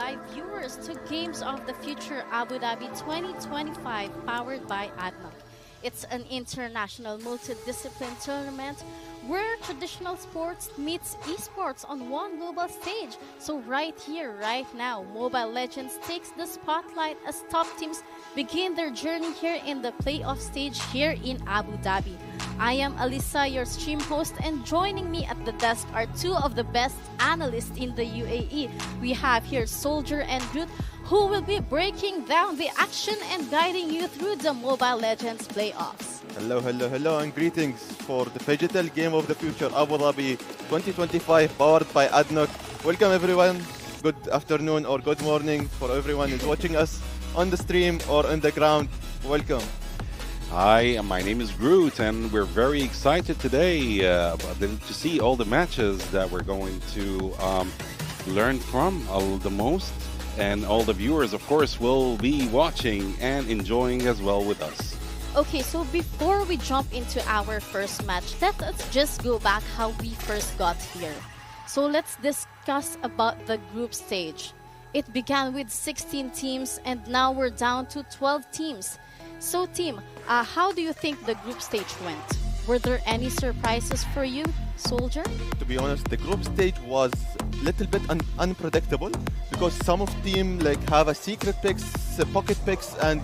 live viewers to Games of the Future Abu Dhabi 2025 powered by ADNOC. It's an international multidiscipline tournament where traditional sports meets esports on one global stage. So right here, right now, Mobile Legends takes the spotlight as top teams begin their journey here in the playoff stage here in Abu Dhabi. I am Alisa, your stream host, and joining me at the desk are two of the best analysts in the UAE. We have here Soldier and Groot, who will be breaking down the action and guiding you through the Mobile Legends playoffs. Hello, hello, hello, and greetings for the Digital Game of the Future Abu Dhabi 2025 powered by ADNOC. Welcome everyone. Good afternoon or good morning for everyone who's watching us on the stream or on the ground. Welcome. Hi, my name is Groot, and we're very excited today to see all the matches that we're going to learn from the most. And all the viewers, of course, will be watching and enjoying as well with us. Okay, so before we jump into our first match, let's just go back how we first got here. So let's discuss about the group stage. It began with 16 teams, and now we're down to 12 teams. So team, how do you think the group stage went? Were there any surprises for you, Soldier? To be honest, the group stage was a little bit unpredictable because some of team have a secret picks, pocket picks, and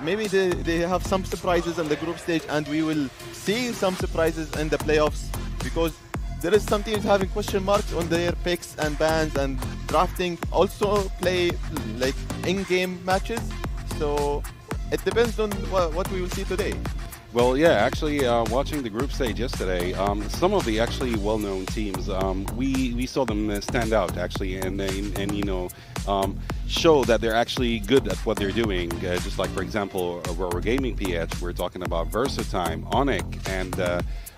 maybe they have some surprises in the group stage, and we will see some surprises in the playoffs because there is some teams having question marks on their picks and bans and drafting. Also play in-game matches. So it depends on what we will see today. Well, yeah, actually, watching the group stage yesterday, some of the actually well-known teams, we saw them stand out actually, and show that they're actually good at what they're doing. Just like, for example, Aurora Gaming PH, we're talking about Versatime, Onyx, and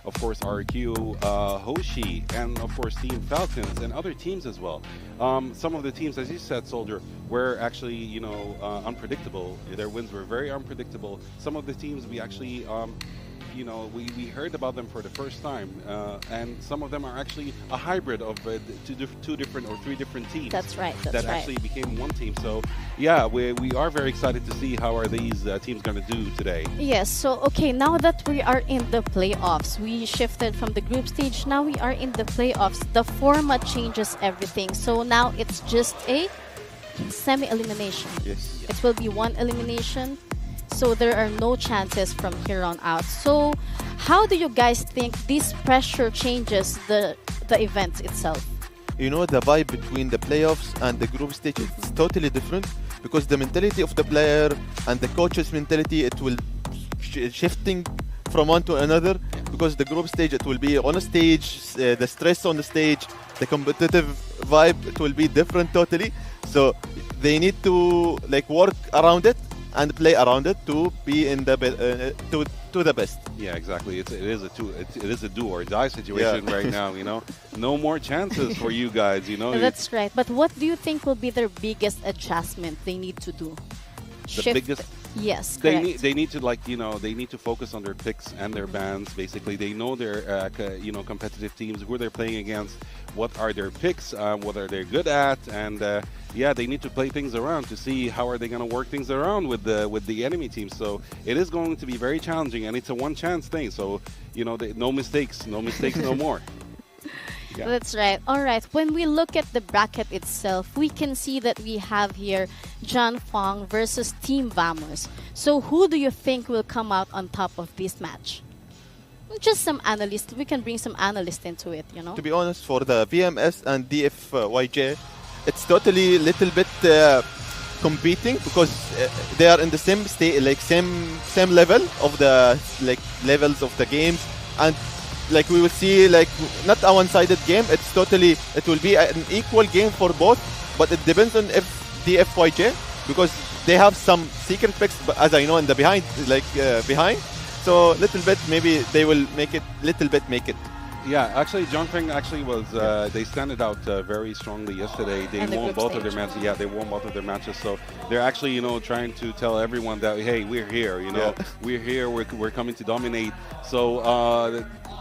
of course RQ, Hoshi, and of course Team Falcons and other teams as well. Some of the teams, as you said, Soldier, were actually unpredictable. Their wins were very unpredictable. Some of the teams we actually we heard about them for the first time, and some of them are actually a hybrid of two different or three different teams. That's right. That actually became one team. So yeah, we are very excited to see how are these teams going to do today. Yes. So okay, now that we are in the playoffs, we shifted from the group stage. Now we are in the playoffs. The format changes everything. So now it's just a semi-elimination. Yes. It will be one elimination. So there are no chances from here on out. So how do you guys think this pressure changes the event itself? The vibe between the playoffs and the group stage is totally different because the mentality of the player and the coach's mentality, it will shifting from one to another because the group stage, it will be on a stage, the stress on the stage, the competitive vibe, it will be different totally. So they need to work around it and play around it to be in the to the best. Yeah, exactly. It is a do or die situation right now. No more chances for you guys. That's right. But what do you think will be their biggest adjustment they need to do? Yes, correct. They need to they need to focus on their picks and their bans. Basically, they know their competitive teams, who they're playing against, what are their picks, what are they good at, and they need to play things around to see how are they going to work things around with the enemy team. So it is going to be very challenging, and it's a one chance thing. So no mistakes, no more. Yeah. That's right. All right. When we look at the bracket itself, we can see that we have here John Fong versus Team Vamos. So who do you think will come out on top of this match? Just some analysts. We can bring some analysts into it, To be honest, for the VMS and DFYJ, it's totally little bit competing because they are in the same state, same level of the levels of the games, and we will see not a one-sided game. It will be an equal game for both, but it depends on DFYJ because they have some secret picks, as I know, in the behind. So little bit maybe they will make it. Yeah, actually, Zhongfeng actually was. They standed out very strongly yesterday. They won both of their matches. Yeah, they won both of their matches. So they're actually, trying to tell everyone that hey, we're here. We're here. We're coming to dominate. So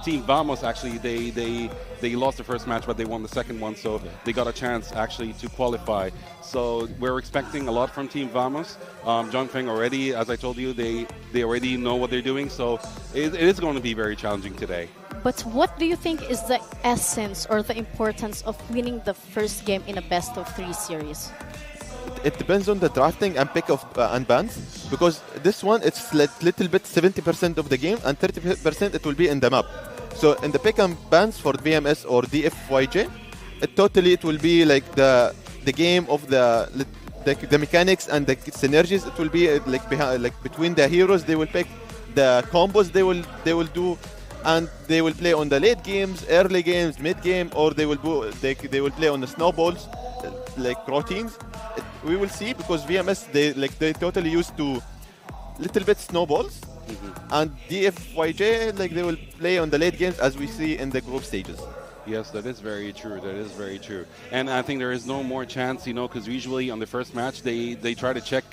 Team Vamos, actually, they lost the first match, but they won the second one, so they got a chance actually to qualify. So we're expecting a lot from Team Vamos. Zhongfeng already, as I told you, they already know what they're doing, so it is going to be very challenging today. But what do you think is the essence or the importance of winning the first game in a best-of-3 series? It depends on the drafting and pick of and bans, because this one it's little bit 70% of the game and 30% it will be in the map. So in the pick and bans for VMS or DFYJ, it will be like the game of the mechanics and the synergies. It will be like between the heroes. They will pick the combos they will do, and they will play on the late games, early games, mid game, or they will play on the snowballs like routines. We will see, because VMS they totally used to little bit snowballs, and DFYJ they will play on the late games as we see in the group stages. Yes, that is very true. That is very true. And I think there is no more chance, because usually on the first match they try to check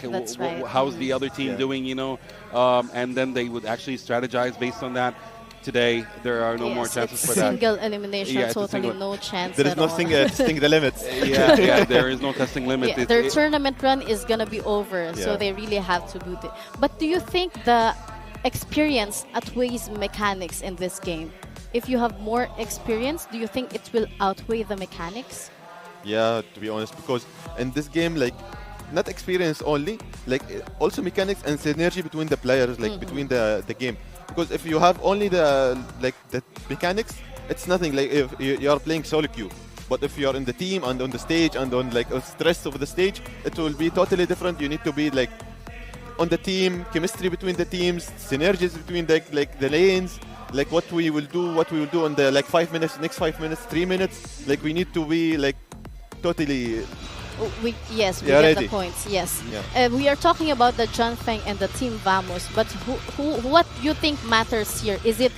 how's the other team doing, and then they would actually strategize based on that. Today, there are no more chances for that. Single elimination, totally no chance. There is no testing the limits. Yeah, there is no testing limit. Yeah, their tournament run is going to be over, so they really have to do it. But do you think the experience outweighs mechanics in this game? If you have more experience, do you think it will outweigh the mechanics? Yeah, to be honest, because in this game, not experience only, also mechanics and synergy between the players, between the game. Because if you have only the mechanics, it's nothing. Like if you are playing solo queue, but if you are in the team and on the stage and on stress of the stage, it will be totally different. You need to be on the team, chemistry between the teams, synergies between the lanes, what we will do on the 5 minutes, next 5 minutes, 3 minutes. We need to be totally. We get ready. the points. Yes, we are talking about the Zhongfeng and the Team Vamos. But what do you think matters here? Is it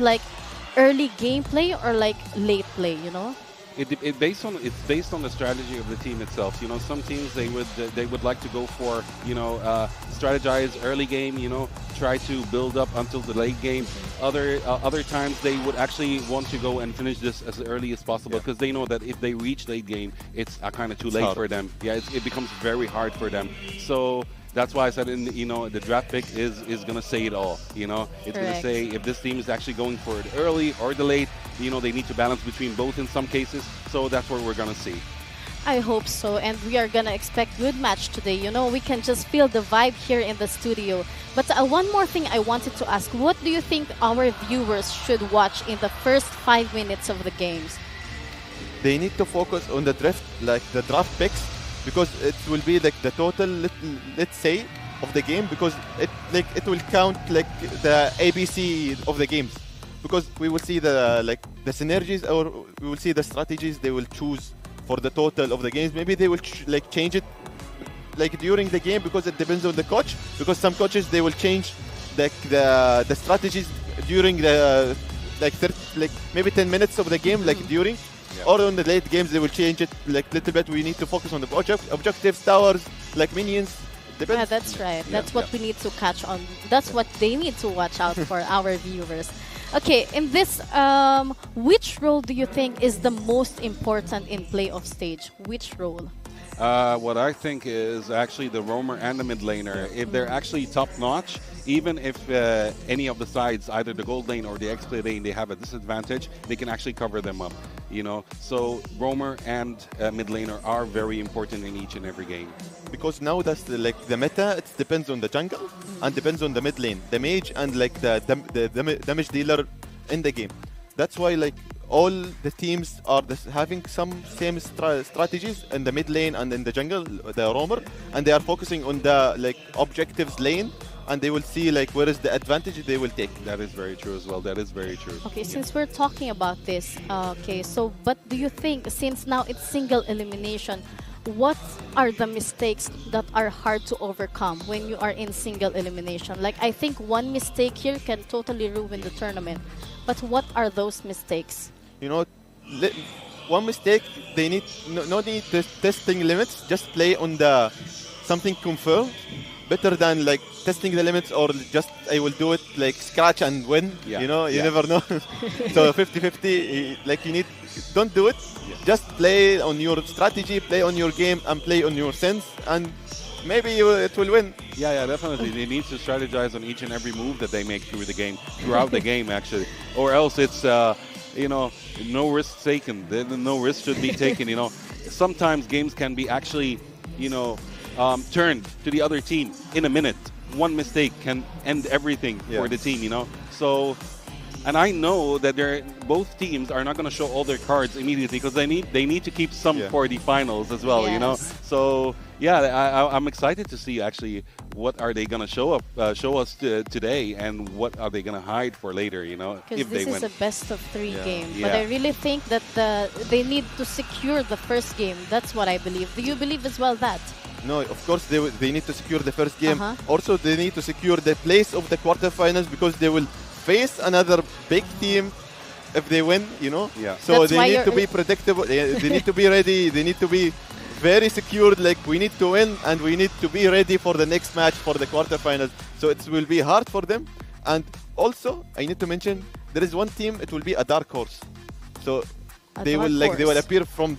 early gameplay or late play? It's based on the strategy of the team itself. Some teams they would like to go for strategize early game. Try to build up until the late game. Other times they would actually want to go and finish this as early as possible, because they know that if they reach late game, it's kind of too late for them. Yeah, it becomes very hard for them. So that's why I said the draft pick is gonna say it all. It's gonna say if this team is actually going for it early or the late. They need to balance between both in some cases. So that's what we're gonna see. I hope so, and we are gonna expect good match today. We can just feel the vibe here in the studio. But one more thing I wanted to ask: what do you think our viewers should watch in the first 5 minutes of the games? They need to focus on the draft picks, because it will be the total, let's say, of the game, because it will count the ABC of the games, because we will see the synergies, or we will see the strategies they will choose for the total of the games. Maybe they will change it during the game, because it depends on the coach, because some coaches they will change the strategies during the maybe 10 minutes of the game, during. Or on the late games, they will change it little bit. We need to focus on the objectives, towers, minions. Depends. Yeah, that's right. That's what we need to catch on. That's what they need to watch out for, our viewers. Okay, in this, which role do you think is the most important in playoff stage? Which role? What I think is actually the roamer and the mid laner. If they're actually top-notch, even if any of the sides, either the gold lane or the XP lane, they have a disadvantage, they can actually cover them up. So roamer and mid laner are very important in each and every game. Because now that's the meta. It depends on the jungle and depends on the mid lane, the mage, and the damage dealer in the game. That's why all the teams are having some same strategies in the mid lane and in the jungle, the roamer, and they are focusing on the objectives lane, and they will see where is the advantage they will take. That is very true as well. That is very true. Okay, since we're talking about this, but do you think, since now it's single elimination, what are the mistakes that are hard to overcome when you are in single elimination? I think one mistake here can totally ruin the tournament. But what are those mistakes? One mistake, they need no need testing limits. Just play on the something confirmed. better than like testing the limits or just I will do it like scratch and win. Yeah. You know, you Yeah. never know. So 50-50, like you need, don't do it. Yeah. Just play on your strategy, play on your game, and play on your sense, and maybe it will win. Yeah, definitely. They need to strategize on each and every move that they make throughout the game, actually. Or else it's, no risk taken. No risk should be taken, Sometimes games can be actually, turned to the other team in a minute. One mistake can end everything for the team, So, and I know that both teams are not going to show all their cards immediately because they need to keep some for the finals as well, So, I'm excited to see actually what are they going to show us today, and what are they going to hide for later, Because this is a best of 3 game. Yeah. But I really think that they need to secure the first game. That's what I believe. Do you believe as well that? No, of course they need to secure the first game. Also, they need to secure the place of the quarterfinals because they will face another big team if they win, Yeah. So That's they need to be predictable. They need to be ready. They need to be very secured. Like, we need to win, and we need to be ready for the next match for the quarterfinals. So it will be hard for them. And also, I need to mention there is one team. It will be a dark horse. So they will appear from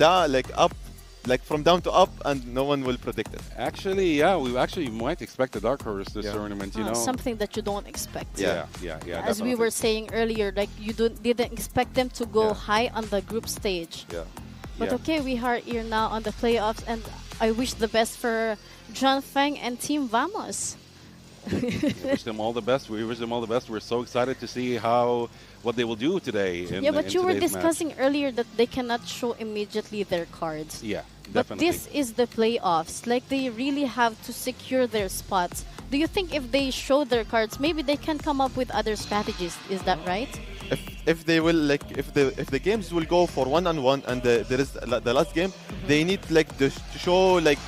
from down to up, and no one will predict it. Actually, we actually might expect a dark horse this tournament, Something that you don't expect. Yeah. As we were saying earlier, like you didn't expect them to go high on the group stage. Yeah. But okay, we are here now on the playoffs, and I wish the best for John Feng and Team Vamos. We wish them all the best. We're so excited to see what they will do today. But you were discussing earlier that they cannot show immediately their cards. Yeah, definitely. But this is the playoffs. Like, they really have to secure their spots. Do you think if they show their cards, maybe they can come up with other strategies? Is that right? If they will, like, if the games will go for 1-on-1 and there is the last game, they need to show like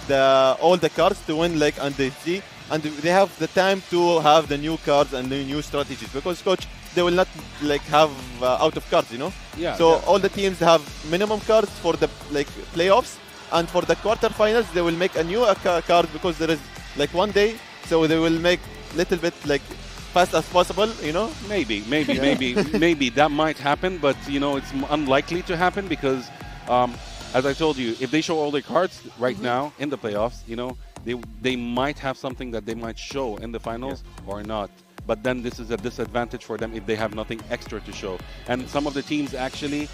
all the cards to win, like, and they see, and they have the time to have the new cards and the new strategies, because coach, they will not like have out of cards, Yeah. So all the teams have minimum cards for the playoffs, and for the quarterfinals they will make a new card because there is like 1 day, so they will make little bit like fast as possible, Maybe that might happen, but it's unlikely to happen because, as I told you, if they show all their cards right now in the playoffs, they might have something that they might show in the finals or not. But then this is a disadvantage for them if they have nothing extra to show. And some of the teams actually,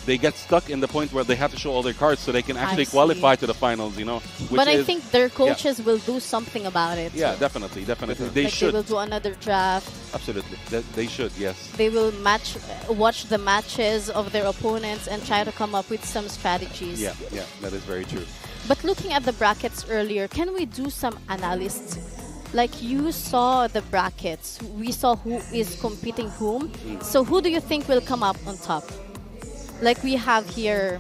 they get stuck in the point where they have to show all their cards so they can actually qualify to the finals, But I think their coaches will do something about it. Yeah, definitely. They should. They will do another draft. Absolutely. They should, yes. They will watch the matches of their opponents and try to come up with some strategies. Yeah, that is very true. But looking at the brackets earlier, can we do some analysis? Like, you saw the brackets. We saw who is competing whom. So who do you think will come up on top? Like we have here.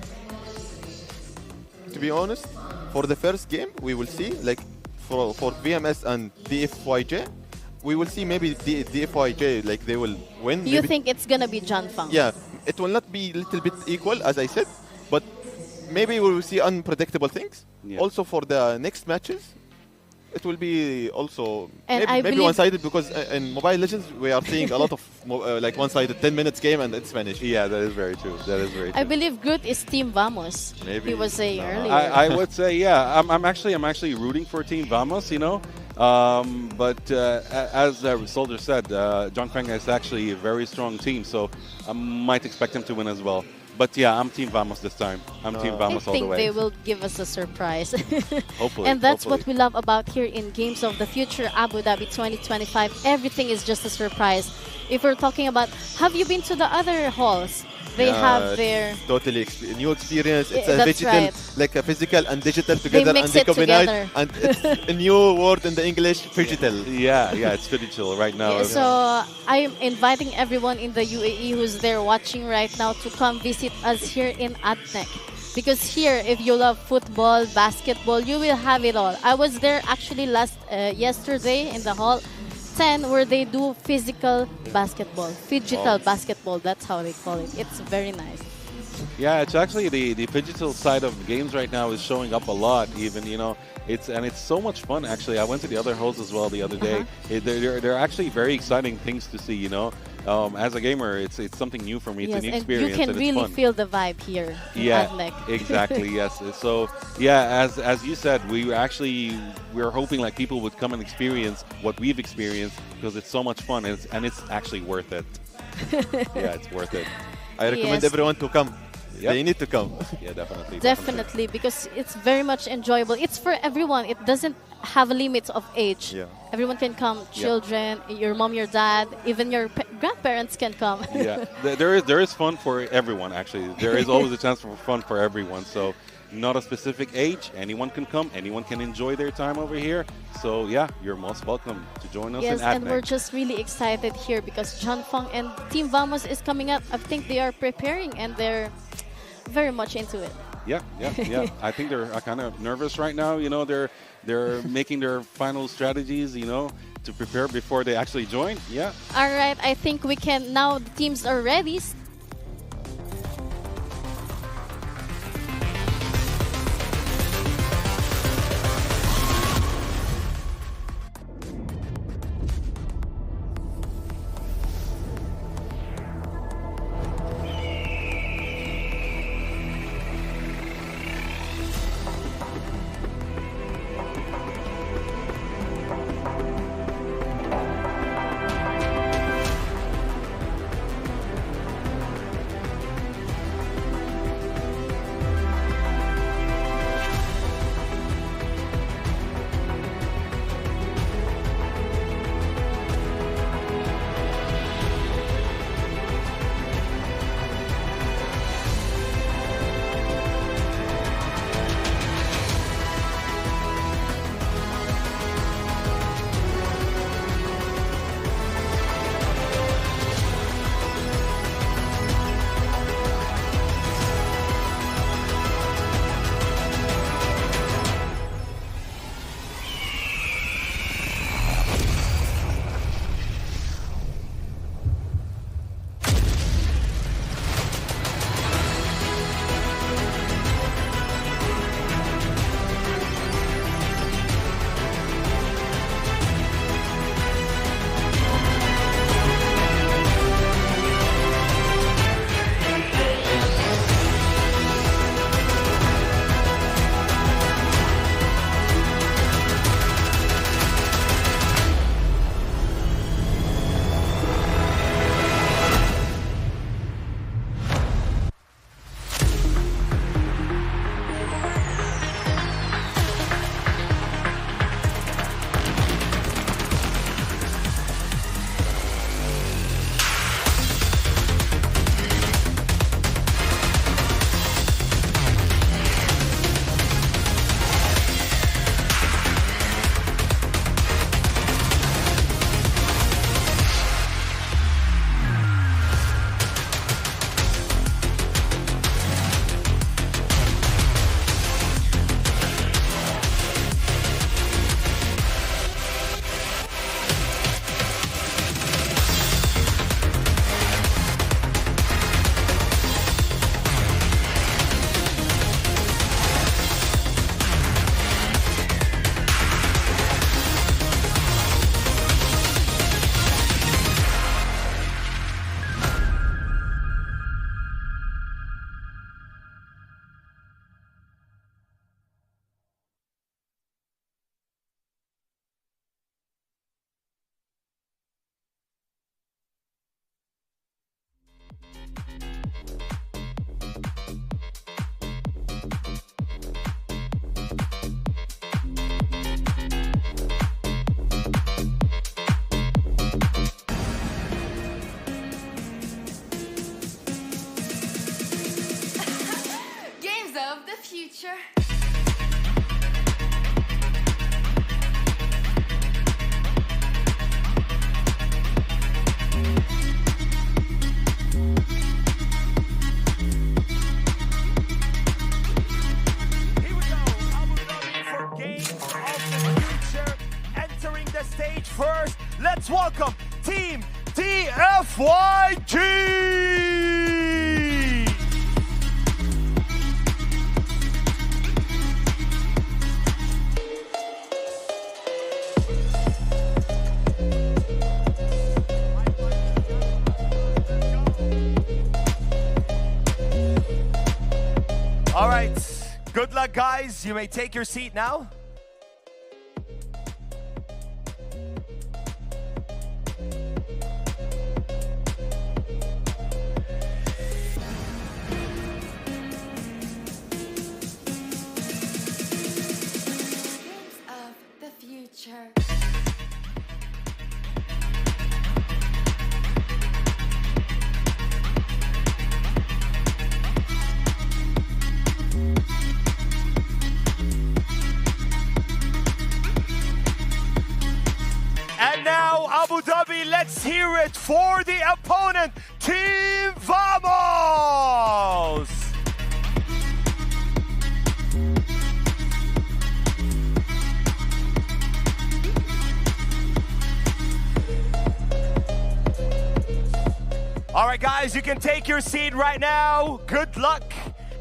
To be honest, for the first game, we will see, like, for VMS and DFYJ, we will see maybe DFYJ, like, they will win. You think it's going to be John Fang? Yeah, it will not be a little bit equal, as I said, but maybe we will see unpredictable things. Yeah. Also, for the next matches, it will be also and maybe one-sided, because in Mobile Legends we are seeing a lot of like one-sided 10 minutes game and it's finished. Yeah, that is very true. I believe Groot is Team Vamos. Maybe. He was saying earlier. I would say, yeah. I'm actually rooting for Team Vamos, But as Soldier said, John Feng is actually a very strong team, so I might expect him to win as well. But yeah, I'm Team Vamos this time. I'm Team Vamos all the way. I think they will give us a surprise. Hopefully. And that's what we love about here in Games of the Future Abu Dhabi 2025. Everything is just a surprise. If we're talking about, have you been to the other halls? They have their totally new experience. It's a that's digital, right. like a physical and digital together, mix and they it combine, together. and it's a new word in the English, digital. Yeah, it's digital right now. So I am inviting everyone in the UAE who's there watching right now to come visit us here in ADNOC. Because here, if you love football, basketball, you will have it all. I was there actually yesterday in the hall 10 where they do physical basketball, phygital basketball. That's how they call it. It's very nice. Yeah, it's actually the digital side of games right now is showing up a lot. Even it's so much fun. Actually, I went to the other hosts as well the other day. They're actually very exciting things to see. As a gamer, it's something new for me. It's Yes, a new and experience. you can and really it's fun. feel the vibe here in Yeah, ADNOC. exactly. Yes. So yeah, as you said, we're hoping like people would come and experience what we've experienced because it's so much fun and it's actually worth it. Yeah, it's worth it. I recommend Yes. everyone to come. Yep. They need to come. Yeah, definitely. Definitely, because it's very much enjoyable. It's for everyone. It doesn't have a limit of age. Yeah. Everyone can come. Children, your mom, your dad, even your grandparents can come. Yeah, there is fun for everyone. Actually, there is always a chance for fun for everyone. So, not a specific age. Anyone can come. Anyone can enjoy their time over here. So yeah, you're most welcome to join us Yes, in and we're ADNOC. just really excited here because John Fong and Team Vamos is coming up. I think they are preparing and they're very much into it. Yeah. I think they're kind of nervous right now. They're making their final strategies. To prepare before they actually join. Yeah. All right, I think we can now. The teams are ready. future. Here we go, Abu Dhabi for Games of the Future. Entering the stage first, let's welcome Team TFYG! All right. Good luck, guys. You may take your seat now. Games of the future. And now, Abu Dhabi, let's hear it for the opponent, Team Vamos! All right, guys, you can take your seat right now. Good luck,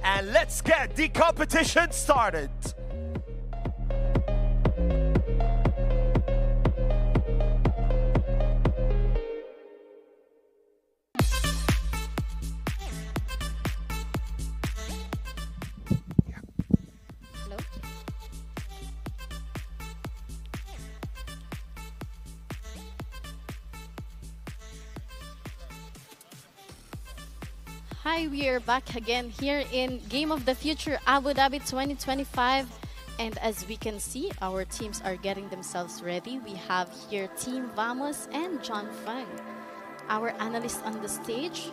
and let's get the competition started. Hello? Hi, we are back again here in Game of the Future Abu Dhabi 2025. And as we can see, our teams are getting themselves ready. We have here Team Vamos and John Feng, our analyst on the stage.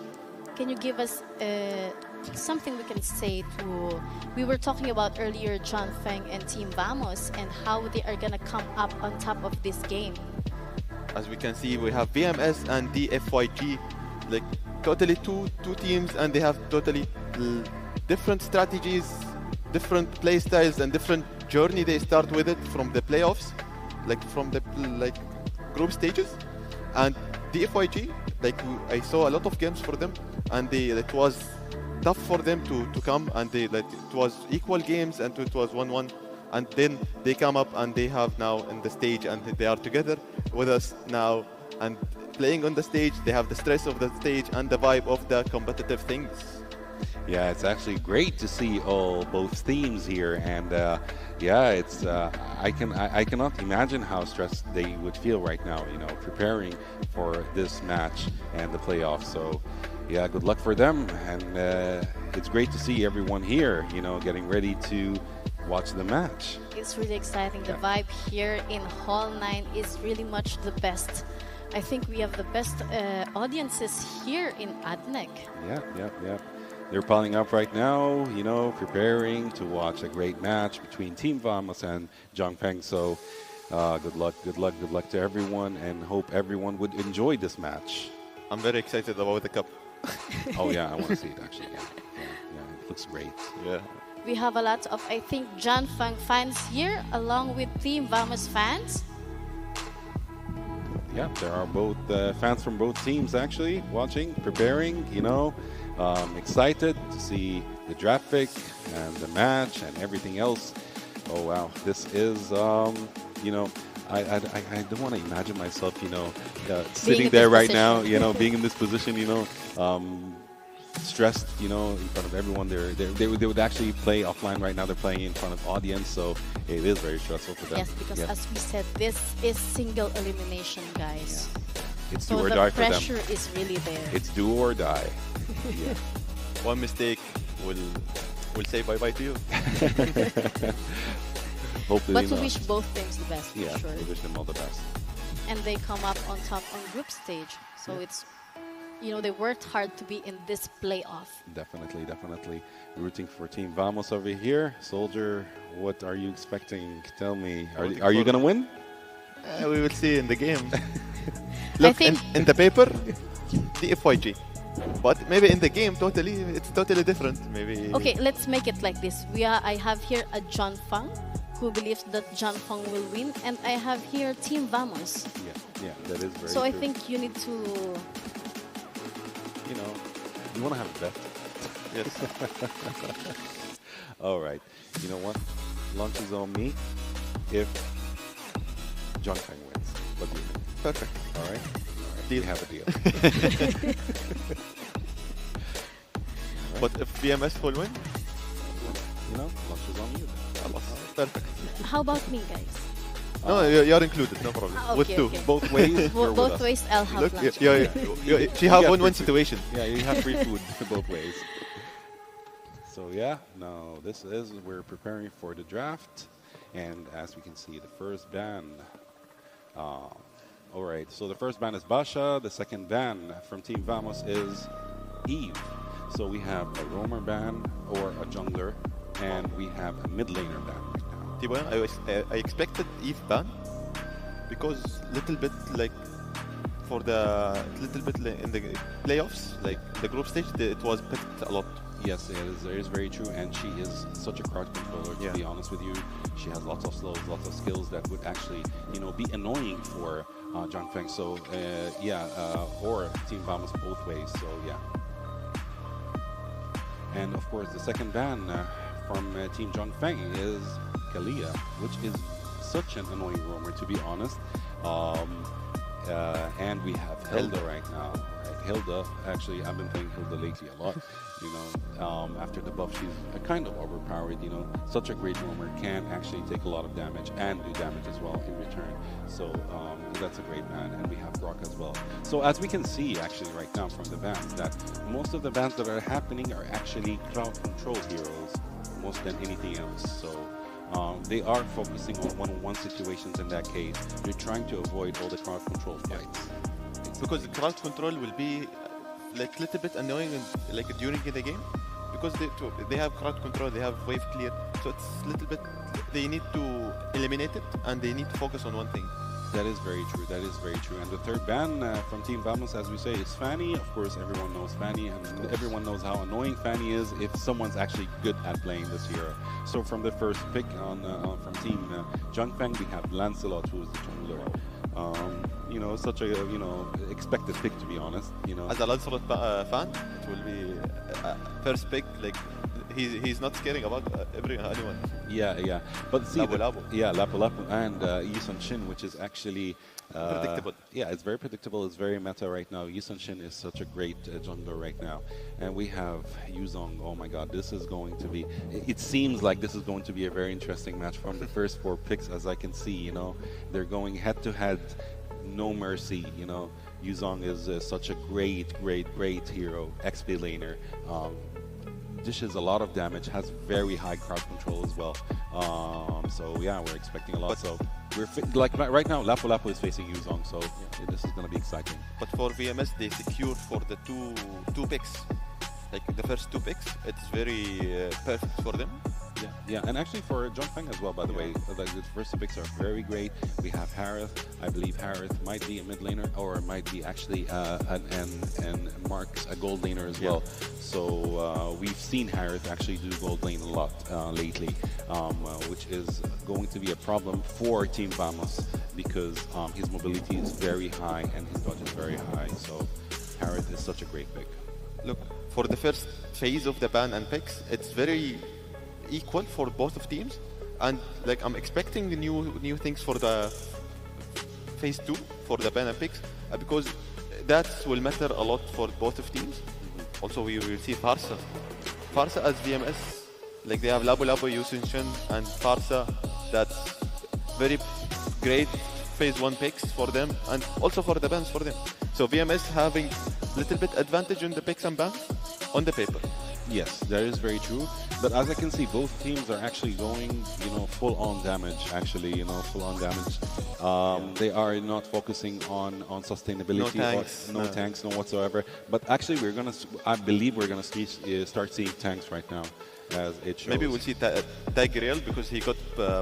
Can you give us something we can say to... We were talking about earlier John Feng and Team Vamos and how they are going to come up on top of this game. As we can see, we have VMS and DFYG, like totally two teams, and they have totally different strategies, different play styles, and different journey they start with it from the playoffs, like from the group stages. And DFYG, I saw a lot of games for them, and it was tough for them to come, and it was equal games, and it was 1-1. And then they come up and they have now in the stage, and they are together with us now and playing on the stage. They have the stress of the stage and the vibe of the competitive things. Yeah, it's actually great to see both teams here, and yeah, it's I cannot imagine how stressed they would feel right now, preparing for this match and the playoffs. So yeah, good luck for them, and it's great to see everyone here, getting ready to watch the match. It's really exciting. The vibe here in Hall 9 is really much the best. I think we have the best audiences here in ADNOC. Yeah. They're piling up right now, preparing to watch a great match between Team Vamos and John Feng. So good luck to everyone, and hope everyone would enjoy this match. I'm very excited about the cup. Oh yeah, I want to see it actually. Yeah, it looks great. Yeah. We have a lot of, I think, John Feng fans here, along with Team Vamos fans. Yeah, there are both fans from both teams actually watching, preparing, excited to see the draft pick and the match and everything else. Oh wow, this is, I don't want to imagine myself, sitting there right now, being in this position, stressed, in front of everyone. They would actually play offline right now. They're playing in front of audience, so it is very stressful for them. Yes, because as we said, this is single elimination, guys. Yeah. It's so do or die for them. the pressure is really there. It's do or die. Yeah. One mistake will say bye-bye to you. Hopefully But we not. wish both teams the best, Yeah, for sure. we wish them all the best. And they come up on top on group stage. So it's, they worked hard to be in this playoff. Definitely. Rooting for Team Vamos over here. Soldier, what are you expecting? Tell me. Are you going to win? We will see in the game. I Look, think in the paper, DFYG. But maybe in the game, it's totally different. Maybe. Okay, let's make it like this. I have here a John Feng who believes that John Feng will win, and I have here Team Vamos. Yeah, that is very So I true. think you need to... You want to have a bet. Yes. All right. You know what? Lunch is on me if John Feng wins. What do you think? Perfect. All right? Deal. We have a deal. But if VMS will win? you know, lunch is on you. Perfect. How about me, guys? No, you're included, no problem. With Okay, two. okay. Both ways, you're with Both us. ways, I'll have Look, lunch. she have Yeah, one free situation. Yeah, you have free food both ways. So yeah, no, this is, we're preparing for the draft. And as we can see, the first ban. All right, so the first ban is Basha. The second ban from Team Vamos is Eve. So we have a roamer ban or a jungler, and we have a mid laner ban right now. T1, I expected Eve ban because little bit like for the little bit in the playoffs, like the group stage, it was picked a lot. Yes, it is very true, and she is such a crowd controller, to be honest with you. She has lots of slows, lots of skills that would actually, you know, be annoying for John Feng. So, or Team Vamos both ways, so yeah. And of course, the second ban from Team John Feng is Kalia, which is such an annoying roamer, to be honest. And we have Hilda right now. Hilda, actually, I've been playing Hilda lately a lot. You know, after the buff, she's kind of overpowered. You know, such a great roamer, can actually take a lot of damage and do damage as well in return. So that's a great ban, and we have Brock as well. So as we can see, actually, right now from the bans, that most of the bans that are happening are actually crowd control heroes, more than anything else. So they are focusing on one-on-one situations in that case. They're trying to avoid all the crowd control fights. Because the crowd control will be like little bit annoying like during the game, because they have crowd control, they have wave clear, so it's little bit, they need to eliminate it and they need to focus on one thing. That is very true. That is very true. And the third ban from Team Vamos, as we say, is Fanny. Of course, everyone knows Fanny, and everyone knows how annoying Fanny is if someone's actually good at playing this hero. So from the first pick from Team Jung Feng, we have Lancelot, who is the jungler. You know, such a expected pick, to be honest. You know, as a Lancelot fan, it will be first pick. Like he's not scaring about anyone. Yeah. But see, Lapu. Lapu and Yisun Shin, which is actually predictable. Yeah, it's very predictable. It's very meta right now. Yisun Shin is such a great jungler right now, and we have Yuzong. Oh my God, this is going to be. It seems like this is going to be a very interesting match from the first 4 picks, as I can see. You know, they're going head to head. No mercy, you know. Yuzong is such a great hero, XP laner. Dishes a lot of damage, has very high crowd control as well. So yeah, we're expecting a lot. So we're like right now, Lapu is facing Yuzong, so yeah, this is gonna be exciting. But for VMS, they secured for the two picks, like the first 2 picks. It's very perfect for them. Yeah, and actually for John Feng as well, by the way, the first 2 picks are very great. We have Harith. I believe Harith might be a mid laner, or might be actually and Mark's a gold laner as well. So we've seen Harith actually do gold lane a lot lately, which is going to be a problem for Team Vamos because his mobility is very high and his dodge is very high. So Harith is such a great pick. Look, for the first phase of the ban and picks, it's very equal for both of teams, and like I'm expecting the new things for the phase 2 for the ban and picks, because that will matter a lot for both of teams. Also, we will see Farsa as VMS, like they have Lapu, Yusin Shin, and Farsa. That's very great phase 1 picks for them, and also for the bans for them. So VMS having little bit advantage in the picks and bans on the paper. Yes, that is very true. But as I can see, both teams are actually going, you know, full-on damage. Actually, you know, full-on damage. They are not focusing on sustainability. No tanks, no whatsoever. But actually, I believe we're gonna start seeing tanks right now, as it shows. Maybe we'll see Tigreal because he got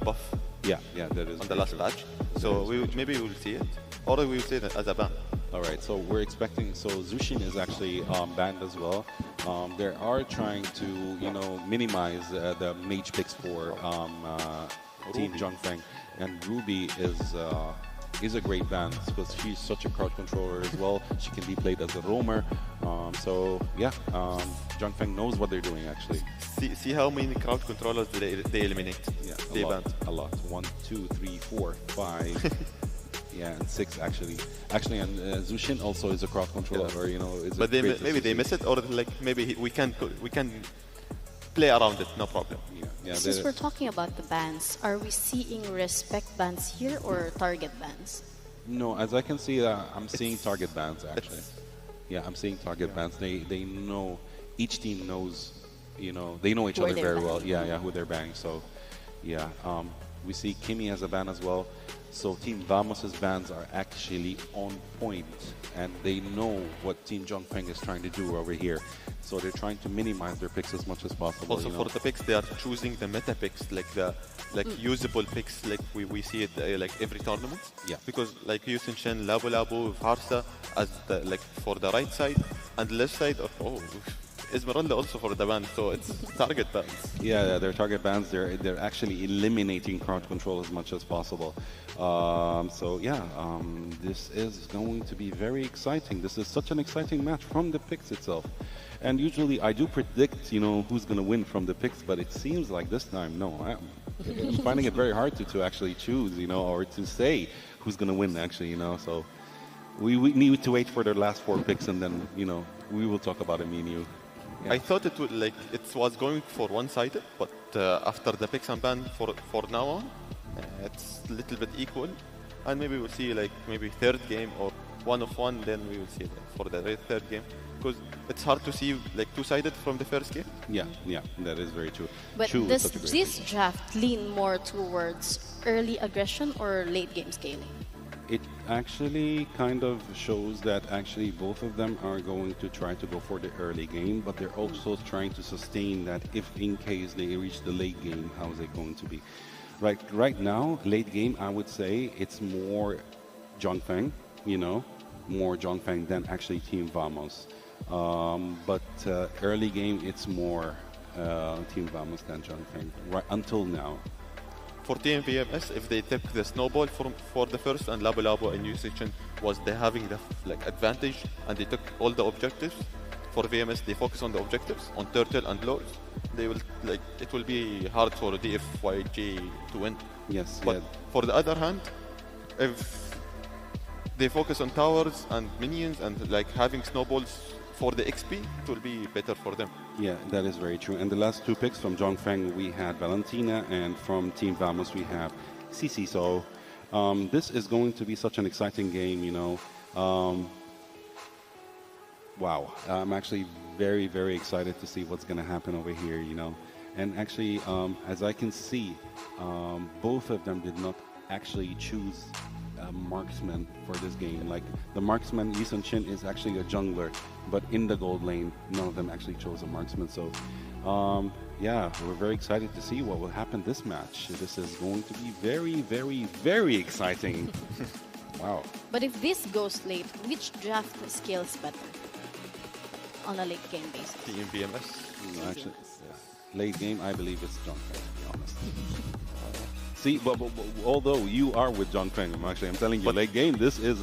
buff. Yeah, that is on the last patch. So maybe we'll see it, or we will see it as a ban. All right, so we're expecting. So Zushin is actually banned as well. They are trying to, you know, minimize the mage picks for Team Zhongfeng, and Ruby is a great ban because she's such a crowd controller as well. She can be played as a roamer. So yeah, Zhongfeng knows what they're doing actually. See how many crowd controllers they eliminate. Yeah, they banned a lot. 1, 2, 3, 4, 5. Yeah, and 6 actually. And Zushin also is a crowd controller, you know. But maybe they miss it, or like maybe we can play around it, no problem. Yeah. Since we're talking about the bans, are we seeing respect bans here or target bans? No, as I can see, I'm seeing target bans actually. Yeah, I'm seeing target bans. They know, each team knows, they know each Who are other they very banning? well. Yeah, who they're banning. So, yeah, we see Kimi has a ban as well. So Team Vamos's bans are actually on point, and they know what Team Zhongfeng is trying to do over here. So they're trying to minimize their picks as much as possible. Also for the picks, they are choosing the meta picks, like the usable picks, like we see it like every tournament. Yeah. Because like Yusin Shen, Labu Labu, Farsa as the like for the right side and left side of Esmeralda also for the ban, so it's target bans. Yeah, they're target bans. They're actually eliminating crowd control as much as possible. This is going to be very exciting. This is such an exciting match from the picks itself. And usually I do predict, who's going to win from the picks, but it seems like this time, no. I'm finding it very hard to actually choose, or to say who's going to win, actually, So we need to wait for their last 4 picks, and then, we will talk about it, me and you. Yeah. I thought it was going for one-sided, but after the picks and ban for now on, it's a little bit equal, and maybe we'll see maybe third game or 1-1. Then we will see for the third game, because it's hard to see two-sided from the first game. Yeah, that is very true. But True, does such a great this thing. draft lean more towards early aggression or late game scaling? It actually kind of shows that actually both of them are going to try to go for the early game, but they're also trying to sustain that if in case they reach the late game, how is it going to be? Right now, late game, I would say it's more Zhongfeng, more Zhongfeng than actually Team Vamos. But early game, it's more Team Vamos than Zhongfeng, right until now. For Team VMS, if they took the snowball for the first and Labu Labu and Usation was they having the advantage and they took all the objectives. For VMS, they focus on the objectives, on turtle and lords. They will it will be hard for DFYG to win. Yes. But for the other hand, if they focus on towers and minions and having snowballs for the XP, it will be better for them. Yeah, that is very true. And the last 2 picks from Zhongfeng, we had Valentina, and from Team Vamos, we have Cici. So this is going to be such an exciting game, Wow, I'm actually very, very excited to see what's going to happen over here, And actually, as I can see, both of them did not actually choose a marksman for this game. The marksman, Yi Sun Chin, is actually a jungler, but in the gold lane, none of them actually chose a marksman. So, we're very excited to see what will happen this match. This is going to be very, very, very exciting. Wow. But if this goes late, which draft scales better on a late game basis? Team VMS. Actually, late game, I believe it's Zhongfeng, to be honest. See, but although you are with Zhongfeng, I'm telling you, But late game, this is...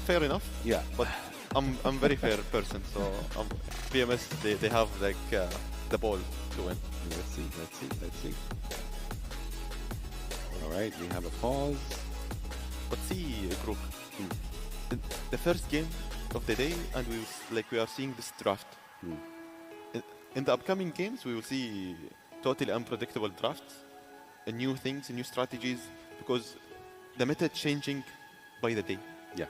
fair enough. Yeah. But I'm very fair person, so VMS they have the ball to win. Let's see. All right, we have a pause. But see, group, the first game of the day, and we are seeing this draft. In the upcoming games, we will see totally unpredictable drafts, and new things, and new strategies, because the meta is changing by the day. Yeah,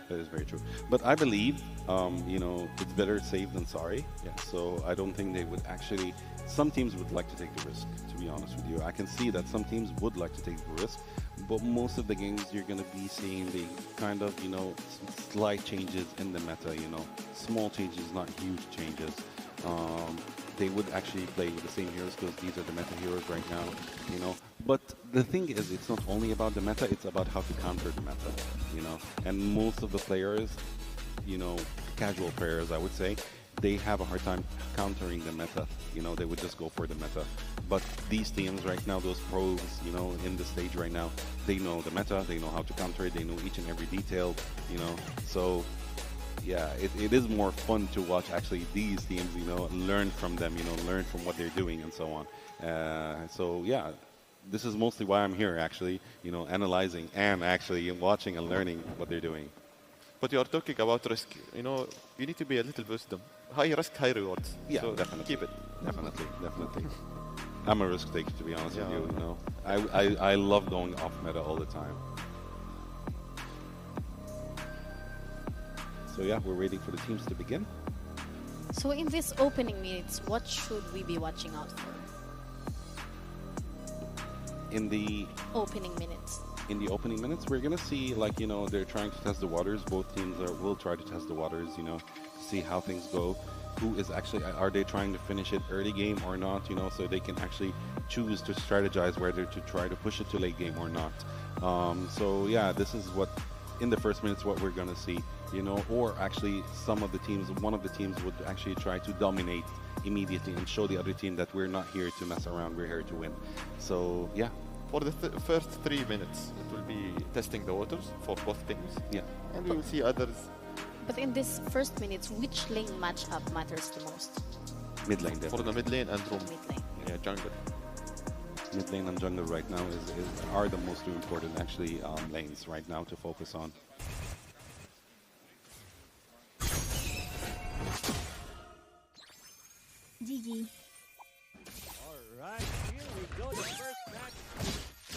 that is very true. But I believe, it's better safe than sorry. Yeah. So I don't think they would actually... Some teams would like to take the risk, to be honest with you. I can see that some teams would like to take the risk, but most of the games you're going to be seeing the kind of, slight changes in the meta, small changes, not huge changes. They would actually play with the same heroes because these are the meta heroes right now, But the thing is, it's not only about the meta, it's about how to counter the meta, And most of the players, casual players, I would say, they have a hard time countering the meta. They would just go for the meta. But these teams right now, those pros, in the stage right now, they know the meta, they know how to counter it, they know each and every detail, So, yeah, it is more fun to watch actually these teams, learn from them, learn from what they're doing and so on. So, yeah, this is mostly why I'm here, actually, analyzing and actually watching and learning what they're doing. But you are talking about risk. You need to be a little wisdom. high risk, high rewards. Yeah, So definitely. keep it. Definitely, definitely. I'm a risk taker, to be honest with Yeah. you. You know, I love going off meta all the time. So yeah, we're waiting for the teams to begin. So in these opening minutes, what should we be watching out for? In the Opening minutes. opening minutes, we're gonna see, like, you know, they're trying to test the waters. Both teams will try to test the waters, you know, see how things go. Who is actually, are they trying to finish it early game or not, you know, so they can actually choose to strategize whether to try to push it to late game or not. So yeah, this is what, in the first minutes, what we're gonna see, you know, or actually one of the teams would actually try to dominate immediately and show the other team that we're not here to mess around, we're here to win. So yeah. For the first 3 minutes, it will be testing the waters for both teams. Yeah. And we will see others. But in this first minutes, which lane matchup matters the most? Mid lane, For the mid lane and room. Mid lane. Yeah, jungle. Mid lane and jungle right now are the most important actually lanes right now to focus on. GG. Alright, here we go. The first match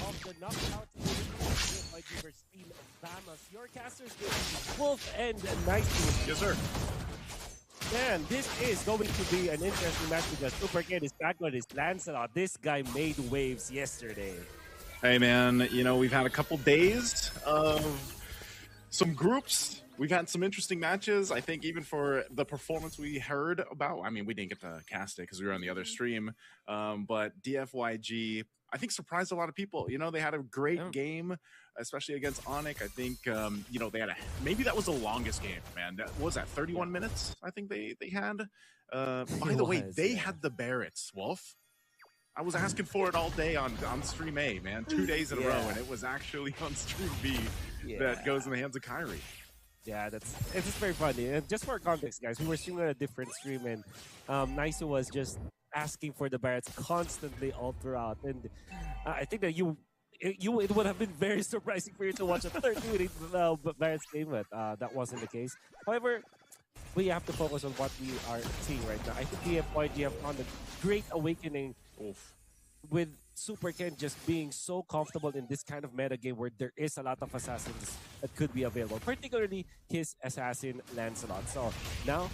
of the knockout by versus Team Vamos. Your casters will be Wolf and Nice. Yes, sir. Man, this is going to be an interesting match because Super Kid is back on his Lancelot. This guy made waves yesterday. Hey, man, you know, we've had a couple days of some groups. We've had some interesting matches. I think even for the performance we heard about, I mean, we didn't get to cast it because we were on the other stream, but DFYG, I think, surprised a lot of people. You know, they had a great game, especially against ADNOC. I think, you know, they had maybe that was the longest game, man. That was at 31 minutes, I think they had. By the way, they had the Barretts, Wolf. I was asking for it all day on stream A, man. 2 days in a row, and it was actually on stream B that goes in the hands of Kyrie. Yeah, it's very funny. And just for context, guys, we were streaming on a different stream, and Nice was just asking for the Barretts constantly all throughout. And I think that it would have been very surprising for you to watch a 30-minute Barretts game, but that wasn't the case. However, we have to focus on what we are seeing right now. I think the FYG have found a great awakening with Super Ken just being so comfortable in this kind of meta game where there is a lot of assassins that could be available, particularly his assassin Lancelot. So now,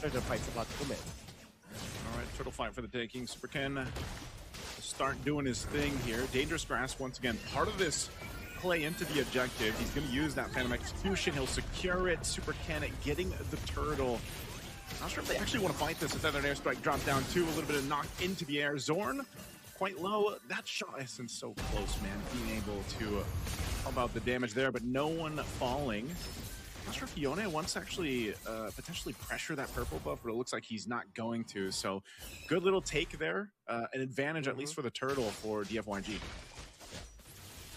Turtle Fight's about to come in. All right, Turtle Fight for the taking. Super Ken to start doing his thing here. Dangerous Grasp, once again, part of this play into the objective. He's going to use that Phantom Execution. He'll secure it. Super Ken getting the turtle. Not sure if they actually want to fight this. It's either an airstrike drop down two, a little bit of knock into the air. Zorn quite low. That shot is so close, man. Being able to pump out the damage there, but no one falling. Not sure if Yone wants to actually potentially pressure that purple buff, but it looks like he's not going to. So good little take there. An advantage, at least for the turtle, for DFYG.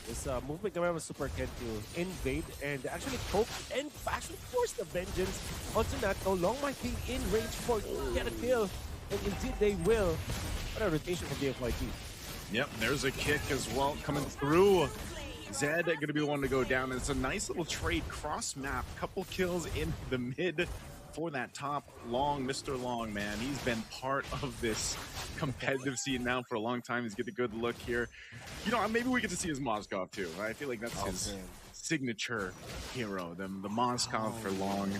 This movement around with Super Ken to invade and actually poke and actually force the vengeance onto Natko. Long might be in range for get a kill, and indeed they will. What a rotation from DFYG. Yep, there's a kick as well coming through. Zed going to be the one to go down. It's a nice little trade cross map. Couple kills in the mid for that top. Long, Mr. Long, man. He's been part of this competitive scene now for a long time. He's getting a good look here. You know, maybe we get to see his Moskov too. I feel like that's his signature hero, the Moskov for Long.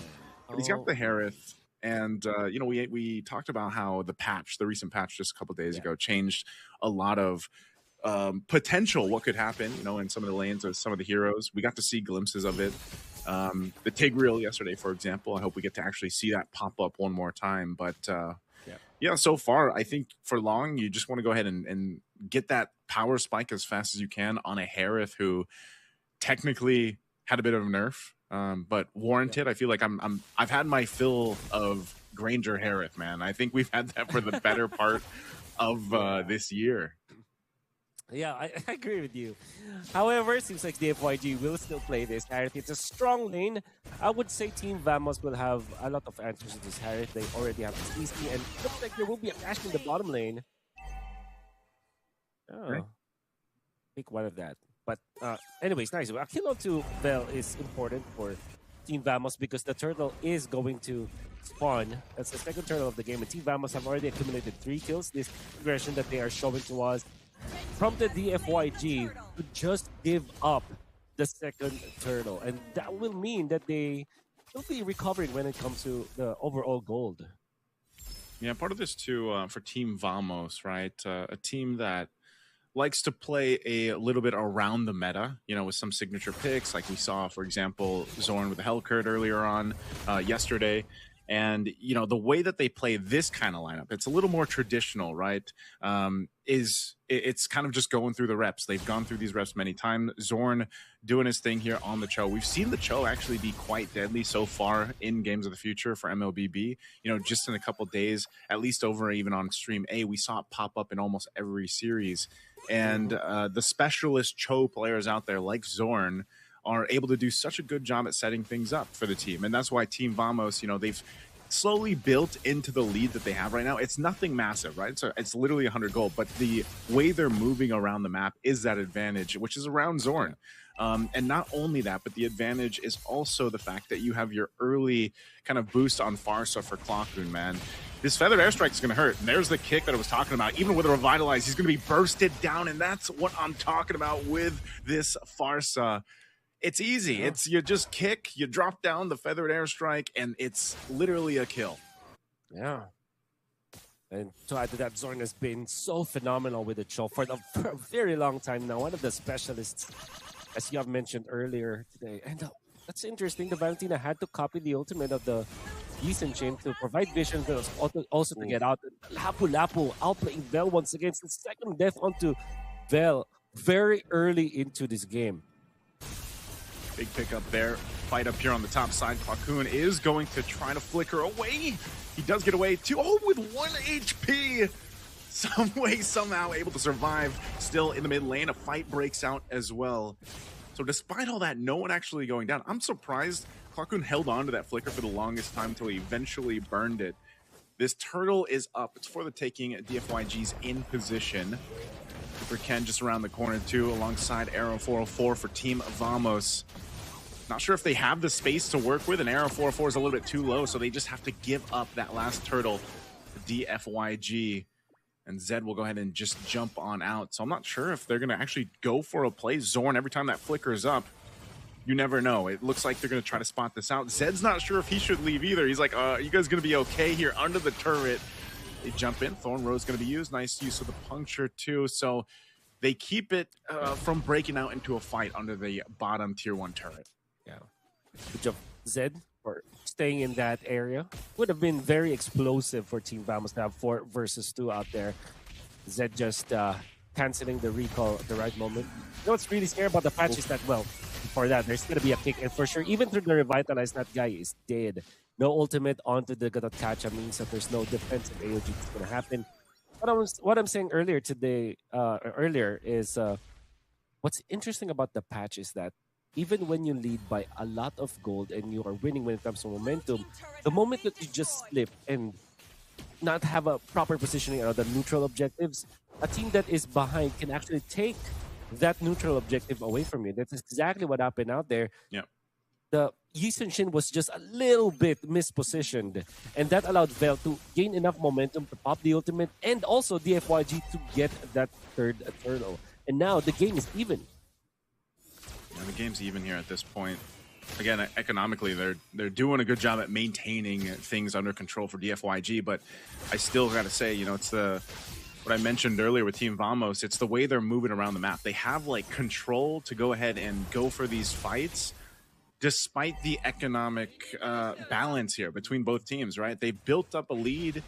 But he's got the Harith. And, you know, we talked about how the recent patch just a couple days ago changed a lot of potential what could happen, you know, in some of the lanes of some of the heroes. We got to see glimpses of it. The Tigreal yesterday, for example. I hope we get to actually see that pop up one more time. But yeah, so far, I think for Long, you just want to go ahead and get that power spike as fast as you can on a Harith who technically had a bit of a nerf, but warranted. I feel like I've had my fill of Granger Harith, man. I think we've had that for the better part of this year. Yeah, I agree with you. However, it seems like the FYG will still play this Harith. It's a strong lane. I would say Team Vamos will have a lot of answers to this Harith. They already have this easy, and it looks like there will be a cash in the bottom lane. Oh, okay. Pick one of that. But anyways, nice. A kill onto Vel is important for Team Vamos because the turtle is going to spawn. That's the second turtle of the game, and Team Vamos have already accumulated 3 kills. This progression that they are showing to us prompted DFYG to just give up the second turtle, and that will mean that they will be recovering when it comes to the overall gold. Yeah, part of this too for Team Vamos, right? A team that likes to play a little bit around the meta, you know, with some signature picks, like we saw, for example, Zorn with the Hellcurt earlier on yesterday. And, you know, the way that they play this kind of lineup, it's a little more traditional, right? It's kind of just going through the reps. They've gone through these reps many times. Zorn doing his thing here on the Cho. We've seen the Cho actually be quite deadly so far in Games of the Future for MLBB. You know, just in a couple days, at least over even on Stream A, we saw it pop up in almost every series. And the specialist Cho players out there like Zorn are able to do such a good job at setting things up for the team. And that's why Team Vamos, you know, they've slowly built into the lead that they have right now. It's nothing massive, right? So it's literally 100 gold, but the way they're moving around the map is that advantage, which is around Zorn. And not only that, but the advantage is also the fact that you have your early kind of boost on Farsa for Clockroon, man. This feathered airstrike is going to hurt. And there's the kick that I was talking about. Even with a revitalize, he's going to be bursted down, and that's what I'm talking about with this Farsa. It's easy. Yeah. It's you just kick, you drop down the feathered airstrike, and it's literally a kill. Yeah. And to add to that, Zorn has been so phenomenal with the Cho for a very long time now. One of the specialists, as you have mentioned earlier today. And that's interesting. The Valentina had to copy the ultimate of the Yisun Chain to provide vision, but also to get out. Lapu Lapu outplaying Vel once again. It's the second death onto Vel very early into this game. Big pickup there. Fight up here on the top side. Quacoon is going to try to flicker away. He does get away too. Oh, with 1 HP. Some way, somehow able to survive. Still in the mid lane. A fight breaks out as well. So despite all that, no one actually going down. I'm surprised Quacoon held on to that flicker for the longest time until he eventually burned it. This turtle is up. It's for the taking. DFYG's in position. Super Ken just around the corner too, alongside Arrow 404 for Team Vamos. Not sure if they have the space to work with, and Arrow 404 is a little bit too low, so they just have to give up that last turtle to DFYG. And Zed will go ahead and just jump on out. So I'm not sure if they're going to actually go for a play. Zorn, every time that flickers up, you never know. It looks like they're going to try to spot this out. Zed's not sure if he should leave either. He's like, are you guys going to be okay here under the turret? They jump in. Thorn Rose going to be used. Nice use of the puncture too. So they keep it from breaking out into a fight under the bottom tier 1 turret. Yeah. Good job, Zed, for staying in that area. Would have been very explosive for Team Vamos to have 4 versus 2 out there. Zed just canceling the recall at the right moment. You know what's really scary about the patch is that, well, before that, there's going to be a kick. And for sure, even through the revitalize, that guy is dead. No ultimate onto the Gatachacha means that there's no defensive AOG that's going to happen. What I'm saying earlier today, is what's interesting about the patch is that even when you lead by a lot of gold and you are winning when it comes to momentum, the moment that you just slip and not have a proper positioning on the neutral objectives, a team that is behind can actually take that neutral objective away from you. That's exactly what happened out there. Yeah. The Yisun Shin was just a little bit mispositioned, and that allowed Vel to gain enough momentum to pop the ultimate and also DFYG to get that third turtle. And now the game is even. Yeah, the game's even here at this point. Again, economically, they're doing a good job at maintaining things under control for DFYG, but I still got to say, you know, it's what I mentioned earlier with Team Vamos, it's the way they're moving around the map. They have, like, control to go ahead and go for these fights, despite the economic balance here between both teams, right? They built up a lead,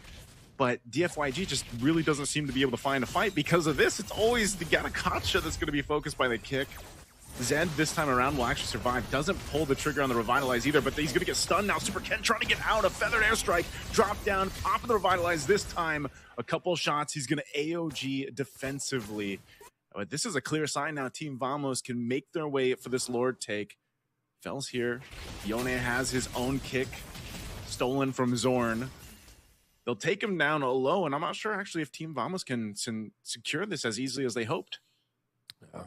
but DFYG just really doesn't seem to be able to find a fight because of this. It's always the Gatakacha that's going to be focused by the kick. Zed this time around will actually survive. Doesn't pull the trigger on the Revitalize either, but he's going to get stunned now. Super Ken trying to get out. A feathered airstrike. Drop down. Popping the Revitalize this time. A couple shots. He's going to AOG defensively. But this is a clear sign now. Team Vamos can make their way for this Lord take. Fel's here. Yone has his own kick. Stolen from Zorn. They'll take him down low, and I'm not sure actually if Team Vamos can secure this as easily as they hoped. Yeah.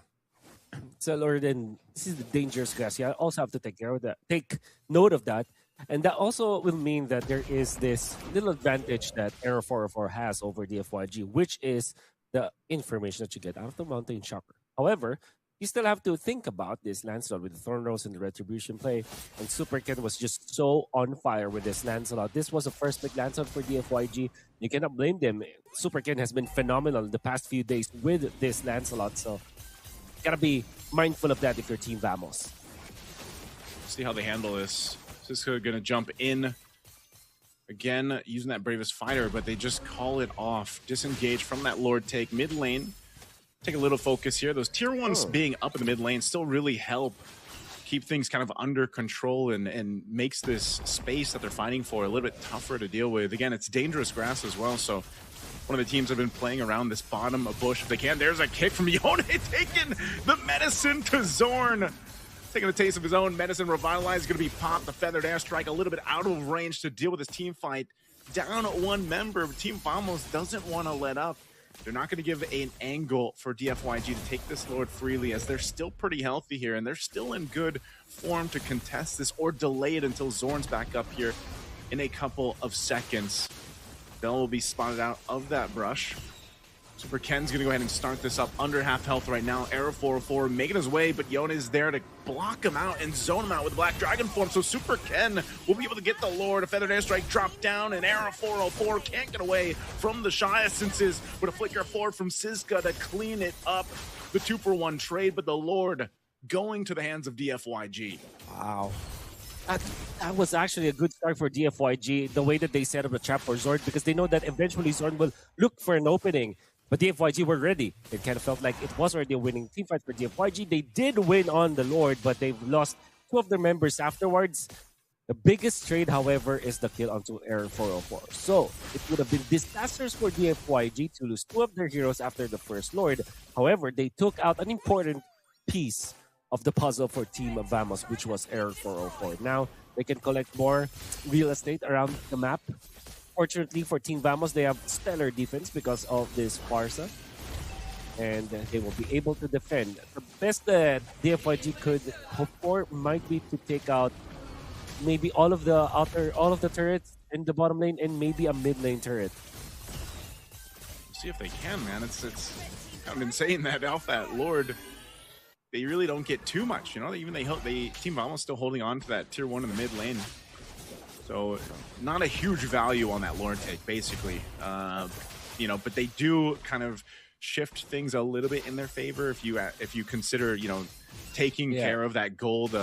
So, Lord, and this is the dangerous grass. You also have to take care of that. Take note of that. And that also will mean that there is this little advantage that Aero 404 has over the FYG, which is the information that you get out of the Mountain Shocker. However, you still have to think about this Lancelot with the Thorn Rose and the Retribution play. And Super Ken was just so on fire with this Lancelot. This was the first big Lancelot for the FYG. You cannot blame them. Super Ken has been phenomenal the past few days with this Lancelot. So, gotta be mindful of that if you're Team Vamos. See how they handle this. Cisco gonna jump in again, using that Bravest Fighter, but they just call it off. Disengage from that Lord take mid lane. Take a little focus here. Those tier ones being up in the mid lane still really help keep things kind of under control and makes this space that they're fighting for a little bit tougher to deal with. Again, it's dangerous grass as well, so one of the teams have been playing around this bottom bush if they can. There's a kick from Yone, taking the medicine to Zorn. Taking a taste of his own medicine. Revitalize is going to be popped. The Feathered Airstrike a little bit out of range to deal with this team fight. Down one member. Team Vamos doesn't want to let up. They're not going to give an angle for DFYG to take this Lord freely, as they're still pretty healthy here, and they're still in good form to contest this or delay it until Zorn's back up here in a couple of seconds. Bell will be spotted out of that brush. Super Ken's going to go ahead and start this up under half health right now. Arrow 404 making his way, but Yone is there to block him out and zone him out with Black Dragon form. So Super Ken will be able to get the Lord. A Feathered Airstrike dropped down, and Arrow 404 can't get away from the Shy Essences with a flicker forward from Sizka to clean it up. The 2-for-1 trade, but the Lord going to the hands of DFYG. Wow. That was actually a good start for DFYG, the way that they set up the trap for Zord, because they know that eventually Zord will look for an opening. But DFYG were ready. It kind of felt like it was already a winning team fight for DFYG. They did win on the Lord, but they've lost two of their members afterwards. The biggest trade, however, is the kill onto Air 404. So it would have been disastrous for DFYG to lose two of their heroes after the first Lord. However, they took out an important piece of the puzzle for Team Vamos, which was Air 404. Now they can collect more real estate around the map. Fortunately for Team Vamos, they have stellar defense because of this Farsa, and they will be able to defend. The best that DFYG could hope for might be to take out maybe all of the turrets in the bottom lane and maybe a mid lane turret. See if they can, man. It's kind of insane that off that Lord, they really don't get too much. You know, even Team Vamos still holding on to that tier 1 in the mid lane. So not a huge value on that Lord take, basically. You know, but they do kind of shift things a little bit in their favor if you consider, you know, taking care of that gold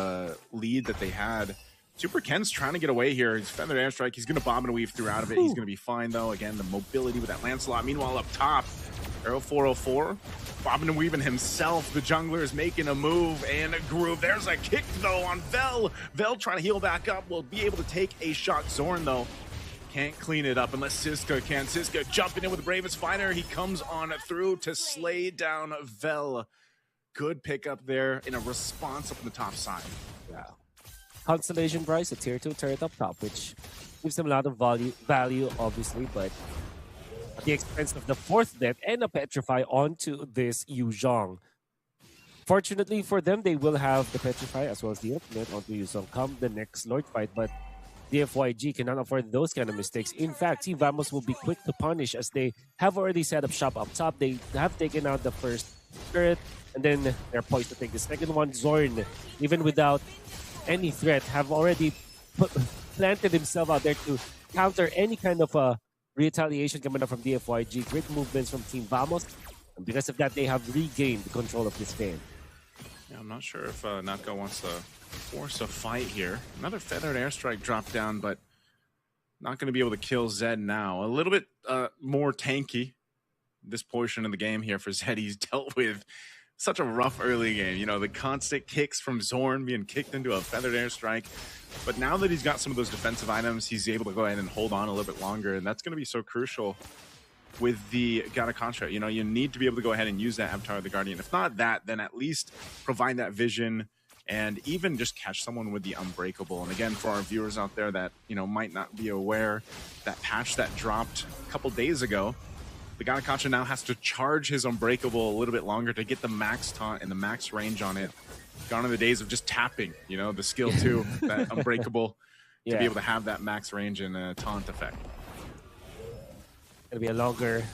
lead that they had. Super Ken's trying to get away here. He's Feathered Airstrike. He's going to bomb and weave through out of it. He's going to be fine, though. Again, the mobility with that Lancelot. Meanwhile, up top, Arrow 404. Bobbing and weaving himself. The jungler is making a move and a groove. There's a kick, though, on Vel. Vel trying to heal back up. Will be able to take a shot. Zorn, though, can't clean it up unless Sizka can. Sizka jumping in with the Bravest Fighter. He comes on through to slay down Vel. Good pickup there in a response up on the top side. Yeah. Constellation Price, a tier 2 turret up top, which gives them a lot of value, obviously, but at the expense of the 4th death and a Petrify onto this Yu Zhong. Fortunately for them, they will have the Petrify as well as the ultimate onto Yu Zhong come the next Lord fight, but DFYG cannot afford those kind of mistakes. In fact, Team Vamos will be quick to punish as they have already set up shop up top. They have taken out the first turret, and then they're poised to take the second one. Zorn, even without any threat, have already planted himself out there to counter any kind of retaliation coming up from DFYG. Great movements from Team Vamos, and because of that, they have regained control of this game. Yeah, I'm not sure if Naka wants to force a fight here. Another Feathered Airstrike dropped down, but not going to be able to kill Zed now. A little bit more tanky this portion of the game here for Zed. He's dealt with such a rough early game. You know, the constant kicks from Zorn being kicked into a Feathered Airstrike. But now that he's got some of those defensive items, he's able to go ahead and hold on a little bit longer. And that's going to be so crucial with the God of Construct. You know, you need to be able to go ahead and use that Avatar of the Guardian. If not that, then at least provide that vision and even just catch someone with the Unbreakable. And again, for our viewers out there that, you know, might not be aware, that patch that dropped a couple days ago The Ganakacha now has to charge his Unbreakable a little bit longer to get the max taunt and the max range on it. Gone are the days of just tapping, you know, the skill 2, that Unbreakable, to be able to have that max range and taunt effect. Gonna be a longer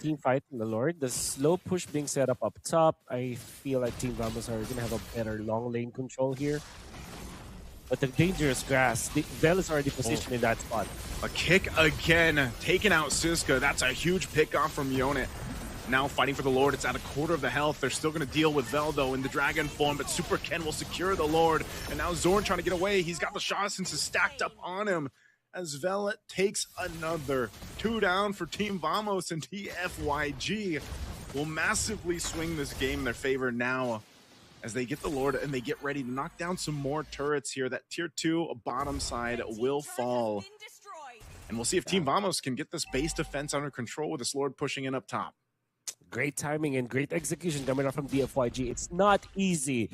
team fight from the Lord. The slow push being set up top. I feel like Team Vamos are gonna have a better long lane control here. But the dangerous grass, Vel is already positioned in that spot. A kick again, taking out Siska. That's a huge pick off from Yone. Now fighting for the Lord. It's at a quarter of the health. They're still going to deal with Vel, though, in the Dragon form, but Super Ken will secure the Lord. And now Zorn trying to get away. He's got the shot since it's stacked up on him. As Vel takes another 2 down for Team Vamos, and TFYG will massively swing this game in their favor now as they get the Lord and they get ready to knock down some more turrets here. That tier 2 bottom side will fall. And we'll see if Team Vamos can get this base defense under control with this Lord pushing in up top. Great timing and great execution coming out from DFYG. It's not easy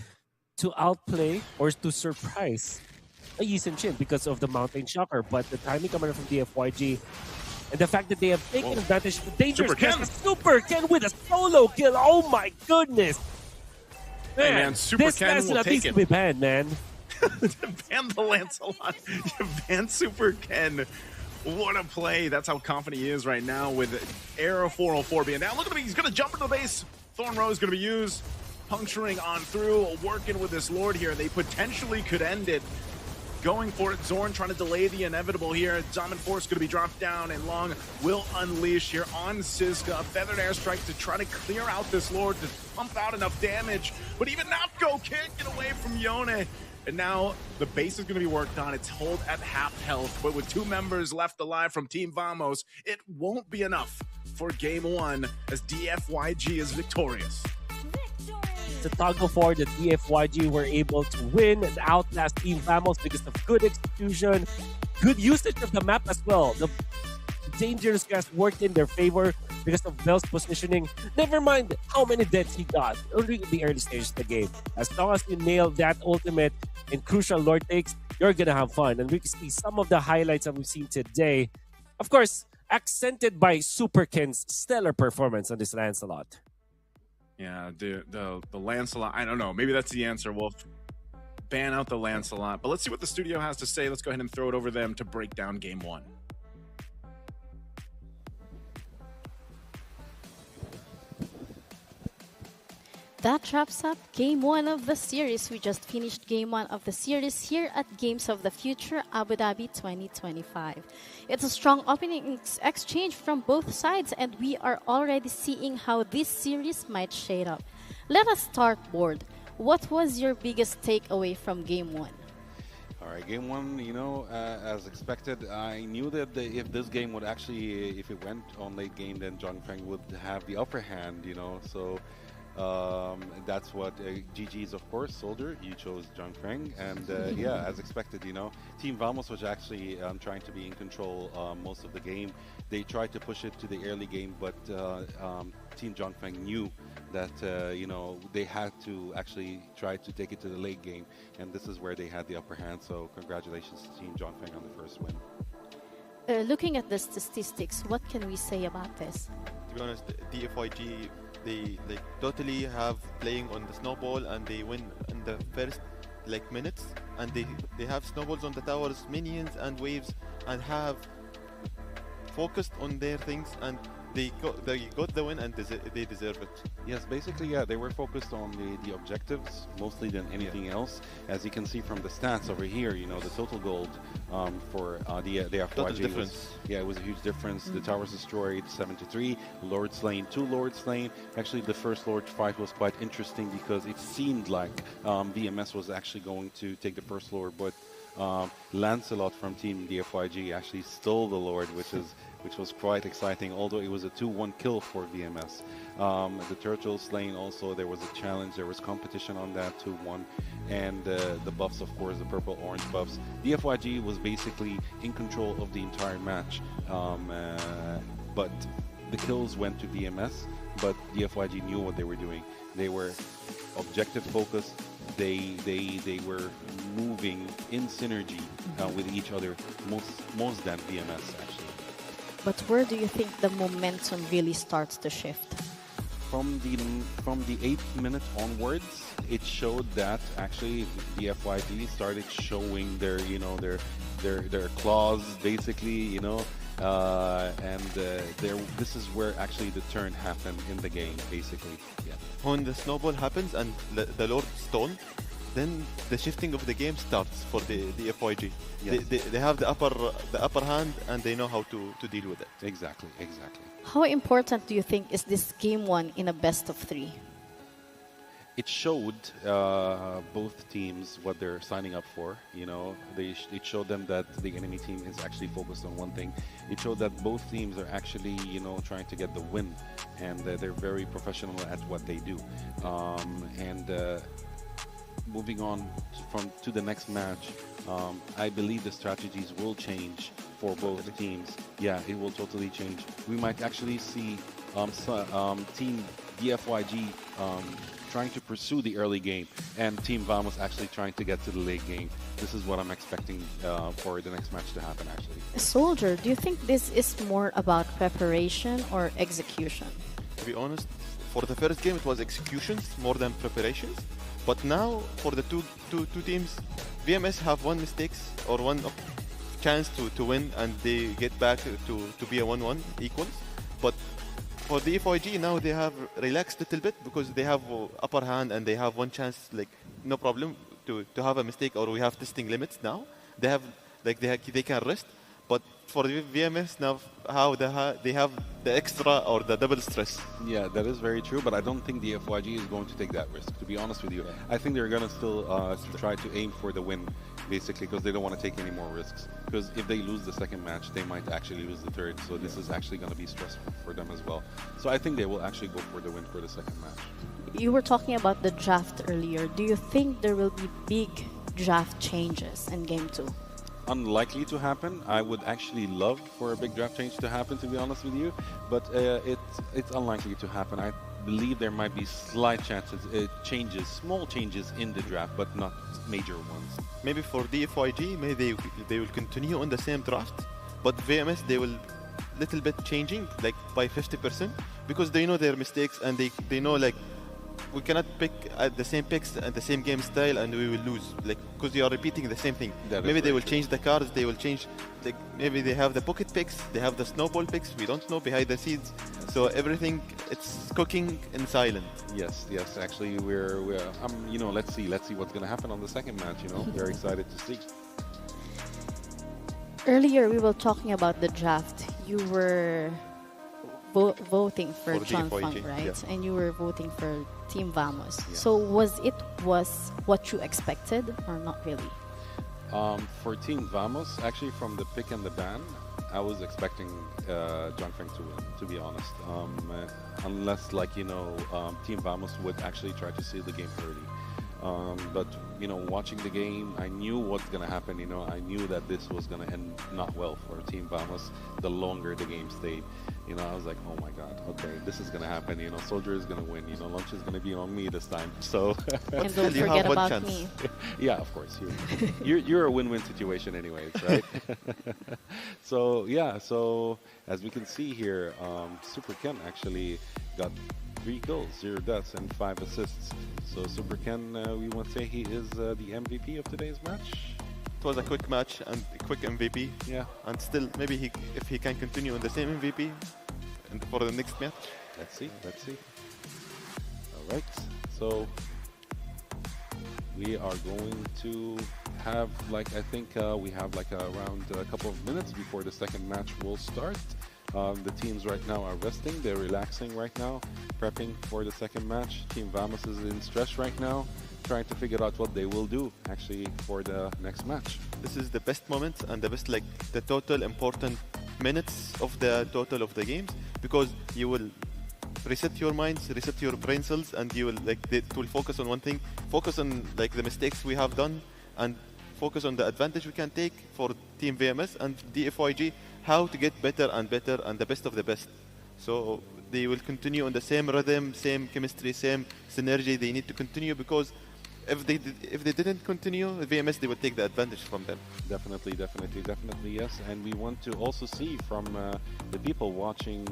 to outplay or to surprise a Yi Sin because of the Mountain Shocker, but the timing coming out from DFYG and the fact that they have taken advantage of the dangerous Super Ken with a solo kill. Oh my goodness. Man, Super Ken will take it. Be banned, man. Ban the Lancelot. You ban Super Ken. What a play. That's how confident he is right now with Arrow 404 being down. Look at him. He's going to jump into the base. Thorn Row is going to be used. Puncturing on through. Working with this Lord here. They potentially could end it. Going for it. Zorn trying to delay the inevitable here. Diamond Force going to be dropped down, and Long will unleash here on Siska. A feathered airstrike to try to clear out this Lord to pump out enough damage. But even Napko can't get away from Yone. And now the base is going to be worked on. It's hold at half health. But with 2 members left alive from Team Vamos, it won't be enough for game 1 as DFYG is victorious. It's a toggle for the DFYG were able to win and outlast Team Vamos because of good execution, good usage of the map as well. The dangerous grass worked in their favor because of Vel's positioning. Never mind how many deaths he got during the early stages of the game. As long as you nail that ultimate and crucial Lord takes, you're gonna have fun. And we can see some of the highlights that we've seen today. Of course, accented by Super Ken's stellar performance on this Lancelot. Yeah, the Lancelot, I don't know. Maybe that's the answer. We'll ban out the Lancelot. But let's see what the studio has to say. Let's go ahead and throw it over them to break down game 1. That wraps up Game 1 of the series. We just finished Game 1 of the series here at Games of the Future Abu Dhabi 2025. It's a strong opening exchange from both sides, and we are already seeing how this series might shade up. Let us start, Board. What was your biggest takeaway from Game 1? All right, game 1, you know, as expected, I knew that if this game would actually, if it went on late game, then John Feng would have the upper hand, you know, so that's what GG's, of course. Soldier, you chose John Feng, and yeah, as expected, you know, Team Vamos was actually trying to be in control most of the game. They tried to push it to the early game, but Team John Feng knew that you know, they had to actually try to take it to the late game, and this is where they had the upper hand. So congratulations to Team John Feng on the first win. Looking at the statistics, what can we say about this? To be honest, DFYG, they totally have playing on the snowball, and they win in the first minutes, and they have snowballs on the towers, minions and waves, and have focused on their things, and they got the win, and they deserve it. Yes, basically, yeah, they were focused on the objectives mostly than anything else. As you can see from the stats over here, you know, the total gold for the FYG was, yeah, it was a huge difference. The towers destroyed 7-3, Lord slain, 2 Lord slain. Actually, the first Lord fight was quite interesting because it seemed like VMS was actually going to take the first Lord, but Lancelot from Team DFYG actually stole the Lord, which was quite exciting, although it was a 2-1 kill for VMS. The Turtle Slain also, there was a challenge, there was competition on that, 2-1, and the buffs, of course, the purple-orange buffs. DFYG was basically in control of the entire match, but the kills went to VMS, but DFYG knew what they were doing. They were objective focused, they were moving in synergy with each other, most than VMS, actually. But where do you think the momentum really starts to shift? From the 8th minute onwards, it showed that actually the FYD started showing their claws basically, this is where actually the turn happened in the game basically. Yeah. When the snowball happens and the Lord stalled, then the shifting of the game starts for the FYG. Yes. They have the upper hand and they know how to deal with it. Exactly. How important do you think is this game one in a best of 3? It showed both teams what they're signing up for. It showed them that the enemy team is actually focused on one thing. It showed that both teams are actually, trying to get the win, and they're very professional at what they do. Moving on to the next match, I believe the strategies will change for both teams. Yeah, it will totally change. We might actually see Team DFYG trying to pursue the early game, and Team Vamos actually trying to get to the late game. This is what I'm expecting for the next match to happen, actually. Soldier, do you think this is more about preparation or execution? To be honest, for the first game it was executions more than preparations. But now for the two teams, VMS have one mistakes or one chance to win, and they get back to be a 1-1 equals. But for the FYG now they have relaxed a little bit because they have upper hand and they have one chance, like no problem to have a mistake, or we have testing limits now. They have they can rest. But for the VMS now, they have the extra or the double stress. Yeah, that is very true, but I don't think the FYG is going to take that risk, to be honest with you. I think they're going to still try to aim for the win, basically, because they don't want to take any more risks. Because if they lose the second match, they might actually lose the third, so this is actually going to be stressful for them as well. So I think they will actually go for the win for the second match. You were talking about the draft earlier. Do you think there will be big draft changes in Game 2? Unlikely to happen. I would actually love for a big draft change to happen, to be honest with you, but it's unlikely to happen. I believe there might be slight chances, small changes in the draft, but not major ones. Maybe for DFYG, maybe they will continue on the same draft, but VMS they will little bit changing, like by 50%, because they know their mistakes and they know like we cannot pick the same picks and the same game style and we will lose, like because you are repeating the same thing. Maybe they will change the cards, they will change, like maybe they have the pocket picks, they have the snowball picks, we don't know behind the scenes. So everything, it's cooking in silent. Yes, actually we're let's see what's going to happen on the second match, very excited to see. Earlier we were talking about the draft. You were voting for John Funk, right? Yeah. And you were voting for Team Vamos. Yeah. So was what you expected or not really? For Team Vamos, actually from the pick and the ban, I was expecting John Funk to win, to be honest. Unless Team Vamos would actually try to seal the game early. But watching the game, I knew what's gonna happen. I knew that this was gonna end not well for Team Vamos. The longer the game stayed, I was like, oh my god, okay, this is gonna happen. Soldier is gonna win. Lunch is gonna be on me this time. So and don't forget about me. Yeah, of course, you're a win-win situation, anyways, right? So as we can see here, Super Ken actually got 3 kills, 0 deaths, and 5 assists. So Super Ken, we want to say he is the MVP of today's match. It was a quick match and a quick MVP. Yeah. And still, maybe if he can continue on the same MVP for the next match. Let's see. All right. So we are going to have I think we have around a couple of minutes before the second match will start. The teams right now are resting, they're relaxing right now, prepping for the second match. Team Vamos is in stress right now, trying to figure out what they will do actually for the next match. This is the best moment and the best the total important minutes of the total of the games, because you will reset your minds, reset your brain cells, and you will it will focus on one thing, focus on the mistakes we have done, and focus on the advantage we can take for Team VMS and DFYG, how to get better and better and the best of the best. So they will continue on the same rhythm, same chemistry, same synergy. They need to continue because if they didn't continue, VMS they would take the advantage from them. Definitely, definitely, definitely, yes. And we want to also see from the people watching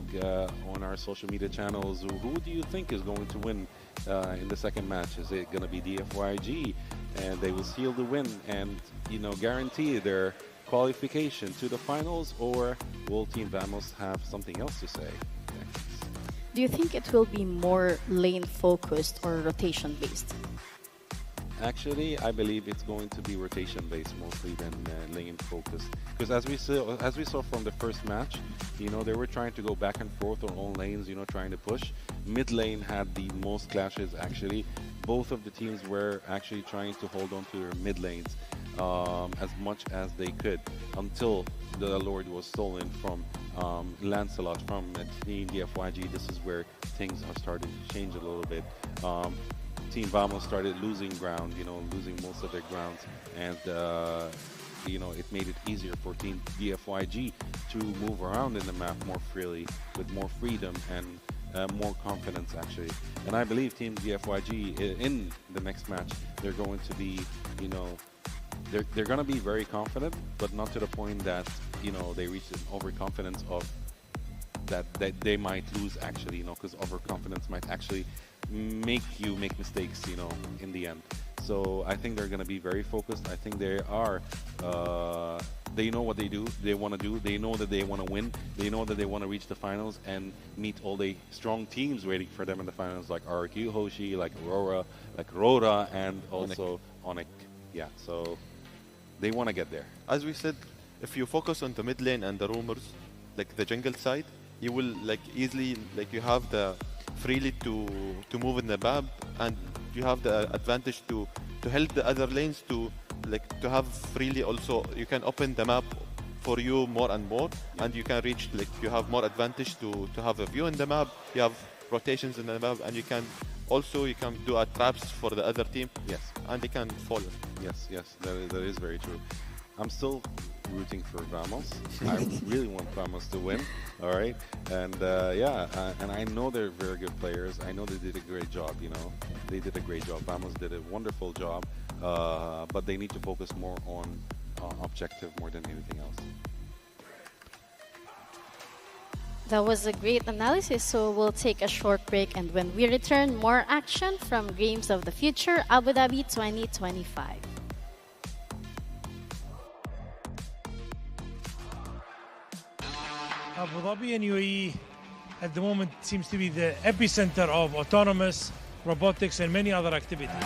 on our social media channels, who do you think is going to win in the second match? Is it going to be DFYG, and they will seal the win and, you know, guarantee their qualification to the finals, or will Team Vamos have something else to say? Do you think it will be more lane focused or rotation based? Actually, I believe it's going to be rotation-based mostly than lane-focused. Because as we saw from the first match, you know, they were trying to go back and forth on all lanes, you know, trying to push. Mid lane had the most clashes, actually. Both of the teams were actually trying to hold on to their mid lanes as much as they could until the Lord was stolen from Lancelot from Team DFYG. This is where things are starting to change a little bit. Team Vamos started losing ground, you know, losing most of their grounds, and you know, it made it easier for Team DFYG to move around in the map more freely, with more freedom and more confidence, actually. And I believe Team DFYG in the next match, they're going to be, you know, they're going to be very confident, but not to the point that, you know, they reach an overconfidence of that they might lose, actually, you know, because overconfidence might actually make you make mistakes, you know, in the end. So I think they're going to be very focused. I think they are, they know what they want to do. They know that they want to win. They know that they want to reach the finals and meet all the strong teams waiting for them in the finals, like RQ Hoshi, like Aurora, like Rora, and also Onyx. Yeah, so they want to get there. As we said, if you focus on the mid lane and the rumors, like the jungle side, you will like easily, like you have the freely to move in the map, and you have the advantage to help the other lanes to have freely. Also, you can open the map for you more and more, and you can reach, like, you have more advantage to have a view in the map. You have rotations in the map, and you can do traps for the other team. Yes, and they can follow. Yes, that is very true. I'm still rooting for Vamos. I really want Vamos to win. All right, and and I know they're very good players. I know they did a great job. You know, they did a great job. Vamos did a wonderful job, but they need to focus more on objective more than anything else. That was a great analysis, so we'll take a short break, and when we return, more action from Games of the Future Abu Dhabi 2025. Abu Dhabi and UAE at the moment seems to be the epicenter of autonomous robotics and many other activities.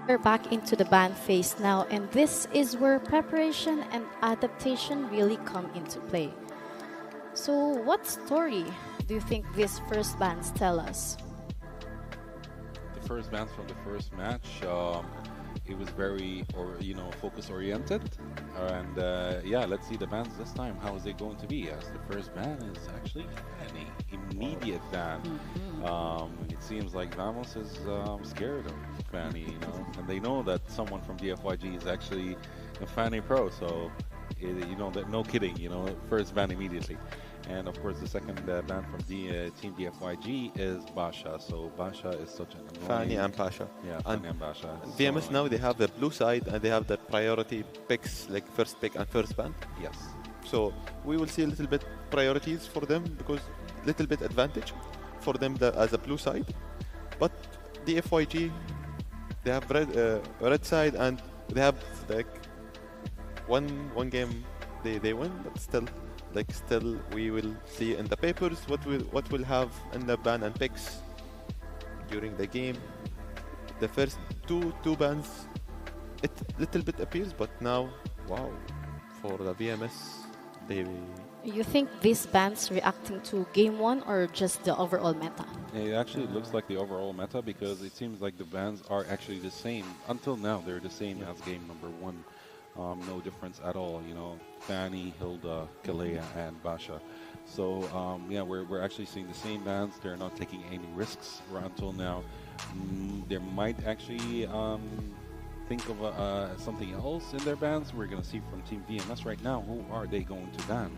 We're back into the ban phase now, and this is where preparation and adaptation really come into play. So, what story do you think these first bans tell us? The first bans from the first match, it was very, focus oriented. And yeah, let's see the bans this time. How is it going to be? As the first ban is actually Fanny, immediate ban. It seems like Vamos is scared of Fanny, and they know that someone from DFYG is actually a Fanny pro. So, no kidding, first ban immediately. And of course, the second ban from Team DFYG is Basha. So Basha is such an annoying... Fanny and Pasha. Yeah, Fanny and Basha. VMS now, they have the blue side and they have the priority picks, like first pick and first ban. Yes. So we will see a little bit priorities for them because little bit advantage for them as a blue side. But DFYG, they have red side and they have like one game they win, but still we will see in the papers what will have in the ban and picks during the game. The first two bans, it little bit appears, but now, wow, for the VMS, they... You think these bans reacting to game one or just the overall meta? It actually looks like the overall meta because it seems like the bans are actually the same. Until now, they're the same as game number one. No difference at all, Fanny, Hilda, Kalea, and Basha. So, yeah, we're actually seeing the same bans. They're not taking any risks until now. They might actually think of something else in their bans. We're going to see from Team VMS right now. Who are they going to ban?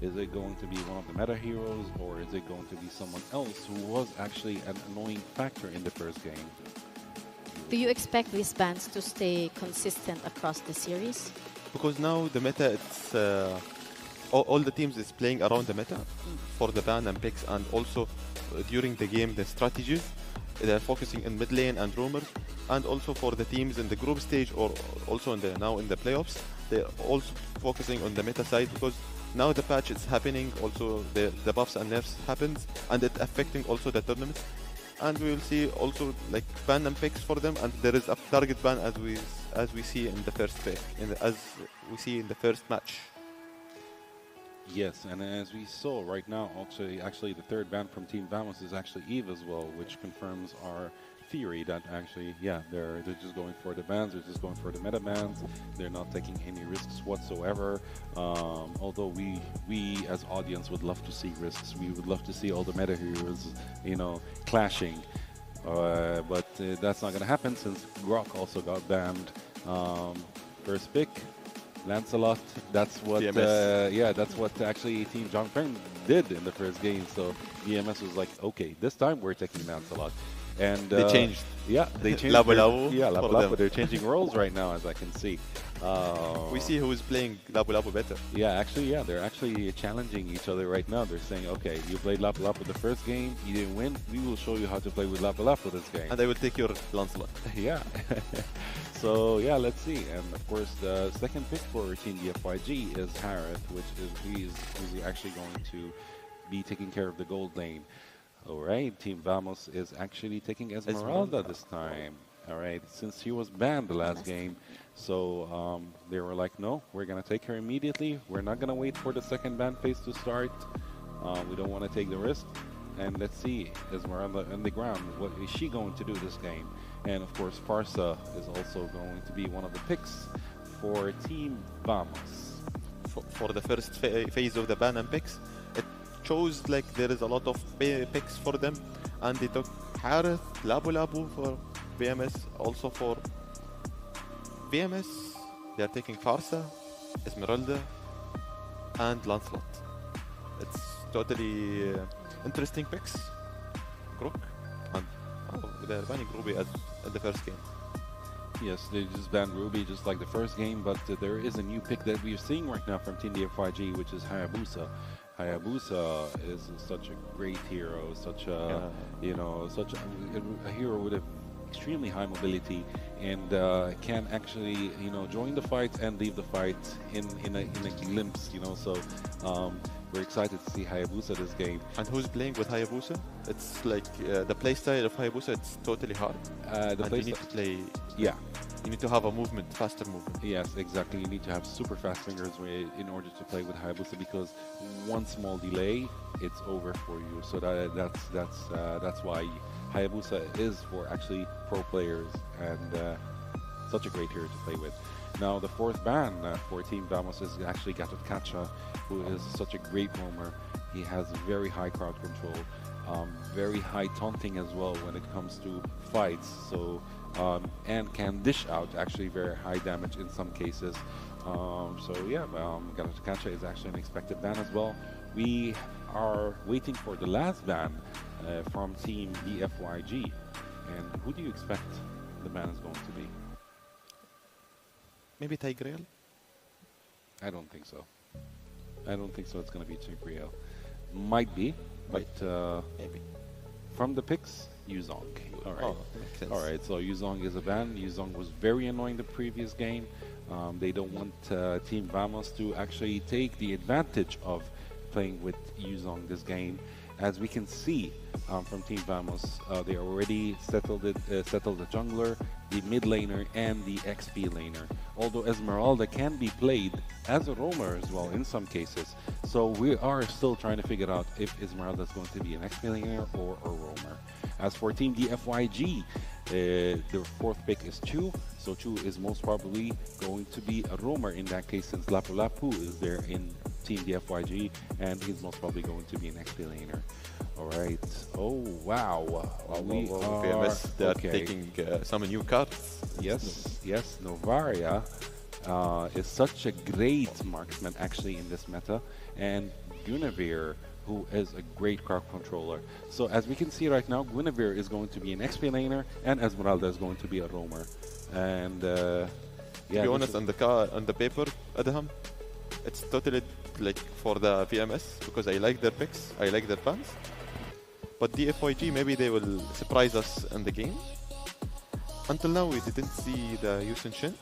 Is it going to be one of the meta heroes, or is it going to be someone else who was actually an annoying factor in the first game? Do you expect these bans to stay consistent across the series? Because now the meta, it's all the teams is playing around the meta for the ban and picks, and also during the game the strategies. They're focusing in mid lane and roamers, and also for the teams in the group stage or also now in the playoffs, they're also focusing on the meta side because now the patch is happening. Also the buffs and nerfs happens, and it affecting also the tournament. And we will see also like ban and picks for them, and there is a target ban as we see in the first pick, as we see in the first match. Yes, and as we saw right now, actually the third ban from Team Vamos is actually Eve as well, which confirms our theory that actually, yeah, they're just going for the bans, they're just going for the meta bans, they're not taking any risks whatsoever. Although we as audience would love to see risks, we would love to see all the meta heroes, clashing. But that's not going to happen since Grok also got banned. First pick, Lancelot. That's what, that's what actually Team John Feng did in the first game. So VMS was like, okay, this time we're taking Lancelot. And they changed. Yeah, they changed. Labu Labu. Yeah, Labu Labu. They're changing roles right now, as I can see. We see who is playing Labu Labu better. Yeah, actually, they're actually challenging each other right now. They're saying, okay, you played Labu Labu the first game, you didn't win. We will show you how to play with Labu Labu this game. And I will take your Lancelot. Yeah. So yeah, let's see. And of course, the second pick for Team DFYG is Harith, which is who's actually going to be taking care of the gold lane. All right, Team Vamos is actually taking Esmeralda this time. All right, since she was banned the last game, so they were like, no, we're gonna take her immediately. We're not gonna wait for the second ban phase to start. We don't want to take the risk. And let's see, Esmeralda on the ground. What is she going to do this game? And of course, Farsa is also going to be one of the picks for Team Vamos. For the first phase of the ban and picks, it shows like there is a lot of picks for them, and they took Harith, Labu Labu for VMS. Also for VMS, they are taking Farsa, Esmeralda, and Lancelot. It's totally interesting picks. Grook, and they're banning Ruby as in the first game. Yes, they just banned Ruby just like the first game, but there is a new pick that we're seeing right now from Team DFYG, which is Hayabusa. Hayabusa is such a great hero, such a such a hero with a extremely high mobility and can actually, join the fight and leave the fight in a glimpse, So we're excited to see Hayabusa this game. And who's playing with Hayabusa? It's like the playstyle of Hayabusa. It's totally hard. You need to play. Yeah. You need to have a movement, faster movement. Yes, exactly. You need to have super fast fingers in order to play with Hayabusa, because one small delay, it's over for you. So that's why Hayabusa is for actually pro players and such a great hero to play with. Now the fourth ban for Team Vamos is actually GOTF, who is such a great roamer. He has very high crowd control, very high taunting as well when it comes to fights. So and can dish out actually very high damage in some cases. GOTF is actually an expected ban as well. We are waiting for the last ban from Team DFYG. And who do you expect the ban is going to be? Maybe Tigreal? I don't think so. I don't think so. It's going to be Tigreal. Might be, but maybe. From the picks, Yuzong. All right. Oh, makes sense. All right. So Yuzong is a ban. Yuzong was very annoying the previous game. They don't want Team Vamos to actually take the advantage of playing with Yuzong this game. As we can see from Team Vamos, they already settled the jungler, the mid laner, and the XP laner. Although Esmeralda can be played as a roamer as well in some cases. So we are still trying to figure out if Esmeralda is going to be an XP laner or a roamer. As for Team DFYG, their fourth pick is Chu. So Chu is most probably going to be a roamer in that case, since Lapu Lapu is there in Team DFYG, and he's most probably going to be an XP laner. All right. Oh, wow. VMS, they're taking some new cards. Yes. Novaria is such a great marksman actually in this meta, and Guinevere, who is a great crowd controller. So as we can see right now, Guinevere is going to be an XP laner, and Esmeralda is going to be a roamer. And to be honest, on the paper, Adham, it's totally like for the VMS, because I like their picks, I like their fans. But DFYG, maybe they will surprise us in the game. Until now, we didn't see the Yusen Shin,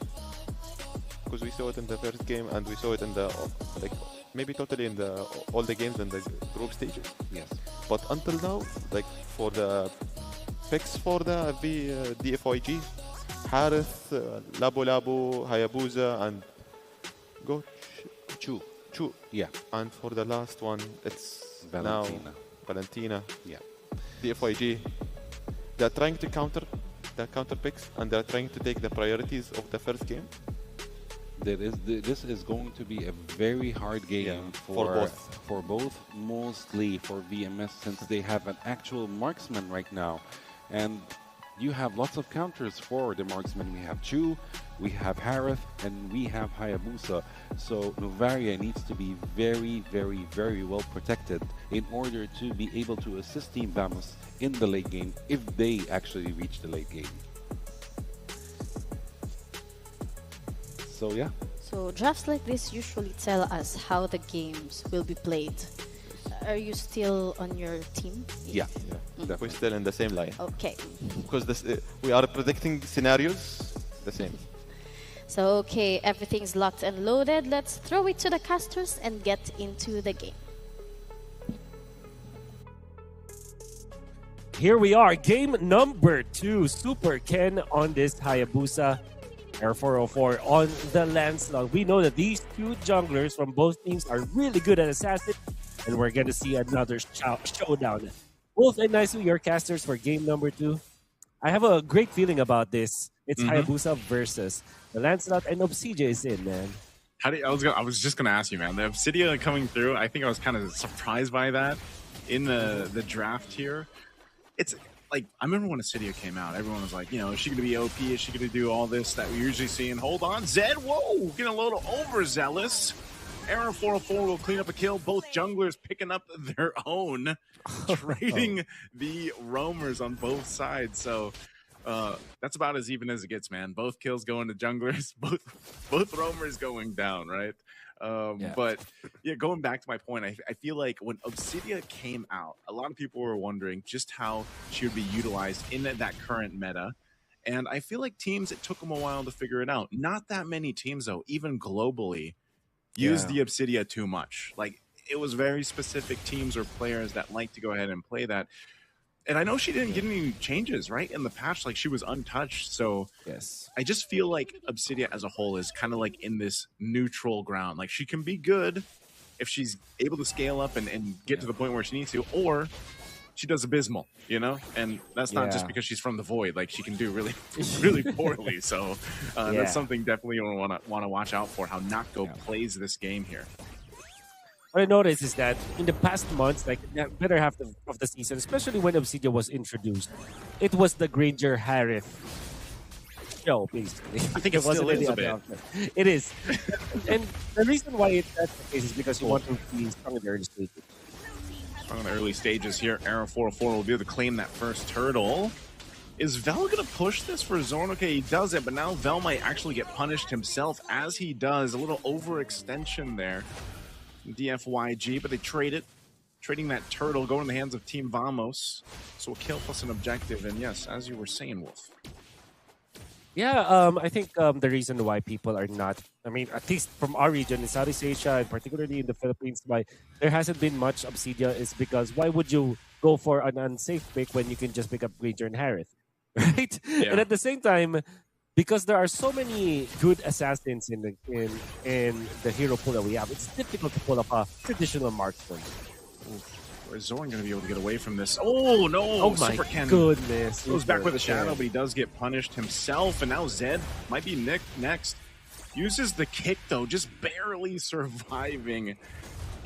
because we saw it in the first game, and we saw it in the maybe totally in all the games in the group stages. Yes. But until now, like for the picks for the DFYG, Harith, Labu Labu, Hayabusa, and Chu. Yeah. And for the last one, it's Valentina. Yeah. DFYG. They're trying to counter the counter picks, and they're trying to take the priorities of the first game. This is going to be a very hard game for both, mostly for VMS, since they have an actual marksman right now. And you have lots of counters for the marksman. We have Chu, we have Harith, and we have Hayabusa. So Novaria needs to be very, very, very well protected in order to be able to assist Team Vamos in the late game, if they actually reach the late game. So yeah. So drafts like this usually tell us how the games will be played. Are you still on your team? Yeah. We're still in the same line. Okay. Because we are predicting scenarios the same. So okay, everything's locked and loaded. Let's throw it to the casters and get into the game. Here we are, game number 2. Super Ken on this Hayabusa Air 404 on the Lancelot. We know that these two junglers from both teams are really good at assassin, and we're going to see another showdown. Wolf and Naisu, your casters for game number 2. I have a great feeling about this. It's Hayabusa versus the Lancelot, and Obsidia is in, man. I was just gonna ask you, man. The Obsidia coming through, I think I was kind of surprised by that in the draft here. It's like, I remember when Obsidia came out, everyone was like, is she gonna be OP? Is she gonna do all this that we usually see? And hold on, Zed, whoa, getting a little overzealous. Arrow 404 will clean up a kill. Both junglers picking up their own, trading the roamers on both sides. So that's about as even as it gets, man. Both kills going to junglers, both roamers going down, right? But yeah, going back to my point, I feel like when Obsidia came out, a lot of people were wondering just how she would be utilized in that current meta. And I feel like teams, it took them a while to figure it out. Not that many teams, though, even globally, use the Obsidia too much. Like, it was very specific teams or players that like to go ahead and play that. And I know she didn't get any changes, right? In the patch, like, she was untouched. So Yes. I just feel like Obsidia as a whole is kind of like in this neutral ground. Like, she can be good if she's able to scale up and get to the point where she needs to, or she does abysmal, you know? And that's not just because she's from the Void. Like, she can do really, really poorly. So that's something definitely you want to watch out for, how Nako plays this game here. What I noticed is that in the past months, like the better half of the season, especially when Obsidia was introduced, it was the Granger Harith show, basically. I think it still is a bit. It is. And the reason why that's the case is because you want to be strong in the early stages. Strong in the early stages here. Arrow 404 will be able to claim that first turtle. Is Vel going to push this for Zorn? Okay, he does it, but now Vel might actually get punished himself as he does. A little overextension there. DFYG, but they trade it. Trading that turtle, going in the hands of Team Vamos. So a kill plus an objective, and yes, as you were saying, Wolf. Yeah, I think the reason why people are not, I mean, at least from our region in Southeast Asia, and particularly in the Philippines, why there hasn't been much Obsidia is because why would you go for an unsafe pick when you can just pick up Granger and Harith, right? Yeah. And at the same time, because there are so many good assassins in the hero pool that we have, it's difficult to pull up a traditional marksman. Is Zorn going to be able to get away from this? Oh, no. Oh, my Super Ken goodness. goes back with a shadow, but he does get punished himself. And now Zed might be next. Uses the kick, though, just barely surviving.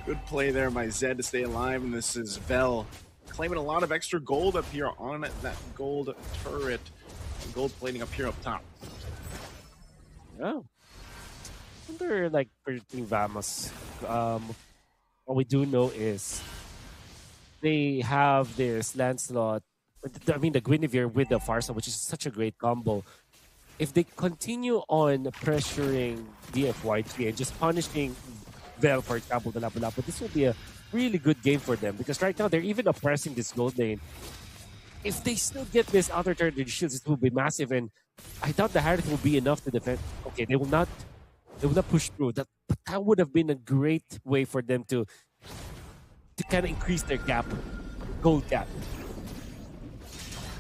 Good play there by Zed to stay alive. And this is Vel claiming a lot of extra gold up here on that gold turret. Gold plating up here up top. Oh. I wonder, like, for Team Vamos, what we do know is they have this Lancelot, I mean the Guinevere with the Farsa, which is such a great combo. If they continue on pressuring DFY3 and just punishing Vel, for example, the Lapu-Lapu, this will be a really good game for them because right now they're even oppressing this gold lane. If they still get this outer turret with shields, it will be massive, and I thought the Harith will be enough to defend. Okay, they will not push through. But that would have been a great way for them to kind of increase their gap, gold gap.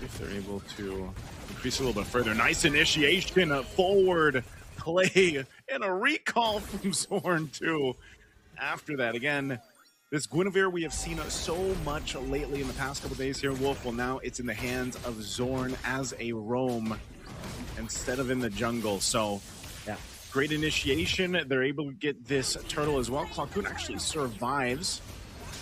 If they're able to increase a little bit further. Nice initiation, a forward play, and a recall from Zorn too. After that, again, this Guinevere we have seen so much lately in the past couple days here, Wolf. Well, now it's in the hands of Zorn as a roam instead of in the jungle. So, yeah, great initiation. They're able to get this turtle as well. Clockhoon actually survives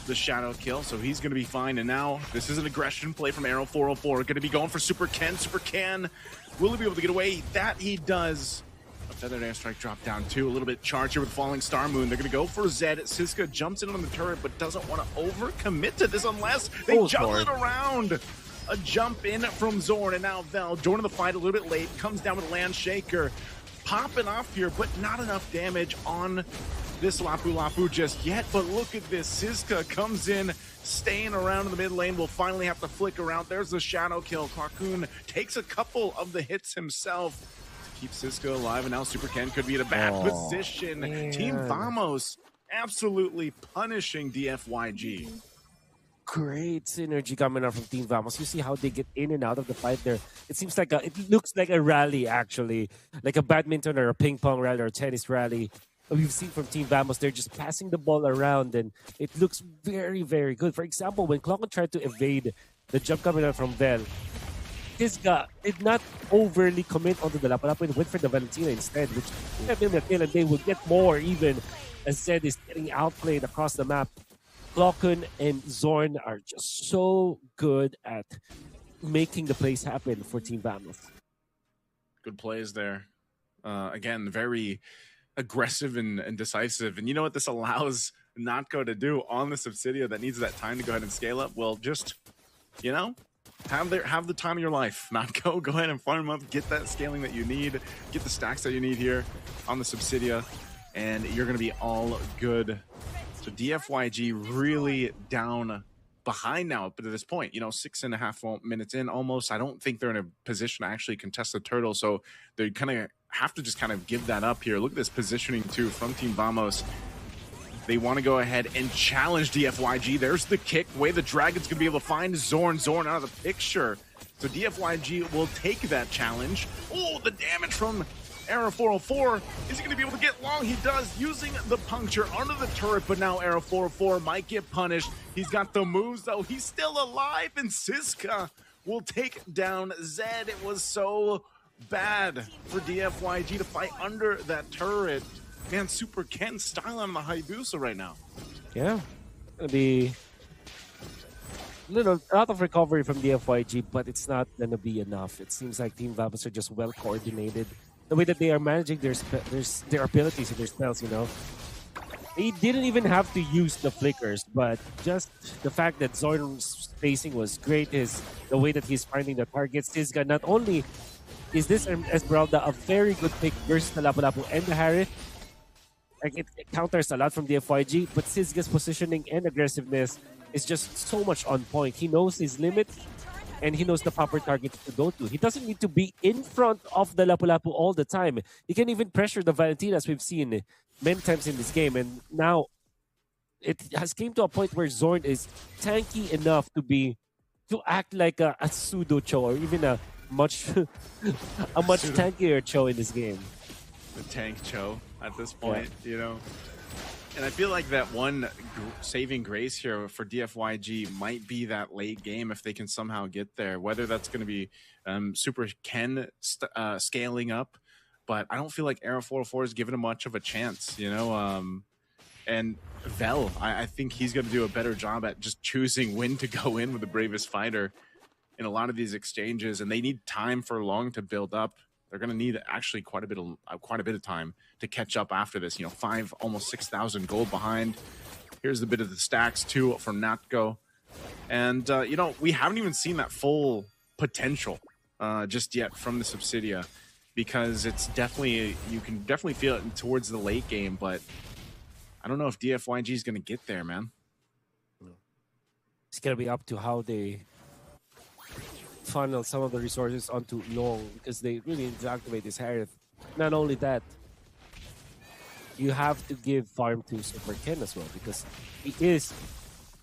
the shadow kill, so he's going to be fine. And now this is an aggression play from Arrow 404. Going to be going for Super Ken. Super Ken, will he be able to get away? That he does. A feathered airstrike drop down too. A little bit charged here with Falling Star Moon. They're going to go for Zed. Siska jumps in on the turret, but doesn't want to overcommit to this unless they juggle it around. A jump in from Zorn, and now Vel joining the fight a little bit late. Comes down with Land Shaker. Popping off here, but not enough damage on this Lapu-Lapu just yet. But look at this. Siska comes in, staying around in the mid lane. Will finally have to flicker out. There's the shadow kill. Clockhoon takes a couple of the hits himself to keep Siska alive. And now Super Ken could be in a bad position. Man. Team Vamos absolutely punishing DFYG. Great synergy coming out from Team Vamos. You see how they get in and out of the fight there. It seems like it looks like a rally, actually, like a badminton or a ping pong rally or a tennis rally. We've seen from Team Vamos, they're just passing the ball around, and it looks very, very good. For example, when Clockhoon tried to evade the jump coming out from Vel, this guy did not overly commit onto the Lapu-Lapu and went for the Valentina instead, which gave him a kill, and they will get more even as Zed is getting outplayed across the map. Clockhoon and Zorn are just so good at making the plays happen for Team Vamos. Good plays there. Again, very aggressive and decisive. And you know what this allows Notco to do on the Subsidia that needs that time to go ahead and scale up? Well, just, you know, have the time of your life. Notco, go ahead and farm up, get that scaling that you need, get the stacks that you need here on the Subsidia, and you're going to be all good. So DFYG really down behind now up to this point. 6.5 minutes in almost. I don't think they're in a position to actually contest the turtle, so they kind of have to just kind of give that up here. Look at this positioning too from Team Vamos. They want to go ahead and challenge DFYG. There's the kick. Way the Dragon's going to be able to find Zorn. Zorn out of the picture. So DFYG will take that challenge. Oh, the damage from Era 404. Is he going to be able to get long? He does, using the puncture under the turret, but now Era 404 might get punished. He's got the moves, though. He's still alive, and Siska will take down Zed. It was so bad for DFYG to fight under that turret. Man, Super Ken style on the Hayabusa right now. Yeah. The a lot of recovery from DFYG, but it's not going to be enough. It seems like Team Vamos are just well coordinated. The way that they are managing their abilities and their spells, They didn't even have to use the flickers, but just the fact that Zorn's spacing was great, is the way that he's finding the targets. Siska, not only is this Esmeralda a very good pick versus the Lapu-Lapu and the Harith, like it counters a lot from DFYG, but Siska's positioning and aggressiveness is just so much on point. He knows his limit, and he knows the proper targets to go to. He doesn't need to be in front of the Lapu-Lapu all the time. He can even pressure the Valentinas we've seen many times in this game, and now it has came to a point where Zorn is tanky enough to act like a pseudo Cho, or even a much tankier Cho in this game. The tank Cho at this point, And I feel like that one saving grace here for DFYG might be that late game if they can somehow get there. Whether that's going to be Super Ken scaling up, but I don't feel like Era 404 is given him much of a chance, And Vel, I think he's going to do a better job at just choosing when to go in with the bravest fighter in a lot of these exchanges, and they need time for Long to build up. They're going to need actually quite a bit of time to catch up after this. Almost 6,000 gold behind. Here's a bit of the stacks too from Natko, and we haven't even seen that full potential just yet from the Subsidia, because it's definitely, you can definitely feel it towards the late game, but I don't know if DFYG is going to get there, man. It's going to be up to how they funnel some of the resources onto Long, because they really need to activate this Harith. Not only that, you have to give farm to Super Ken as well, because he is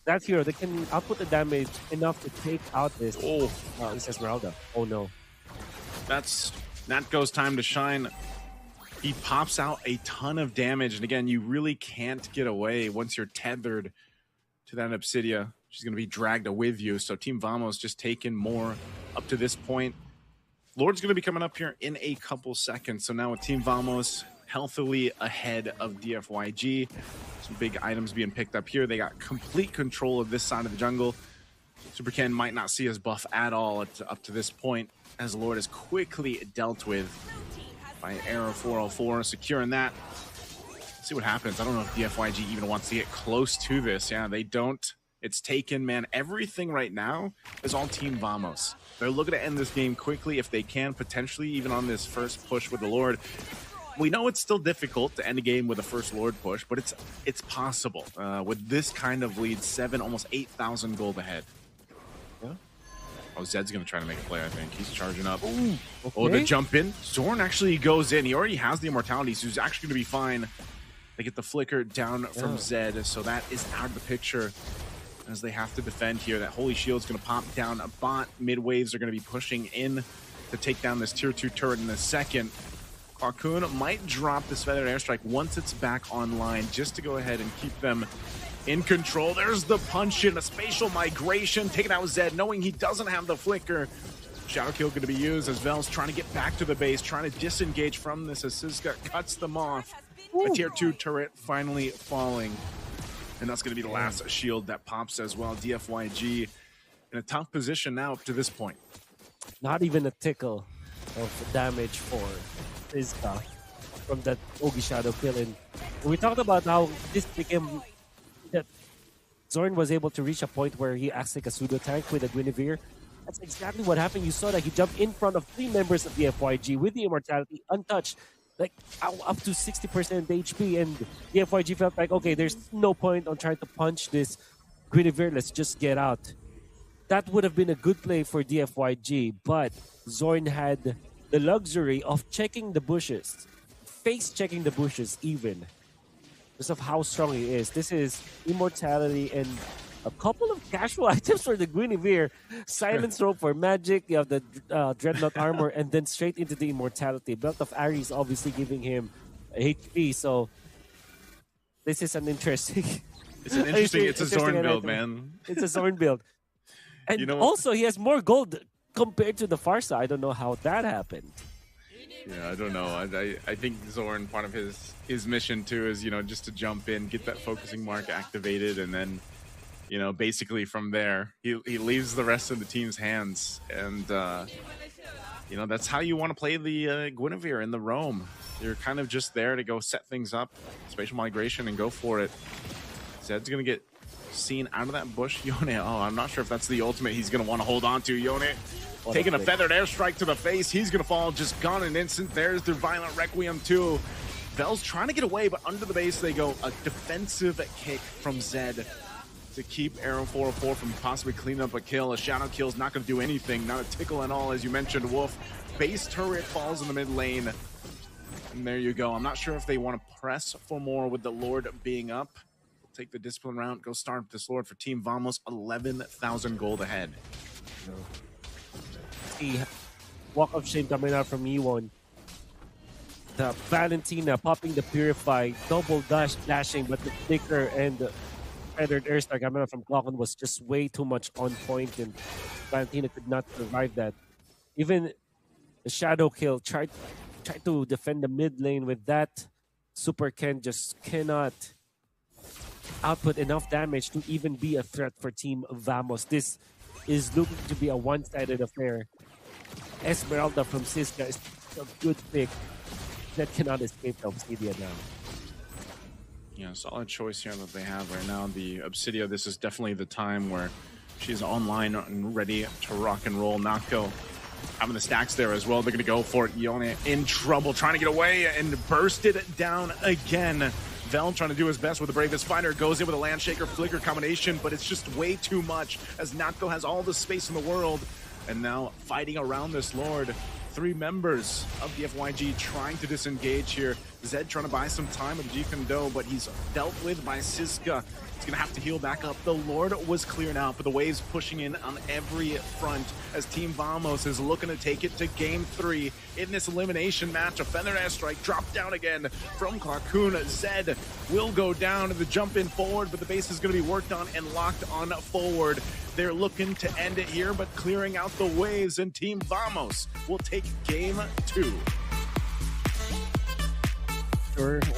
that hero that can output the damage enough to take out this Esmeralda. Oh no. That's Natko's time to shine. He pops out a ton of damage, and again, you really can't get away once you're tethered to that Obsidia. She's going to be dragged with you. So Team Vamos just taking more up to this point. Lord's going to be coming up here in a couple seconds. So now with Team Vamos healthily ahead of DFYG. Some big items being picked up here. They got complete control of this side of the jungle. Super Ken might not see his buff at all up to this point, as Lord is quickly dealt with by Era 404, securing that. Let's see what happens. I don't know if DFYG even wants to get close to this. Yeah, they don't. It's taken, man. Everything right now is on Team Vamos. They're looking to end this game quickly if they can, potentially even on this first push with the Lord. We know it's still difficult to end a game with a first Lord push, but it's possible with this kind of lead. Almost 8,000 gold ahead. Yeah. Oh, Zed's going to try to make a play, I think. He's charging up. Ooh, okay. Oh, the jump in. Zorn actually goes in. He already has the immortality, so he's actually going to be fine. They get the flicker down from Zed, so that is out of the picture as they have to defend here. That Holy Shield's going to pop down a bot. Mid-waves are going to be pushing in to take down this tier 2 turret in a second. Quacoon might drop this Feathered Airstrike once it's back online, just to go ahead and keep them in control. There's the punch in, a spatial migration, taking out Zed, knowing he doesn't have the flicker. Shadow Kill going to be used as Vel's trying to get back to the base, trying to disengage from this as Siska cuts them off. A tier 2 turret finally falling. And that's going to be the last shield that pops as well. DFYG in a tough position now up to this point. Not even a tickle of damage for Siska from that Ogi Shadow Kill. And we talked about how this became that Zorn was able to reach a point where he acts like a pseudo tank with a Guinevere. That's exactly what happened. You saw that he jumped in front of 3 members of the FYG with the immortality untouched, like up to 60% HP, and the FYG felt like, okay, there's no point on trying to punch this Guinevere, let's just get out. That would have been a good play for DFYG, but Zorn had the luxury of checking the bushes, face checking the bushes even, because of how strong he is. This is immortality and a couple of casual items for the Guinevere. Silence rope for magic, you have the dreadnought armor, and then straight into the immortality. Belt of Ares obviously giving him HP, so this is an interesting... It's an interesting, it's a Zorn build, man. It's a Zorn build. And You know- also, he has more gold compared to the Farsa. I don't know how that happened. Yeah, I don't know. I think Zorn, part of his mission too is, just to jump in, get that focusing mark activated, and then, basically from there, he leaves the rest of the team's hands. And, that's how you want to play the Guinevere in the Roam. You're kind of just there to go set things up, spatial migration, and go for it. Zed's going to get seen out of that bush. Yone, I'm not sure if that's the ultimate he's going to want to hold on to. Yone taking a feathered airstrike to the face. He's going to fall, just gone in an instant. There's their Violent Requiem too. Vel's trying to get away, but under the base they go. A defensive kick from Zed to keep Arrow 404 from possibly cleaning up a kill. A Shadow Kill's not going to do anything. Not a tickle at all, as you mentioned, Wolf. Base turret falls in the mid lane. And there you go. I'm not sure if they want to press for more with the Lord being up. Take the discipline round, go start this Lord for Team Vamos, 11,000 gold ahead. The walk of shame coming out from Ewon. The Valentina popping the Purify, double dashing, but the Flicker and the feathered airstrike coming out from Clockon was just way too much on point, and Valentina could not survive that. Even the Shadow Kill tried to defend the mid lane with that. Super Ken just cannot output enough damage to even be a threat for Team Vamos. This is looking to be a one-sided affair. Esmeralda from Siska is a good pick that cannot escape the Obsidia now. Yeah, solid choice here that they have right now. The Obsidia, this is definitely the time where she's online and ready to rock and roll. Nako having the stacks there as well. They're going to go for it. Yone in trouble, trying to get away and burst it down again. Vel trying to do his best with the Bravest Fighter, goes in with a Landshaker Flicker combination, but it's just way too much as Natko has all the space in the world. And now fighting around this Lord. 3 members of the FYG trying to disengage here. Zed trying to buy some time with Jikando, but he's dealt with by Siska. He's going to have to heal back up. The Lord was cleared out, but the waves pushing in on every front as Team Vamos is looking to take it to Game 3 in this elimination match. A Feathered Airstrike dropped down again from Clarkoon. Zed will go down to the jump in forward, but the base is going to be worked on and locked on forward. They're looking to end it here, but clearing out the waves, and Team Vamos will take Game 2. Sure, I'm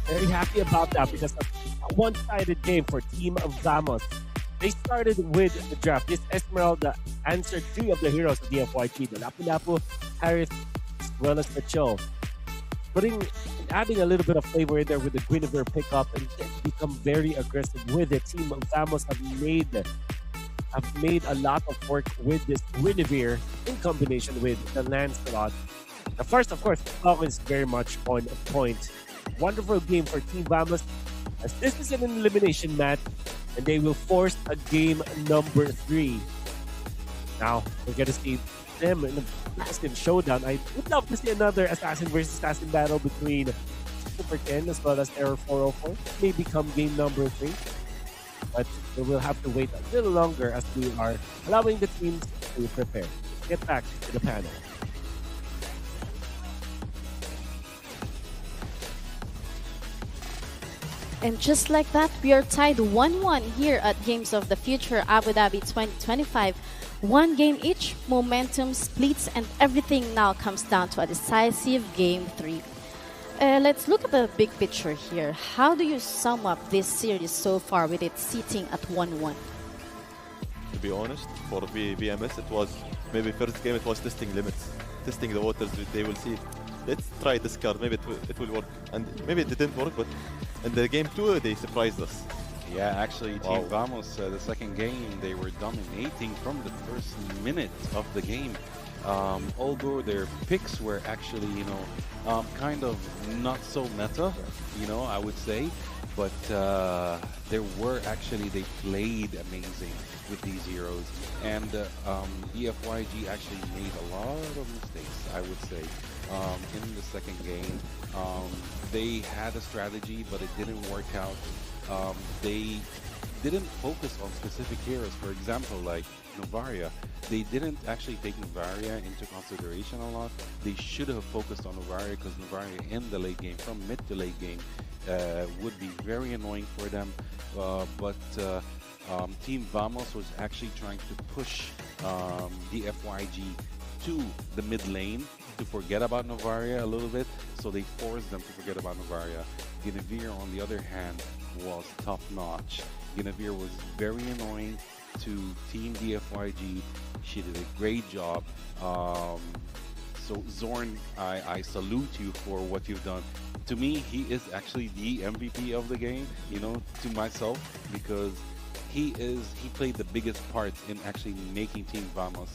very happy about that because of a one-sided game for Team Vamos. They started with the draft. This Esmeralda answered 3 of the heroes of the FYG, the Lapu-Lapu, Harris, as well as the Cho. Adding a little bit of flavor in there with the Guinevere pickup and then become very aggressive with it. Team Vamos have made a lot of work with this Guinevere in combination with the Lancelot. The first, of course, Clockon is very much on point. Wonderful game for Team Vamos, as this is an elimination match, and they will force a game number 3. Now, we're going to see them in a massive showdown. I would love to see another Assassin versus Assassin battle between Super Ken as well as Error 404. May become game number 3. But we will have to wait a little longer as we are allowing the teams to prepare. Get back to the panel. And just like that, we are tied 1-1 here at Games of the Future Abu Dhabi 2025. 1 game each, momentum splits, and everything now comes down to a decisive Game 3. Let's look at the big picture here. How do you sum up this series so far with it sitting at 1-1? To be honest, for VMS, it was maybe first game it was testing limits, testing the waters. They will see. Let's try this card. Maybe it will work, and maybe it didn't work. But in the game 2, they surprised us. Yeah, actually, Team Wow. Vamos, the second game, they were dominating from the first minute of the game. Although their picks were actually, kind of not so meta, I would say. But there were actually, they played amazing with these heroes. And EFYG actually made a lot of mistakes, I would say, in the second game. They had a strategy, but it didn't work out. They didn't focus on specific heroes. For example, like Novaria, they didn't actually take Novaria into consideration a lot. They should have focused on Novaria because Novaria in the late game, from mid to late game, would be very annoying for them. But Team Vamos was actually trying to push the FYG to the mid lane to forget about Novaria a little bit, so they forced them to forget about Novaria. Guinevere, on the other hand, was top-notch. Guinevere was very annoying to Team DFYG. She did a great job. So Zorn, I salute you for what you've done. To me, he is actually the MVP of the game, to myself, because he played the biggest part in actually making Team Vamos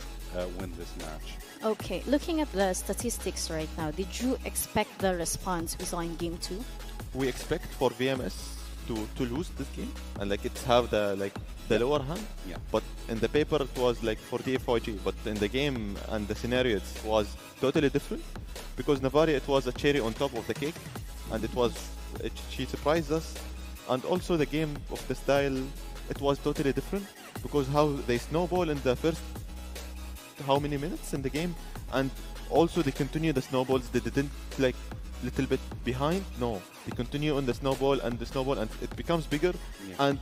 win this match. Okay, looking at the statistics right now, did you expect the response we saw in game 2? We expect for VMS to lose this game and it's have the lower hand. Yeah. But in the paper it was for DFYG, but in the game and the scenario it was totally different, because Navaria, it was a cherry on top of the cake, and she surprised us. And also the game of the style, it was totally different, because how they snowball in the first how many minutes in the game, and also they continue the snowballs. They didn't little bit behind. No, they continue on the snowball, and it becomes bigger. Yeah. And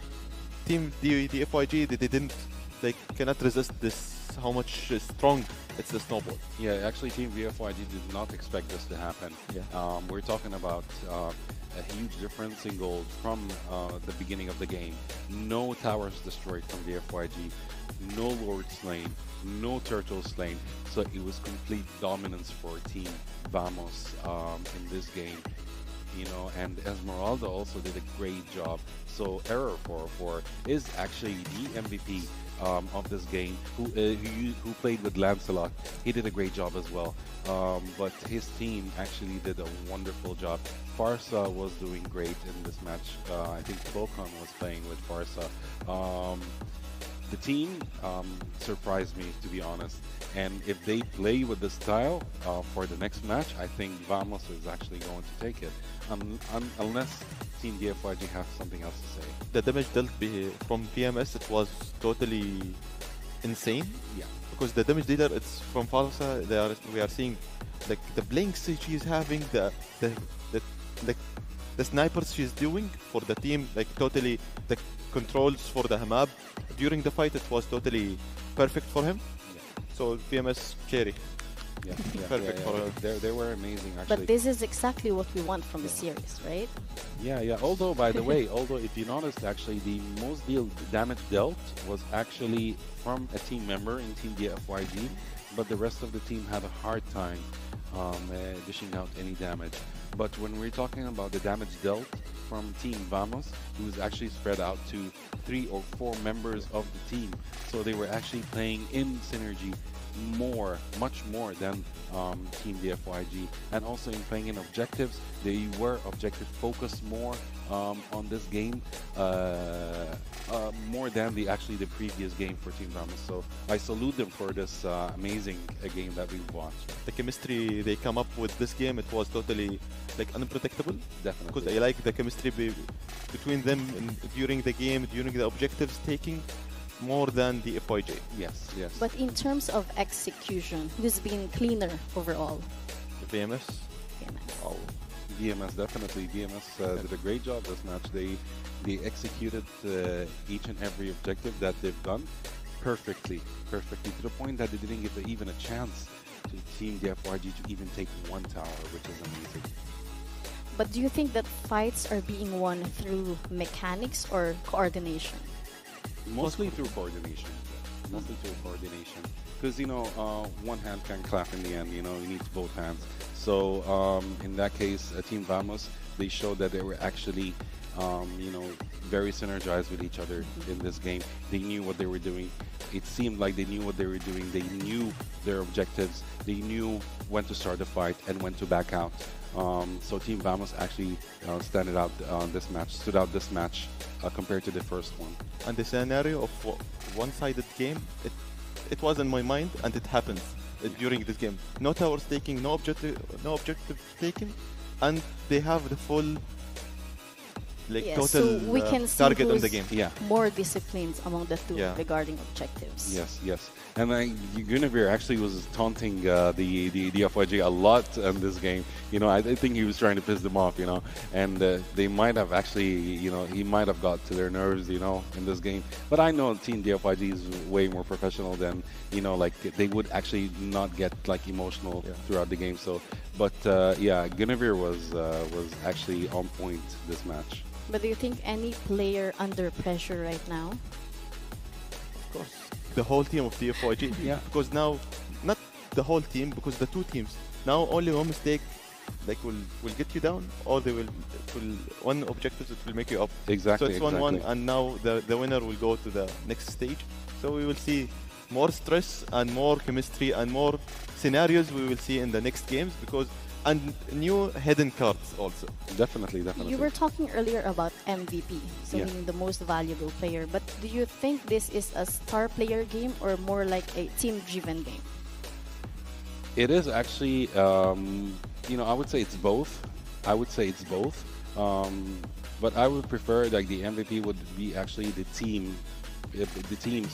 Team DFYG, they didn't, they cannot resist this, how much strong it's the snowball. Yeah, actually, Team VFYG did not expect this to happen. Yeah. We're talking about a huge difference in gold from the beginning of the game. No towers destroyed from VFYG, no Lord slain, no turtle slain. So it was complete dominance for Team Vamos in this game. And Esmeralda also did a great job. So Error 404 is actually the MVP of this game, who played with Lancelot. He did a great job as well. But his team actually did a wonderful job. Farsa was doing great in this match. I think Volcon was playing with Farsa. The team surprised me, to be honest. And if they play with this style for the next match, I think Vamos is actually going to take it. Unless Team DFYG has something else to say. The damage dealt from PMS, it was totally insane. Yeah. Because the damage dealer, it's from Falsa. We are seeing the blinks she's having, the snipers she's doing for the team, totally the controls for the Hamab. During the fight, it was totally perfect for him. Yeah. So PMS carry. Yeah, Perfect for her. They were amazing, actually. But this is exactly what we want from the series, right? Yeah. Although, by the way, if you noticed, actually, the most damage dealt was actually from a team member in Team DFYG, but the rest of the team had a hard time dishing out any damage. But when we're talking about the damage dealt from Team Vamos, it was actually spread out to 3 or 4 members of the team. So they were actually playing in synergy much more than Team DFYG. And also in playing in objectives, they were objective focused more on this game, more than the previous game for Team Vamos. So I salute them for this amazing game that we've watched. The chemistry they come up with this game, it was totally unpredictable. Definitely. Because I like the chemistry between them during the game, during the objectives taking, more than the FYJ. Yes. But in terms of execution, who's been cleaner overall? The VMS. VMS. Oh. VMS, definitely. VMS did a great job this match. They executed each and every objective that they've done perfectly, to the point that they didn't give even a chance to Team DFYG to even take one tower, which is amazing. But do you think that fights are being won through mechanics or coordination? Mostly through coordination. Because, one hand can clap in the end, you need both hands. So in that case, Team Vamos, they showed that they were actually you know, very synergized with each other in this game. They knew what they were doing. It seemed like they knew what they were doing. They knew their objectives. They knew when to start the fight and when to back out. So Team Vamos actually stood out this match compared to the first one. And the scenario of one-sided game, it was in my mind, and it happened during this game. No towers taking, no objective taken, and they have the full total so we can see target on who's the game. Yeah. more disciplined among the two Yeah. regarding objectives. Yes. And Guinevere actually was taunting the FYG a lot in this game. You know, I think he was trying to piss them off, you know, and they might have actually, you know, he might have got to their nerves, you know, in this game. But I know Team DFYG is way more professional than, you know, like they would actually not get like emotional throughout the game. So, but yeah, Guinevere was actually on point this match. But do you think any player under pressure right now? Of course, the whole team of DFYG. Yeah. Because now, not the whole team, because the two teams now only one mistake, like will get you down, or they will one objective that will make you up. Exactly. So it's 1-1, and now the winner will go to the next stage. So we will see more stress and more chemistry and more scenarios we will see in the next games, because and new hidden cards also. Definitely. You were talking earlier about MVP, so Yeah. meaning the most valuable player. But do you think this is a star player game or more like a team-driven game? It is actually, you know, I would say it's both. But I would prefer like the MVP would be actually the team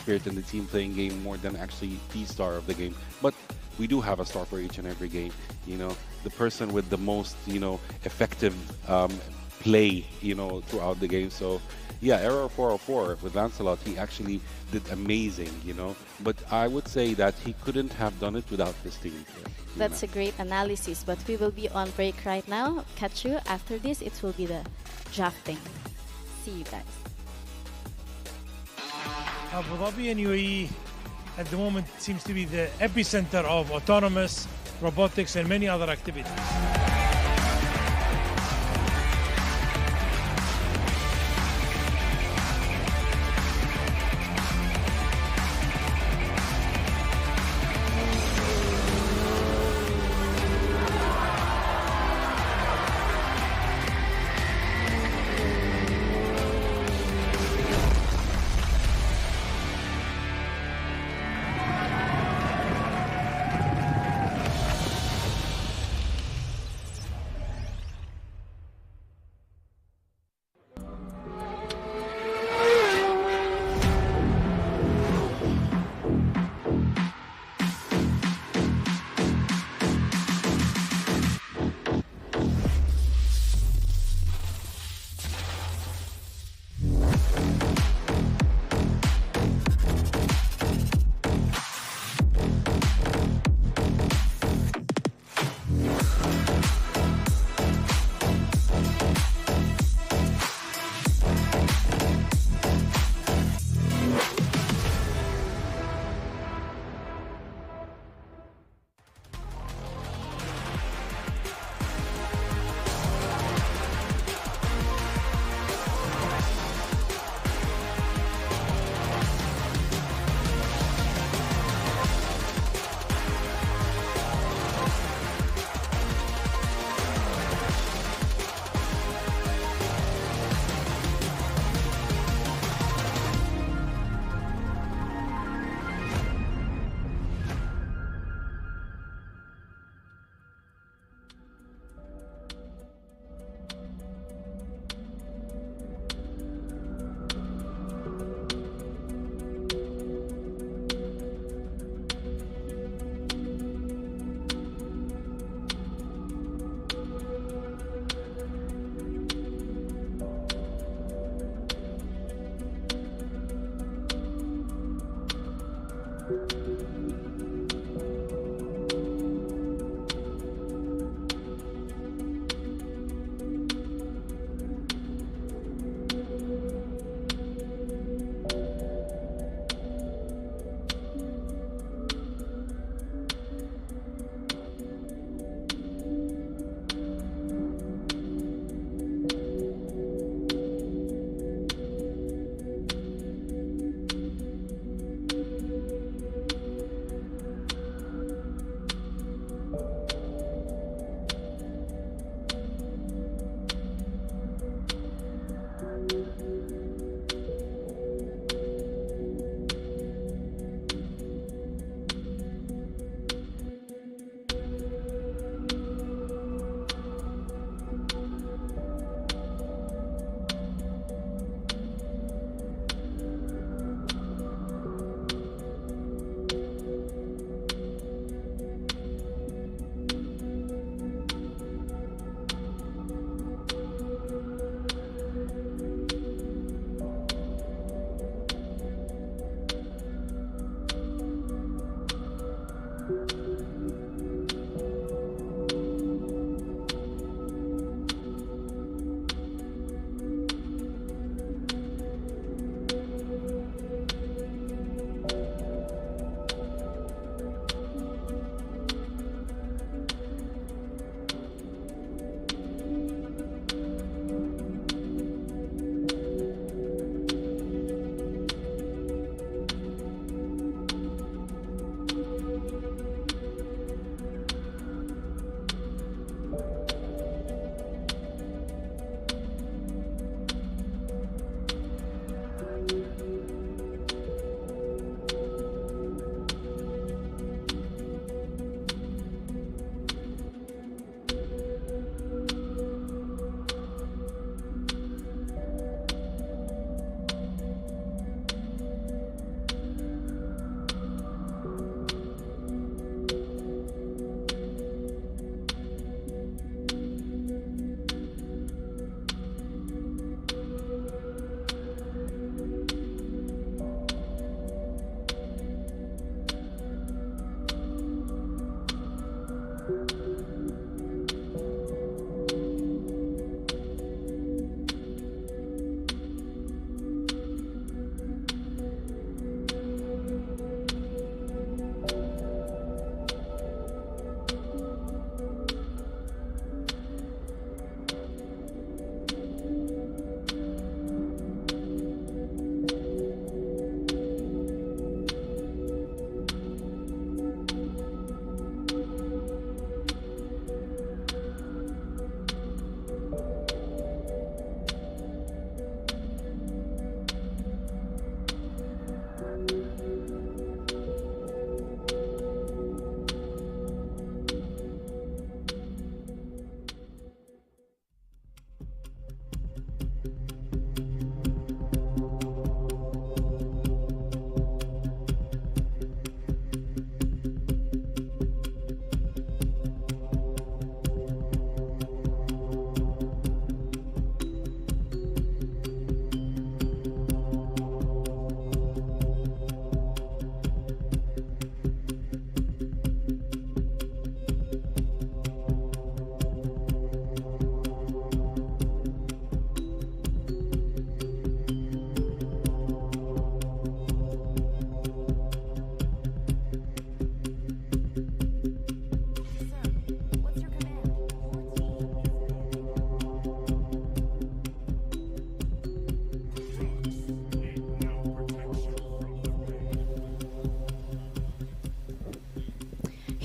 spirit and the team playing game more than actually the star of the game. But we do have a star for each and every game. You know, the person with the most, you know, effective play, you know, throughout the game. So yeah, Error 404 with Lancelot, he actually did amazing, you know. But I would say that he couldn't have done it without this team. That's a great analysis, but we will be on break right now. Catch you after this. It will be the drafting. See you guys. Abu Dhabi and UAE at the moment seems to be the epicenter of autonomous, robotics, and many other activities.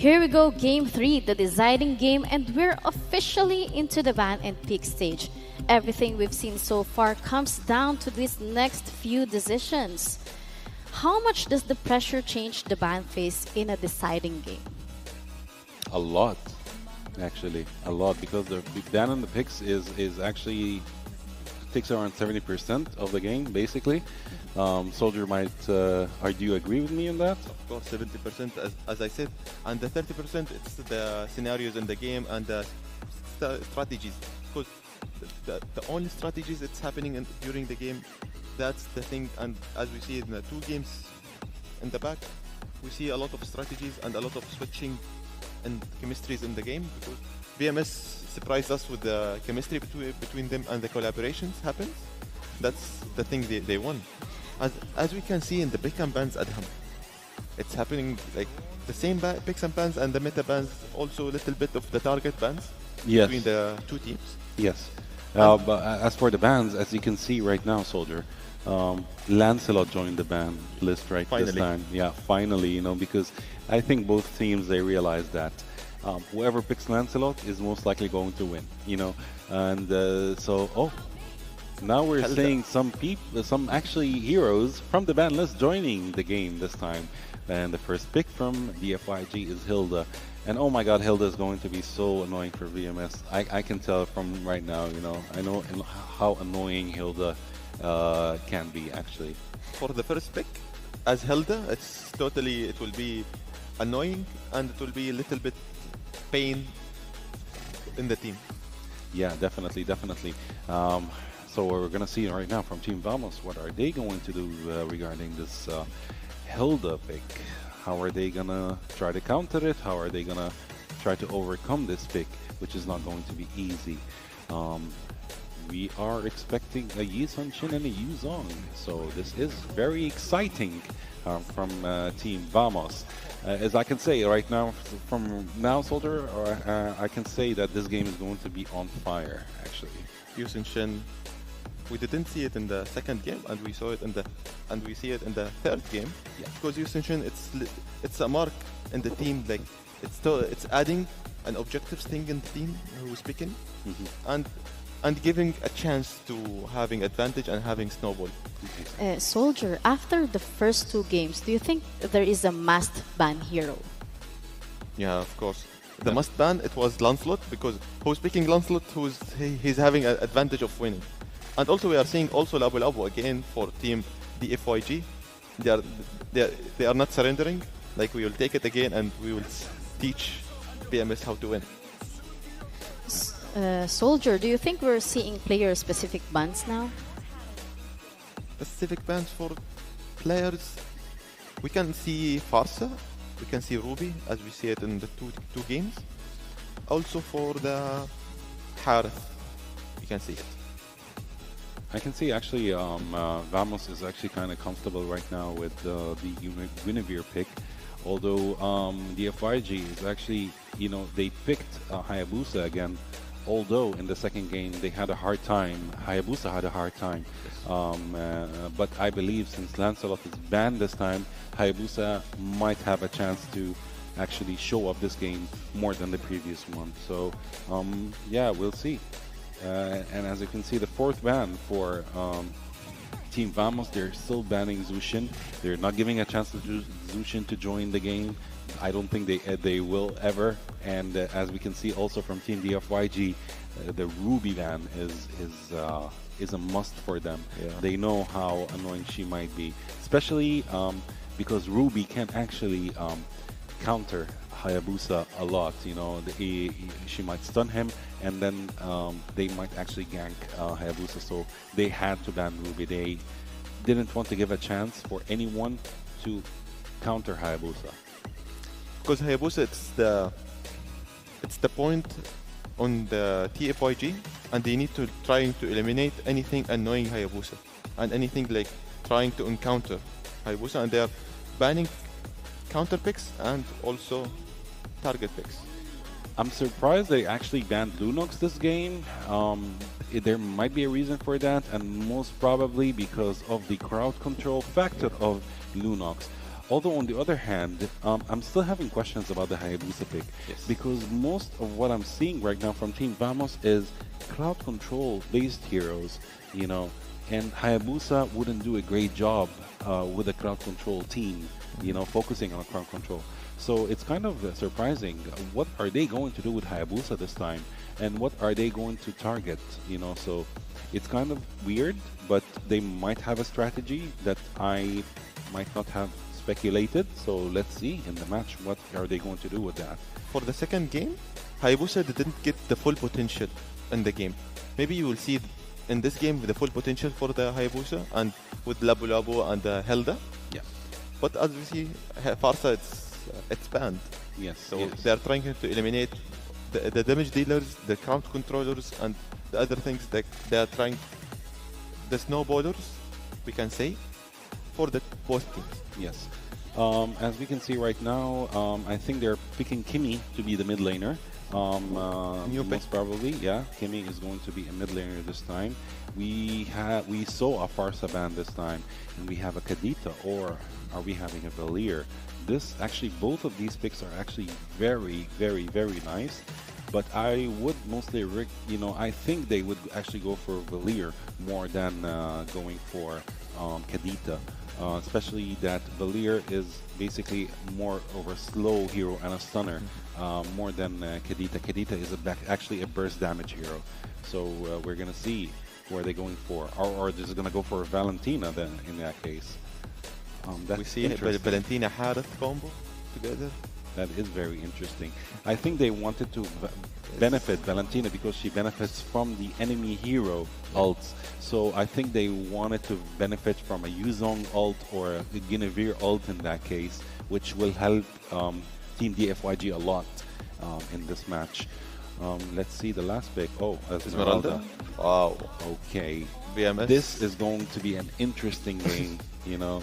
Here we go, Game 3, the deciding game, and we're officially into the ban and pick stage. Everything we've seen so far comes down to these next few decisions. How much does the pressure change the ban phase in a deciding game? A lot, actually, a lot, because the ban on the picks is actually takes around 70% of the game, basically. Soldier might, do you agree with me on that? Of course, 70%, as I said, and the 30% it's the scenarios in the game and the strategies. Because the only strategies that's happening during the game, that's the thing. And as we see in the two games in the back, we see a lot of strategies and a lot of switching and chemistries in the game. Because BMS surprised us with the chemistry between them, and the collaborations happens. That's the thing they won. As we can see in the pick and bans at home, it's happening like the same picks and bans and the meta bans, also a little bit of the target bans between the two teams. Yes. But as for the bans, as you can see right now, Soldier, Lancelot joined the ban list this time. Yeah, finally, you know, because I think both teams, they realize that whoever picks Lancelot is most likely going to win, you know. And now we're seeing some actually heroes from the ban list joining the game this time. And the first pick from DFYG is Hilda. And oh my god, Hilda is going to be so annoying for VMS. I can tell from right now, you know. I know how annoying Hilda can be, actually. For the first pick, as Hilda, it will be annoying, and it will be a little bit pain in the team. Yeah, definitely. So we're going to see right now from Team Vamos, what are they going to do regarding this Hilda pick? how are they gonna try to counter it? How are they gonna try to overcome this pick, which is not going to be easy. We are expecting a Yi Sun-Shin and a Yu Zhong, so this is very exciting from Team Vamos. As I can say right now, from now, Soldier, I can say that this game is going to be on fire, actually. Yu Sun-Shin, we didn't see it in the second game, and we saw it we see it in the third game. Yeah. Because Yu Sun-Shin, it's a mark in the team, like it's adding an objective thing in the team who's picking, and giving a chance to having advantage and having snowball. Soldier, after the first 2 games, do you think there is a must ban hero? Yeah, of course. The must ban, it was Lancelot, because who's picking Lancelot, he's having an advantage of winning. And also we are seeing also Labu Labu again for team DFYG. They are not surrendering. Like, we will take it again and we will teach BMS how to win. Soldier, do you think we're seeing player-specific bans now? Specific bans for players, we can see Farsa, we can see Ruby, as we see it in the two games. Also for the Harith, we can see it. I can see actually Vamos is actually kind of comfortable right now with the Guinevere pick. Although the FYG is actually, they picked Hayabusa again. Although in the second game they had a hard time, Hayabusa had a hard time. But I believe since Lancelot is banned this time, Hayabusa might have a chance to actually show up this game more than the previous one. So yeah, we'll see. And as you can see, the 4th ban for Team Vamos, they're still banning Zushin. They're not giving a chance to Zushin to join the game. I don't think they will ever. And as we can see also from Team DFYG, the Ruby ban is a must for them. Yeah. They know how annoying she might be, especially because Ruby can actually counter Hayabusa a lot. She might stun him, and then they might actually gank Hayabusa. So they had to ban Ruby. They didn't want to give a chance for anyone to counter Hayabusa. Because Hayabusa, it's the point on the TFYG, and they need to trying to eliminate anything annoying Hayabusa and anything like trying to encounter Hayabusa, and they are banning counter picks and also target picks. I'm surprised they actually banned Lunox this game. There might be a reason for that, and most probably because of the crowd control factor of Lunox. Although on the other hand, I'm still having questions about the Hayabusa pick. Yes. Because most of what I'm seeing right now from Team Vamos is crowd control based heroes, and Hayabusa wouldn't do a great job with a crowd control team, focusing on crowd control. So it's kind of surprising. What are they going to do with Hayabusa this time? And what are they going to target? So it's kind of weird, but they might have a strategy that I might not have speculated. So let's see in the match, what are they going to do with that? For the second game, Hayabusa didn't get the full potential in the game. Maybe you will see in this game the full potential for the Hayabusa, and with Labu Labu and Helda. Yeah. But as we see, Farsa, it's banned. Yes. So yes. they are trying to eliminate the damage dealers, the count controllers, and the other things that they are trying, the snowballers, we can say, for the both teams. Yes. As we can see right now, I think they're picking Kimi to be the mid laner. Most probably, yeah. Kimi is going to be a mid laner this time. We saw a Farsa ban this time, and we have a Kadita, or are we having a Valier? This actually, both of these picks are actually very, very, very nice. But I would mostly, I think they would actually go for Valier more than going for Kadita. Especially that Valier is basically more of a slow hero and a stunner, more than Kadita. Kadita is actually a burst damage hero. So we're going to see where they're going for. Or they're just going to go for Valentina then in that case. We see Valentina Harith combo together. That is very interesting. I think they wanted to benefit Valentina because she benefits from the enemy hero ults. So I think they wanted to benefit from a Yu Zhong ult or a Guinevere ult in that case, which will help Team DFYG a lot in this match. Let's see the last pick. Oh, Esmeralda. Wow. Okay. VMS. This is going to be an interesting game, you know.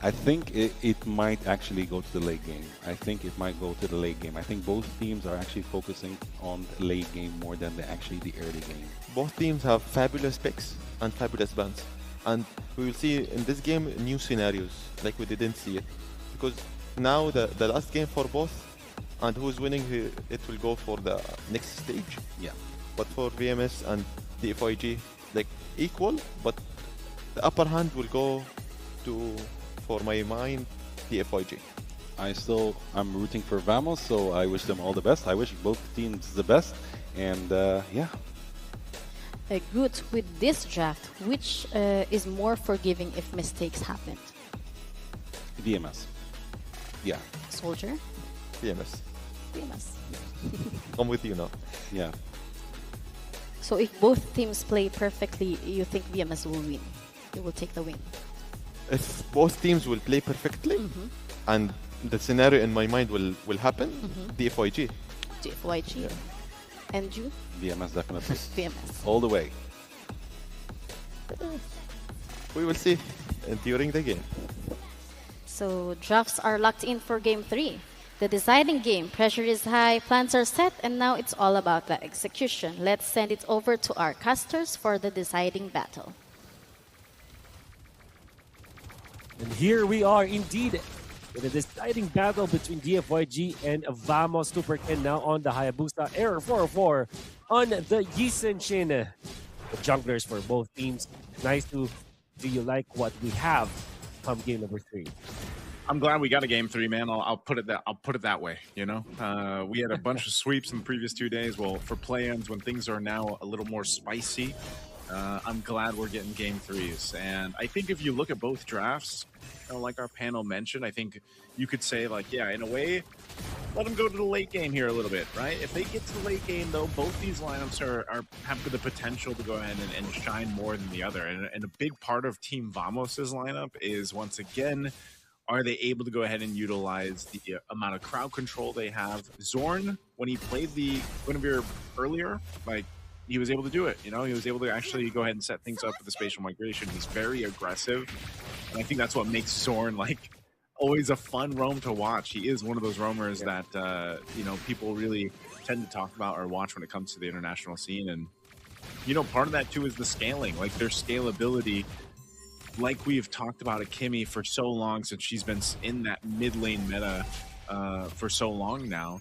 I think it might actually go to the late game. I think it might go to the late game. I think both teams are actually focusing on the late game more than the early game. Both teams have fabulous picks and fabulous bans. And we will see in this game new scenarios like we didn't see it. Because now the last game for both, and who's winning, it will go for the next stage. Yeah. But for VMS and DFYG, like equal, but the upper hand will go to, for my mind, DFYG. I'm rooting for Vamos, so I wish them all the best. I wish both teams the best, and yeah. Good. With this draft, which is more forgiving if mistakes happened? VMS. Yeah. Soldier? VMS. VMS. I'm with you now. Yeah. So if both teams play perfectly, you think VMS will win? They will take the win? If both teams will play perfectly, and the scenario in my mind will happen, DFYG. DFYG. Yeah. And you? VMS definitely. VMS. All the way. We will see during the game. So drafts are locked in for Game 3. The deciding game, pressure is high, plans are set, and now it's all about the execution. Let's send it over to our casters for the deciding battle. And here we are indeed in a deciding battle between DFYG and Vamos. Super Ken now on the Hayabusa, Error 404 on the Yisenshin. The junglers for both teams. Nice to do you like what we have come game number 3. I'm glad we got a game 3, man. I'll put it that way. You know, we had a bunch of sweeps in the previous 2 days. Well, for play-ins, when things are now a little more spicy, I'm glad we're getting game 3s. And I think if you look at both drafts, you know, like our panel mentioned, I think you could say, like, yeah, in a way, let them go to the late game here a little bit, right? If they get to the late game, though, both these lineups have the potential to go ahead and shine more than the other. And a big part of Team Vamos's lineup is, once again, are they able to go ahead and utilize the amount of crowd control they have? Zorn, when he played the Guinevere earlier, like, he was able to do it. You know, he was able to actually go ahead and set things up with the spatial migration. He's very aggressive, and I think that's what makes Zorn like always a fun roam to watch. He is one of those roamers that you know, people really tend to talk about or watch when it comes to the international scene. And you know, part of that too is the scaling, like their scalability. Like we've talked about Akimi for so long, since she's been in that mid lane meta for so long now.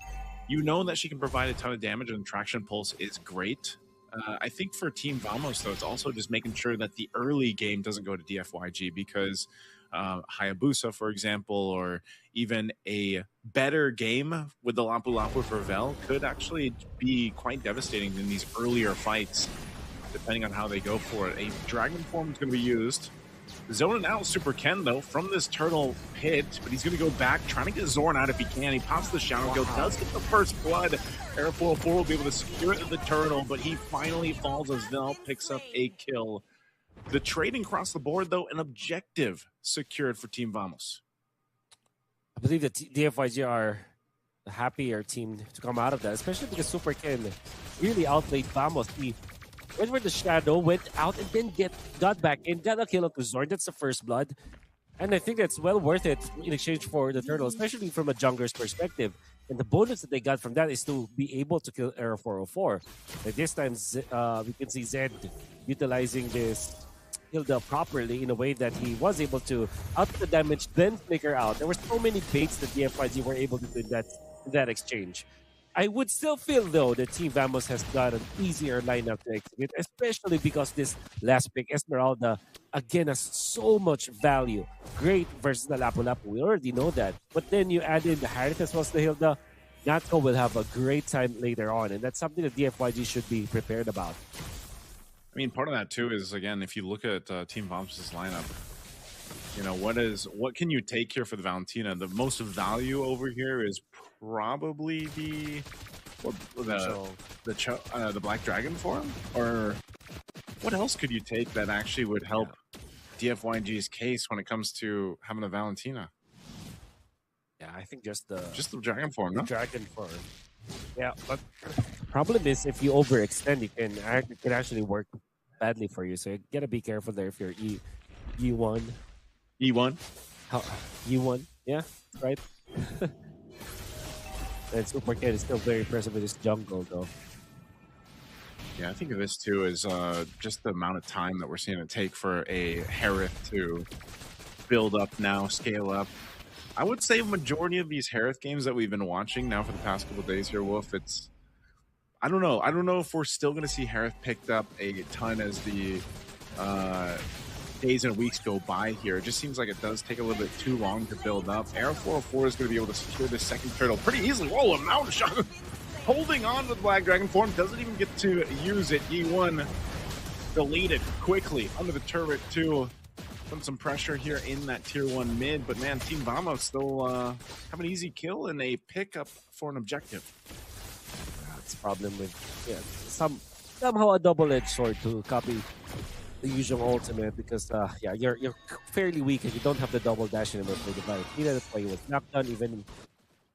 You know that she can provide a ton of damage, and Traction Pulse is great. I think for Team Vamos, though, it's also just making sure that the early game doesn't go to DFYG, because Hayabusa, for example, or even a better game with the Lapu Lapu for Vel could actually be quite devastating in these earlier fights, depending on how they go for it. A Dragon Form is going to be used. Zoning out Super Ken, though, from this turtle pit, but he's going to go back, trying to get Zorn out if he can. He pops the Shadow Kill, does get the first blood. Air 404 will be able to secure it at the turtle, but he finally falls as Vel picks up a kill. The trading across the board, though, an objective secured for Team Vamos. I believe that DFYG are the happier team to come out of that, especially because Super Ken really outplayed Vamos. He went for the Shadow, went out, and then got back in, got a kill to Zorn. That's the first blood. And I think that's well worth it in exchange for the turtle, especially from a jungler's perspective. And the bonus that they got from that is to be able to kill Error 404. Like this time, we can see Zed utilizing this Hilda properly in a way that he was able to out the damage, then flicker out. There were so many baits that the FYG were able to do in that exchange. I would still feel, though, that Team Vamos has got an easier lineup to execute, especially because this last pick, Esmeralda, again, has so much value. Great versus the Lapu Lapu. We already know that. But then you add in the Harriet as well as the Hilda. Natko will have a great time later on, and that's something that DFYG should be prepared about. I mean, part of that, too, is, again, if you look at Team Vamos' lineup, you know, what can you take here for the Valentina? The most value over here is probably the Black Dragon form, or what else could you take that actually would help DFYG's case when it comes to having a Valentina? Yeah, I think Just the dragon form, no? dragon form. Yeah, but problem is if you overextend, it can actually work badly for you. So you gotta be careful there if you're E1. E1. How, E1, yeah, right. And Super Kid is still very impressive with his jungle though. Yeah, I think of this too as just the amount of time that we're seeing it take for a Harith to build up now, scale up. I would say majority of these Harith games that we've been watching now for the past couple of days here, Wolf, it's I don't know. I don't know if we're still going to see Harith picked up a ton as the days and weeks go by here. It just seems like it does take a little bit too long to build up. Air 404 is going to be able to secure this second turtle pretty easily. Whoa, a mountain shot. Holding on to the Black Dragon form, doesn't even get to use it. E1 deleted quickly under the turret too. Putting some pressure here in that tier 1 mid, but man, Team Vamos still have an easy kill and a pickup for an objective. That's a problem with somehow a double-edged sword to copy the usual ultimate because you're fairly weak and you don't have the double dash anymore for the fight. That's why he was knocked down even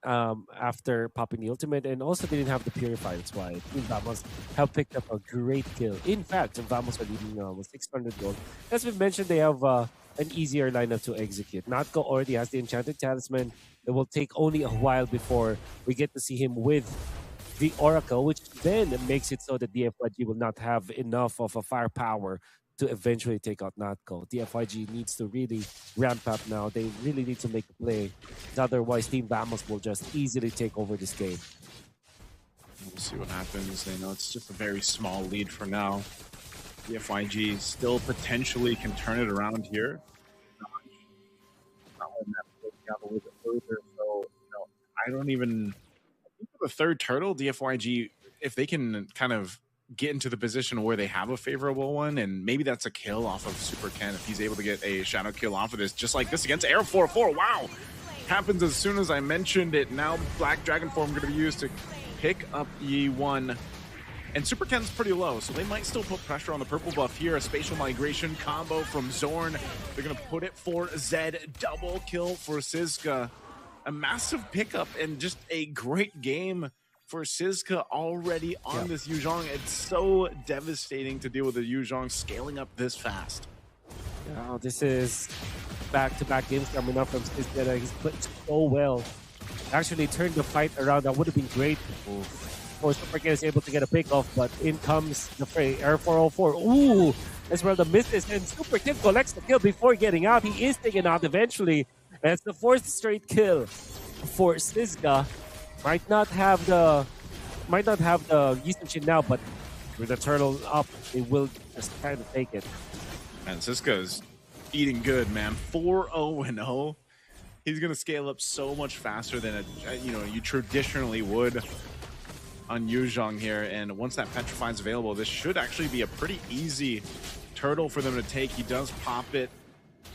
after popping the ultimate, and also didn't have the purify. That's why Team Vamos have picked up a great kill. In fact, Vamos are leading with 600 gold. As we mentioned, they have an easier lineup to execute. Natko already has the enchanted talisman. It will take only a while before we get to see him with the Oracle, which then makes it so that DFYG will not have enough of a firepower to eventually take out Natko. DFYG needs to really ramp up now. They really need to make a play. Otherwise, Team Vamos will just easily take over this game. We'll see what happens. They know it's just a very small lead for now. DFYG still potentially can turn it around here. Not letting that play out a little bit further. So, I don't even... I think for the third turtle, DFYG, if they can kind of get into the position where they have a favorable one, and maybe that's a kill off of Super Ken if he's able to get a shadow kill off of this, just like this against Air 4-4. Wow! Happens as soon as I mentioned it. Now Black Dragon form going to be used to pick up E1. And Super Ken's pretty low, so they might still put pressure on the purple buff here. A spatial migration combo from Zorn. They're going to put it for Zed. Double kill for Sizka. A massive pickup and just a great game for Sizka already on this Yuzhong. It's so devastating to deal with the Yuzhong scaling up this fast. Yeah, this is back-to-back games coming up from Sizka. He's played so well. Actually turned the fight around. That would have been great. Or Super Ken is able to get a pick off, but in comes the fray. Air 404. Ooh! Esmeralda misses, and Super Ken collects the kill before getting out. He is taken out eventually. And it's the 4th straight kill for Sizka. Might not have the Yishin now, but with the turtle up, it will just kind of take it. And Sizka's eating good, man. 4-0-0. He's gonna scale up so much faster than you traditionally would on Yuzhong here. And once that petrify is available, this should actually be a pretty easy turtle for them to take. He does pop it.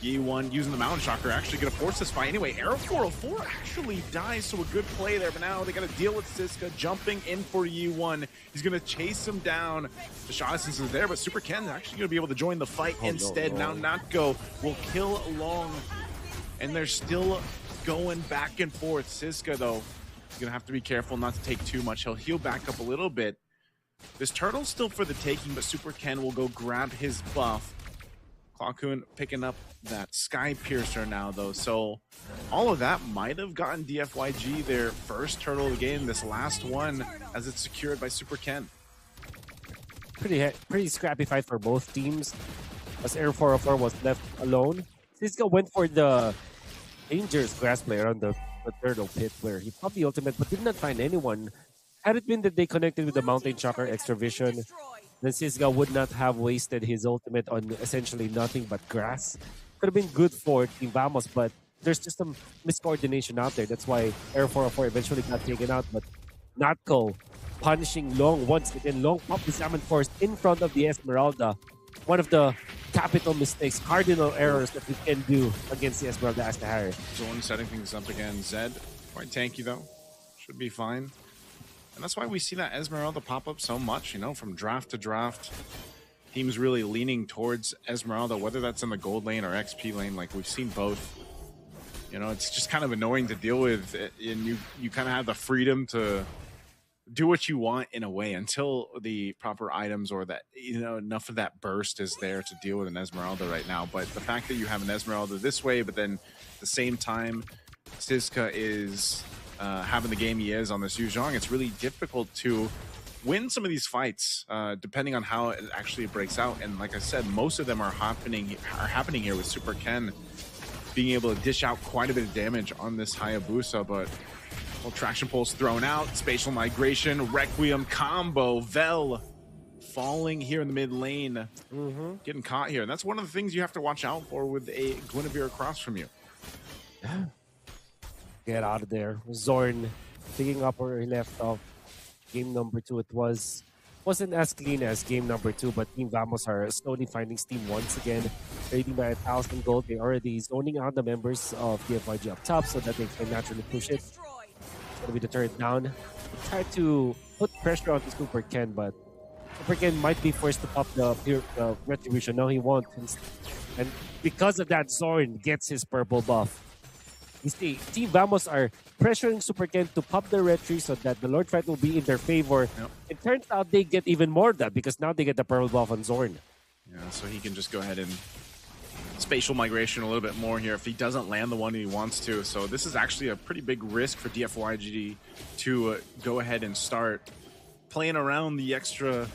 E1 using the Mountain Shocker actually going to force this fight. Anyway, Air 404 actually dies, so a good play there. But now they got to deal with Sizka jumping in for E1. He's going to chase him down. The shot assist is there, but Super Ken actually going to be able to join the fight instead. No. Now Natko will kill Long, and they're still going back and forth. Sizka, though, he's going to have to be careful not to take too much. He'll heal back up a little bit. This turtle's still for the taking, but Super Ken will go grab his buff. Clockhoon picking up that Sky Piercer now, though. So all of that might have gotten DFYG their first turtle of the game, this last one, as it's secured by Super Ken. Pretty scrappy fight for both teams, as Air 404 was left alone. Sizka went for the dangerous grass play around the turtle pit, where he popped the ultimate but did not find anyone. Had it been that they connected with the Mountain Shocker Extra Vision, then Sizka would not have wasted his ultimate on essentially nothing but grass. Could have been good for Team Vamos, but there's just some miscoordination out there. That's why Air 404 eventually got taken out. But Natko punishing Long once again. Long popped the Salmon Force in front of the Esmeralda. One of the capital mistakes, cardinal errors that we can do against the Esmeralda as the Harry. Zorn setting things up again. Zed, quite tanky though. Should be fine. And that's why we see that Esmeralda pop up so much, from draft to draft. Teams really leaning towards Esmeralda, whether that's in the gold lane or XP lane. Like, we've seen both, You know, it's just kind of annoying to deal with, and you kind of have the freedom to do what you want in a way until the proper items or that, you know, enough of that burst is there to deal with an Esmeralda right now. But the fact that you have an Esmeralda this way, but then at the same time, Siska is having the game he is on this Yu Zhong, it's really difficult to win some of these fights, depending on how it actually breaks out. And like I said, most of them are happening here with Super Ken being able to dish out quite a bit of damage on this Hayabusa, but well, traction pulse thrown out, spatial migration, Requiem combo, Vel falling here in the mid lane, getting caught here. And that's one of the things you have to watch out for with a Guinevere across from you. Get out of there. Zorn picking up where he left off. Game number 2, it wasn't as clean as game number 2, but Team Vamos are slowly finding steam once again, trading by 1,000 gold. They already zoning out the members of the FYG up top so that they can naturally push it. It's gonna be the turret down. They try to put pressure on the Super Ken, but Super Ken might be forced to pop the retribution. No, he won't. And because of that, Zorn gets his purple buff. You see, Team Vamos are pressuring Super Ken to pop the retry so that the Lord Fight will be in their favor. Yep. It turns out they get even more of that because now they get the purple buff on Zorn. Yeah, so he can just go ahead and spatial migration a little bit more here if he doesn't land the one he wants to. So this is actually a pretty big risk for DFYG to go ahead and start playing around the extra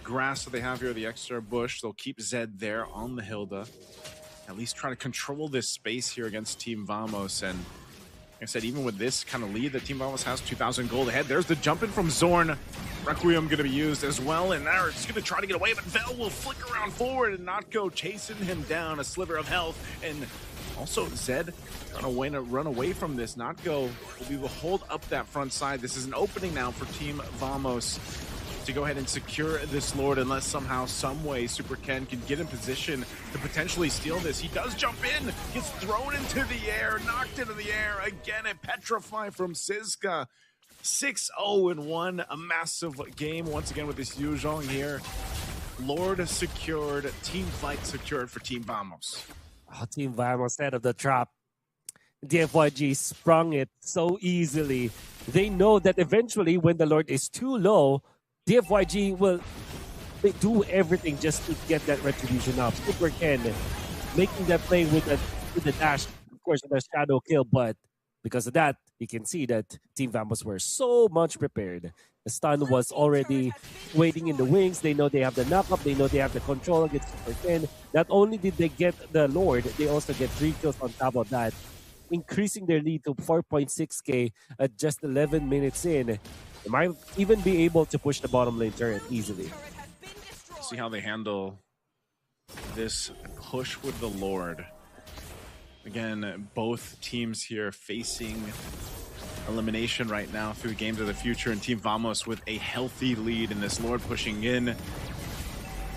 grass that they have here, the extra bush. They'll keep Zed there on the Hilda. At least try to control this space here against Team Vamos. And like I said, even with this kind of lead that Team Vamos has, 2,000 gold ahead. There's the jump in from Zorn. Requiem going to be used as well. And now it's going to try to get away, but Vel will flick around forward and not go chasing him down. A sliver of health. And also Zed trying to run away from this. Not go will be able to hold up that front side. This is an opening now for Team Vamos to go ahead and secure this Lord, unless somehow, some way, Super Ken can get in position to potentially steal this. He does jump in, gets thrown into the air, knocked into the air. Again, a petrify from Siska. 6-0-1, a massive game once again with this Yu Zhong here. Lord secured, team fight secured for Team Vamos. Oh, Team Vamos out of the trap. DFYG sprung it so easily. They know that eventually when the Lord is too low, DFYG will do everything just to get that retribution up. Super Ken making that play with the dash, of course, with a shadow kill, but because of that, you can see that Team Vamos were so much prepared. The stun was already waiting in the wings. They know they have the knock-up. They know they have the control against Super Ken. Not only did they get the Lord, they also get 3 kills on top of that, increasing their lead to 4.6k at just 11 minutes in. They might even be able to push the bottom lane turret easily. See how they handle this push with the Lord. Again, both teams here facing elimination right now through Games of the Future, and Team Vamos with a healthy lead in this Lord pushing in.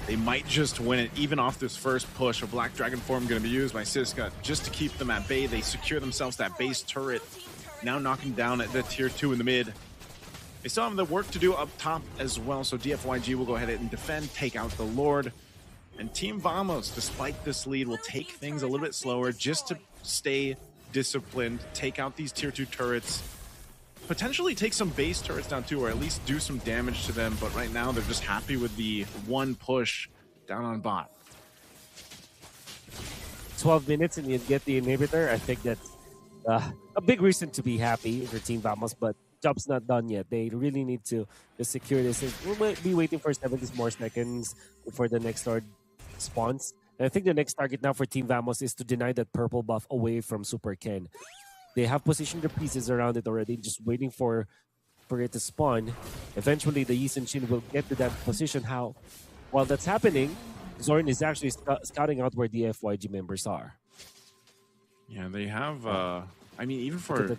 They might just win it even off this first push. A Black Dragon form going to be used by Siska just to keep them at bay. They secure themselves that base turret, now knocking down at the tier 2 in the mid. They still have the work to do up top as well, so DFYG will go ahead and defend, take out the Lord. And Team Vamos, despite this lead, will take things a little bit slower just to stay disciplined, take out these tier 2 turrets, potentially take some base turrets down too, or at least do some damage to them. But right now, they're just happy with the one push down on bot. 12 minutes and you get the inhibitor. I think that's a big reason to be happy for Team Vamos, but job's not done yet. They really need to just secure this. We'll be waiting for 70 more seconds before the next Lord spawns. And I think the next target now for Team Vamos is to deny that purple buff away from Super Ken. They have positioned their pieces around it already, just waiting for it to spawn. Eventually, the Yi Sun-shin will get to that position. While that's happening, Zorn is actually scouting out where the FYG members are. Yeah, they have, I mean, even for...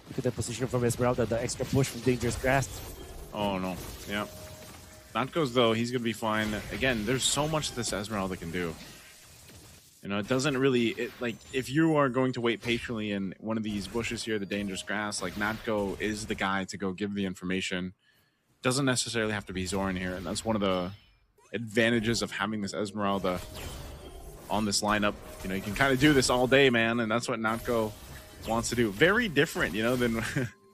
Look at the position from Esmeralda, the extra push from Dangerous Grasp. Oh, no. Yeah. Notgo's, though, he's going to be fine. Again, there's so much this Esmeralda can do. You know, it doesn't really... like, if you are going to wait patiently in one of these bushes here, the Dangerous Grass, like, Notgo is the guy to go give the information. Doesn't necessarily have to be Zorn here, and that's one of the advantages of having this Esmeralda. on this lineup. You know, you can kind of do this all day, man, and that's what Natko wants to do. Very different, you know, than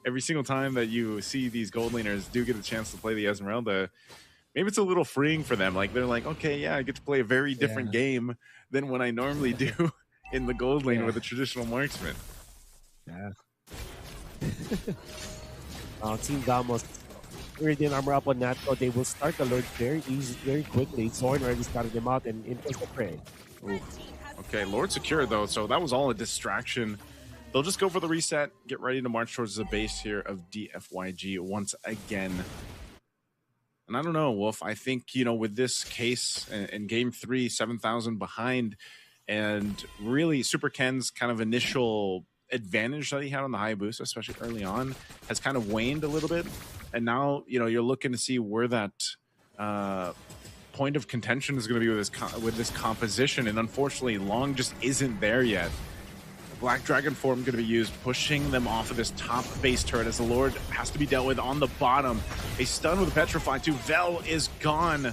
every single time that you see these gold laners do get a chance to play the Esmeralda. Maybe it's a little freeing for them. Like, they're like, okay, yeah, I get to play a very different game than what I normally do in the gold lane with a traditional marksman. Yeah. Team Vamos, Iridian armor up on Natko. They will start the Lord very easy, very quickly. Zorn already started them out and into the prey. Okay, Lord secure though, so that was all a distraction. They'll just go for the reset, get ready to march towards the base here of DFYG once again. And I don't know, Wolf. I think, you know, with this case in game 3, 7,000 behind, and really Super Ken's kind of initial advantage that he had on the high boost, especially early on, has kind of waned a little bit. And now, you know, you're looking to see where that point of contention is going to be with this composition. And unfortunately, Long just isn't there yet. Black Dragon form going to be used, pushing them off of this top base turret as the Lord has to be dealt with on the bottom. A stun with a Petrify too. Vel is gone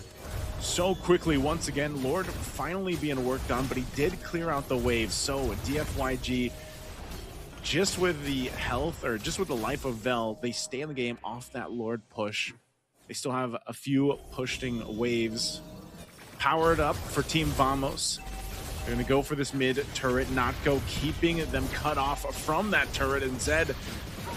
so quickly once again. Lord finally being worked on, but he did clear out the wave. So DFYG, just with the health, or just with the life of Vel, they stay in the game off that Lord push. They still have a few pushing waves powered up for Team Vamos. They're going to go for this mid turret, Natko keeping them cut off from that turret, and Zed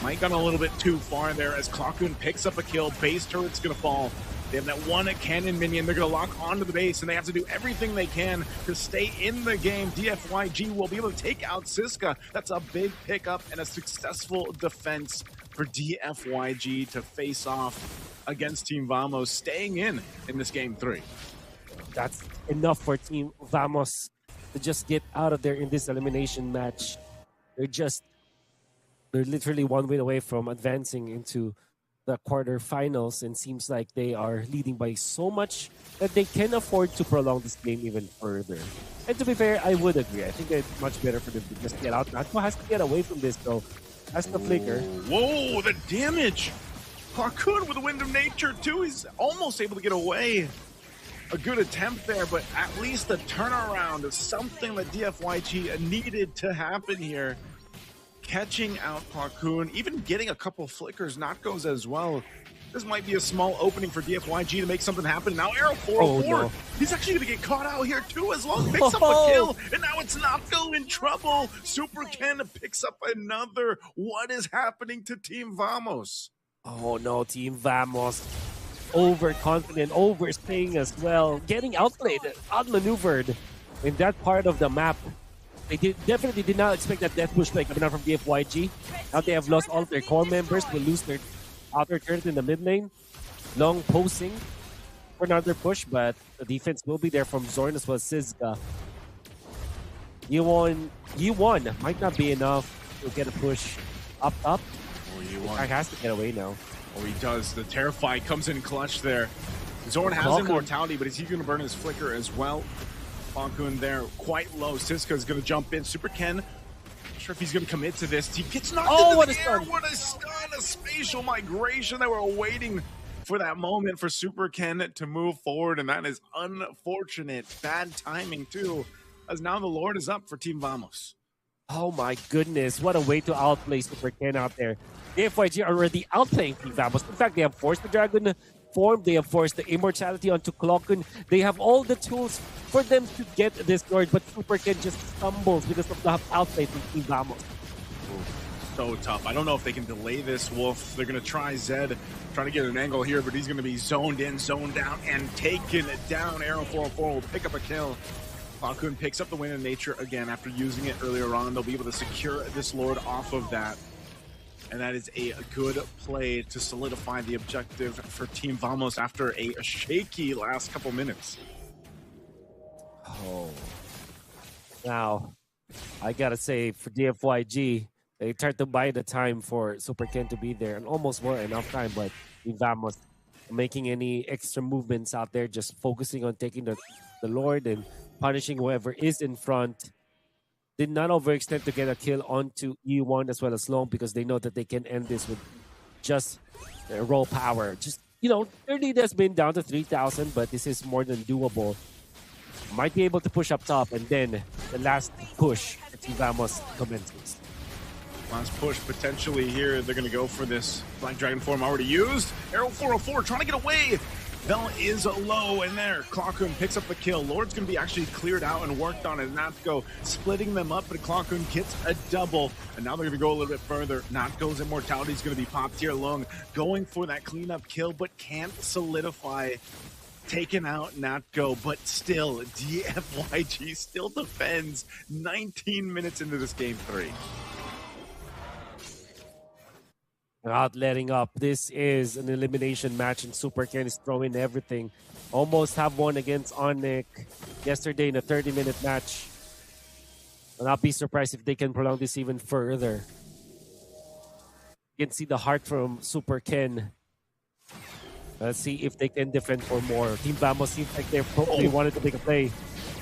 might gone a little bit too far there as Clockun picks up a kill. Base turret's going to fall. They have that one cannon minion. They're going to lock onto the base, and they have to do everything they can to stay in the game. DFYG will be able to take out Siska. That's a big pickup and a successful defense for DFYG to face off against Team Vamos, staying in this game 3. That's enough for Team Vamos to just get out of there in this elimination match. They're literally one win away from advancing into the quarterfinals, and seems like they are leading by so much that they can afford to prolong this game even further. And to be fair, I would agree. I think it's much better for them to just get out. Natko has to get away from this though. That's the flicker. Whoa, the damage! Clockun with the Wind of Nature too. He's almost able to get away. A good attempt there, but at least the turnaround is something that DFYG needed to happen here. Catching out Clockun, even getting a couple flickers, Natko's as well. This might be a small opening for DFYG to make something happen. Now Arrow 404, no. He's actually going to get caught out here too, as Long picks up a kill, and now it's Natko in trouble. Super Ken picks up another. What is happening to Team Vamos? Oh no, Team Vamos. Overconfident, overstaying as well, getting outplayed, outmaneuvered in that part of the map. They definitely did not expect that death push play coming out from DFYG. Now they have lost all of their core members, will lose their outer turret in the mid lane. Long posing for another push, but the defense will be there from Zorn as well as Siska. Yi1 might not be enough to get a push up. Oh, Yi1 has to get away now. Oh, he does. The Terrify comes in clutch there. Zorn has immortality, but is he going to burn his flicker as well? Clockun there, quite low. Siska's going to jump in. Super Ken, not sure if he's going to commit to this. He gets knocked into the air. What a stun, a spatial migration. They were waiting for that moment for Super Ken to move forward, and that is unfortunate. Bad timing, too, as now the Lord is up for Team Vamos. Oh my goodness, what a way to outplay Super Ken out there. DFYG are already outplaying Team Vamos. In fact, they have forced the Dragon form, they have forced the immortality onto Clockun. They have all the tools for them to get this Lord, but Super Ken just stumbles because of the outplay from Team Vamos. So tough. I don't know if they can delay this, Wolf. They're going to try Zed, trying to get an angle here, but he's going to be zoned in, zoned down, and taken down. Arrow 404 will pick up a kill. Clockun picks up the Wind of Nature again after using it earlier on. They'll be able to secure this Lord off of that. And that is a good play to solidify the objective for Team Vamos after a shaky last couple minutes. Oh. Now, I gotta say, for DFYG, they tried to buy the time for Super Ken to be there, and almost were enough time, but Team Vamos making any extra movements out there, just focusing on taking the Lord and punishing whoever is in front. Did not overextend to get a kill onto Yi1 as well as Long, because they know that they can end this with just raw power. Just, you know, their lead has been down to 3,000, but this is more than doable. might be able to push up top, and then the last push for Team Vamos commences. Last push potentially here. They're going to go for this Black Dragon form already used. Arrow 404 trying to get away. Vel is low in there. Clockun picks up the kill. Lord's going to be actually cleared out and worked on as Natco splitting them up, but Clockun gets a double. And now they're going to go a little bit further. Natco's immortality is going to be popped here. Lung going for that cleanup kill, but can't solidify. Taken out Natco, but still, DFYG still defends 19 minutes into this game 3. Not letting up. This is an elimination match, and Super Ken is throwing everything. Almost have won against ADNOC yesterday in a 30-minute match. I'll not be surprised if they can prolong this even further. You can see the heart from Super Ken. Let's see if they can defend for more. Team Vamos seems like they wanted to make a play.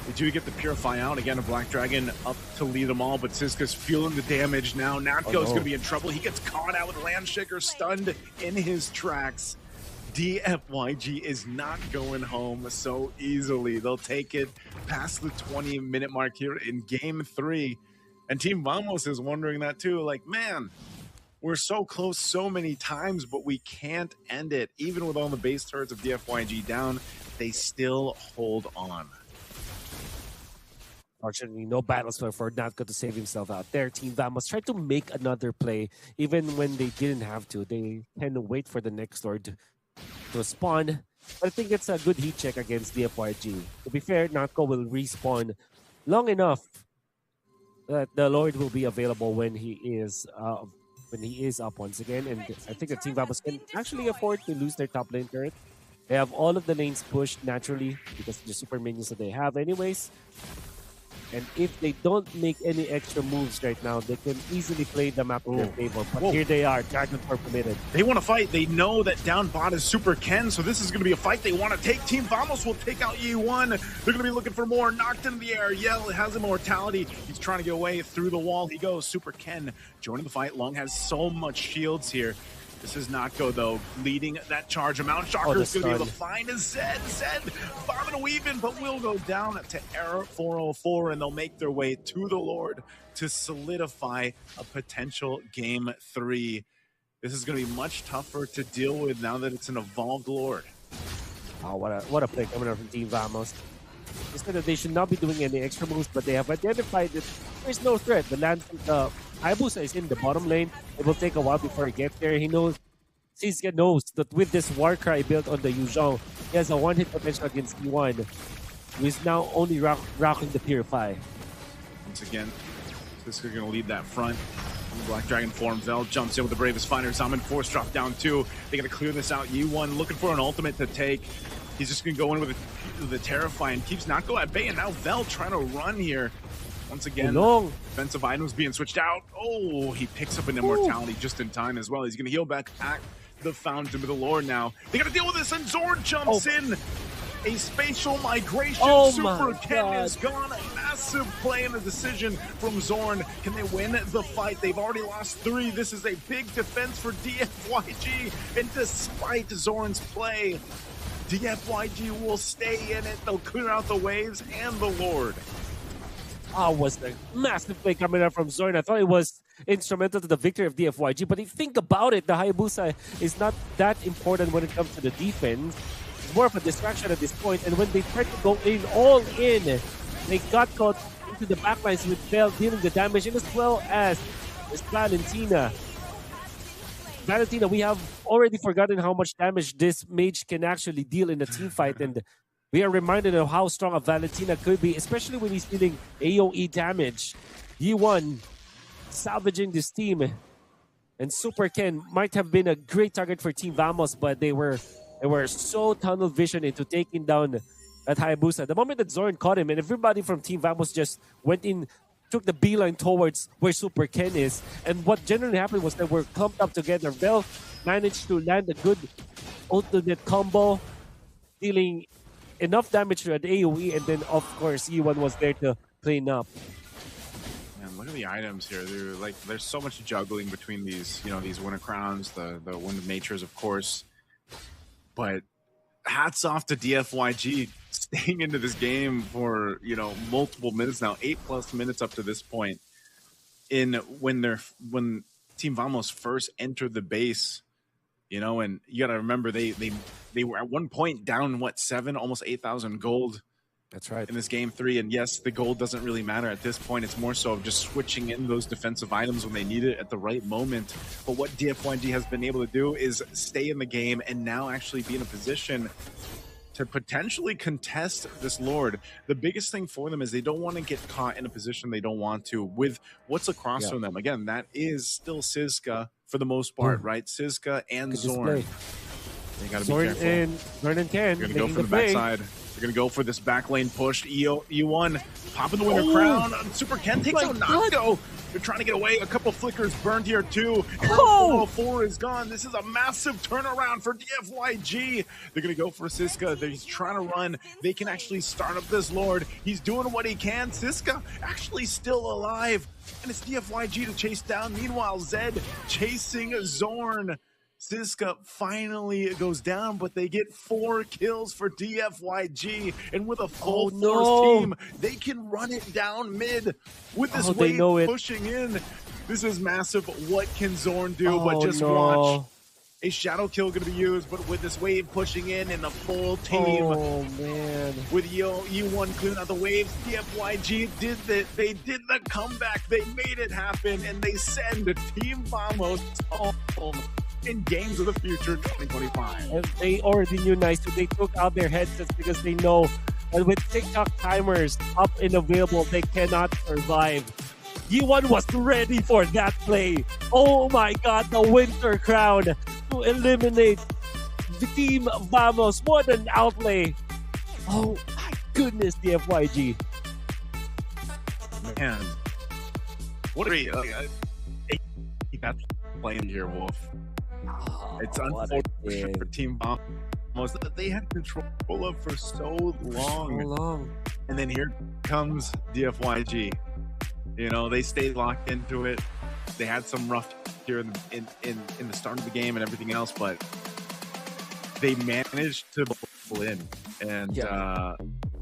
They do get the Purify out. Again, a Black Dragon up to lead them all, but Siska's feeling the damage now. Natco's going to be in trouble. He gets caught out with Landshaker stunned in his tracks. DFYG is not going home so easily. They'll take it past the 20-minute mark here in Game 3. And Team Vamos is wondering that too. Like, man, we're so close so many times, but we can't end it. Even with all the base turrets of DFYG down, they still hold on. Fortunately, no battles for Natco to save himself out there. Team Vamos tried to make another play, even when they didn't have to. They tend to wait for the next Lord to spawn. But I think it's a good heat check against DFYG. To be fair, Natco will respawn long enough that the Lord will be available when he is up once again. And I think the Team Vamos can actually afford to lose their top lane turret. They have all of the lanes pushed naturally because of the super minions that they have anyways. And if they don't make any extra moves right now, they can easily play the map in their favor. But here they are, Dragon are permitted. They want to fight. They know that down bot is Super Ken, so this is going to be a fight they want to take. Team Vamos will take out E1. They're going to be looking for more. Knocked into the air. Yell has immortality. He's trying to get away through the wall. He goes. Super Ken joining the fight. Long has so much shields here. This is Natco, though, leading that charge. A Mount Shocker is going to be able to find his Zed. Zed bobbing and weaving, but will go down to Error 404, and they'll make their way to the Lord to solidify a potential Game 3. This is going to be much tougher to deal with now that it's an evolved Lord. Oh, what a play coming out from Team Vamos. They said that they should not be doing any extra moves, but they have identified that there's no threat. The Hayabusa is in the bottom lane. It will take a while before he gets there. He knows, Siska knows that with this Warcry built on the Yuzhong, he has a one-hit potential against E1, who is now only rocking the Purify. Once again, Siska going to lead that front. Black Dragon form. Vel jumps in with the Bravest Finder. Zaman force drop down 2. They got to clear this out. E1 looking for an ultimate to take. He's just going to go in with the Terrify and keeps Natco at bay. And now Vel trying to run here. Once again, defensive items being switched out. Oh, he picks up an immortality just in time as well. He's going to heal back at the Fountain with the Lord now. They got to deal with this, and Zorn jumps in. A spatial migration. Super Ken is gone. A massive play and a decision from Zorn. Can they win the fight? They've already lost 3. This is a big defense for DFYG. And despite Zorn's play, DFYG will stay in it. They'll clear out the waves and the Lord. Was the massive play coming out from Zorn. I thought it was instrumental to the victory of DFYG, but if you think about it, the Hayabusa is not that important when it comes to the defense. It's more of a distraction at this point, and when they tried to go all in, they got caught into the backlines with Vel dealing the damage, and as well as Valentina. Valentina, we have already forgotten how much damage this mage can actually deal in a team fight, and we are reminded of how strong a Valentina could be, especially when he's dealing AoE damage. E1 salvaging this team, and Super Ken might have been a great target for Team Vamos, but they were so tunnel vision into taking down that Hayabusa. The moment that Zorn caught him, and everybody from Team Vamos just went in, took the beeline towards where Super Ken is. And what generally happened was that we're clumped up together. Vel managed to land a good ultimate combo, dealing enough damage to an AoE, and then of course E1 was there to clean up. Man, look at the items here. There's so much juggling between these, these Winter Crowns, the Wind of Natures, of course. But hats off to DFYG. staying into this game for, you know, multiple minutes now, 8+ minutes up to this point. When Team Vamos first entered the base, you know, and you got to remember they were at one point down what, 7, almost 8,000 gold. That's right. In this game 3, and yes, the gold doesn't really matter at this point. It's more so just switching in those defensive items when they need it at the right moment. But what DFYG has been able to do is stay in the game and now actually be in a position to potentially contest this Lord. The biggest thing for them is they don't want to get caught in a position they don't want to with what's across from them. Again, that is still Sizka for the most part, right? Sizka and Zorn. They got to be careful. And Zorn and Ken. They're going to go for the backside. They're going to go for this back lane push. E1 popping the winner crown. Super Ken takes out Nasko. They're trying to get away. A couple flickers burned here too. And 404 is gone. This is a massive turnaround for DFYG. They're going to go for Sizka. He's trying to run. They can actually start up this Lord. He's doing what he can. Sizka actually still alive. And it's DFYG to chase down. Meanwhile, Zed chasing Zorn. Sizka finally goes down, but they get 4 kills for DFYG. And with a full force team, they can run it down mid with this wave pushing in. This is massive. What can Zorn do? But just watch. A shadow kill going to be used, but with this wave pushing in and the full team. Oh, man. With E1 clearing out the waves, DFYG did that. They did the comeback. They made it happen, and they send Team Vamos home in Games of the Future 2025. And they already knew nice, so they took out their headsets because they know that with TikTok timers up and available, they cannot survive. E1 was ready for that play. Oh my god, the Winter Crown to eliminate the Team Vamos. What an outlay. Oh my goodness, the FYG. Man, what a that's playing here, Wolf. It's unfortunate for Team Vamos that they had control of for so long. And then here comes DFYG. You know, they stayed locked into it. They had some rough here in the start of the game and everything else, but they managed to pull in and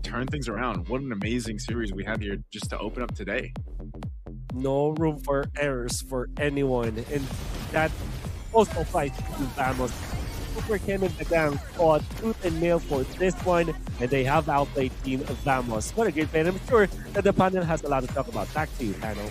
turn things around. What an amazing series we had here just to open up today. No room for errors for anyone, and that also applies to Vamos. Super Ken and the gang fought tooth and nail for this one, and they have outplayed Team Vamos. What a great play. I'm sure that the panel has a lot to talk about. Back to you, panel.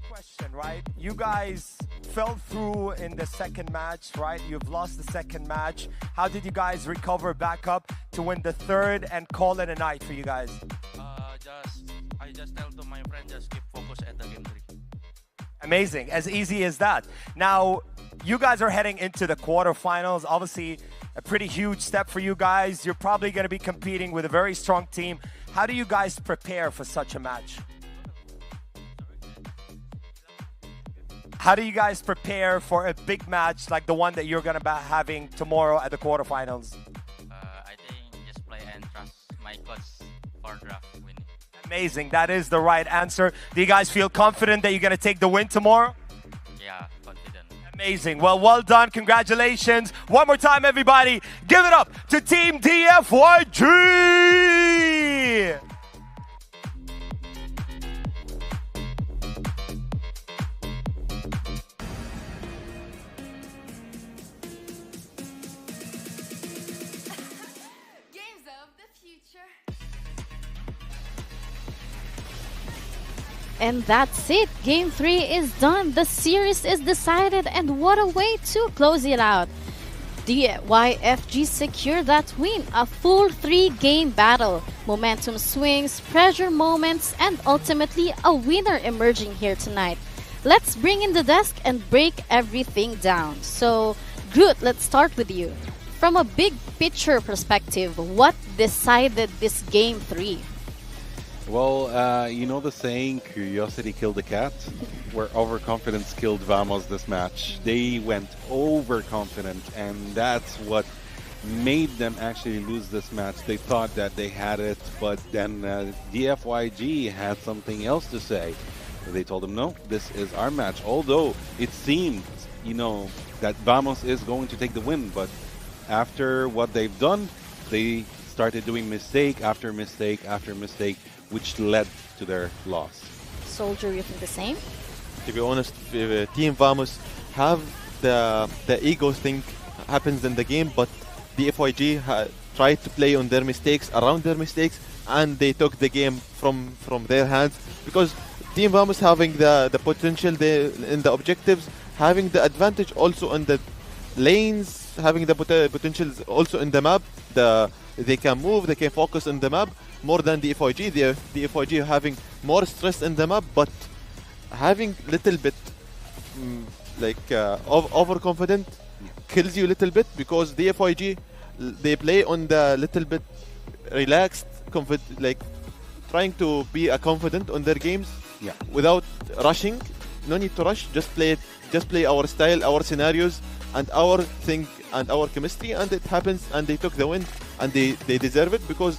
Question, right? You guys fell through in the second match, right? You've lost the second match. How did you guys recover back up to win the third and call it a night for you guys? I just tell to my friend, just keep focus at the game 3. Amazing, as easy as that. Now, you guys are heading into the quarterfinals. Obviously, a pretty huge step for you guys. You're probably going to be competing with a very strong team. How do you guys prepare for such a match? How do you guys prepare for a big match like the one that you're going to be having tomorrow at the quarterfinals? I think just play and trust my coach for draft winning. Amazing. That is the right answer. Do you guys feel confident that you're going to take the win tomorrow? Yeah, confident. Amazing. Well done. Congratulations. One more time, everybody. Give it up to Team DFYG! Games of the Future. And that's it. Game 3 is done. The series is decided, and what a way to close it out. DYFG secured that win. A full 3-game battle. Momentum swings, pressure moments, and ultimately a winner emerging here tonight. Let's bring in the desk and break everything down. So, Groot, let's start with you. From a big picture perspective, what decided this Game 3? Well, you know the saying, curiosity killed the cat? Where overconfidence killed Vamos this match. They went overconfident, and that's what made them actually lose this match. They thought that they had it, but then DFYG had something else to say. They told them, no, this is our match. Although it seemed, you know, that Vamos is going to take the win, but after what they've done, they started doing mistake after mistake after mistake, which led to their loss. Soldier, you think the same? To be honest, Team Vamos have the ego thing happens in the game, but the FYG tried to play on their mistakes, around their mistakes, and they took the game from their hands, because Team Vamos having the potential in the objectives, having the advantage also on the lanes, having the potentials also in the map. They can move, they can focus on the map more than the FYG. The FYG having more stress in the map, but having little bit overconfident kills you a little bit, because the FYG they play on the little bit relaxed, trying to be confident on their games, without rushing. No need to rush. Just play our style, our scenarios, and our thing and our chemistry, and it happens. And they took the win, and they deserve it, because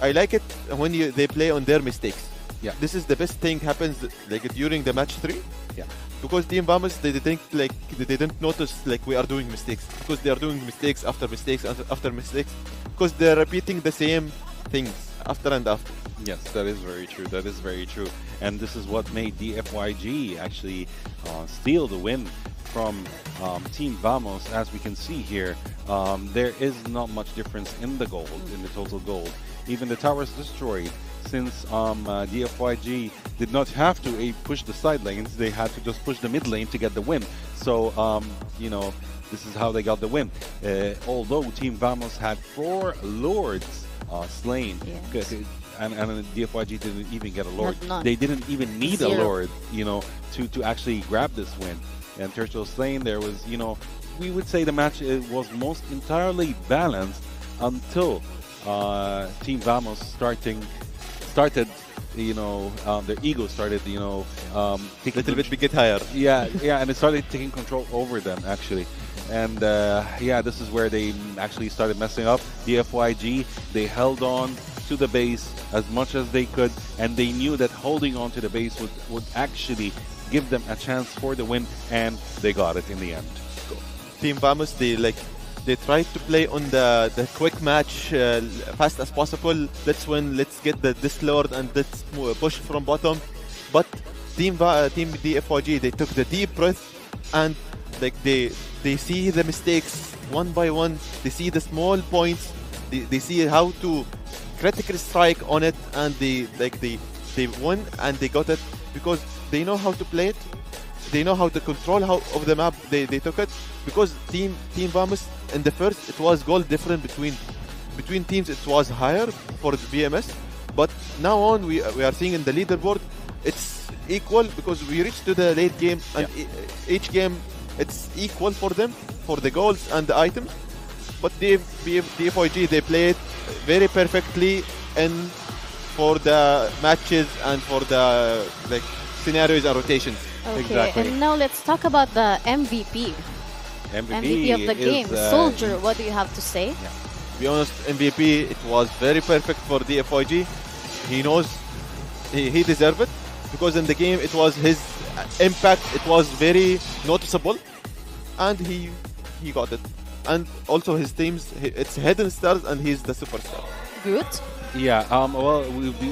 I like it when they play on their mistakes. Yeah, this is the best thing happens during the match 3. Yeah, because Team Vamos they didn't notice we are doing mistakes, because they are doing mistakes after mistakes after mistakes, because they're repeating the same things after and after. Yes, that is very true. That is very true. And this is what made the FYG actually steal the win from Team Vamos. As we can see here, there is not much difference in the gold, in the total gold. Even the towers destroyed, since the FYG did not have to push the side lanes, they had to just push the mid lane to get the win. So, you know, this is how they got the win. Although Team Vamos had 4 lords slain, and the FYG didn't even get a lord. They didn't even need a lord, you know, to actually grab this win. And Turtle slain, there was, you know, we would say the match was most entirely balanced until Team Vamos started, you know, their ego started, you know, little bit get higher. Yeah, and it started taking control over them actually. And yeah, this is where they actually started messing up. The FYG, they held on to the base as much as they could, and they knew that holding on to the base would actually give them a chance for the win, and they got it in the end. Team Vamos, they tried to play on the quick match, fast as possible. Let's win, let's get this lord, and let's push from bottom. But Team DFYG, they took the deep breath, and they see the mistakes one by one. They see the small points. They see how to critically strike on it, and they won, and they got it because they know how to play it. They know how to control of the map. They took it because Team Vamos in the first, it was goal different between teams. It was higher for the VMS, but now on we are seeing in the leaderboard it's equal, because we reached to the late game, and each game it's equal for them for the goals and the items. But the FYG, they play it very perfectly in for the matches and for the scenarios and rotations. Okay, exactly. And now let's talk about the MVP. MVP of the game. Soldier, what do you have to say? Yeah. To be honest, MVP, it was very perfect for the FYG. He knows he deserved it, because in the game it was his impact. It was very noticeable, and he got it. And also his teams, it's hidden stars, and he's the superstar. Good. Yeah, well,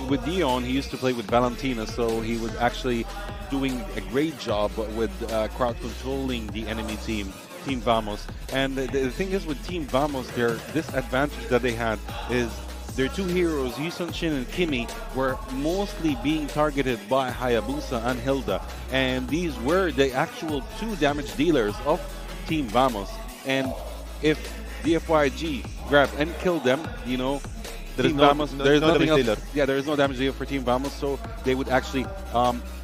with Dion, he used to play with Valentina, so he was actually doing a great job with crowd controlling the enemy team, Team Vamos. And the thing is with Team Vamos, their disadvantage that they had is their 2 heroes, Yisun Shin and Kimi, were mostly being targeted by Hayabusa and Hilda. And these were the actual 2 damage dealers of Team Vamos. And if the FYG grabbed and killed them, you know, there is no damage dealer. Yeah, there is no damage dealer for Team Vamos, so they would actually,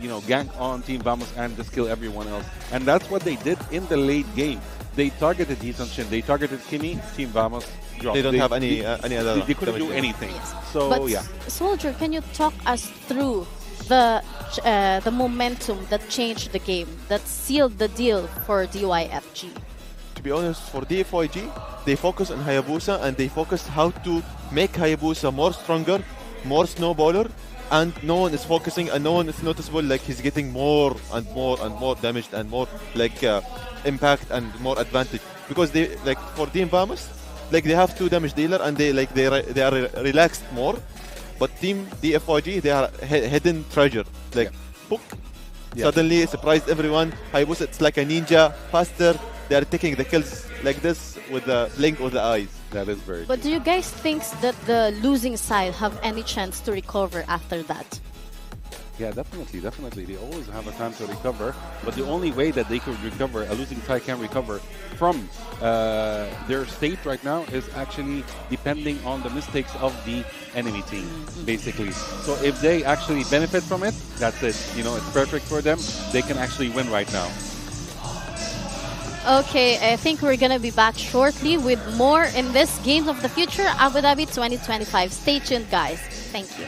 you know, gank on Team Vamos and just kill everyone else. And that's what they did in the late game. They targeted Yisun Shin, they targeted Kimi, Team Vamos dropped. They don't have any other. They couldn't do anything. Yes. So but yeah. Soldier, can you talk us through the momentum that changed the game, that sealed the deal for DYFG? To be honest, for DFYG, they focus on Hayabusa, and they focus how to make Hayabusa more stronger, more snowballer, and no one is focusing, and no one is noticeable, he's getting more and more and more damaged, and more impact and more advantage. because they like for Team Vamos, like they have 2 damage dealer and they are relaxed more, but Team DFYG they are hidden treasure, like book. Suddenly surprised everyone. Hayabusa, it's like a ninja, faster. They are taking the kills like this with the blink of the eyes. That is very But true. do you guys think that the losing side have any chance to recover after that? Yeah, definitely. They always have a time to recover, but the only way that they could recover, a losing side can recover from their state right now is actually depending on the mistakes of the enemy team, basically. So if they actually benefit from it, that's it. You know, it's perfect for them. They can actually win right now. Okay, I think we're going to be back shortly with more in this Games of the Future Abu Dhabi 2025. Stay tuned, guys. Thank you.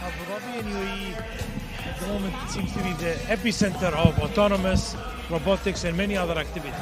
Abu Dhabi and UAE at the moment seems to be the epicenter of autonomous, robotics, and many other activities.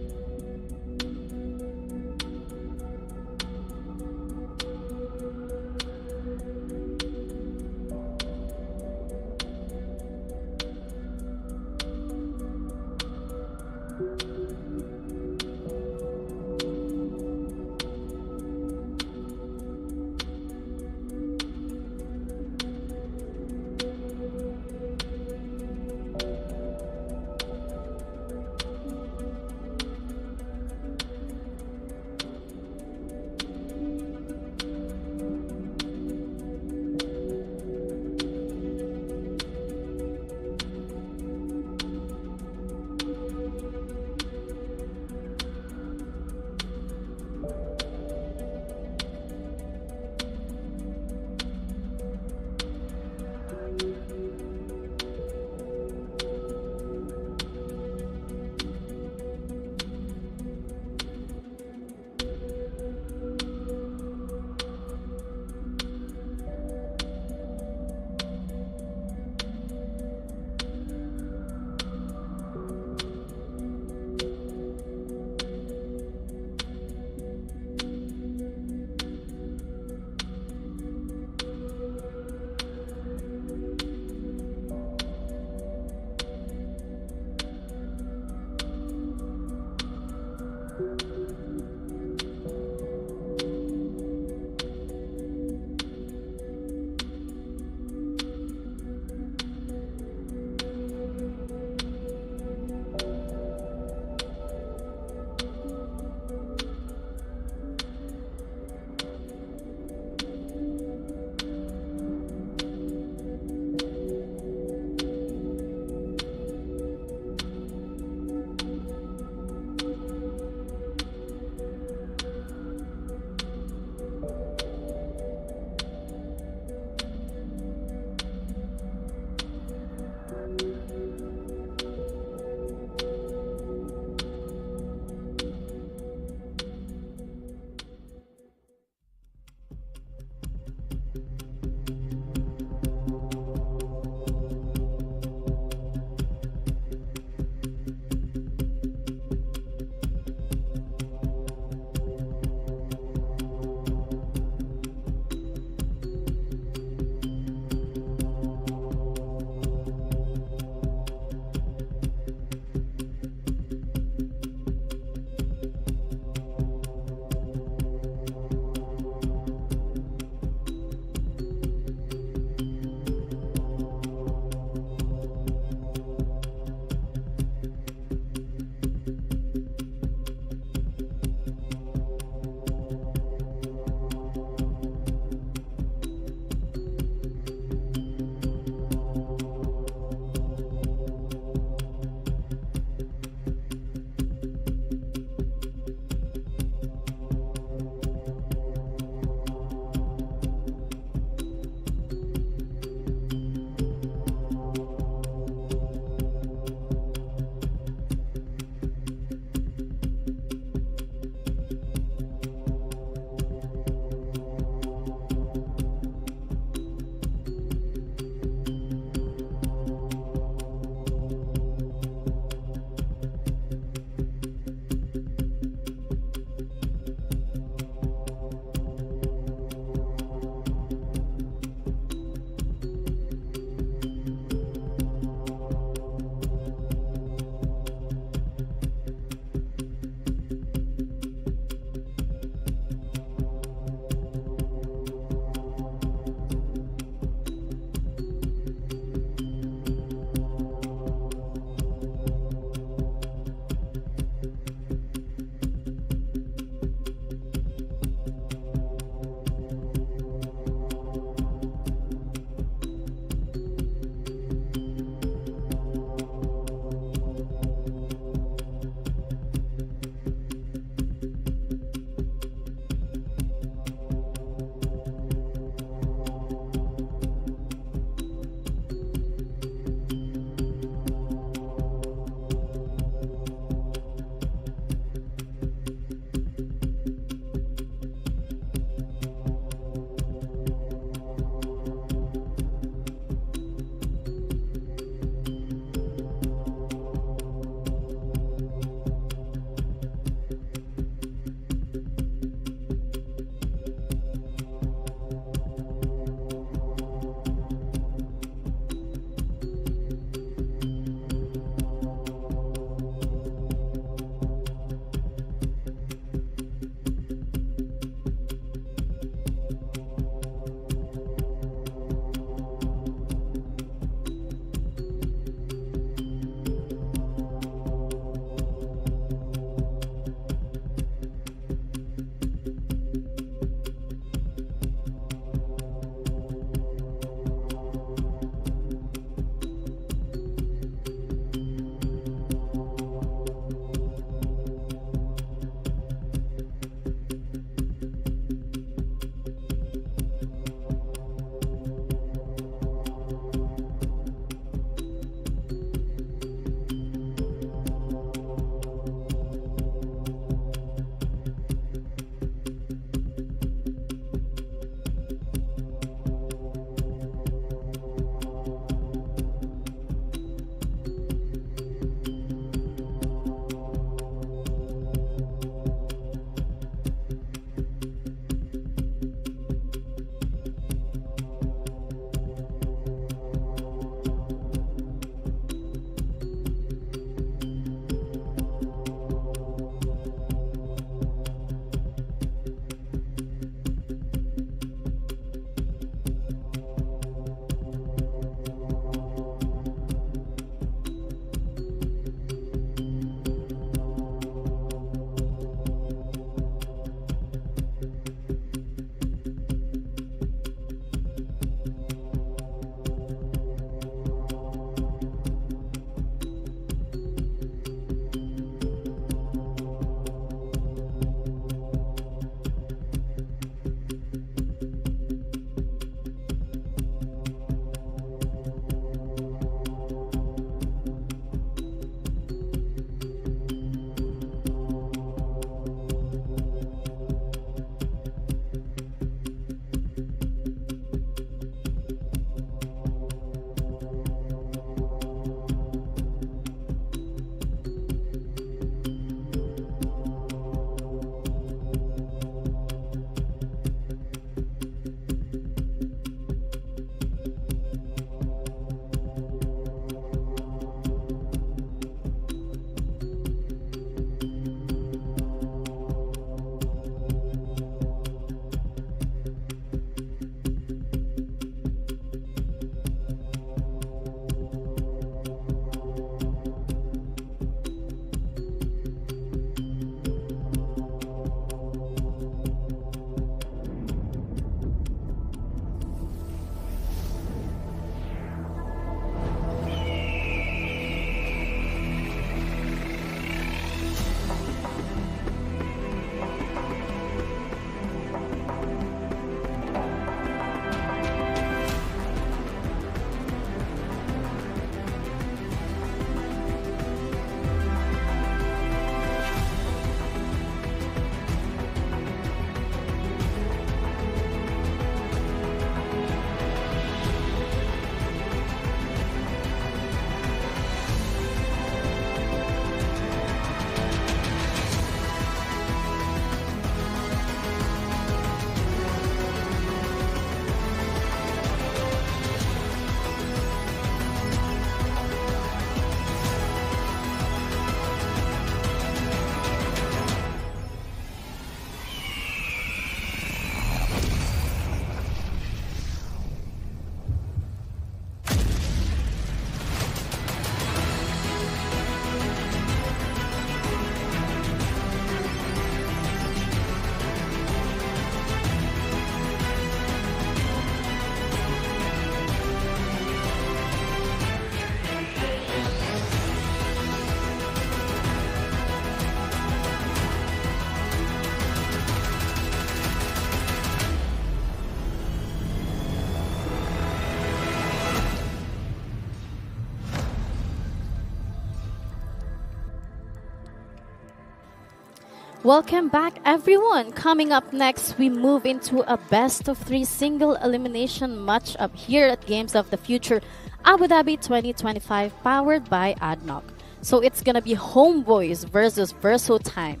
Welcome back, everyone. Coming up next, we move into a best of 3 single elimination matchup here at Games of the Future Abu Dhabi 2025, powered by ADNOC. So it's gonna be Homeboys versus Verso Time.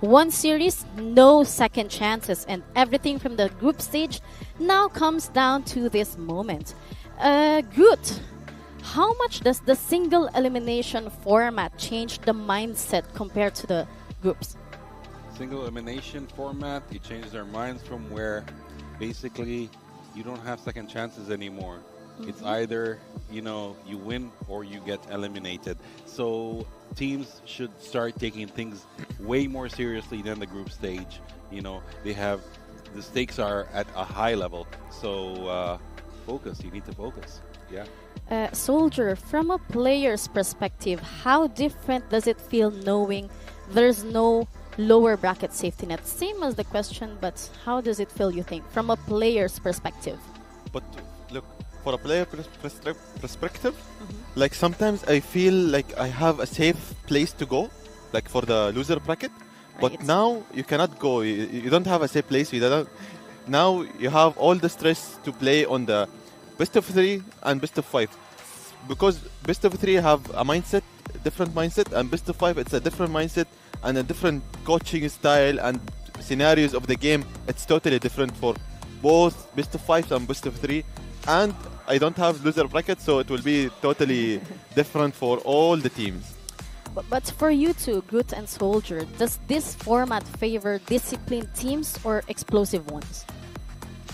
One series, no second chances, and everything from the group stage now comes down to this moment. Good. How much does the single elimination format change the mindset compared to the groups? Single elimination format, you change their minds from where basically you don't have second chances anymore. It's either, you win or you get eliminated. So teams should start taking things way more seriously than the group stage. The stakes are at a high level. So focus, you need to focus. Yeah. Soldier, from a player's perspective, how different does it feel knowing there's no lower bracket safety net? Same as the question, but how does it feel, you think, from a player's perspective? But look, for a player perspective, like sometimes I feel like I have a safe place to go, like for the loser bracket. But Right. now you cannot go. You don't have a safe place. Now you have all the stress to play on the best of 3 and best of 5. Because best of 3 have a different mindset, and best of 5 it's a different mindset and a different coaching style and scenarios of the game. It's totally different for both best of 5 and best of 3. And I don't have loser bracket, so it will be totally different for all the teams. But for you two, Groot and Soldier, does this format favor disciplined teams or explosive ones?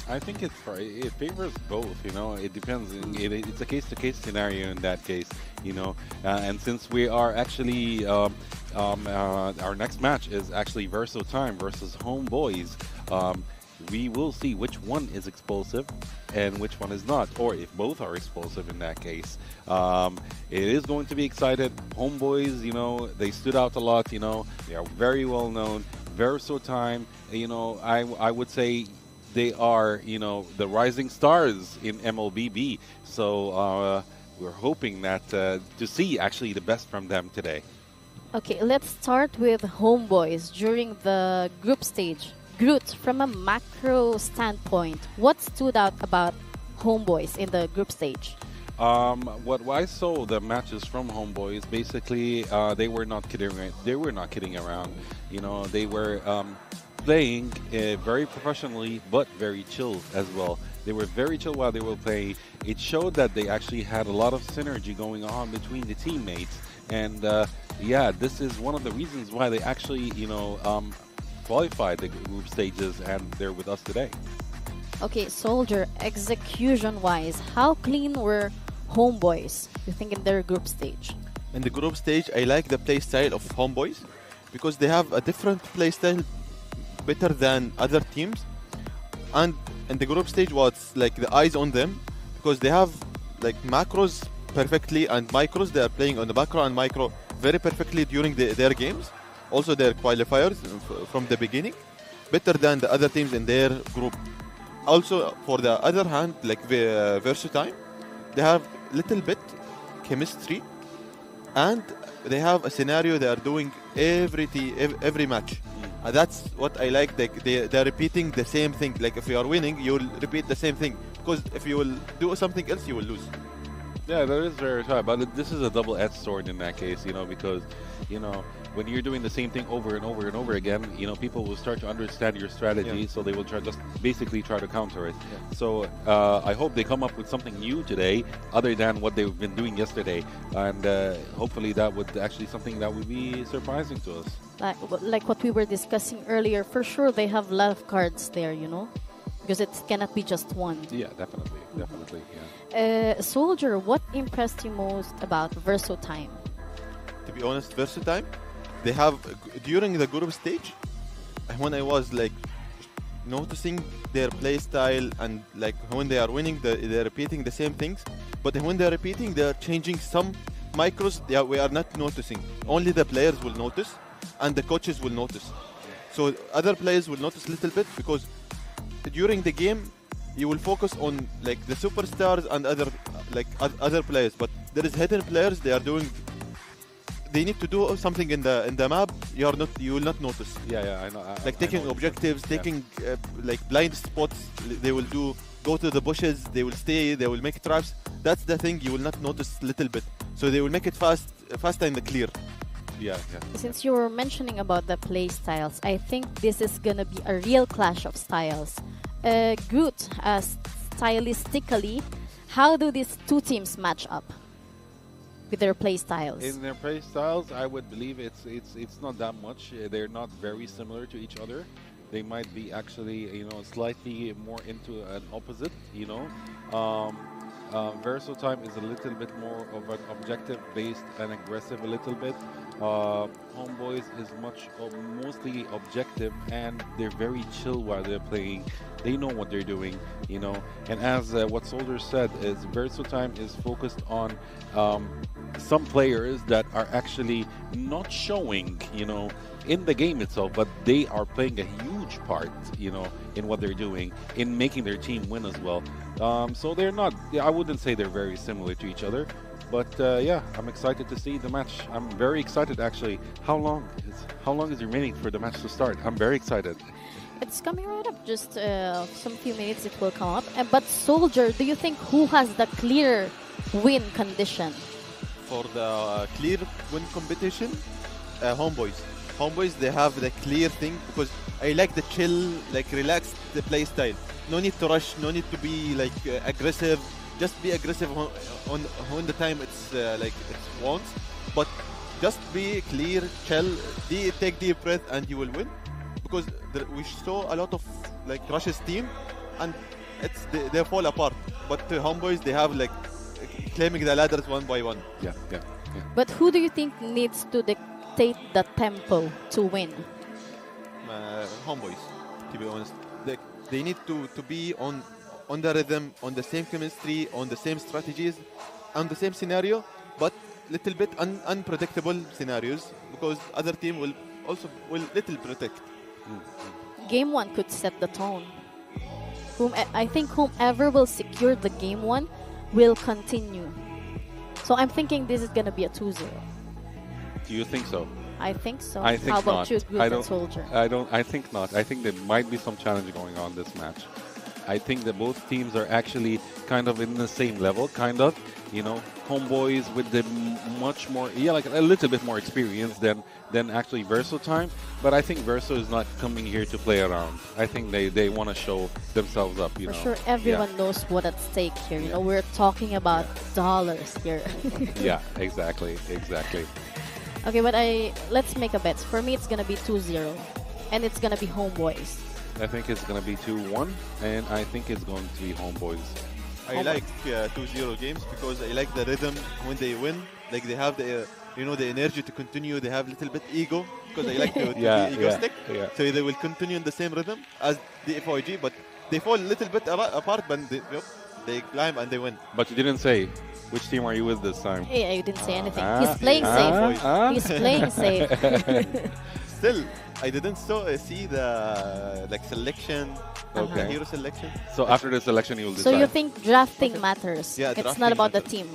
I think it favors both. It depends. It's a case-to-case scenario in that case. And since we are actually our next match is actually Verso Time versus Homeboys. We will see which one is explosive and which one is not, or if both are explosive in that case. It is going to be excited. Homeboys, they stood out a lot. They are very well known. Verso Time, I would say they are, the rising stars in MLBB. So we're hoping that to see actually the best from them today. Okay, let's start with Homeboys during the group stage. Groot, from a macro standpoint, what stood out about Homeboys in the group stage? What I saw the matches from Homeboys, basically, they were not kidding. They were not kidding around. They were playing very professionally, but very chill as well. They were very chill while they were playing. It showed that they actually had a lot of synergy going on between the teammates, and this is one of the reasons why they actually, qualified the group stages, and they're with us today. Okay, Soldier, execution-wise, how clean were Homeboys, you think, in their group stage? In the group stage, I like the play style of Homeboys because they have a different play style, better than other teams. And in the group stage, what's like the eyes on them, because they have like macros perfectly and micros. They are playing on the macro and micro very perfectly during their games. Also, their qualifiers from the beginning, better than the other teams in their group. Also, for the other hand, like Verso Time, they have little bit chemistry, and they have a scenario they are doing every match. And that's what I like. They're repeating the same thing. Like if you are winning, you will repeat the same thing. Because if you will do something else, you will lose. Yeah, that is very hard, but this is a double-edged sword in that case, because, when you're doing the same thing over and over and over again, people will start to understand your strategy, so they will try to counter it. Yeah. So I hope they come up with something new today, other than what they've been doing yesterday, and hopefully that would actually something that would be surprising to us. Like what we were discussing earlier, for sure they have a lot of cards there, because it cannot be just one. Yeah, definitely, yeah. Soldier, what impressed you most about Verso Time? To be honest, Verso Time, they have, during the group stage, when I was like noticing their play style, and like when they are winning, they're repeating the same things, but when they're repeating, they're changing some micros we are not noticing. Only the players will notice, and the coaches will notice. So other players will notice a little bit, because during the game, you will focus on like the superstars and other players, but there is hidden players. They are doing they need to do something in the map. You will not notice. Yeah, I know. Like taking objectives, taking like blind spots. They will go to the bushes. They will stay. They will make traps. That's the thing you will not notice little bit. So they will make it fast and clear. Yeah. Since you were mentioning about the play styles, I think this is gonna be a real clash of styles. Good, stylistically, how do these two teams match up with their play styles? In their play styles, I would believe it's not that much. They're not very similar to each other. They might be actually, slightly more into an opposite, Versatile is a little bit more of an objective-based and aggressive a little bit. Homeboys is mostly objective, and they're very chill while they're playing. They know what they're doing, And as what Soldier said, is Versatile is focused on some players that are actually not showing, in the game itself, but they are playing a huge part, in what they're doing, in making their team win as well. So they're not, I wouldn't say they're very similar to each other, but yeah, I'm excited to see the match. I'm very excited actually. How long is remaining for the match to start? I'm very excited. It's coming right up. Just some few minutes it will come up. But Soldier, do you think who has the clear win condition? For the clear win competition, Homeboys. Homeboys, they have the clear thing because I like the chill, like relaxed the play style. No need to rush, no need to be like aggressive. Just be aggressive on the time it's like it wants, but just be clear, chill, take deep breath, and you will win. Because we saw a lot of like Russia's team, and they fall apart. But the Homeboys, they have like claiming the ladders one by one. Yeah. But who do you think needs to dictate the tempo to win? Homeboys, to be honest. They need to be on the rhythm, on the same chemistry, on the same strategies, on the same scenario, but little bit unpredictable scenarios, because other team will little protect. Game 1 could set the tone. I think whomever will secure the game 1 will continue. So I'm thinking this is going to be a 2-0. Do you think so? I think so. I think How about not. you, Good and Soldier? I think not. I think there might be some challenge going on this match. I think that both teams are actually kind of in the same level, Homeboys with the much more, like a little bit more experience than actually Versatile. But I think Verso is not coming here to play around. I think they want to show themselves up, For sure, everyone knows what at stake here. We're talking about dollars here. Yeah, exactly. Okay, but let's make a bet. For me, it's gonna be 2-0, and it's gonna be Homeboys. I think it's gonna be 2-1, and I think it's going to be Homeboys. I like 2-0 games because I like the rhythm when they win. Like they have the the energy to continue. They have a little bit ego because I like to be egoistic. Yeah. So they will continue in the same rhythm as the FYG, but they fall a little bit apart, but they climb and they win. But you didn't say which team are you with this time. Yeah, you didn't say anything. He's playing safe. He's playing safe. Still, I didn't see the selection, the hero selection. So after the selection, you will decide. So you think drafting matters? Yeah, it's not about the team.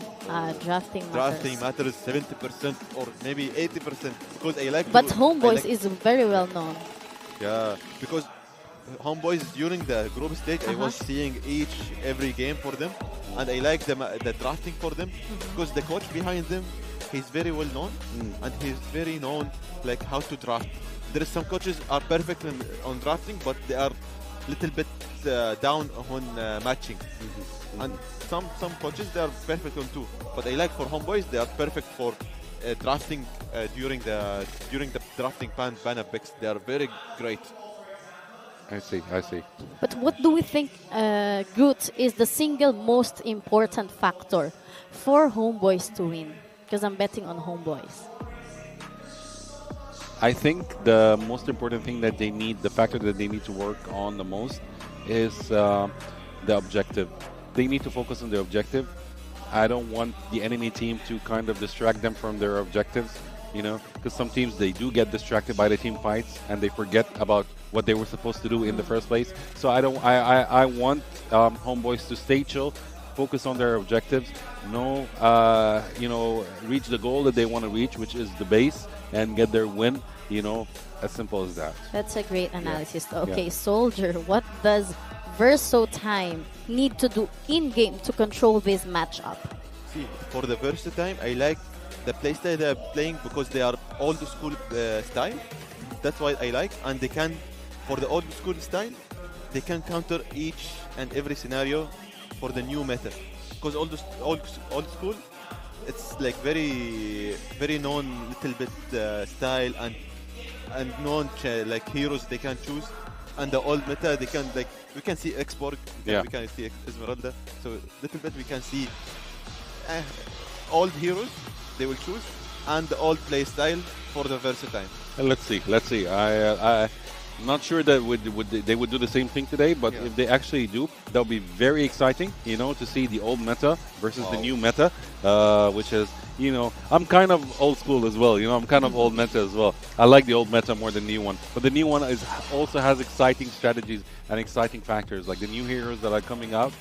Drafting matters 70% or maybe 80% because I like. But Homeboys is very well known. Yeah, because Homeboys during the group stage, I was seeing every game for them, and I like the drafting for them because the coach behind them, he's very well known, and he's very known like how to draft. There is some coaches are perfect on drafting, but they are little bit down on matching. And some coaches they are perfect on too. But I like for Homeboys, they are perfect for drafting during the drafting ban picks. They are very great. I see. But what do we think, Good, is the single most important factor for Homeboys to win? Because I'm betting on Homeboys. I think the most important thing that they need, the factor that they need to work on the most is the objective. They need to focus on their objective. I don't want the enemy team to kind of distract them from their objectives, because some teams, they do get distracted by the team fights and they forget about what they were supposed to do in the first place. So I want Homeboys to stay chill, focus on their objectives, reach the goal that they want to reach, which is the base, and get their win. As simple as that. That's a great analysis. Yeah. Okay, Soldier, what does Versotime need to do in-game to control this matchup? See, for the Versatime, I like the playstyle they're playing because they are old school style. That's why I like, and they can, for the old school style, they can counter each and every scenario for the new meta. Because old school, it's like very, very known little bit style and known like heroes they can choose. And the old meta, they can like we can see Xborg, we can see Esmeralda. So little bit we can see old heroes they will choose and the old play style for the Versatile. Let's see. I'm not sure that they would do the same thing today, but if they actually do, that'll be very exciting. To see the old meta versus the new meta, which is I'm kind of old school as well. I'm kind of old meta as well. I like the old meta more than the new one, but the new one also has exciting strategies and exciting factors. Like the new heroes that are coming out,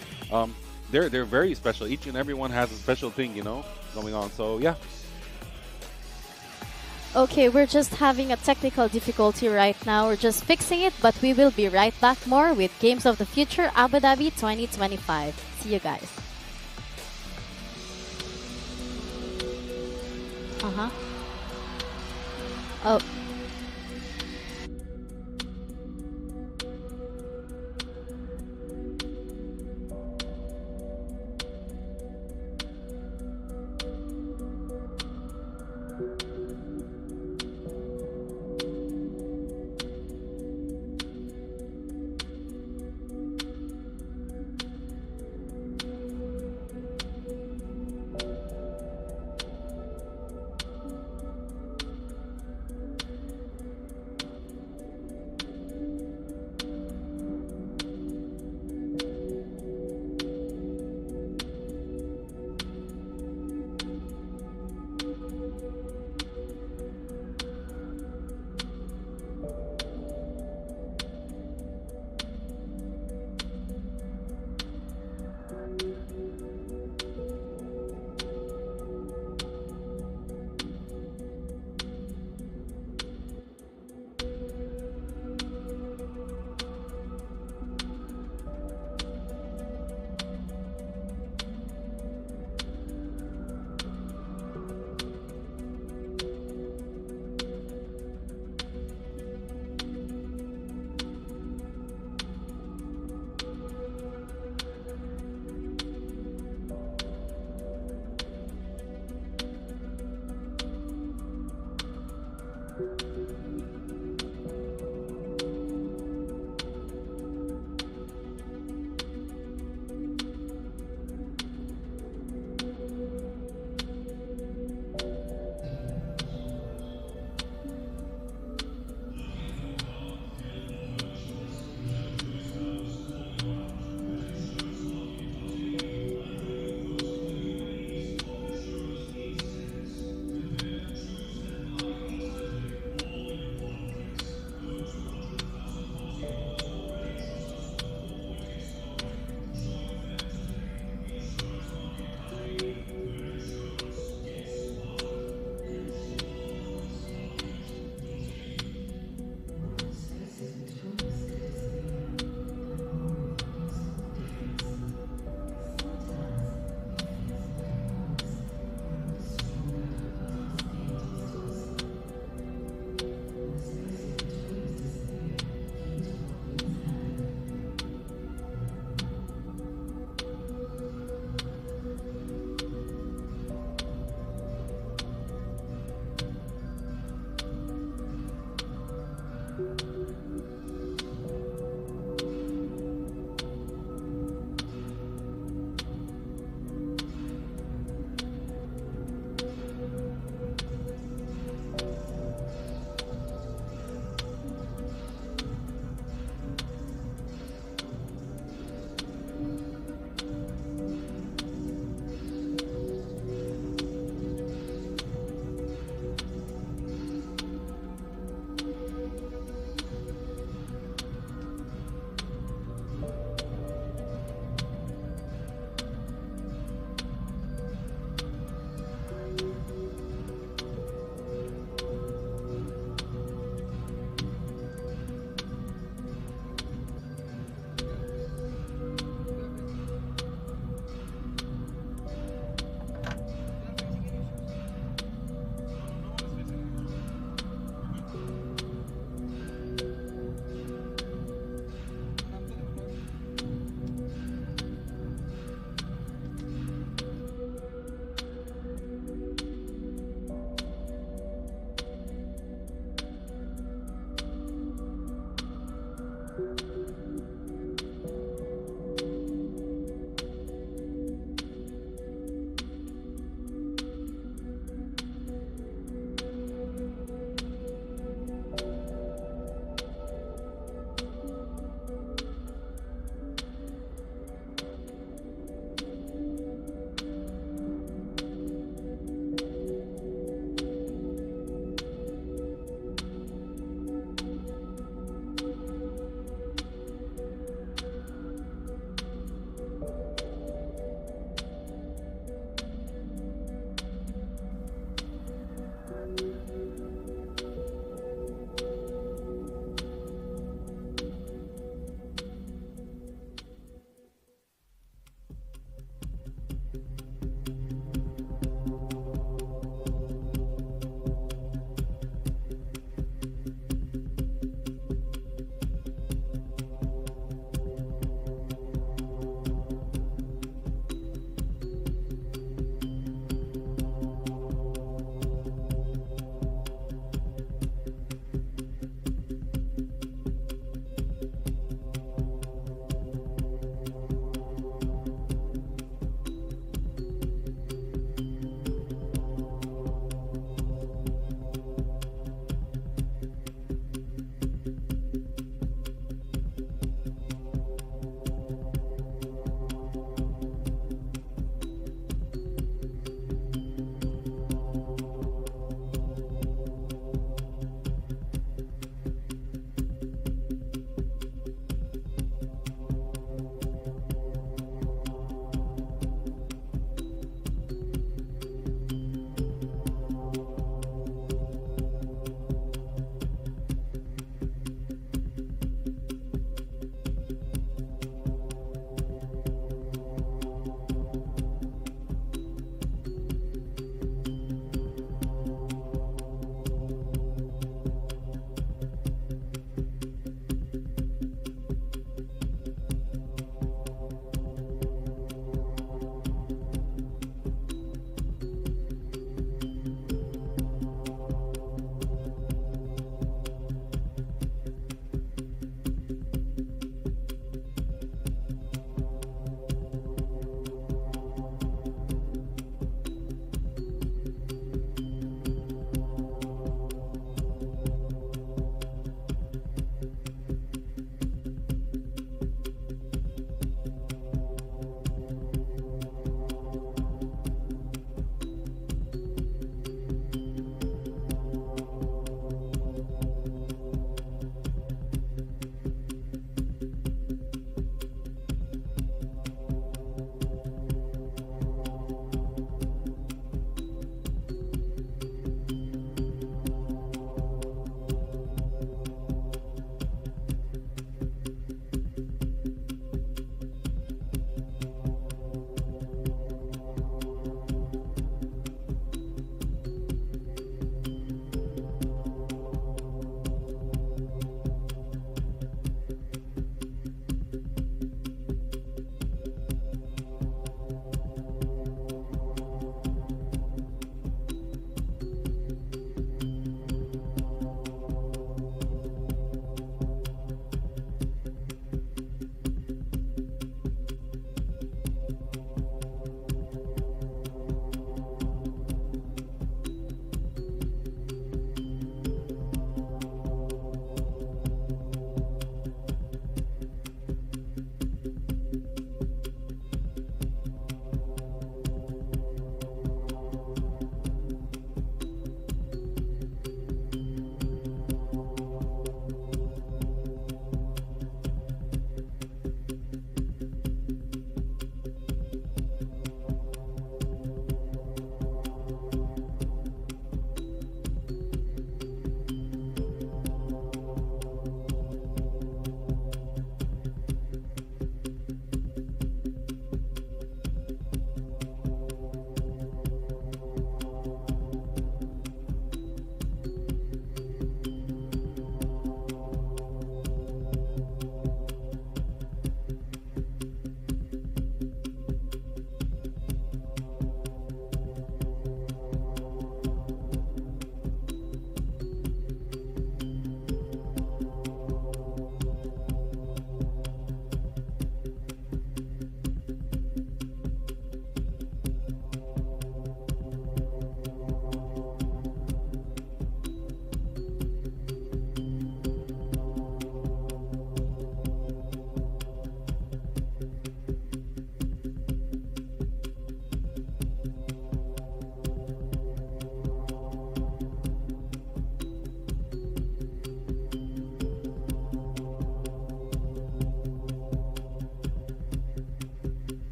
they're very special. Each and every one has a special thing, going on. So yeah. Okay, we're just having a technical difficulty right now. We're just fixing it, but we will be right back more with Games of the Future Abu Dhabi 2025. See you guys. Oh.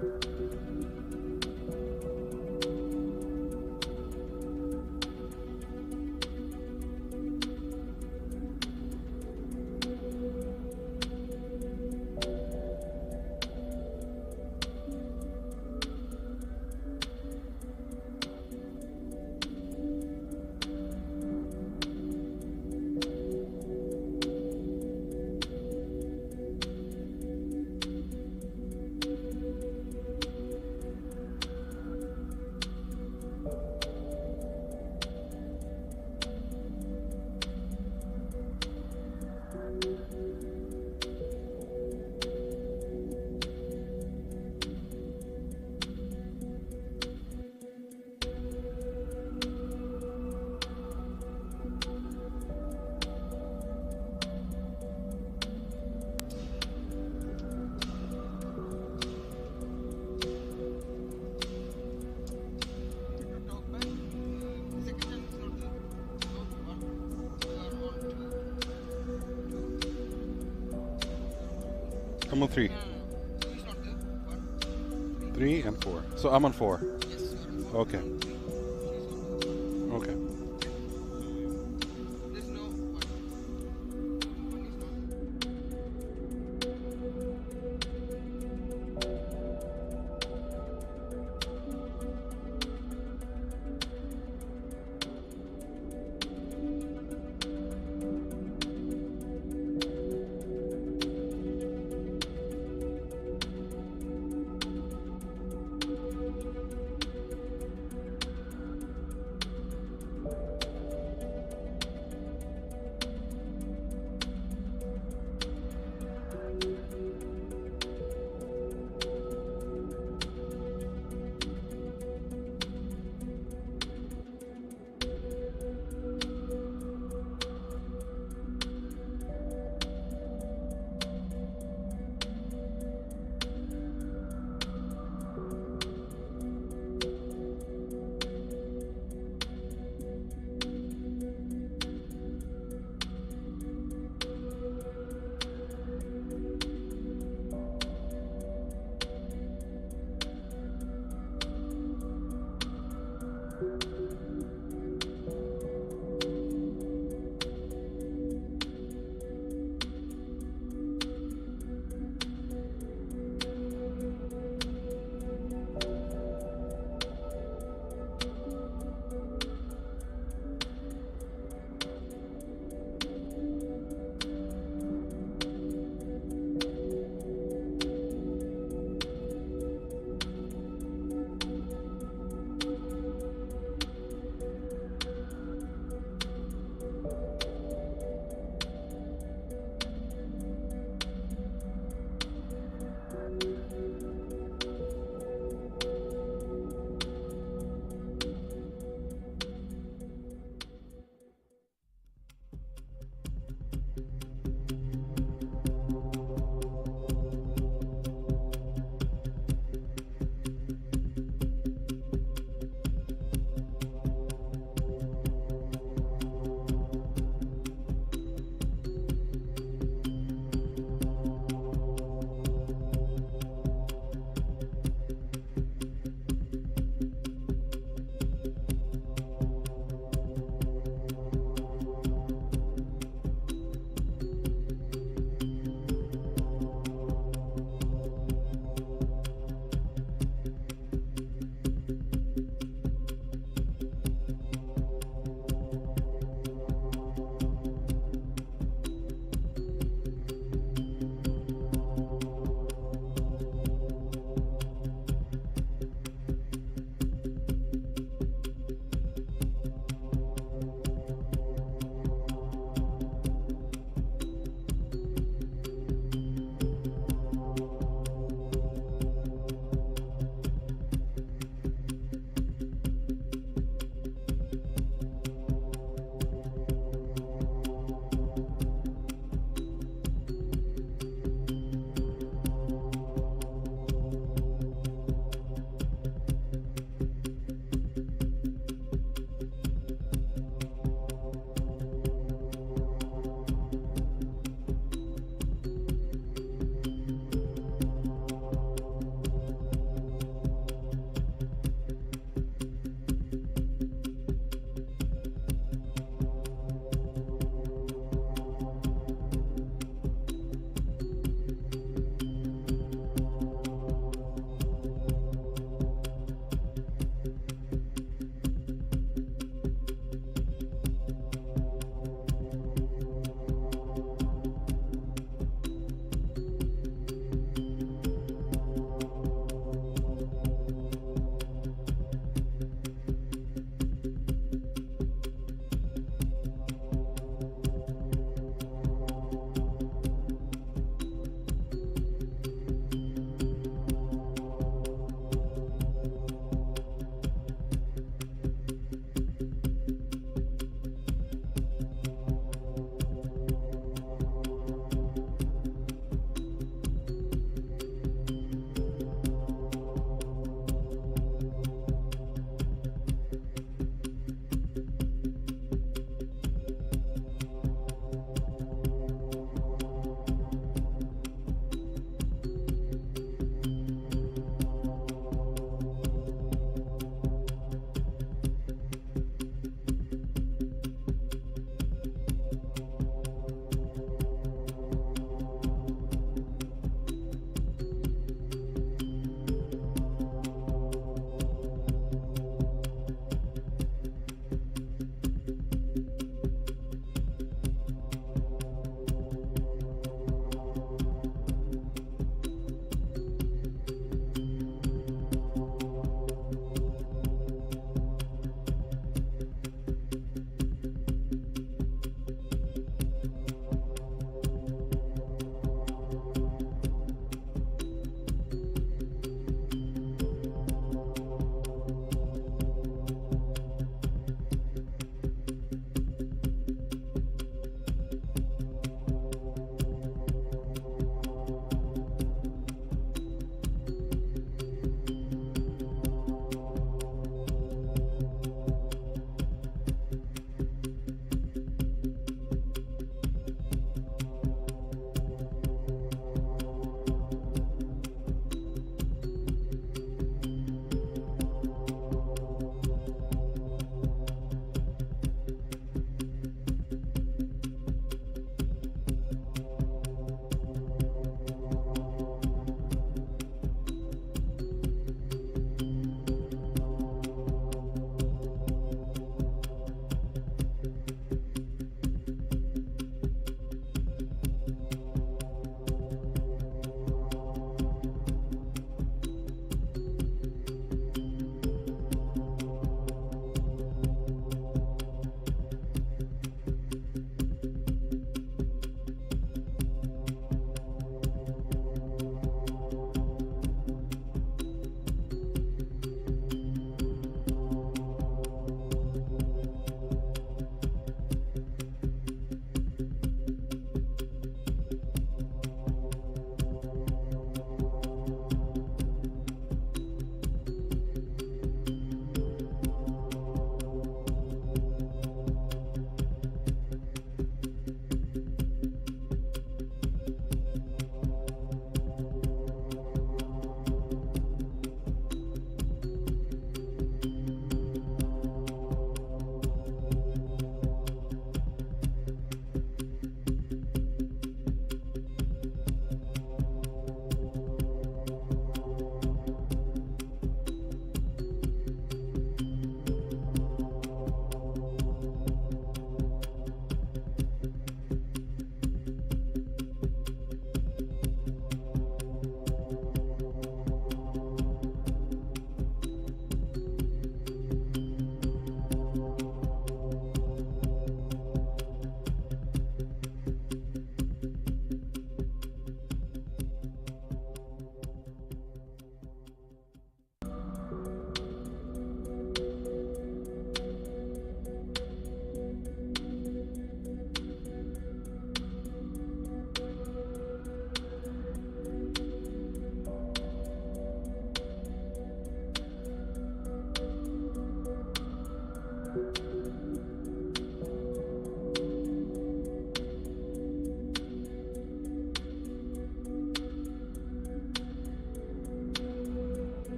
I'm on 3. 3 and 4. So I'm on 4. Okay. Okay.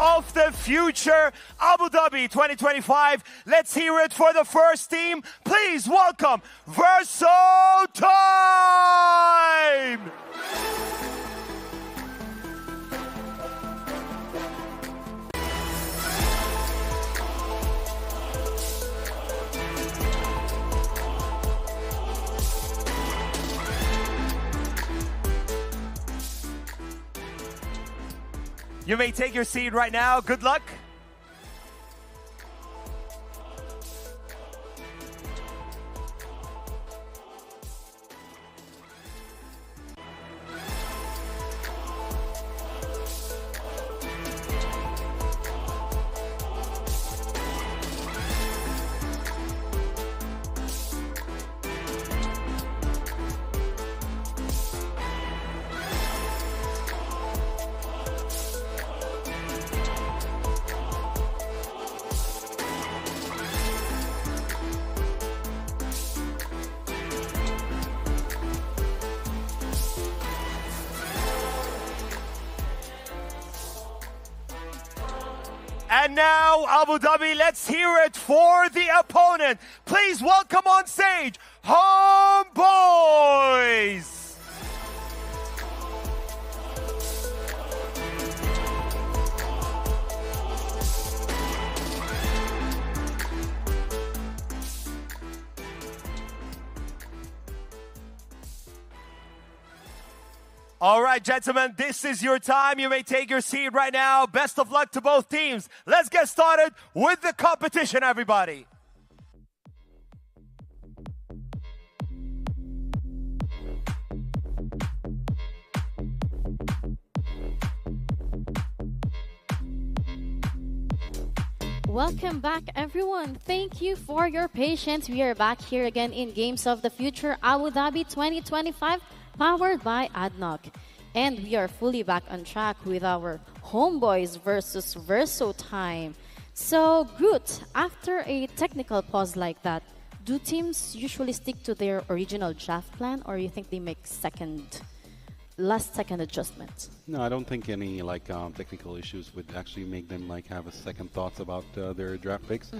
of the Future Abu Dhabi 2025. Let's hear it for the first team. Please welcome Verso Time! You may take your seat right now. Good luck. And now, Abu Dhabi, let's hear it for the opponent. Please welcome on stage, Homeboys! All right, gentlemen, this is your time. You may take your seat right now. Best of luck to both teams. Let's get started with the competition, everybody. Welcome back, everyone. Thank you for your patience. We are back here again in Games of the Future Abu Dhabi 2025, powered by ADNOC. And we are fully back on track with our Homeboys versus Verso time. So, Groot, after a technical pause like that, do teams usually stick to their original draft plan, or you think they make last-second adjustments? No, I don't think any technical issues would actually make them have a second thoughts about their draft picks.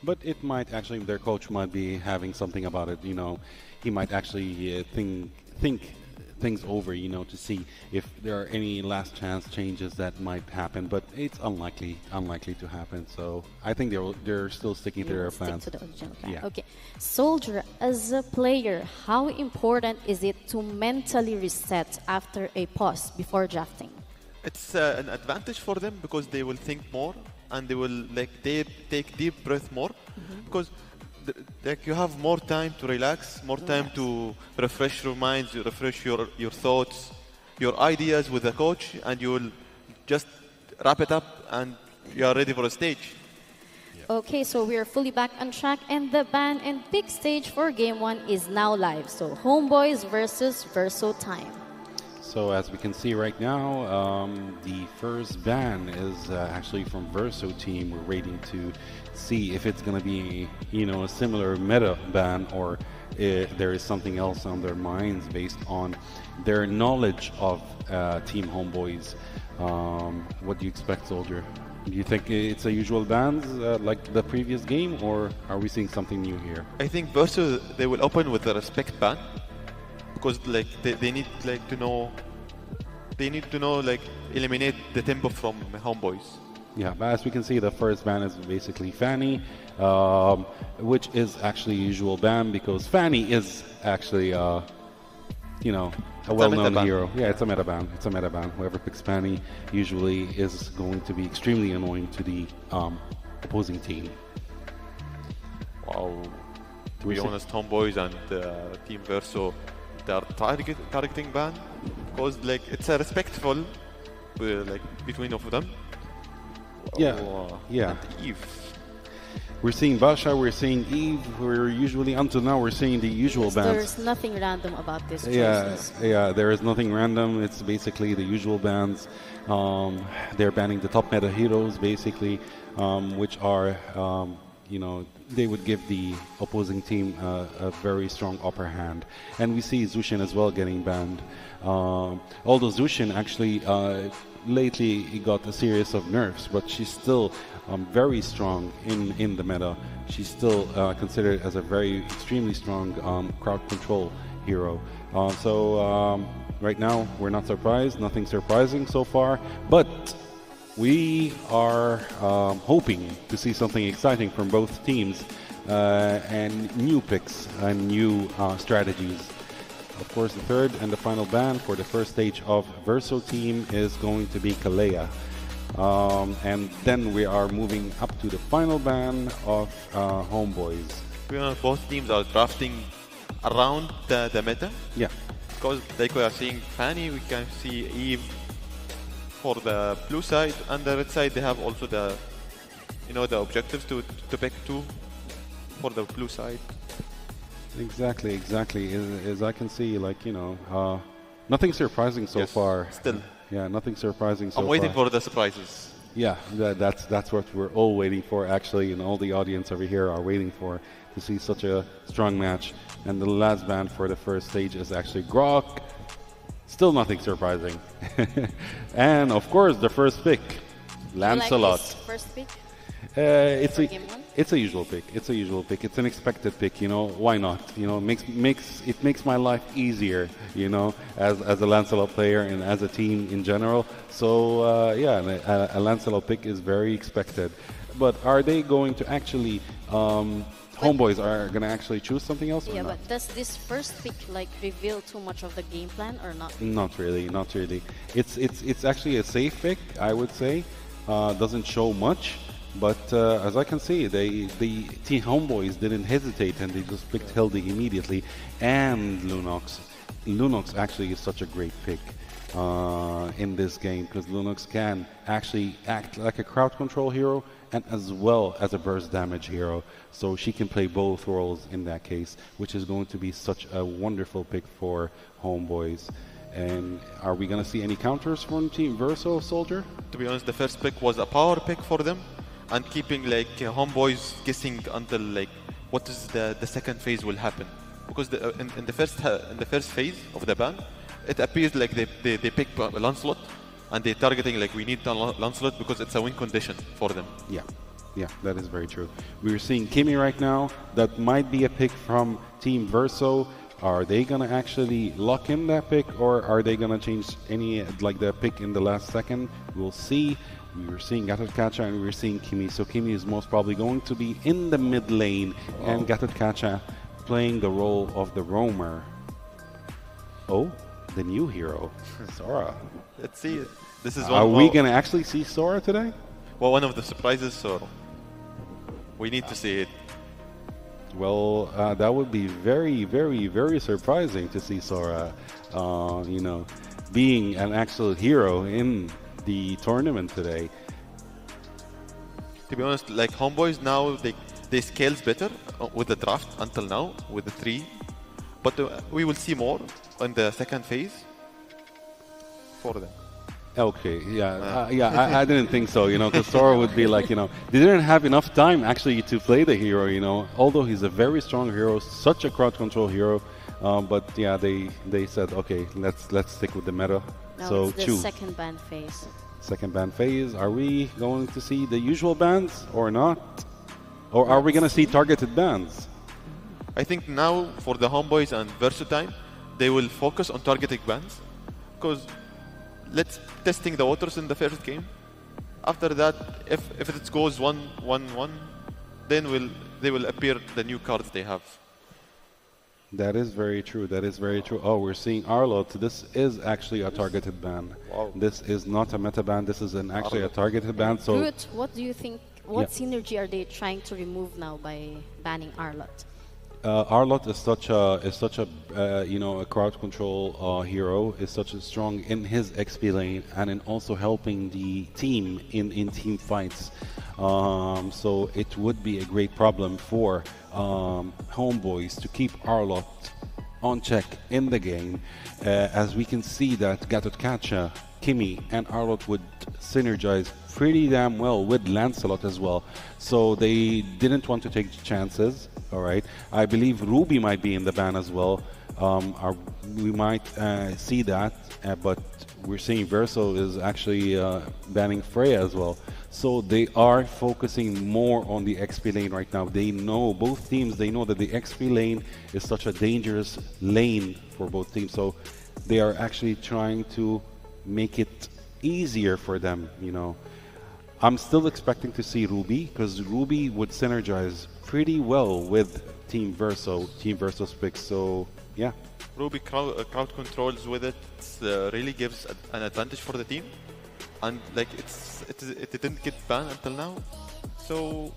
But it might actually, their coach might be having something about it. You know, he might actually think things over, to see if there are any last chance changes that might happen, but it's unlikely to happen. So I think they're still sticking to their plans. Stick to the original plan. Yeah. Okay. Soldier, as a player, how important is it to mentally reset after a pause before drafting? It's an advantage for them because they will think more and they will they take deep breath more because you have more time to relax, more time to refresh your minds, refresh your thoughts, your ideas with the coach, and you will just wrap it up and you are ready for a stage. Okay, so we are fully back on track, and the ban and pick stage for game 1 is now live. So Homeboys versus Verso time. So as we can see right now, the first ban is actually from Verso team. We're waiting to see if it's going to be, a similar meta ban, or there is something else on their minds based on their knowledge of Team Homeboys. What do you expect, Soldier? Do you think it's a usual bans like the previous game, or are we seeing something new here? I think Verso, they will open with the respect ban because they need to know, eliminate the tempo from Homeboys. Yeah, but as we can see, the first ban is basically Fanny, which is actually a usual ban because Fanny is actually, a well-known hero. Yeah, it's a meta ban. It's a meta ban. Whoever picks Fanny usually is going to be extremely annoying to the opposing team. Wow. To be honest, Homeboys and Team Verso, they are targeting ban because it's a respectful between of them. Yeah, yeah. And Eve. We're seeing Basha, we're seeing Eve. Until now, we're seeing the usual bans. There's nothing random about this choices. Yeah, there is nothing random. It's basically the usual bans. They're banning the top meta heroes, basically, which are, they would give the opposing team a very strong upper hand. And we see Zushin as well getting banned. Although Zushin actually lately he got a series of nerfs, but she's still very strong in the meta. She's still considered as a very extremely strong crowd control hero. So right now we're not surprised, nothing surprising so far, but we are hoping to see something exciting from both teams and new picks and new strategies. Of course, the third and the final ban for the first stage of Verso team is going to be Kalea. And then we are moving up to the final ban of Homeboys. Both teams are drafting around the meta. Yeah. Because like we are seeing Fanny, we can see Eve for the blue side, and the red side they have also the the objectives to pick two for the blue side. Exactly. As I can see, nothing surprising so far. Still. Yeah, nothing surprising so far. I'm waiting for the surprises. Yeah, that's what we're all waiting for, actually, and all the audience over here are waiting for, to see such a strong match. And the last ban for the first stage is actually Grok. Still nothing surprising. And of course, the first pick, Lancelot. Like first pick? It's a usual pick. It's It's an expected pick. Why not? It makes my life easier. As a Lancelot player and as a team in general. So a Lancelot pick is very expected. But are they going to actually? Homeboys are going to actually choose something else? Yeah, but does this first pick reveal too much of the game plan or not? Not really. It's actually a safe pick, I would say. Doesn't show much, but as I can see, the team Homeboys didn't hesitate and they just picked Hildy immediately, and Lunox. Lunox actually is such a great pick in this game because Lunox can actually act like a crowd control hero and as well as a burst damage hero. So she can play both roles in that case, which is going to be such a wonderful pick for Homeboys. And are we going to see any counters from Team Verso, Soldier? To be honest, the first pick was a power pick for them, and keeping Homeboys guessing until what is the second phase will happen, because in the first phase of the ban, it appears like they pick Lancelot, and they're targeting we need Lancelot because it's a win condition for them. Yeah, that is very true. We're seeing Kimmy right now. That might be a pick from Team Verso. Are they going to actually lock in that pick, or are they going to change any, the pick in the last second? We'll see. We were seeing Gatotkacha and we were seeing Kimmy. So Kimmy is most probably going to be in the mid lane, and Gatotkacha playing the role of the roamer. Oh, the new hero, Sora. Let's see. This is Are we going to actually see Sora today? Well, one of the surprises, so we need to see it. Well, that would be very, very, very surprising to see Sora, being an actual hero in the tournament today. To be honest, Homeboys now, they scales better with the draft until now, with the 3. But we will see more in the second phase for them. Okay, I didn't think so, because Sora would be they didn't have enough time actually to play the hero, although he's a very strong hero, such a crowd control hero, but yeah, they said, okay, let's stick with the meta. Now So it's the choose. second ban phase. Second ban phase, are we going to see the usual bans or not? Or are we going to see targeted bans? I think now for the Homeboys and Verso time, they will focus on targeted bans, because let's testing the waters in the first game. After that, if it goes 1-1-1, then they will appear the new cards they have. That is very true. Oh, we're seeing Arlot. This is actually a targeted ban. Wow. This is not a meta ban. This is actually a targeted ban. So, Groot, what do you think? What synergy are they trying to remove now by banning Arlot? Arlot is such a a crowd control hero. Is such a strong in his XP lane and in also helping the team in team fights. So it would be a great problem for Homeboys to keep Arlot on check in the game, as we can see that Gatotkacha Kimi and Arlott would synergize pretty damn well with Lancelot as well. So they didn't want to take chances. All right. I believe Ruby might be in the ban as well. We might see that, but we're seeing Verso is actually banning Freya as well. So they are focusing more on the XP lane right now. They know, both teams, they know that the XP lane is such a dangerous lane for both teams. So they are actually trying to make it easier for them, you know. I'm still expecting to see Ruby, because Ruby would synergize pretty well with Team Verso's picks. So yeah, Ruby crowd controls with it really gives an advantage for the team, and like it didn't get banned until now. So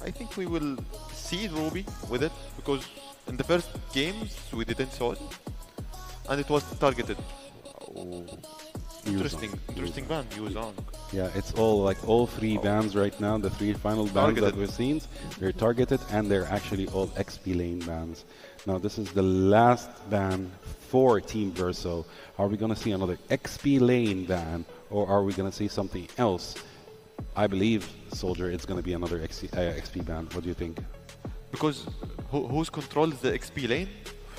I think we will see Ruby with it, because in the first games we didn't saw it, and it was targeted. Oh. Interesting ban, use on. Yeah, it's all three bans right now, the three final bans that we've seen, they're targeted and they're actually all XP lane bans. Now this is the last ban for Team Verso. Are we going to see another XP lane ban, or are we going to see something else? I believe, Soldier, it's going to be another XP ban. What do you think? Because who controls the XP lane,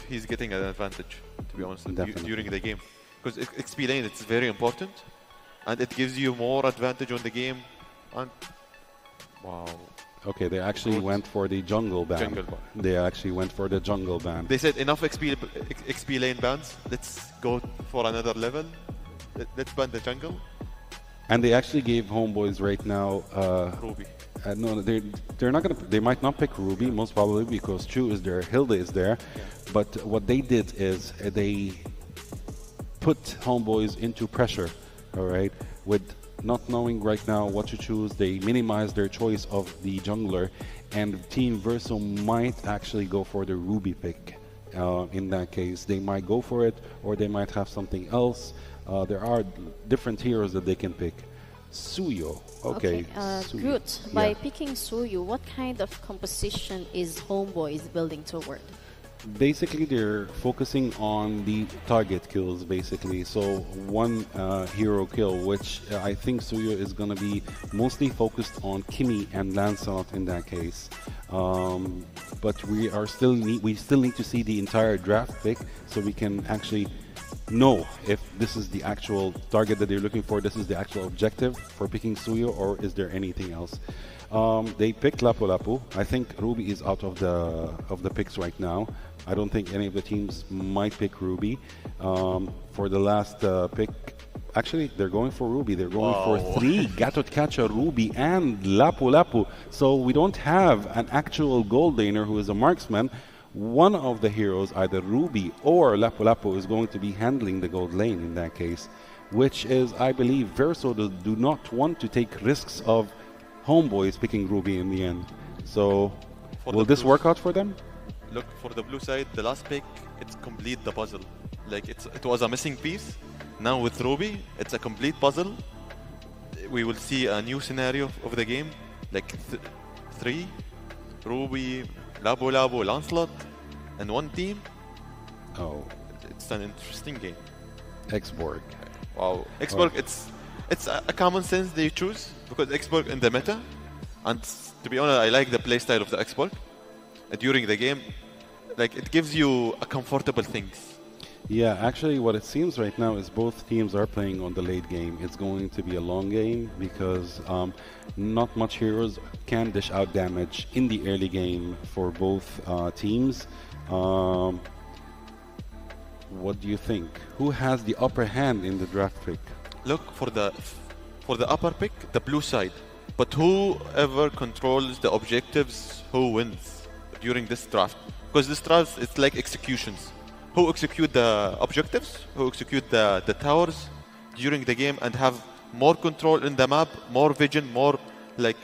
he's getting an advantage, to be honest, during the game. Because XP lane, it's very important, and it gives you more advantage on the game. And wow. Okay, they actually went for the jungle ban. They actually went for the jungle ban. They said enough XP lane bans. Let's go for another level. Let's ban the jungle. And they actually gave Homeboys right now Ruby. No, they're not gonna. They might not pick Ruby, most probably, because Chu is there, Hilda is there. Yeah. But what they did is they put Homeboys into pressure, all right, with not knowing right now what to choose. They minimize their choice of the jungler, and Team Verso might actually go for the Ruby pick. In that case, they might go for it, or they might have something else. There are different heroes that they can pick. Suyo, okay. Good. By picking Suyo, what kind of composition is Homeboys building toward? Basically, they're focusing on the target kills, basically. So one hero kill, which I think Suyo is going to be mostly focused on Kimi and Lancelot in that case. But we still need to see the entire draft pick, so we can actually know if this is the actual target that they're looking for, this is the actual objective for picking Suyo, or is there anything else. They picked Lapu Lapu. I think Ruby is out of the picks right now. I don't think any of the teams might pick Ruby. For the last pick, actually, they're going for Ruby. They're going for 3 Gatot Kacha, Ruby, and Lapu Lapu. So we don't have an actual gold laner who is a marksman. One of the heroes, either Ruby or Lapu Lapu, is going to be handling the gold lane in that case, which is, I believe, Verso do not want to take risks of Homeboys picking Ruby in the end. So will this work out for them? Look, for the blue side, the last pick, it's complete the puzzle. Like it was a missing piece. Now with Ruby, it's a complete puzzle. We will see a new scenario of the game, like 3 Ruby, Lapu Lapu, Lancelot, and one team. Oh, it's an interesting game. Xborg. Wow, Xborg. It's a common sense they choose, because Xborg in the meta, and to be honest, I like the playstyle of the Xborg. During the game, like it gives you a comfortable things. Yeah, actually what it seems right now is both teams are playing on the late game. It's going to be a long game because not much heroes can dish out damage in the early game for both teams. What do you think? Who has the upper hand in the draft pick? Look, for the upper pick, the blue side. But whoever controls the objectives, who wins during this draft? Because this draft, it's like executions. Who execute the objectives, who execute the towers during the game and have more control in the map, more vision, more like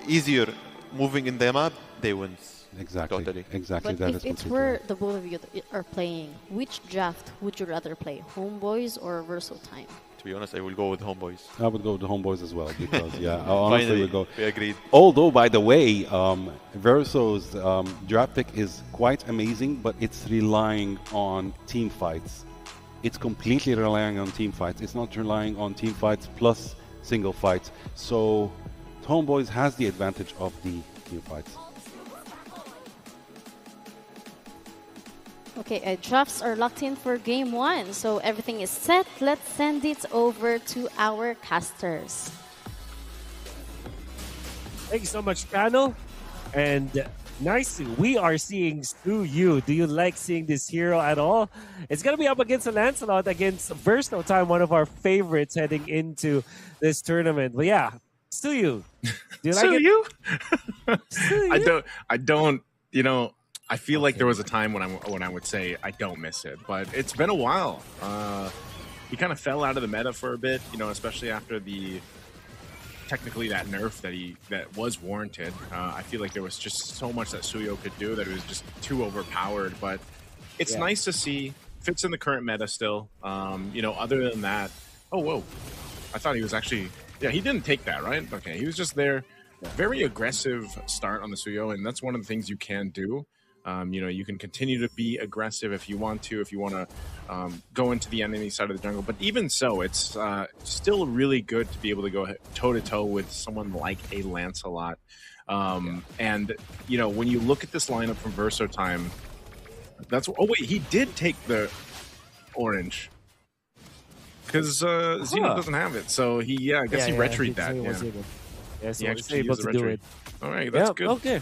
easier moving in the map, they wins. Exactly. Totally. Exactly. But that if is it's where the both of you are playing, which draft would you rather play, Homeboys or Verso Time? To be honest, I will go with Homeboys. I would go with the Homeboys as well because, yeah, honestly, we go. We agreed. Although, by the way, Verso's draft pick is quite amazing, but it's relying on team fights. it's completely relying on team fights. It's not relying on team fights plus single fights. So Homeboys has the advantage of the team fights. Okay, drafts are locked in for game 1, so everything is set. Let's send it over to our casters. Thank you so much, panel. And nice, we are seeing Yu. Do you like seeing this hero at all? It's going to be up against Lancelot against Versatile Time, one of our favorites heading into this tournament. But yeah, Yu. Do you like it? I don't, you know, I feel like there was a time when I would say I don't miss it, but it's been a while. He kind of fell out of the meta for a bit, you know, especially after the technically that nerf that was warranted. I feel like there was just so much that Suyo could do that it was just too overpowered. But it's nice to see. Fits in the current meta still. You know, other than that, oh whoa, I thought he was actually he didn't take that, right? Okay, he was just there. Very aggressive start on the Suyo, and that's one of the things you can do. You know, you can continue to be aggressive if you want to, go into the enemy side of the jungle. But even so, it's still really good to be able to go toe-to-toe with someone like a Lancelot. And, you know, when you look at this lineup from Verso Time, that's... Oh, wait, he did take the orange. Because Xeno doesn't have it. So, he, I guess he retreated that. Yes, he was actually able to do it. All right, that's good. Okay.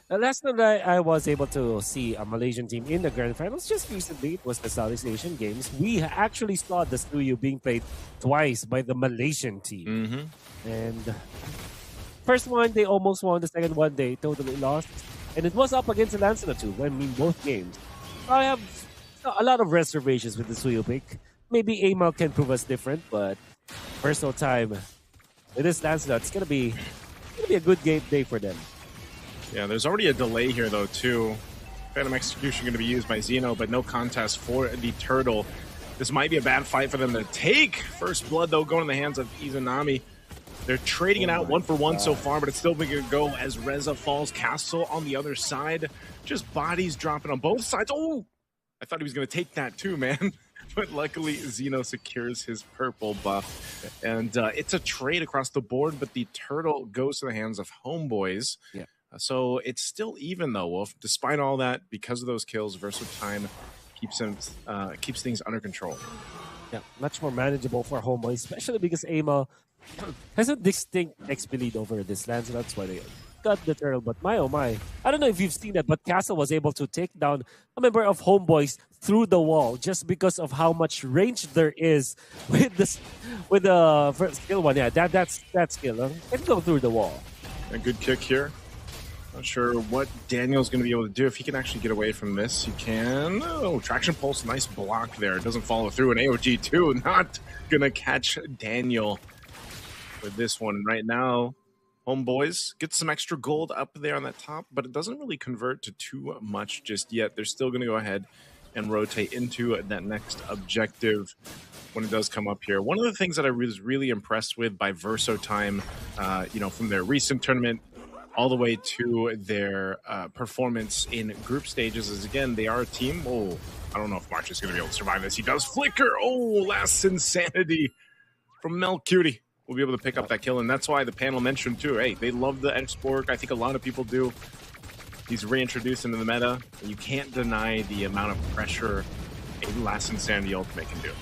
Last night I was able to see a Malaysian team in the grand finals just recently. It was the Southeast Asian Games. We actually saw the Suyu being played twice by the Malaysian team. And first one, they almost won. The second one, they totally lost. And it was up against Lancelot too. I mean, both games. I have a lot of reservations with the Suyu pick. Maybe Amal can prove us different, but Versatile Time with this Lancelot, it's gonna be a good game day for them. Yeah, there's already a delay here, though, too. Phantom Execution going to be used by Xeno, but no contest for the Turtle. This might be a bad fight for them to take. First blood, though, going in the hands of Izanami. They're trading it out 1-for-1 so far, but it's still going to go as Reza falls. Castle on the other side. Just bodies dropping on both sides. Oh! I thought he was going to take that, too, man. But luckily, Xeno secures his purple buff. And it's a trade across the board, but the Turtle goes to the hands of Homeboys. Yeah. So it's still even though, Wolf. Despite all that, because of those kills, Versatile Time keeps things under control. Yeah, much more manageable for Homeboy, especially because Amal has a distinct XP lead over this Lancelot. That's why they got the turtle. But my oh my, I don't know if you've seen that, but Castle was able to take down a member of Homeboys through the wall just because of how much range there is with the first skill one. Yeah, that skill can go through the wall. A good kick here. Not sure what Daniel's going to be able to do. If he can actually get away from this, he can. Oh, Traction Pulse, nice block there. It doesn't follow through. An AOG too. Not going to catch Daniel with this one right now. Homeboys get some extra gold up there on that top, but it doesn't really convert to too much just yet. They're still going to go ahead and rotate into that next objective when it does come up here. One of the things that I was really impressed with by Verso Time, you know, from their recent tournament all the way to their performance in group stages is, again, they are a team. Oh, I don't know if March is going to be able to survive this. He does flicker. Oh, last insanity from Mel Cutie. We'll be able to pick up that kill, and that's why the panel mentioned, too, hey, they love the export. I think a lot of people do. He's reintroduced into the meta, and you can't deny the amount of pressure a Last Insanity Ultimate can do.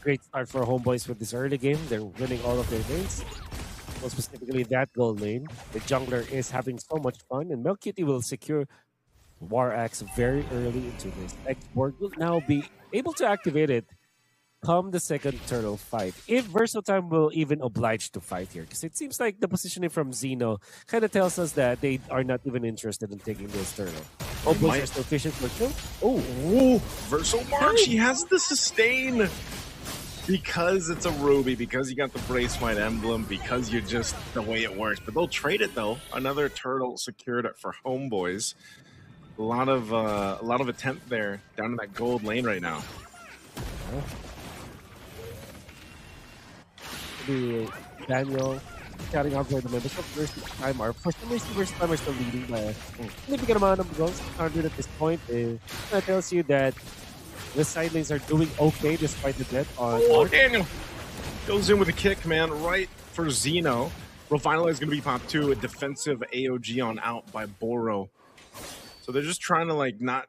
Great start for Homeboys with this early game. They're winning all of their lanes. Well, specifically that gold lane. The jungler is having so much fun, and Melkitty will secure War Axe very early into this. Export will now be able to activate it come the second turtle fight. If Versatile Time will even oblige to fight here, because it seems like the positioning from Xeno kind of tells us that they are not even interested in taking this turtle. Oh, boys are still fishing for kill. Oh, Versatile March, he has the sustain. Because it's a Ruby, because you got the Brace White emblem, because you're just the way it works. But they'll trade it, though. Another turtle secured for Homeboys. A lot of attempt there down in that gold lane right now. The Daniel carrying out for the members of Versatile Time are, for some reason, Versatile Time are still leading by a significant amount of goals. 100 at this point. That tells you that The side lanes are doing okay despite the death on. Oh, Daniel goes in with a kick, man, right for Zeno. Revitalize is going to be pop 2, a defensive AOG on out by Boro. So they're just trying to like not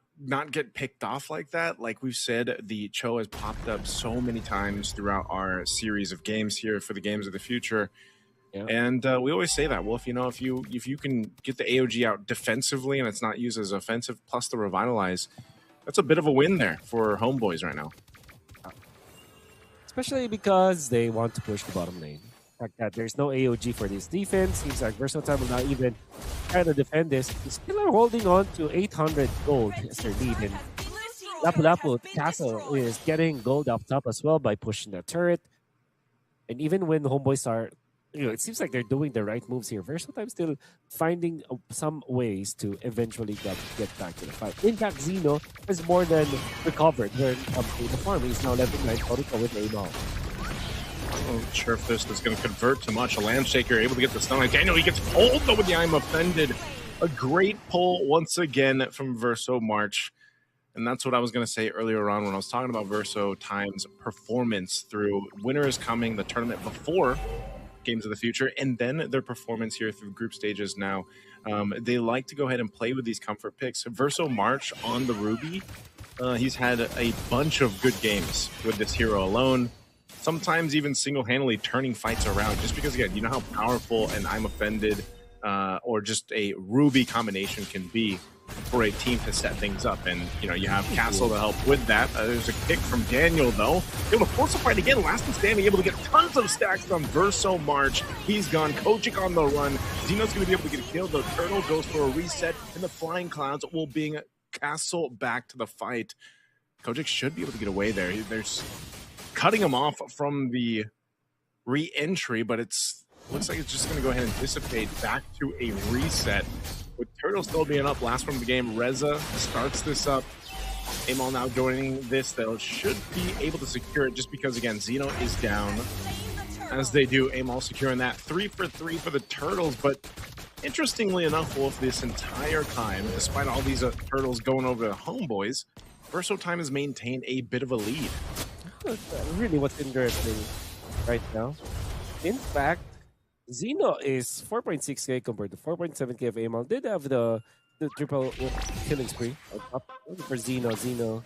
get picked off like that. Like we've said, the Cho has popped up so many times throughout our series of games here for the games of the future. Yeah. And we always say that, well, if you can get the AOG out defensively and it's not used as offensive, plus the Revitalize, that's a bit of a win there for Homeboys right now. Especially because they want to push the bottom lane. The fact that there's no AOG for this defense, seems like Versatile will not even try to defend this. They still are holding on to 800 gold as their lead. And Lapu-Lapu Castle is getting gold up top as well by pushing the turret. And even when the Homeboys are, it seems like they're doing the right moves here. Versatile still finding some ways to eventually get back to the fight. In fact, Zeno has more than recovered when it comes to the farm. He's now level 9 Toriko with ADNOC. Oh, sure if this is going to convert too much. A Landshaker able to get the stun. Daniel, he gets pulled though with the I'm offended. A great pull once again from Verso March. And that's what I was going to say earlier on when I was talking about Verso Time's performance through Winter is Coming, the tournament before Games of the Future, and then their performance here through group stages now. They like to go ahead and play with these comfort picks. Verso March on the Ruby, he's had a bunch of good games with this hero alone, sometimes even single-handedly turning fights around, just because, again, you know how powerful an I'm Offended or just a Ruby combination can be for a team to set things up. And, you have Castle to help with that. There's a kick from Daniel, though. Able to force a fight again. Last one standing, able to get tons of stacks on Verso March. He's gone. Kojic on the run. Zeno's going to be able to get a kill. The Turtle goes for a reset, and the Flying Clouds will bring Castle back to the fight. Kojic should be able to get away there. There's cutting him off from the re-entry, but looks like it's just going to go ahead and dissipate back to a reset. With Turtle still being up, last one of the game, Reza starts this up. Amal now joining this, they should be able to secure it just because, again, Zeno is down. As they do, Amal securing that. 3 for 3 for the Turtles, but interestingly enough, Wolf, this entire time, despite all these Turtles going over to Homeboys, Verso Time has maintained a bit of a lead. Really what's interesting right now. In fact, Zeno is 4.6k compared to 4.7k of Amal. Did have the triple killing spree up for Zeno. Zeno.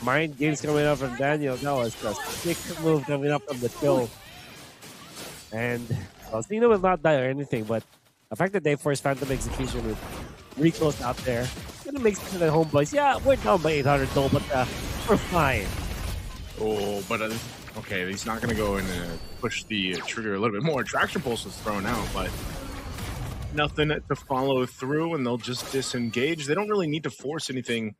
Mind games coming up from Daniel. That was just a sick move coming up from the kill. And well, Zeno will not die or anything, but the fact that they forced Phantom Execution with Rico's out there, it makes sense to the Homeboys. Yeah, we're down by 800 though, but we're fine. Oh, but okay, he's not going to go and push the trigger a little bit more. Traction Pulse was thrown out, but nothing to follow through, and they'll just disengage. They don't really need to force anything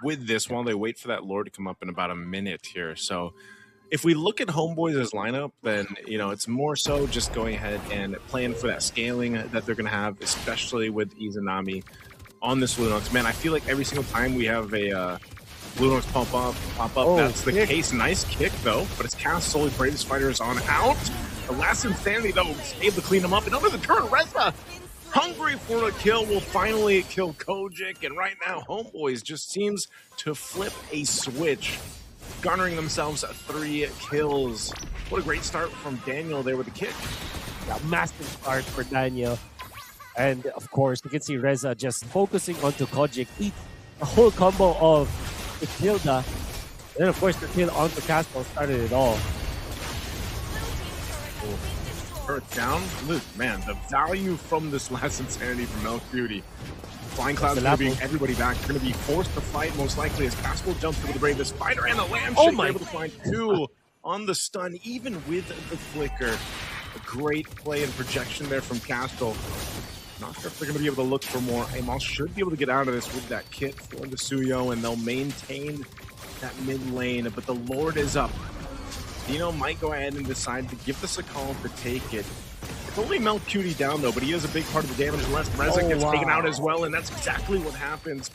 with this while they wait for that Lord to come up in about a minute here. So if we look at Homeboys' lineup, then, it's more so just going ahead and playing for that scaling that they're going to have, especially with Izanami on this Lunox. Man, I feel like every single time we have a Lunox pop up, that's the case. Nice kick, though, but it's Castle. Bravest Fighter is on out. The last Insanity, though, was able to clean him up. And under the turn, Reza, hungry for a kill, will finally kill Kojic. And right now, Homeboys just seems to flip a switch, garnering themselves 3 kills. What a great start from Daniel there with the kick. Yeah, massive start for Daniel. And, of course, you can see Reza just focusing onto Kojic. Eat a whole combo of Hilda, and then of course the kill onto Castle started it all. Earth down. Look, man, the value from this last Insanity from Milk Beauty. Flying Clouds going to be everybody back. They're going to be forced to fight most likely as Castle jumps over the Bravest Fighter, and the Lamb Shake able to find 2 on the stun, even with the flicker. A great play and projection there from Castle. Not sure if they're going to be able to look for more. Amal should be able to get out of this with that kit for the Suyo, and they'll maintain that mid lane, but the Lord is up. Dino might go ahead and decide to give this a call to take it. It's only Milk Cutie down, though, but he is a big part of the damage. Unless Reza gets taken out as well, and that's exactly what happens.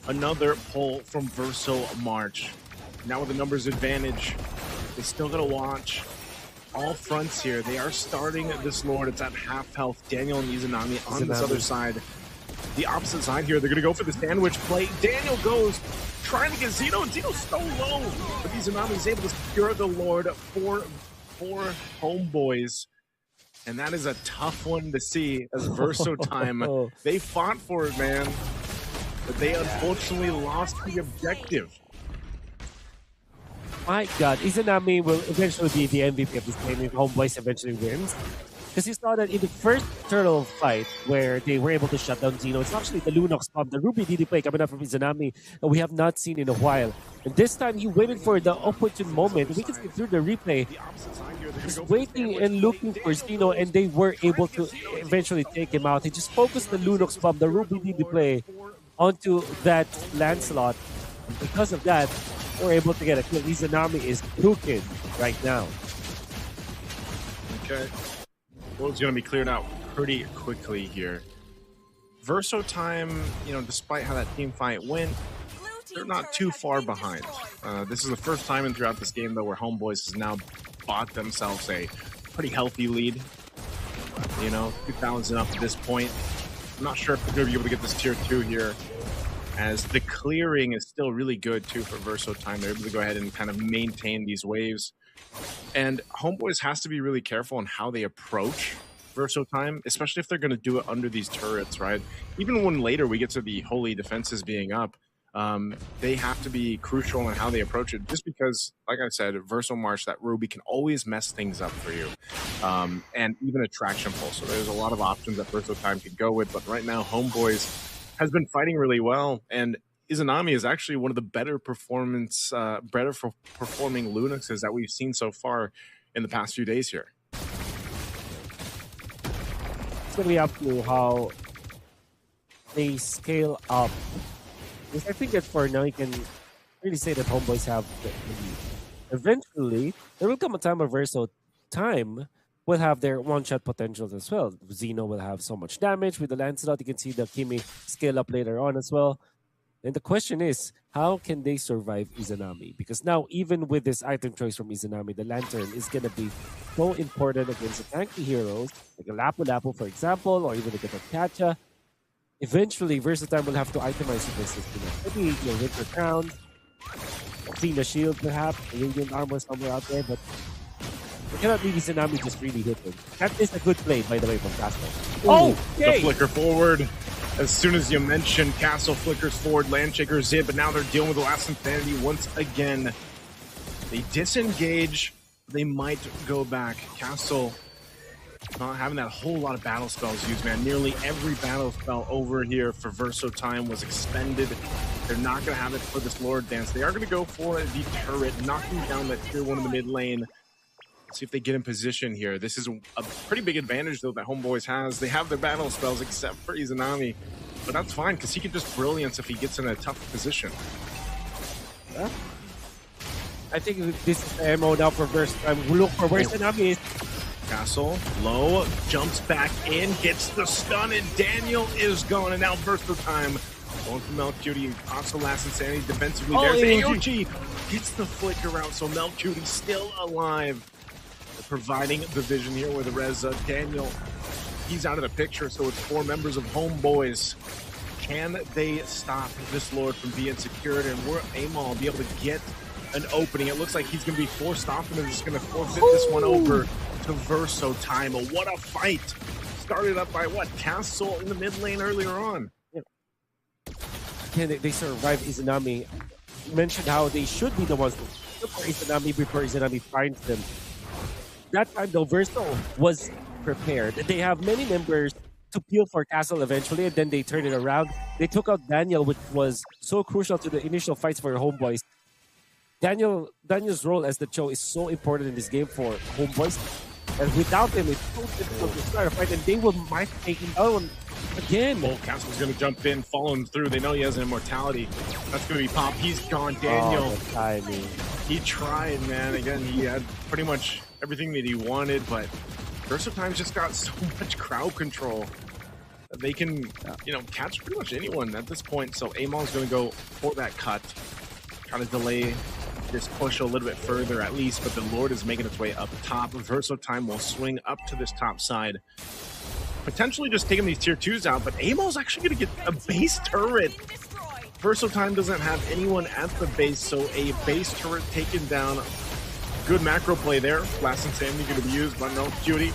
Another pull from Verso March. Now with the numbers advantage, they still got to watch all fronts here. They are starting this Lord. It's at half health. Daniel and Izanami on this other side. the opposite side here. They're going to go for the sandwich play. Daniel goes trying to get Zeno. Zeno's so low, but Izanami is able to secure the Lord for Homeboys. And that is a tough one to see as Verso Time. They fought for it, man, but they unfortunately lost the objective. My God, Izanami will eventually be the MVP of this game if Homeboys eventually wins. Because you saw that in the first turtle fight where they were able to shut down Zeno, it's actually the Lunox pump, the Ruby DD play coming up from Izanami that we have not seen in a while. And this time he waited for the opportune moment. We can see through the replay. He's waiting and looking for Zeno, and they were able to eventually take him out. He just focused the Lunox pump, the Ruby DD play onto that Lancelot. And because of that, we're able to get a kill. Izanami is cooking right now. Okay. World's going to be cleared out pretty quickly here. Verso Time, you know, despite how that team fight went, they're not too far behind. This is the first time in throughout this game, though, where Homeboys has now bought themselves a pretty healthy lead. You know, 2,000 up at this point. I'm not sure if they're going to be able to get this tier 2 here, as the clearing is still really good, too, for Verso Time. They're able to go ahead and kind of maintain these waves. And Homeboys has to be really careful on how they approach Verso Time, especially if they're going to do it under these turrets, right? Even when later we get to the holy defenses being up, they have to be crucial in how they approach it, just because, like I said, Verso March, that Ruby can always mess things up for you. And even a Traction Pulse. So there's a lot of options that Verso Time could go with, but right now Homeboys has been fighting really well, and Izanami is actually one of the better performing Lunuxes that we've seen so far in the past few days here. It's going to be up to how they scale up. Because I think that for now, you can really say that Homeboys have the lead. Eventually, there will come a time where Verso Time will have their one-shot potentials as well. Zeno will have so much damage with the Lancelot. You can see the Kimi scale up later on as well. And the question is, how can they survive Izanami? Because now, even with this item choice from Izanami, the Lantern is going to be so important against the tanky heroes, like a Lapu-Lapu, for example, or even like a Kacha. Eventually, Verso Time will have to itemize this system. Maybe your Winter Crown, Athena Shield, perhaps, Radiant Armor somewhere out there, but we cannot leave Izanami just really hit him. That is a good play, by the way, from Castle. Oh, the flicker forward. As soon as you mentioned, Castle flickers forward, Landshaker Zip, but now they're dealing with the last Insanity once again. They disengage. They might go back. Castle not having that whole lot of battle spells used, man. Nearly every battle spell over here for Verso Time was expended. They're not going to have it for this Lord Dance. They are going to go for the turret, knocking down that tier 1 in the mid lane. Let's see if they get in position here. This is a pretty big advantage, though, that Homeboys has. They have their battle spells, except for Izanami. But that's fine, because he can just brilliance if he gets in a tough position. Yeah. I think this is the MO now for Verso Time. Look for where Izanami is. Castle, low, jumps back in, gets the stun, and Daniel is gone. And now Verso Time going for Melcutie. Also last Insanity defensively. There's AOG. Gets the flicker out, so Melcutie still alive. Providing the vision here with the Reza. Daniel, he's out of the picture, so it's 4 members of Homeboys. Can they stop this Lord from being secured? And will Amal be able to get an opening? It looks like he's going to be forced off, and they're just going to forfeit this one over to Verso Time. What a fight! Started up by what? Castle in the mid lane earlier on. Yeah. Can they survive Izanami? You mentioned how they should be the ones to look for Izanami before Izanami finds them. That time, though, Verso was prepared. They have many members to peel for Castle eventually, and then they turned it around. They took out Daniel, which was so crucial to the initial fights for Homeboys. Daniel's role as the Cho is so important in this game for Homeboys. And without him, it's so difficult to start a fight, and they might take him down again. Oh, Castle's going to jump in, follow him through. They know he has an immortality. That's going to be pop. He's gone. Daniel. Oh, the timing. He tried, man. Again, he had pretty much everything that he wanted, but Verso Time's just got so much crowd control that they can, you know, catch pretty much anyone at this point. So Amal's going to go for that cut, trying to delay this push a little bit further at least, but the Lord is making its way up top. Verso Time will swing up to this top side. potentially just taking these tier 2s out, but Amo's actually going to get a base turret. Versatile doesn't have anyone at the base, so a base turret taken down. Good macro play there. Blast Insanity going to be used by Milk Cutie.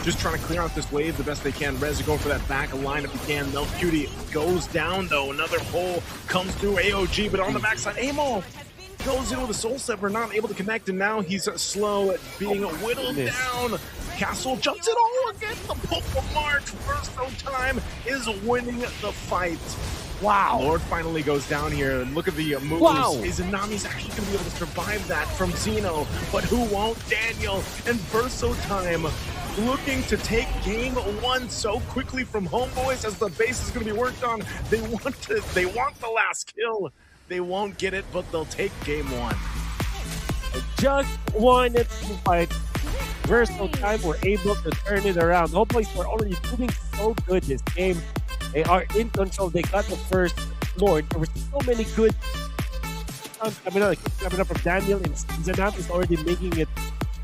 Just trying to clear out this wave the best they can. Rez going for that back line if he can. Milk Cutie goes down though. Another pull comes through AOG, but on the backside, Amo goes in with a Soul Sever, not able to connect, and now he's slow at being whittled down. Castle jumps it all again. The pull from March. Verso Time is winning the fight. Wow. Lord finally goes down here. And look at the moves. Wow. Izanami's actually going to be able to survive that from Xeno, but who won't? Daniel and Verso Time looking to take game 1 so quickly from Homeboys as the base is going to be worked on. They want the last kill. They won't get it, but they'll take game 1. Just one fight. Versatile Time were able to turn it around. Homeboys were already doing so good this game. They are in control. They got the first Lord. There were so many good coming up from Daniel, and Zanat is already making it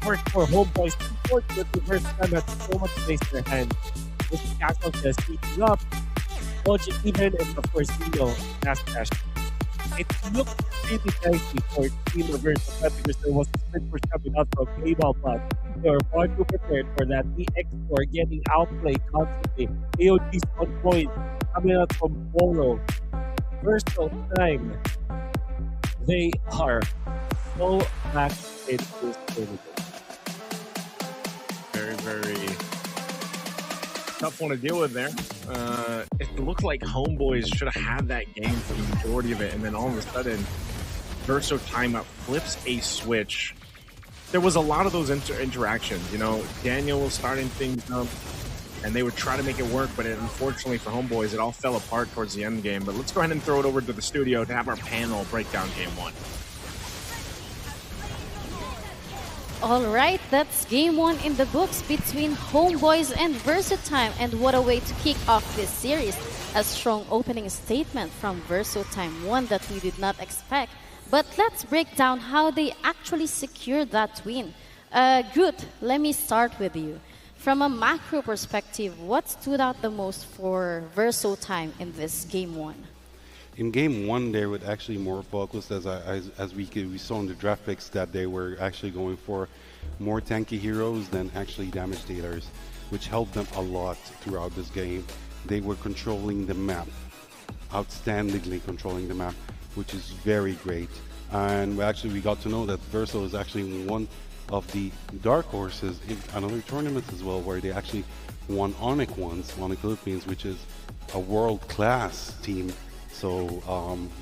work for Homeboys. Unfortunately, Versatile Time has so much space in their hand. This Castle just speeding up. Logic even, and of course, fast cash. It looked really nicely for Team Reverse because there was a sprint push coming out from K-Ball, but they were far too prepared for that. The X4 getting outplayed constantly. AOG's on point coming out from Polo. Versatile Time. They are so back in this tournament. Very, very tough one to deal with there. It looked like Homeboys should have had that game for the majority of it, and then all of a sudden, Verso Time flips a switch. There was a lot of those interactions. You know, Daniel was starting things up, and they would try to make it work, but unfortunately for Homeboys, it all fell apart towards the end game. But let's go ahead and throw it over to the studio to have our panel break down game 1. All right, that's game 1 in the books between Homeboys and Versatime, and what a way to kick off this series. A strong opening statement from Versatime, one that we did not expect. But let's break down how they actually secured that win. Groot, let me start with you. From a macro perspective, what stood out the most for Versatime in this game 1? In game 1, they were actually more focused, as we saw in the draft picks, that they were actually going for more tanky heroes than actually damage dealers, which helped them a lot throughout this game. They were controlling the map, outstandingly controlling the map, which is very great. And we got to know that Verso is actually one of the dark horses in another tournament as well, where they actually won ADNOC once, ADNOC Philippines, which is a world-class team. So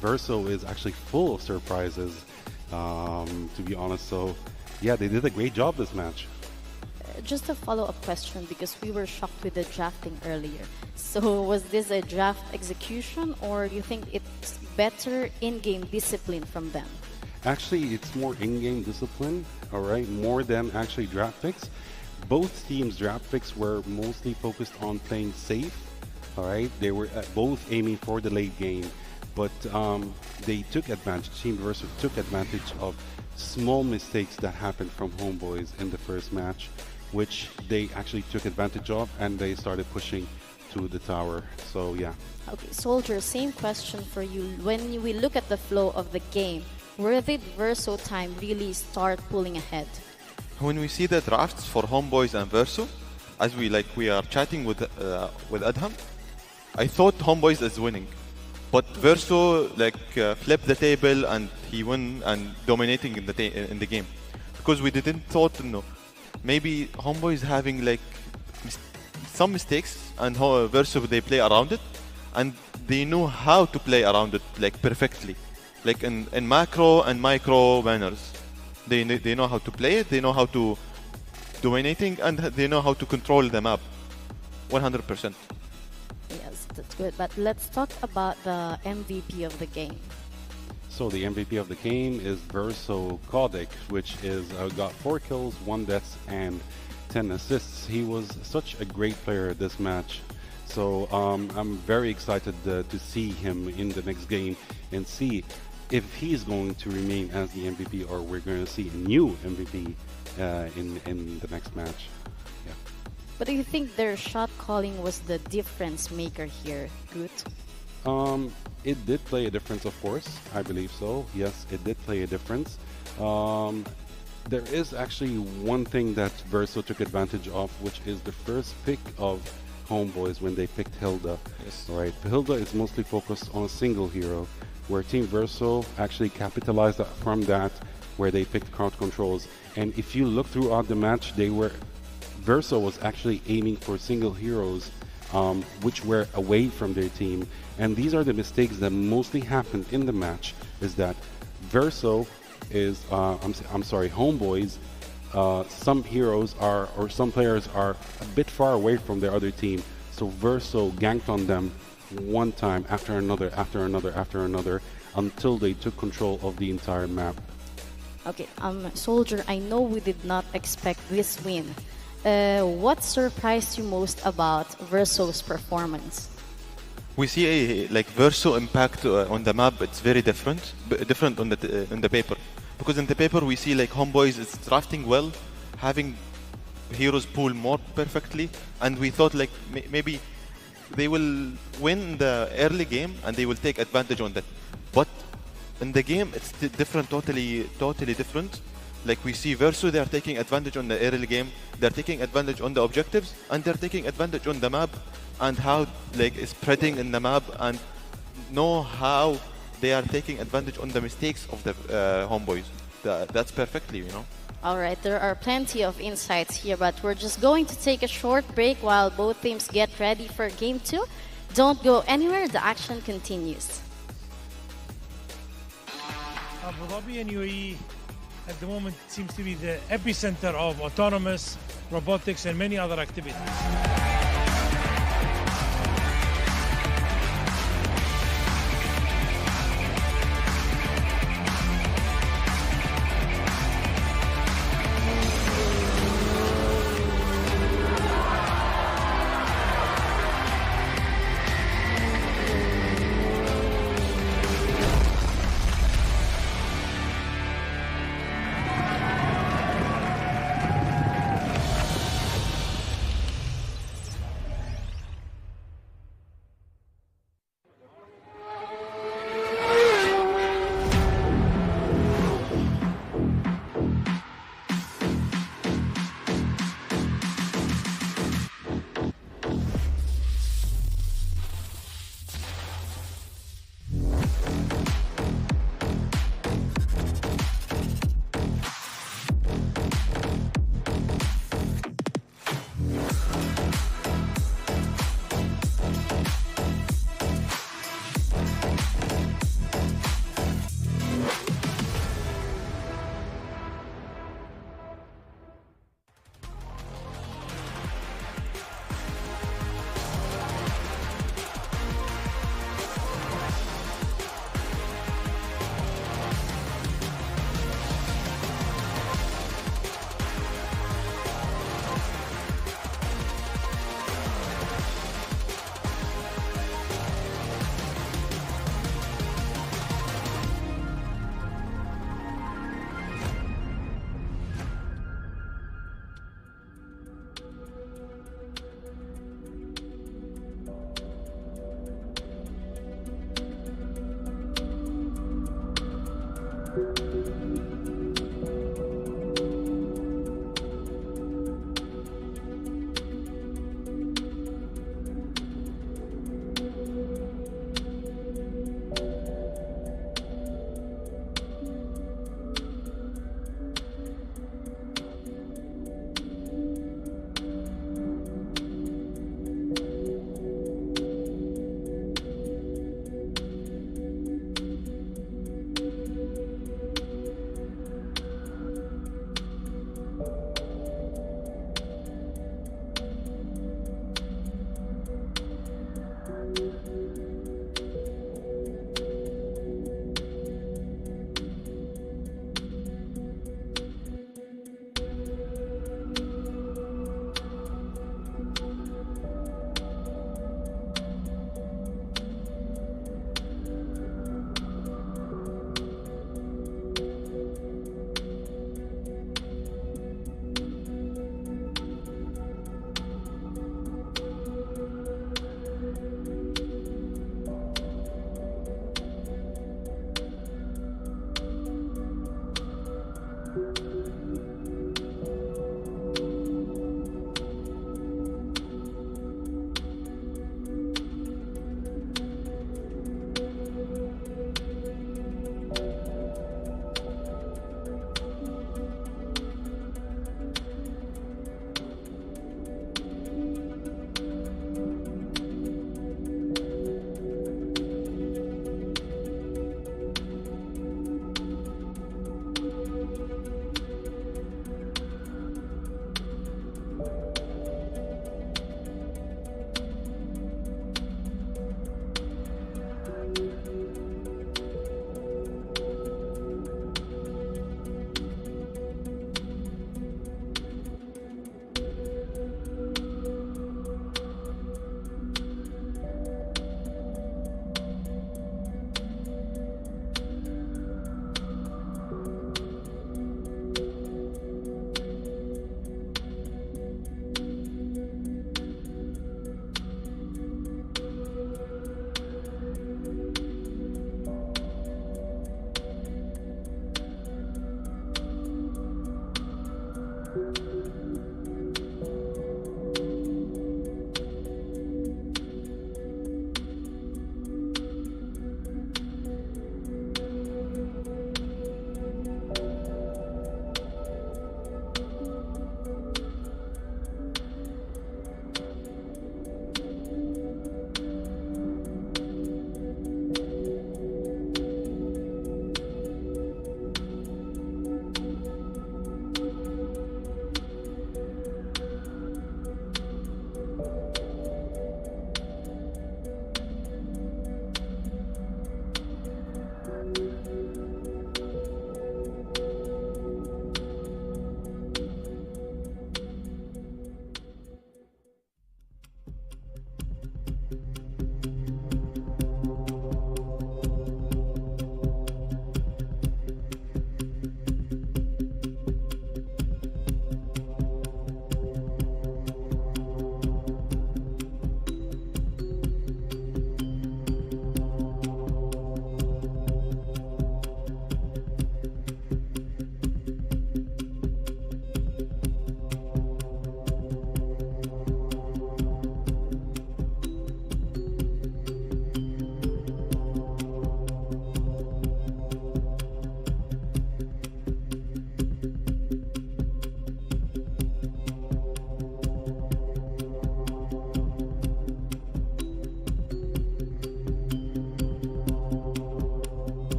Verso is actually full of surprises, to be honest. So yeah, they did a great job this match. Just a follow-up question, because we were shocked with the drafting earlier. So was this a draft execution, or do you think it's better in-game discipline from them? Actually, it's more in-game discipline, all right, more than actually draft picks. Both teams' draft picks were mostly focused on playing safe. All right, they were both aiming for the late game, but they took advantage. Team Verso took advantage of small mistakes that happened from Homeboys in the first match, which they actually took advantage of, and they started pushing to the tower. So yeah. Okay, Soldier, same question for you. When we look at the flow of the game, where did Verso Time really start pulling ahead? When we see the drafts for Homeboys and Verso, as we are chatting with Adham, I thought Homeboys is winning, but Verso flipped the table and he won and dominating in the game, because we didn't thought maybe Homeboys having some mistakes, and Verso they play around it, and they know how to play around it perfectly, in macro and micro manners. They know how to play it, they know how to dominating, and they know how to control the map 100%. Yes, that's good. But let's talk about the MVP of the game. So the MVP of the game is Verso Kodik, which is got 4 kills, 1 death, and 10 assists. He was such a great player this match. So I'm very excited to see him in the next game and see if he's going to remain as the MVP, or we're going to see a new MVP in the next match. Yeah. But do you think their shot calling was the difference maker here, Gut? It did play a difference, of course. I believe so. Yes, it did play a difference. There is actually one thing that Verso took advantage of, which is the first pick of Homeboys when they picked Hilda. Yes. Right. Hilda is mostly focused on a single hero, where Team Verso actually capitalized from that, where they picked crowd controls. And if you look throughout the match, Verso was actually aiming for single heroes, which were away from their team. And these are the mistakes that mostly happened in the match, is that Verso is, Homeboys, some heroes are, or some players are a bit far away from their other team. So Verso ganked on them one time after another, after another, after another, until they took control of the entire map. Okay, Soldier, I know we did not expect this win. What surprised you most about Verso's performance? We see a Verso impact on the map. It's very different on the paper, because in the paper we see like Homeboys is drafting well, having heroes pool more perfectly, and we thought like maybe they will win the early game and they will take advantage on that. But in the game it's different, totally different. Like we see Verso, they are taking advantage on the early game, they're taking advantage on the objectives, and they're taking advantage on the map and how like spreading in the map, and know how they are taking advantage on the mistakes of the Homeboys. That's perfectly, you know. All right, there are plenty of insights here, but we're just going to take a short break while both teams get ready for Game 2. Don't go anywhere, the action continues. Abu Dhabi and UAE at the moment seems to be the epicenter of autonomous, robotics, and many other activities.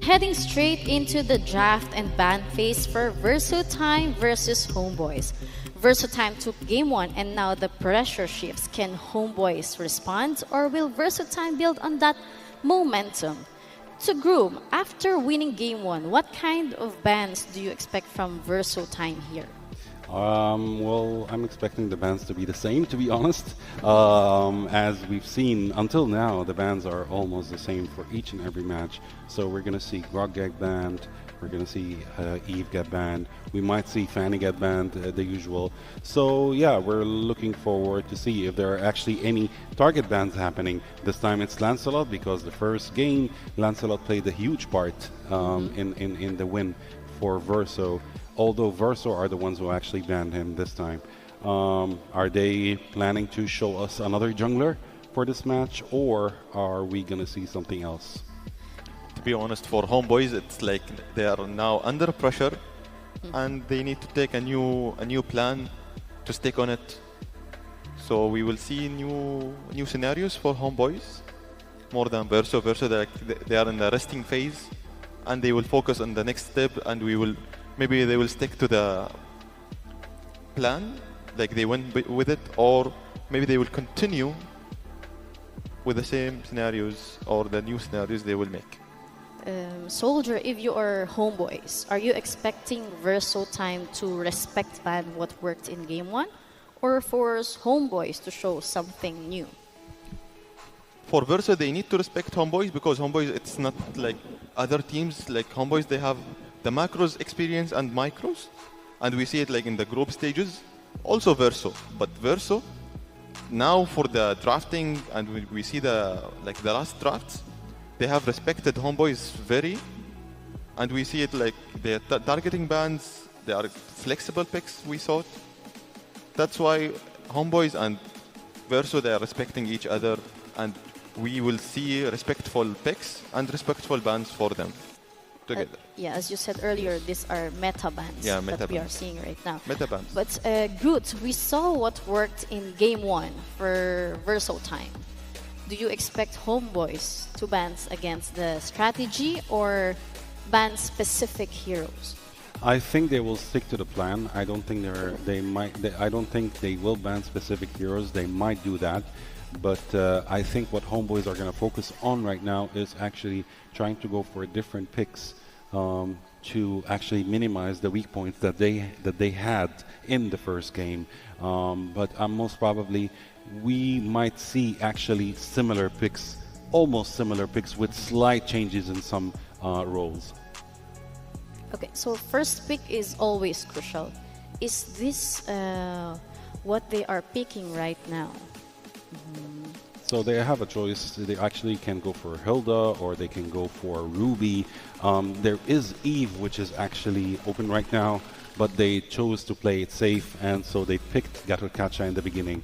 Heading straight into the draft and ban phase for Versotime versus Homeboys. Versotime took game 1 and now the pressure shifts. Can Homeboys respond or will Versotime build on that momentum? To Groom, after winning game 1, what kind of bans do you expect from Versotime here? Well, I'm expecting the bans to be the same, to be honest. As we've seen until now, the bans are almost the same for each and every match. So we're going to see Grog get banned, we're going to see Eve get banned, we might see Fanny get banned, the usual. So yeah, we're looking forward to see if there are actually any target bans happening. This time it's Lancelot, because the first game, Lancelot played a huge part in the win for Verso. Although Verso are the ones who actually banned him this time. Are they planning to show us another jungler for this match, or are we going to see something else? To be honest, for Homeboys, it's like they are now under pressure and they need to take a new plan to stick on it. So we will see new scenarios for Homeboys more than Verso. Verso, they are in the resting phase and they will focus on the next step, and maybe they will stick to the plan, like they went with it, or maybe they will continue with the same scenarios or the new scenarios they will make. Soldier, if you are Homeboys, are you expecting Versotime to respect ban what worked in game 1, or force Homeboys to show something new? For Verso, they need to respect Homeboys, because Homeboys, it's not like other teams. Like Homeboys, they have the macros experience and micros, and we see it like in the group stages. Also Verso, but Verso now for the drafting, and we see the last drafts, they have respected Homeboys very, and we see it like they're targeting bans, they are flexible picks, we thought. That's why Homeboys and Verso, they are respecting each other, and we will see respectful picks and respectful bans for them together. Yeah, as you said earlier, these are meta bans that we are seeing right now. Meta bans. But Groot, we saw what worked in game 1 for Versotime. Do you expect Homeboys to ban against the strategy or ban specific heroes? I think they will stick to the plan. I don't think I don't think they will ban specific heroes. They might do that, but I think what Homeboys are going to focus on right now is actually trying to go for different picks to actually minimize the weak points that they had in the first game. But most probably we might see actually similar picks, almost similar picks with slight changes in some roles. Okay, so first pick is always crucial. Is this what they are picking right now? So they have a choice. They actually can go for Hilda, or they can go for Ruby. There is Eve, which is actually open right now, but they chose to play it safe, and so they picked Gatotkacha in the beginning.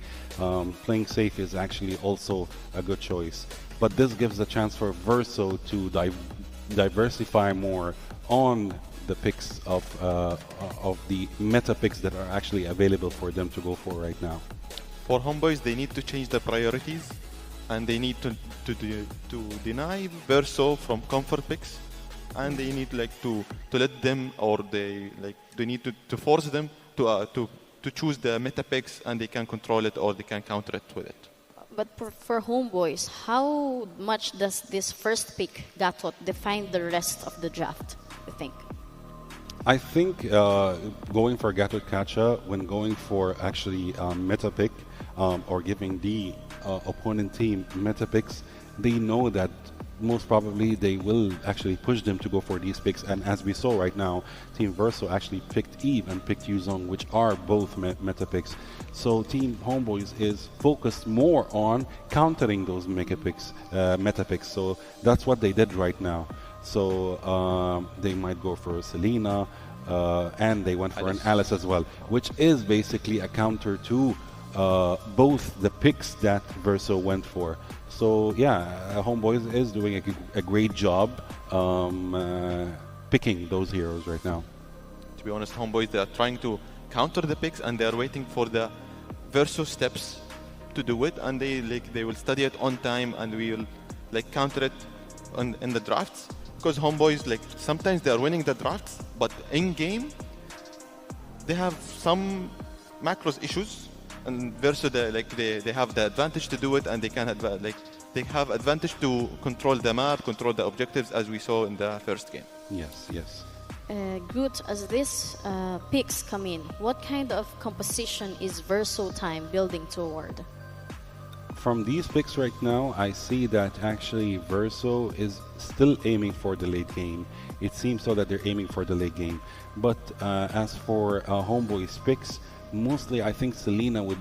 Playing safe is actually also a good choice. But this gives a chance for Verso to diversify more on the picks of the meta picks that are actually available for them to go for right now. For Homeboys, they need to change the priorities, and they need to deny Verso from comfort picks, and they need to let them, or they need to force them to choose the meta picks, and they can control it or they can counter it with it. But for Homeboys, how much does this first pick, Gatot, define the rest of the draft, you think? I think going for Gatotkacha, when going for actually meta pick, or giving the opponent team meta picks, they know that most probably they will actually push them to go for these picks. And as we saw right now, Team Verso actually picked Eve and picked Yuzong, which are both meta picks. So Team Homeboys is focused more on countering those meta picks. So that's what they did right now. So they might go for Selena, and they went for an Alice as well, which is basically a counter to both the picks that Verso went for. So yeah, Homeboys is doing a great job picking those heroes right now. To be honest, Homeboys, they are trying to counter the picks, and they are waiting for the Verso steps to do it, and they will study it on time, and we will counter it in the drafts. because Homeboys, like, sometimes they are winning the drafts, but in game they have some macros issues, and versus they have the advantage to do it, and they can they have advantage to control the map, control the objectives, as we saw in the first game. Yes, yes. Good, as these picks come in, what kind of composition is Verso Time building toward? From these picks right now, I see that actually Verso is still aiming for the late game. It seems so that they're aiming for the late game. But as for Homeboy's picks, mostly I think Selena would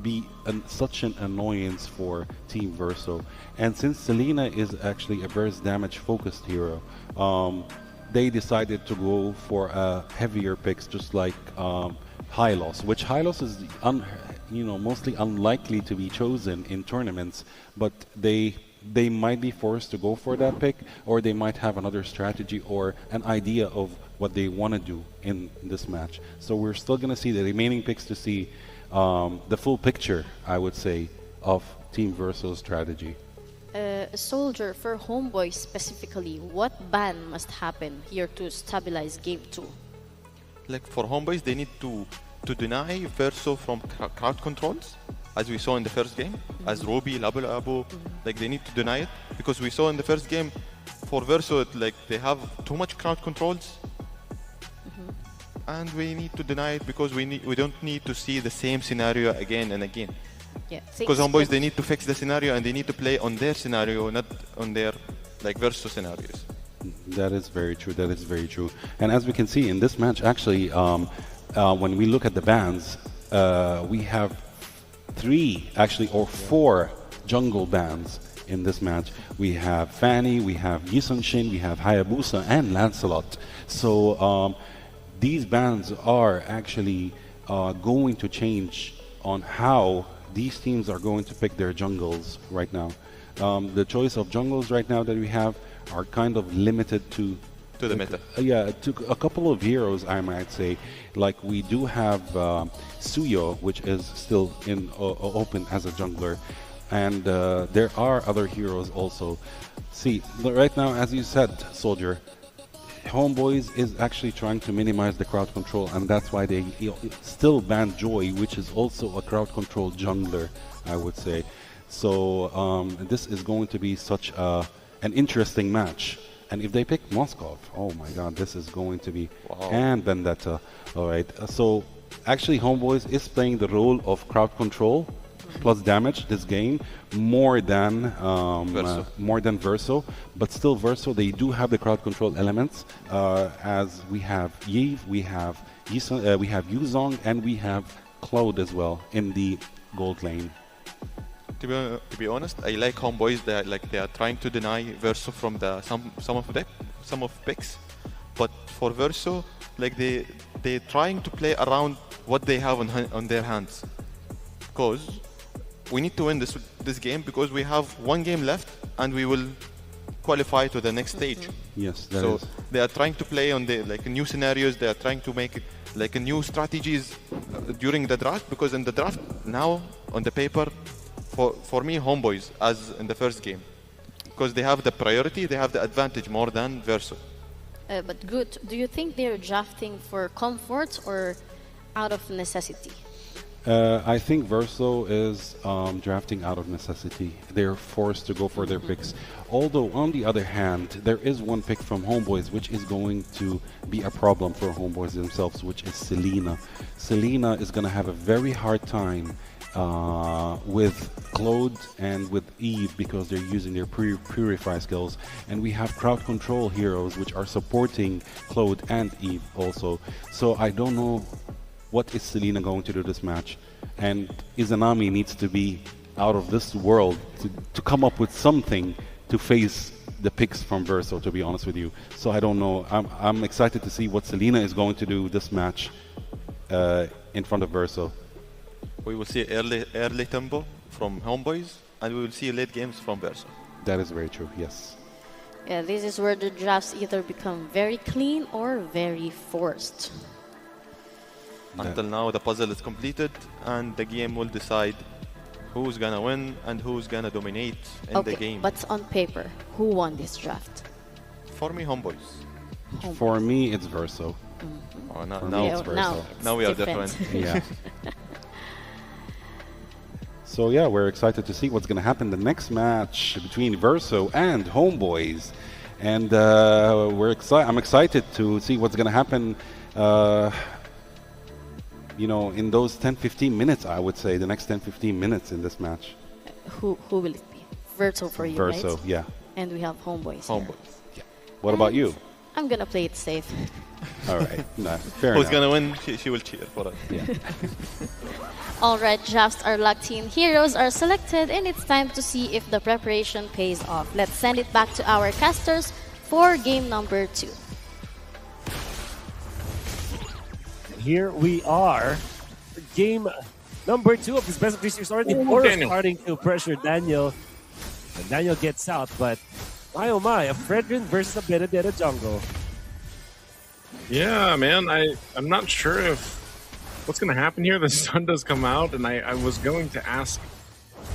be such an annoyance for Team Verso. And since Selena is actually a burst damage focused hero, they decided to go for heavier picks, just like Hylos, which Hylos is mostly unlikely to be chosen in tournaments, but they might be forced to go for that pick, or they might have another strategy or an idea of what they want to do in this match. So we're still going to see the remaining picks to see the full picture, I would say, of Team Verso's strategy. Soldier, for Homeboy specifically, what ban must happen here to stabilize Game 2? Like for Homeboys, they need to deny Verso from crowd controls, as we saw in the first game, as Ruby, Abu, like they need to deny it, because we saw in the first game for Verso, like they have too much crowd controls, and we need to deny it because we don't need to see the same scenario again and again. Yeah, because Homeboys, they need to fix the scenario and they need to play on their scenario, not on their like Verso scenarios. That is very true. That is very true. And as we can see in this match, actually, when we look at the bans, we have 3 actually, or 4 jungle bans in this match. We have Fanny, we have Yisun-Shin, we have Hayabusa and Lancelot. So these bans are actually going to change on how these teams are going to pick their jungles right now. The choice of jungles right now that we have are kind of limited to the meta. To a couple of heroes, I might say. Like we do have Suyo, which is still in open as a jungler, and there are other heroes also. See, right now, as you said, Soldier, Homeboys is actually trying to minimize the crowd control, and that's why they still ban Joy, which is also a crowd control jungler, I would say. So this is going to be such an interesting match. And if they pick Moskov, oh my god, this is going to be... Wow. And Vendetta. All right, so actually Homeboys is playing the role of crowd control plus damage this game more than Verso. But still Verso, they do have the crowd control elements, as we have Yve, we have Yuzong, and we have Cloud as well in the gold lane. To be honest, I like Homeboys. They are trying to deny Verso from the some of picks, but for Verso, like they're trying to play around what they have on their hands, because we need to win this game, because we have 1 game left and we will qualify to the next stage. Yes, that so is. they are trying to play on the new scenarios. They are trying to make like new strategies during the draft, because in the draft now on the paper, for me, Homeboys as in the first game, because they have the priority, they have the advantage more than Verso. But good, do you think they're drafting for comfort or out of necessity? I think Verso is drafting out of necessity. They're forced to go for their picks. Although, on the other hand, there is one pick from Homeboys which is going to be a problem for Homeboys themselves, which is Selena. Selena is going to have a very hard time with Claude and with Eve, because they're using their Purify skills. And we have crowd control heroes which are supporting Claude and Eve also. So I don't know what is Selena going to do this match, and Izanami needs to be out of this world to come up with something to face the picks from Verso, to be honest with you. So I don't know. I'm excited to see what Selena is going to do this match in front of Verso. We will see early tempo from Homeboys, and we will see late games from Verso. That is very true, yes. Yeah, this is where the drafts either become very clean or very forced. Until now, the puzzle is completed, and the game will decide who's gonna win and who's gonna dominate in the game. But on paper, who won this draft? For me, homeboys. For me, it's Verso. Oh, now, For me, now, it's Verso. now we are different. different. Yeah. So yeah, we're excited to see what's going to happen the next match between Verso and Homeboys, and I'm excited to see what's going to happen. You know, in those 10-15 minutes, I would say the next 10-15 minutes in this match. Who will it be? Verso for you, Verso, right? yeah. And we have Homeboys. Homeboys. Yeah. What about you? I'm gonna play it safe. All right, no, fair Who's enough. gonna win? She will cheer for us. Yeah. All right, drafts are locked in, heroes are selected, and it's time to see if the preparation pays off. Let's send it back to our casters for game number 2. Here we are. Game number 2 of this best of 3 series already. Daniel. Starting to pressure Daniel. And Daniel gets out, but my oh my, a Fredrin versus a Benedetta jungle. Yeah, man, I'm not sure if what's going to happen here. The sun does come out, and I was going to ask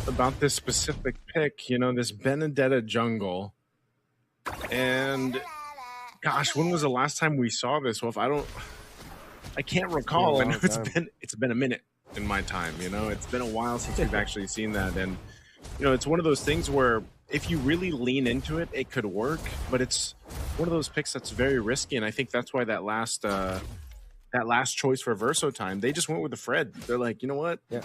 about this specific pick, you know, this Benedetta jungle. And gosh, when was the last time we saw this? Well, I can't recall. I know it's been a minute in my time, you know. It's been a while since we've actually seen that, and you know, it's one of those things where if you really lean into it, it could work, but it's one of those picks that's very risky, and I think that's why that last choice for Verso time, they just went with the Fred. They're like, you know what? Yeah.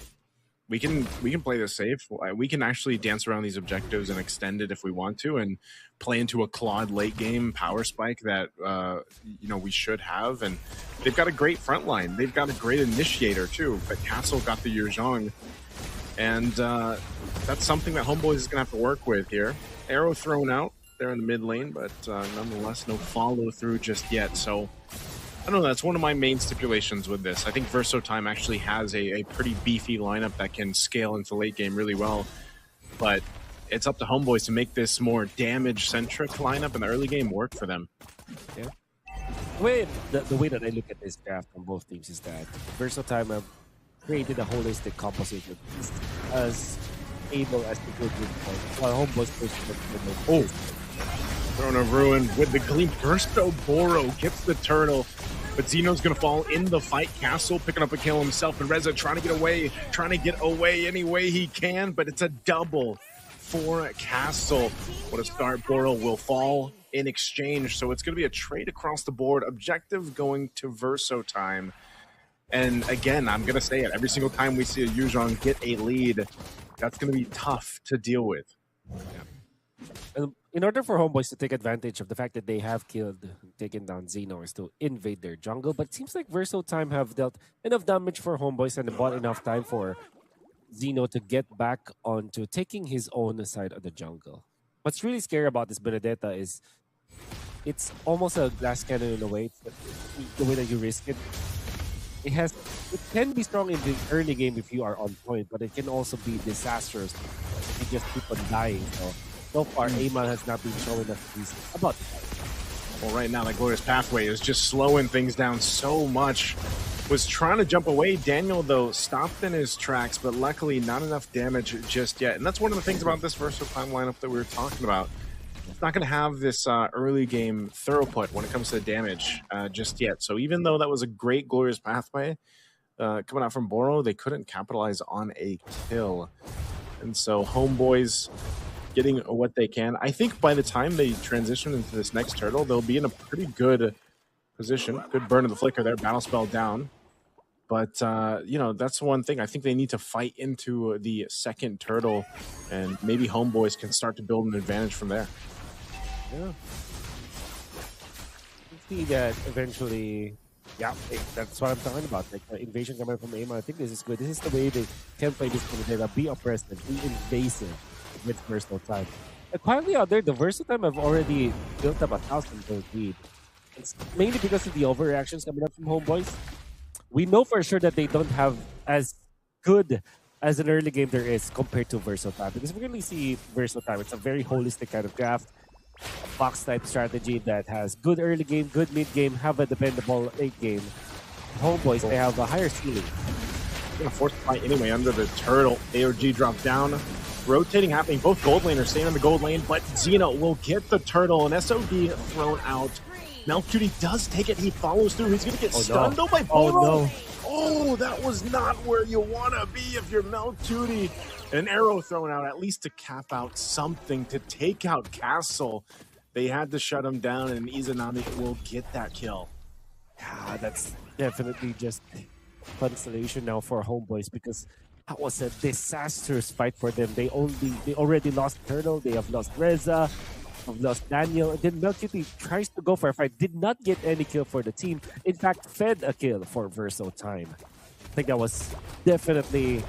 We can play this safe. We can actually dance around these objectives and extend it if we want to, and play into a Claude late game power spike that you know, we should have. And they've got a great front line. They've got a great initiator too. But Castle got the Yurjong, and that's something that Homeboys is gonna have to work with here. Arrow thrown out there in the mid lane, but nonetheless, no follow through just yet. So I don't know, that's one of my main stipulations with this. I think Verso Time actually has a pretty beefy lineup that can scale into late game really well. But it's up to Homeboys to make this more damage-centric lineup in the early game work for them. Yeah. The way that I look at this draft from both teams is that Verso Time have created a holistic composition as able as the good with while Homeboys Oh! Throne of Ruin with the Gleam. Bursto Boro gets the turtle. But Zeno's going to fall in the fight. Castle picking up a kill himself, and Reza trying to get away any way he can, but it's a double for Castle. What a start. Boro will fall in exchange, so it's going to be a trade across the board. Objective going to Verso Time. And again, I'm going to say it, every single time we see a Yuzhong get a lead, that's going to be tough to deal with. And in order for Homeboys to take advantage of the fact that they have taken down Zeno, is to invade their jungle. But it seems like Verso Time have dealt enough damage for Homeboys and bought enough time for Zeno to get back onto taking his own side of the jungle. What's really scary about this Benedetta is it's almost a glass cannon in a way. The way that you risk it. It can be strong in the early game if you are on point, but it can also be disastrous if you just keep on dying. So far, Amal has not been showing us he's about to fight. Well, right now, that Glorious Pathway is just slowing things down so much. Was trying to jump away. Daniel, though, stopped in his tracks, but luckily not enough damage just yet. And that's one of the things about this Verso Time lineup that we were talking about. It's not going to have this early game throughput when it comes to damage just yet. So even though that was a great Glorious Pathway coming out from Boro, they couldn't capitalize on a kill. And so Homeboys getting what they can. I think by the time they transition into this next turtle, they'll be in a pretty good position. Good burn of the flicker there, battle spell down. But, you know, that's one thing. I think they need to fight into the second turtle, and maybe Homeboys can start to build an advantage from there. Yeah. See that eventually, yeah, that's what I'm talking about. Like invasion coming from Amal. I think this is good. This is the way they can play this Benedetta. Be oppressive, be invasive with Verso Time. And quietly out there, the Verso Time have already built up 1,000 gold lead. It's mainly because of the overreactions coming up from Homeboys. We know for sure that they don't have as good as an early game there is compared to Verso Time. Because we really see Verso Time. It's a very holistic kind of draft. A box type strategy that has good early game, good mid game, have a dependable late game. Homeboys, they have a higher ceiling. Gonna force the fight anyway under the turtle. AOG dropped down. rotating happening. Both gold laners staying in the gold lane, but Xeno will get the turtle, and SOD thrown out. Melcutie does take it. He follows through. He's going to get stunned though by Boro. no. Oh, that was not where you want to be if you're Melcutie. An arrow thrown out, at least to cap out something, to take out Castle. They had to shut him down, and Izanami will get that kill. Yeah, that's definitely just consolation now for Homeboys, because that was a disastrous fight for them. They already lost Turtle, they have lost Reza, have lost Daniel, and then Melcutie tries to go for a fight, did not get any kill for the team. In fact, fed a kill for Verso Time. I think that was definitely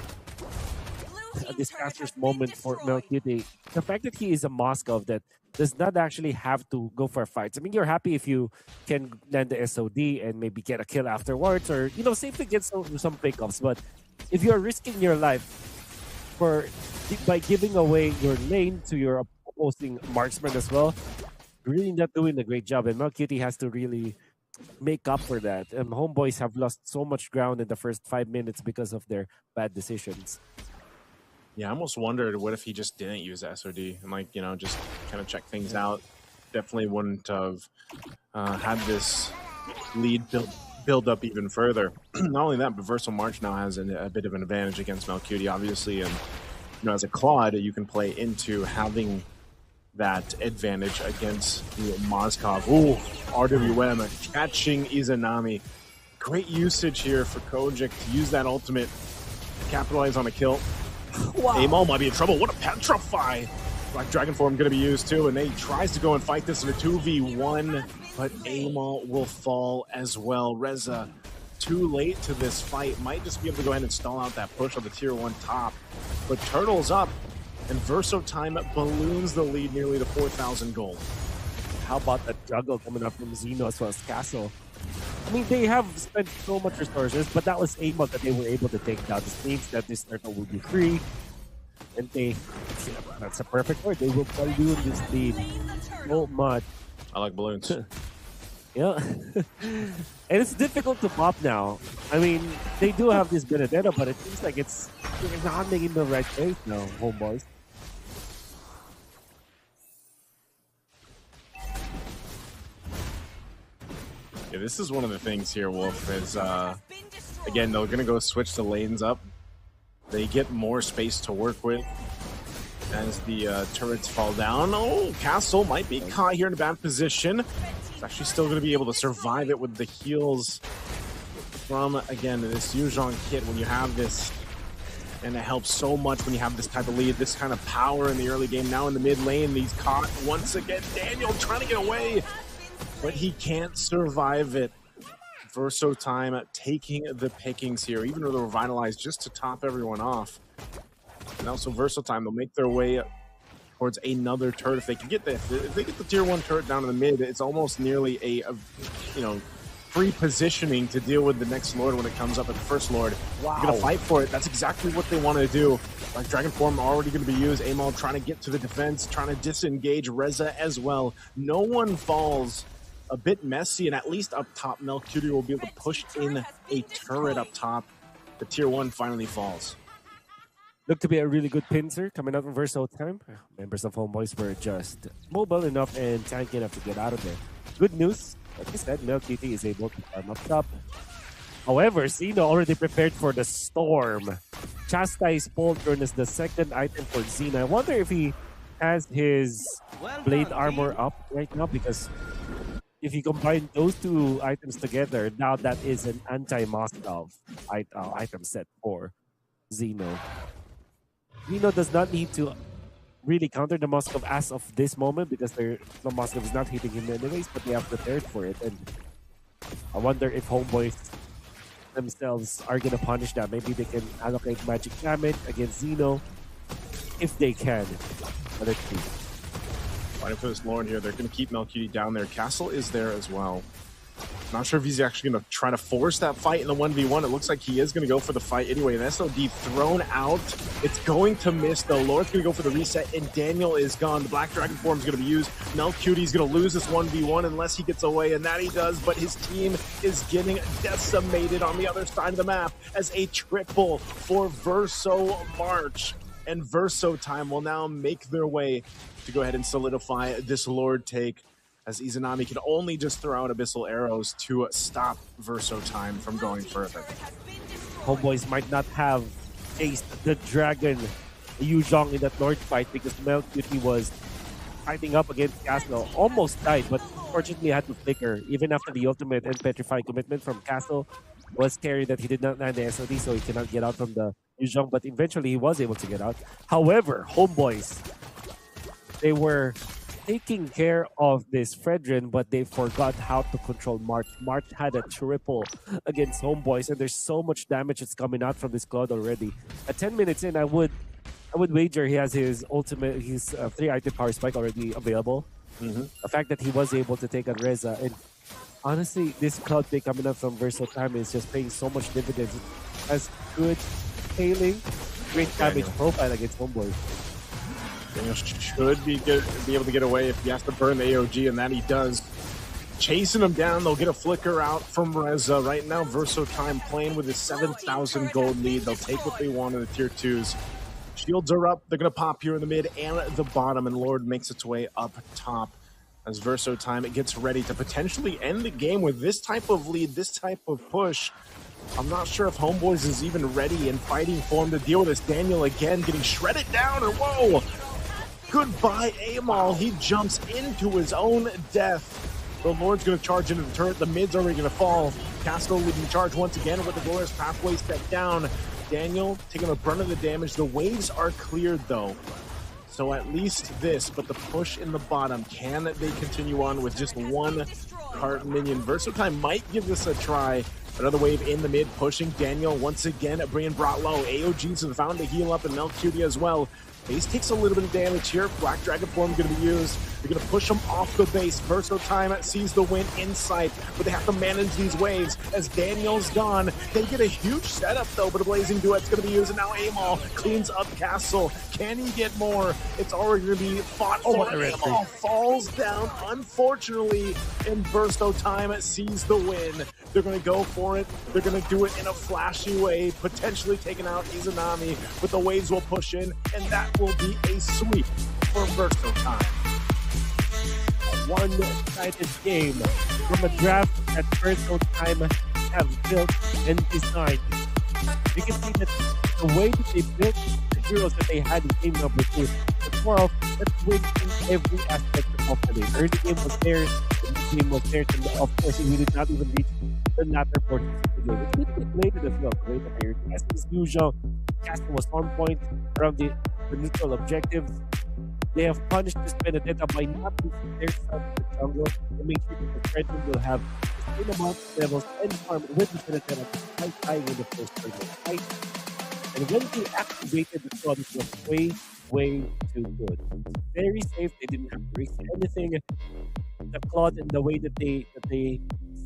a disastrous moment for Melcutie. The fact that he is a Moscow that does not actually have to go for fights. I mean, you're happy if you can land the SOD and maybe get a kill afterwards, or, you know, safely get some pickups. But if you're risking your life by giving away your lane to your opposing marksman as well, really not doing a great job. And Melcutie has to really make up for that. Homeboys have lost so much ground in the first 5 minutes because of their bad decisions. Yeah, I almost wondered what if he just didn't use SOD and, like, you know, just kind of check things out. Definitely wouldn't have had this lead build up even further. Not only that, but Verso March now has a bit of an advantage against Melcutie, obviously, and, you know, as a Claude, you can play into having that advantage against the Moskov. Ooh, RWM catching Izanami. Great usage here for Kojic to use that ultimate, capitalize on a kill. Wow. Amal might be in trouble. What a petrify! Black Dragon Form going to be used too, and they tries to go and fight this in a 2v1, but Amal will fall as well. Reza, too late to this fight, might just be able to go ahead and stall out that push on the tier 1 top. But Turtle's up, and Verso Time balloons the lead nearly to 4,000 gold. How about that juggle coming up from Xeno as well as Castle? I mean, they have spent so much resources, but that was Amal that they were able to take down. This means that this turtle will be free. And that's a perfect word. They will balloon this lead so much. I like balloons. Yeah. And it's difficult to pop now. I mean, they do have this Benedetto, but it seems like it's not making the right place now, Homeboys. Yeah, this is one of the things here, Wolf, is, again, they're going to go switch the lanes up. They get more space to work with as the turrets fall down. Oh, Castle might be caught here in a bad position. It's actually still going to be able to survive it with the heals from, again, this Yuzhong kit when you have this. And it helps so much when you have this type of lead, this kind of power in the early game. Now in the mid lane, he's caught once again. Daniel trying to get away, but he can't survive it. Verso Time taking the pickings here, even though they're revitalized just to top everyone off. And also Verso Time, they'll make their way towards another turret if they can get the tier 1 turret down in the mid. It's almost nearly a you know, free positioning to deal with the next Lord when it comes up at the first Lord. Wow. You're gonna fight for it. That's exactly what they want to do. Like Dragon Form already going to be used. Amal trying to get to the defense, trying to disengage Reza as well. No one falls. A bit messy, and at least up top, Melcutie will be able to push in a turret up top. The tier 1 finally falls. Looked to be a really good pincer coming out from Verso Time. Members of Homeboys were just mobile enough and tanky enough to get out of there. Good news, like I said, Melcutie is able to farm up top. However, Xeno already prepared for the storm. Chastise Pauldron is the second item for Xeno. I wonder if he has his blade armor up right now, because if you combine those two items together, now that is an anti-Moskov item set for Xeno. Xeno does not need to really counter the Moskov as of this moment, because the Moskov is not hitting him anyways, but they have prepared for it. And I wonder if Homeboys themselves are going to punish that. Maybe they can allocate magic damage against Xeno if they can. But let's see. Fighting for this Lord here. They're going to keep Melcutie down there. Castle is there as well. Not sure if he's actually going to try to force that fight in the 1v1. It looks like he is going to go for the fight anyway. An SOD thrown out. It's going to miss, though. Lord's going to go for the reset, and Daniel is gone. The Black Dragon Form is going to be used. Melcutie's going to lose this 1v1 unless he gets away, and that he does, but his team is getting decimated on the other side of the map as a triple for Verso March. and Verso Time will now make their way to go ahead and solidify this Lord take, as Izanami can only just throw out Abyssal Arrows to stop Verso Time from going further. Homeboys might not have faced the Dragon Yu Zhong in that Lord fight because Mel Cutie was fighting up against Castle. Almost died, but fortunately had to flicker. Even after the ultimate and Petrify commitment from Castle was scary that he did not land the SOD, so he cannot get out from the Yu Zhong, but eventually he was able to get out. However, Homeboys, they were taking care of this Fredrin, but they forgot how to control March. March had a triple against Homeboys, and there's so much damage that's coming out from this Claude already. At 10 minutes in, I would wager he has his ultimate, his 3-item power spike already available. The fact that he was able to take on Reza, and honestly, this Cloud pick coming up from Verso Time is just paying so much dividends. It has good scaling, great damage profile against Homeboys. Daniel should be able to get away if he has to burn the AOG, and that he does. Chasing him down, they'll get a flicker out from Reza. Right now, Verso Time playing with his 7,000 gold lead. They'll take what they want in the tier 2s. Shields are up. They're going to pop here in the mid and the bottom, and Lord makes its way up top as Verso Time gets ready to potentially end the game with this type of lead, this type of push. I'm not sure if Homeboys is even ready in fighting form to deal with this. Daniel again getting shredded down, and whoa! Goodbye, Amal. He jumps into his own death. The Lord's going to charge into the turret. The mid's already going to fall. Castle leading charge once again with the Glorious Pathway step down. Daniel taking the brunt of the damage. The waves are cleared, though. So at least this, but the push in the bottom. Can they continue on with just one cart minion? Versatime might give this a try. Another wave in the mid, pushing Daniel once again, being brought low. AOGs have found to heal up, and Melcutia as well. Base takes a little bit of damage here. Black Dragon Form going to be used. They're going to push him off the base. Verso Time sees the win in sight, but they have to manage these waves. As Daniel's gone, they get a huge setup though, but a Blazing Duet's going to be used, and now Amal cleans up Castle. Can he get more? It's already going to be fought for. Amal falls down, unfortunately, and Verso Time sees the win. They're going to go for it. They're going to do it in a flashy way, potentially taking out Izanami, but the waves will push in, and that will be a sweep for Verso Time. A one-sided game from a draft that Verso Time have built and designed. You can see that the way that they built the heroes that they had in game number 2, it's more of let's win in every aspect of the game. Early game was theirs, the game was theirs, and of course we did not even reach the latter portion of the game. It's really played in the field, great appearance. As usual, Castle was on point around the neutral objectives. They have punished this Benedetta by not using their side of the jungle to make sure that the Fredrin will have the same amount of levels and farm with the Benedetta despite dying in the first fight. And when they activated the squad, it was way too good. Very safe. They didn't have to risk anything. The Claude and the way that they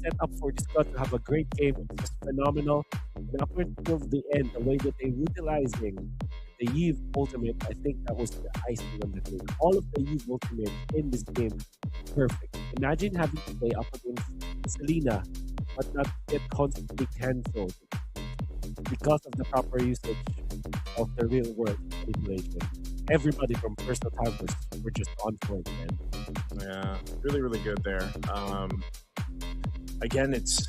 set up for this Claude to have a great game was just phenomenal. And up until the end, the way that they're utilizing the Eve ultimate, I think that was the icing on the cake. All of the Eve ultimate in this game, perfect. Imagine having to play up against Selena, but not get constantly cancelled because of the proper usage of the real world manipulation. Everybody from Personal Time were just on point, man. Yeah, really good there. Again, it's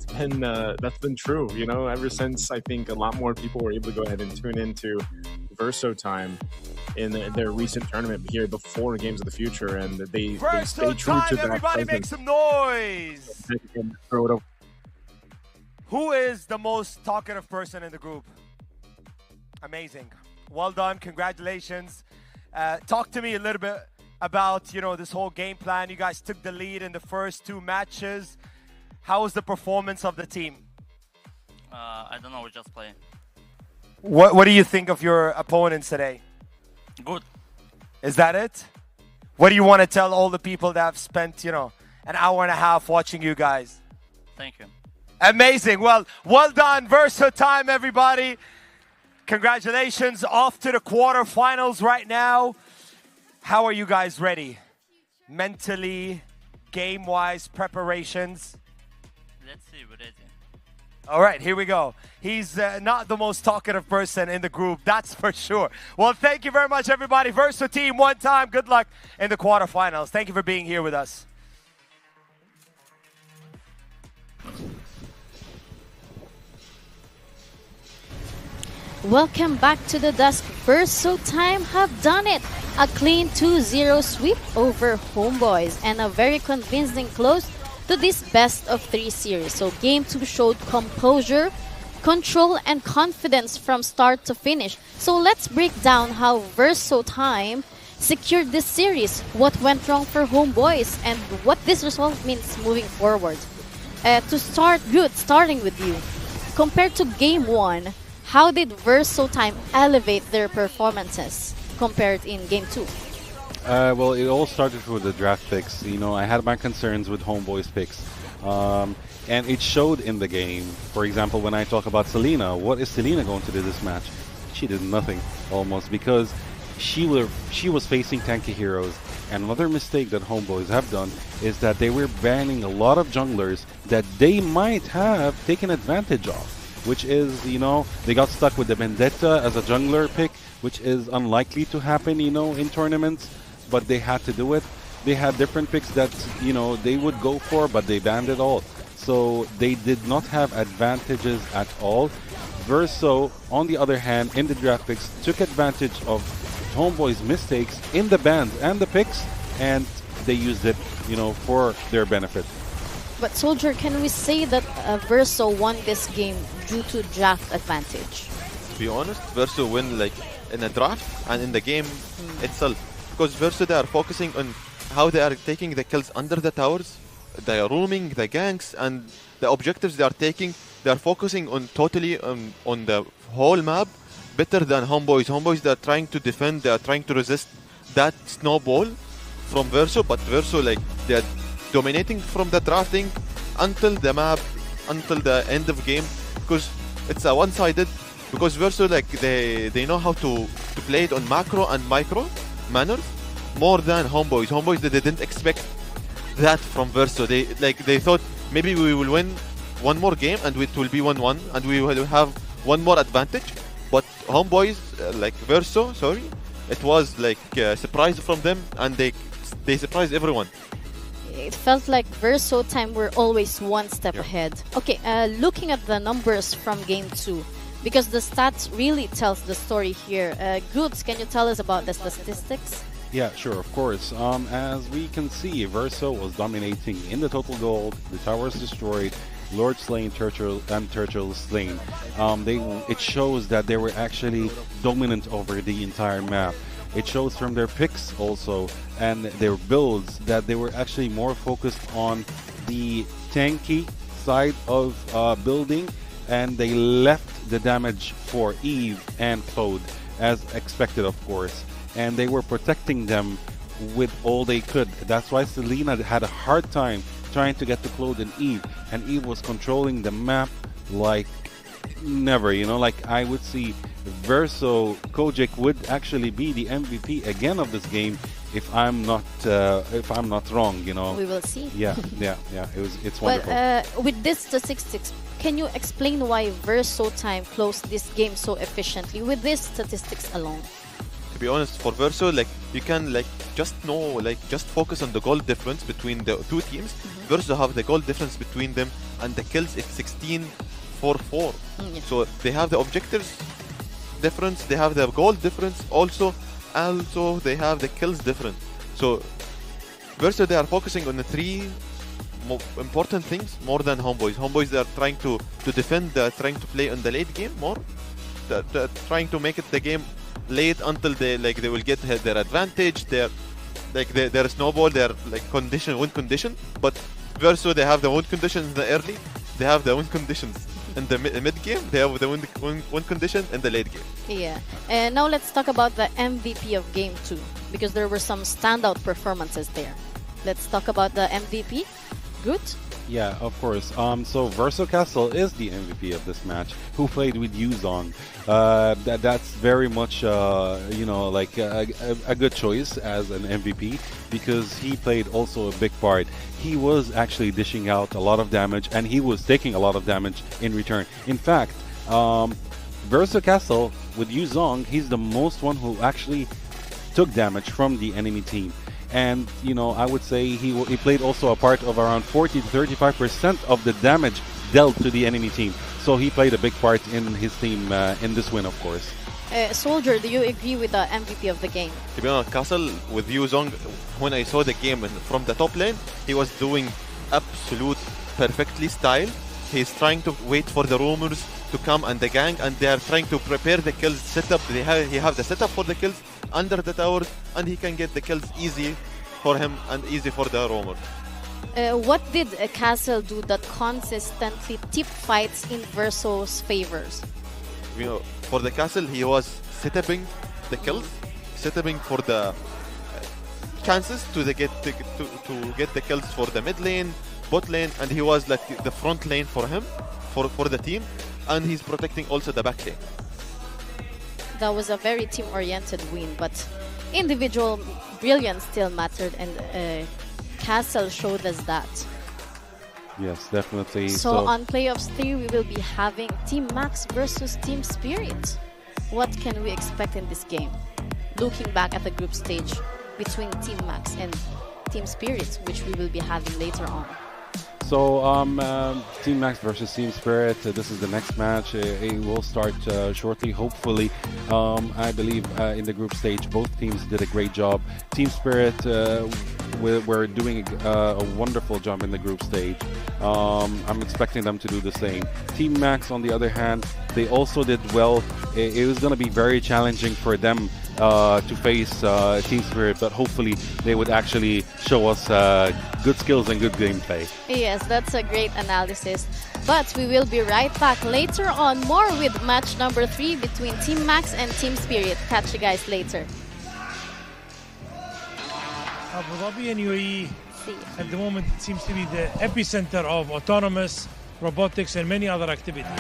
been that's been true, you know, ever since I think a lot more people were able to go ahead and tune into Verso Time in their recent tournament here before Games of the Future, and they stay true to that. Everybody make some noise. Who is the most talkative person in the group? Amazing. Well done. Congratulations. Talk to me a little bit about, you know, this whole game plan. You guys took the lead in the first 2 matches. How was the performance of the team? I don't know, we just play. What do you think of your opponents today? Good. Is that it? What do you want to tell all the people that have spent, you know, an hour and a half watching you guys? Thank you. Amazing. Well done. Verso Time, everybody. Congratulations. Off to the quarterfinals right now. How are you guys ready? Mentally, game-wise, preparations? Let's see, we're ready. All right, here we go. He's not the most talkative person in the group, that's for sure. Well, thank you very much, everybody. Verso team, one time. Good luck in the quarterfinals. Thank you for being here with us. Welcome back to the desk. Verso Time have done it. A clean 2-0 sweep over Homeboys and a very convincing close to this best of 3 series. So game 2 showed composure, control, and confidence from start to finish. So let's break down how Verso Time secured this series, what went wrong for Homeboys, and what this result means moving forward. To start, Good, starting with you. Compared to game 1, how did Verso Time elevate their performances compared in game 2? Well, it all started with the draft picks. You know, I had my concerns with Homeboys picks. And it showed in the game. For example, when I talk about Selena, what is Selena going to do this match? She did nothing, almost, because she was facing tanky heroes. And another mistake that Homeboys have done is that they were banning a lot of junglers that they might have taken advantage of. Which is, you know, they got stuck with the Vendetta as a jungler pick, which is unlikely to happen, you know, in tournaments, but they had to do it. They had different picks that, you know, they would go for, but they banned it all. So they did not have advantages at all. Verso, on the other hand, in the draft picks, took advantage of Homeboys' mistakes in the bans and the picks, and they used it, you know, for their benefit. But Soldier, can we say that Verso won this game due to draft advantage? To be honest, Verso win like in a draft and in the game itself. Because Verso, they are focusing on how they are taking the kills under the towers, they are roaming the ganks, and the objectives they are taking, they are focusing on totally on the whole map better than Homeboys. Homeboys, they are trying to defend, they are trying to resist that snowball from Verso, but Verso, like, they are dominating from the drafting until the map, until the end of game, because it's a one-sided, because Verso, like, they know how to play it on macro and micro manners more than Homeboys. Homeboys, they didn't expect that from Verso. They thought maybe we will win one more game and it will be 1-1 and we will have one more advantage, but Homeboys, like Verso, sorry, it was like a surprise from them, and they surprised everyone. It felt like Verso Time were always one step ahead. Okay, looking at the numbers from game 2, because the stats really tells the story here. Goods, can you tell us about the statistics? Yeah, sure, of course. As we can see, Verso was dominating in the total gold, the towers destroyed, Lord slain, Turtle slain. It shows that they were actually dominant over the entire map. It shows from their picks also and their builds that they were actually more focused on the tanky side of building, and they left the damage for Eve and Claude as expected, of course, and they were protecting them with all they could. That's why Selena had a hard time trying to get to Claude and Eve was controlling the map like never, you know. Like, I would see Verso Kojic would actually be the MVP again of this game if I'm not wrong, you know. We will see. Yeah. It's wonderful. But with this statistics, can you explain why Verso Time closed this game so efficiently with these statistics alone? To be honest, for Verso, like, you can just focus on the goal difference between the two teams. Verso have the goal difference between them, and the kills it's 16-4-4. Yeah. So they have the objectives difference, they have the goal difference, also they have the kills difference. So Verso, they are focusing on the three important things more than Homeboys. Homeboys, they are trying to defend, they are trying to play on the late game more, they're trying to make it the game late until they will get their advantage, their snowball, their win condition. But Verso, they have the win conditions in the early, they have the win conditions in the mid game, they have the win condition in the late game. Yeah. And now let's talk about the MVP of game 2, because there were some standout performances there. Let's talk about the MVP. Good. Yeah, of course. So Verso Castle is the MVP of this match. Who played with Yuzong? That's very much, like a good choice as an MVP because he played also a big part. He was actually dishing out a lot of damage and he was taking a lot of damage in return. In fact, Verso Castle with Yuzong, he's the most one who actually took damage from the enemy team. And, I would say he played also a part of around 40 to 35% of the damage dealt to the enemy team. So he played a big part in his team in this win, of course. Soldier, do you agree with the MVP of the game? To be honest, Castle with Yuzong, when I saw the game from the top lane, he was doing absolute perfectly style. He's trying to wait for the rumors to come and the gang, and they are trying to prepare the kills setup. He have the setup for the kills under the towers, and he can get the kills easy for him and easy for the roamer. What did Castle do that consistently tip fights in Verso's favors? For the Castle, he was setuping the kills, setuping for the chances to get the kills for the mid lane, bot lane, and he was like the front lane for him, for the team, and he's protecting also the back lane. That was a very team-oriented win, but individual brilliance still mattered, and Castle showed us that. Yes, definitely. So on Playoffs 3, we will be having Team Max versus Team Spirit. What can we expect in this game? Looking back at the group stage between Team Max and Team Spirit, which we will be having later on. So, Team Max versus Team Spirit, this is the next match. It will start shortly, hopefully. I believe in the group stage, both teams did a great job. Team Spirit were doing a wonderful job in the group stage. I'm expecting them to do the same. Team Max, on the other hand, they also did well. It was going to be very challenging for them to face Team Spirit, but hopefully they would actually show us good skills and good gameplay. Yes, that's a great analysis. But we will be right back later on, more with match number 3 between Team Max and Team Spirit. Catch you guys later. Abu Dhabi and UAE at the moment seems to be the epicenter of autonomous, robotics, and many other activities.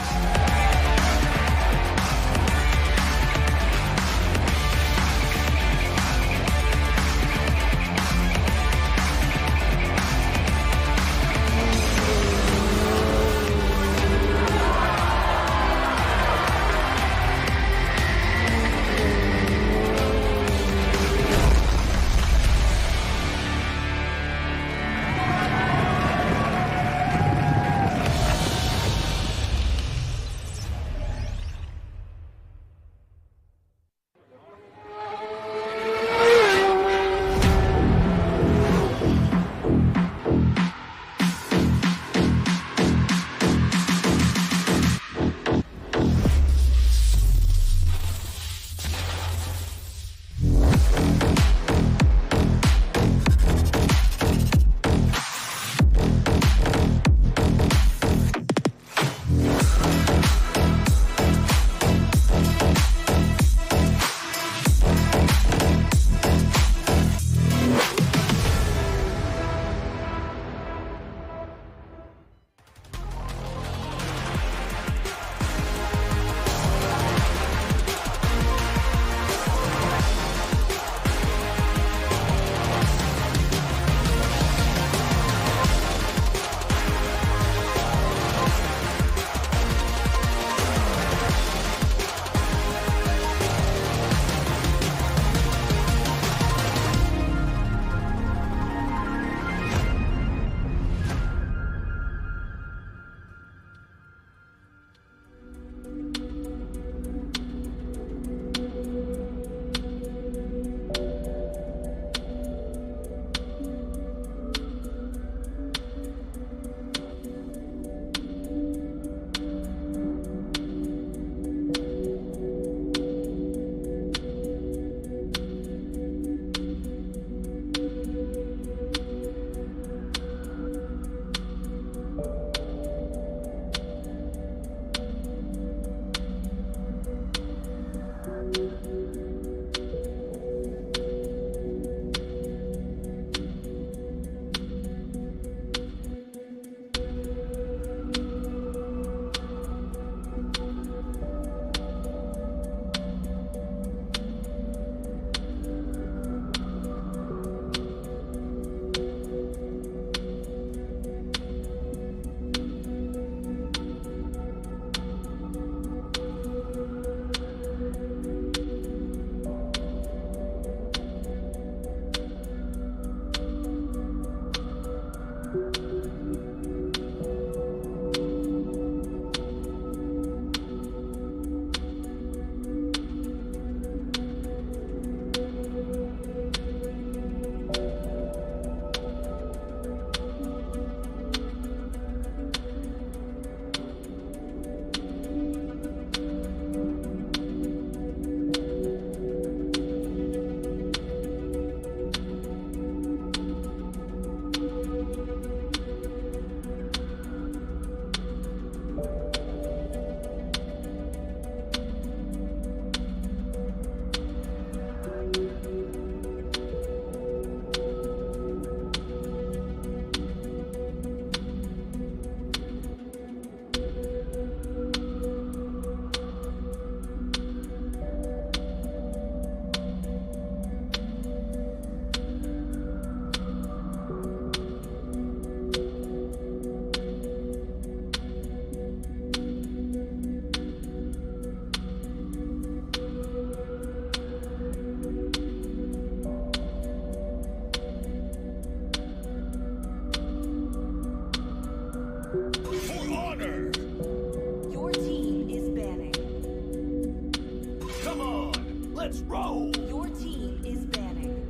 Your team is banning.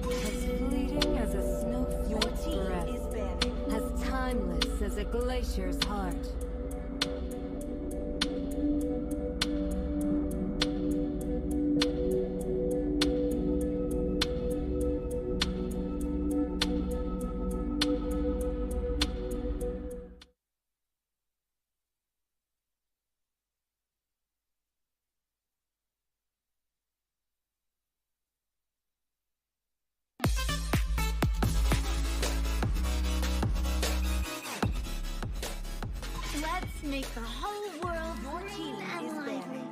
As fleeting as a snowflake's breath, Is banning. as timeless as a glacier's heart. Let's make the whole world your team is banning.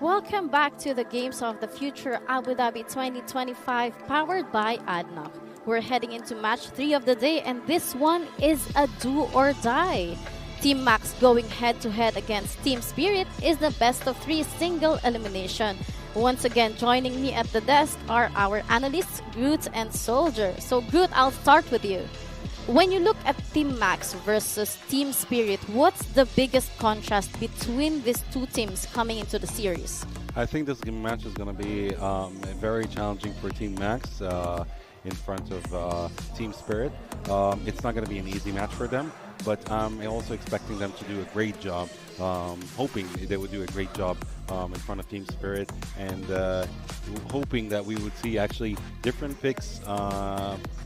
Welcome back to the Games of the Future Abu Dhabi 2025 powered by ADNOC. We're heading into match 3 of the day and this one is a do or die. Team Max going head to head against Team Spirit is the best of 3 single elimination. Once again joining me at the desk are our analysts Groot and Soldier. So Groot, I'll start with you. When you look at Team Max versus Team Spirit, what's the biggest contrast between these two teams coming into the series? I think this match is going to be very challenging for Team Max in front of Team Spirit. It's not going to be an easy match for them, but I'm also expecting them to do a great job, hoping they would do a great job in front of Team Spirit, and hoping that we would see actually different picks,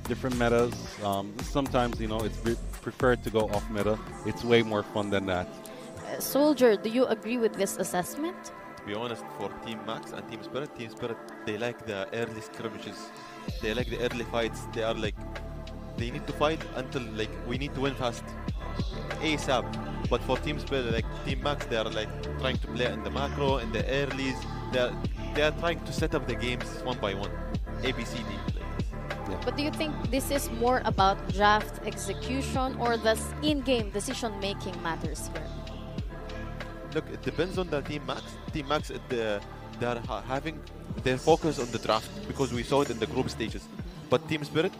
different metas. Sometimes, you know, it's preferred to go off meta. It's way more fun than that. Soldier, do you agree with this assessment? To be honest, for Team Max and Team Spirit, they like the early skirmishes. They like the early fights. They are like, they need to fight until like we need to win fast, ASAP. But for Team Spirit, like Team Max, they are like trying to play in the macro, in the earlies. They are trying to set up the games one by one, ABCD. Yeah. But do you think this is more about draft execution or the in-game decision-making matters here? Look, it depends on the Team Max. Team Max, they're having their focus on the draft because we saw it in the group stages. But Team Spirit,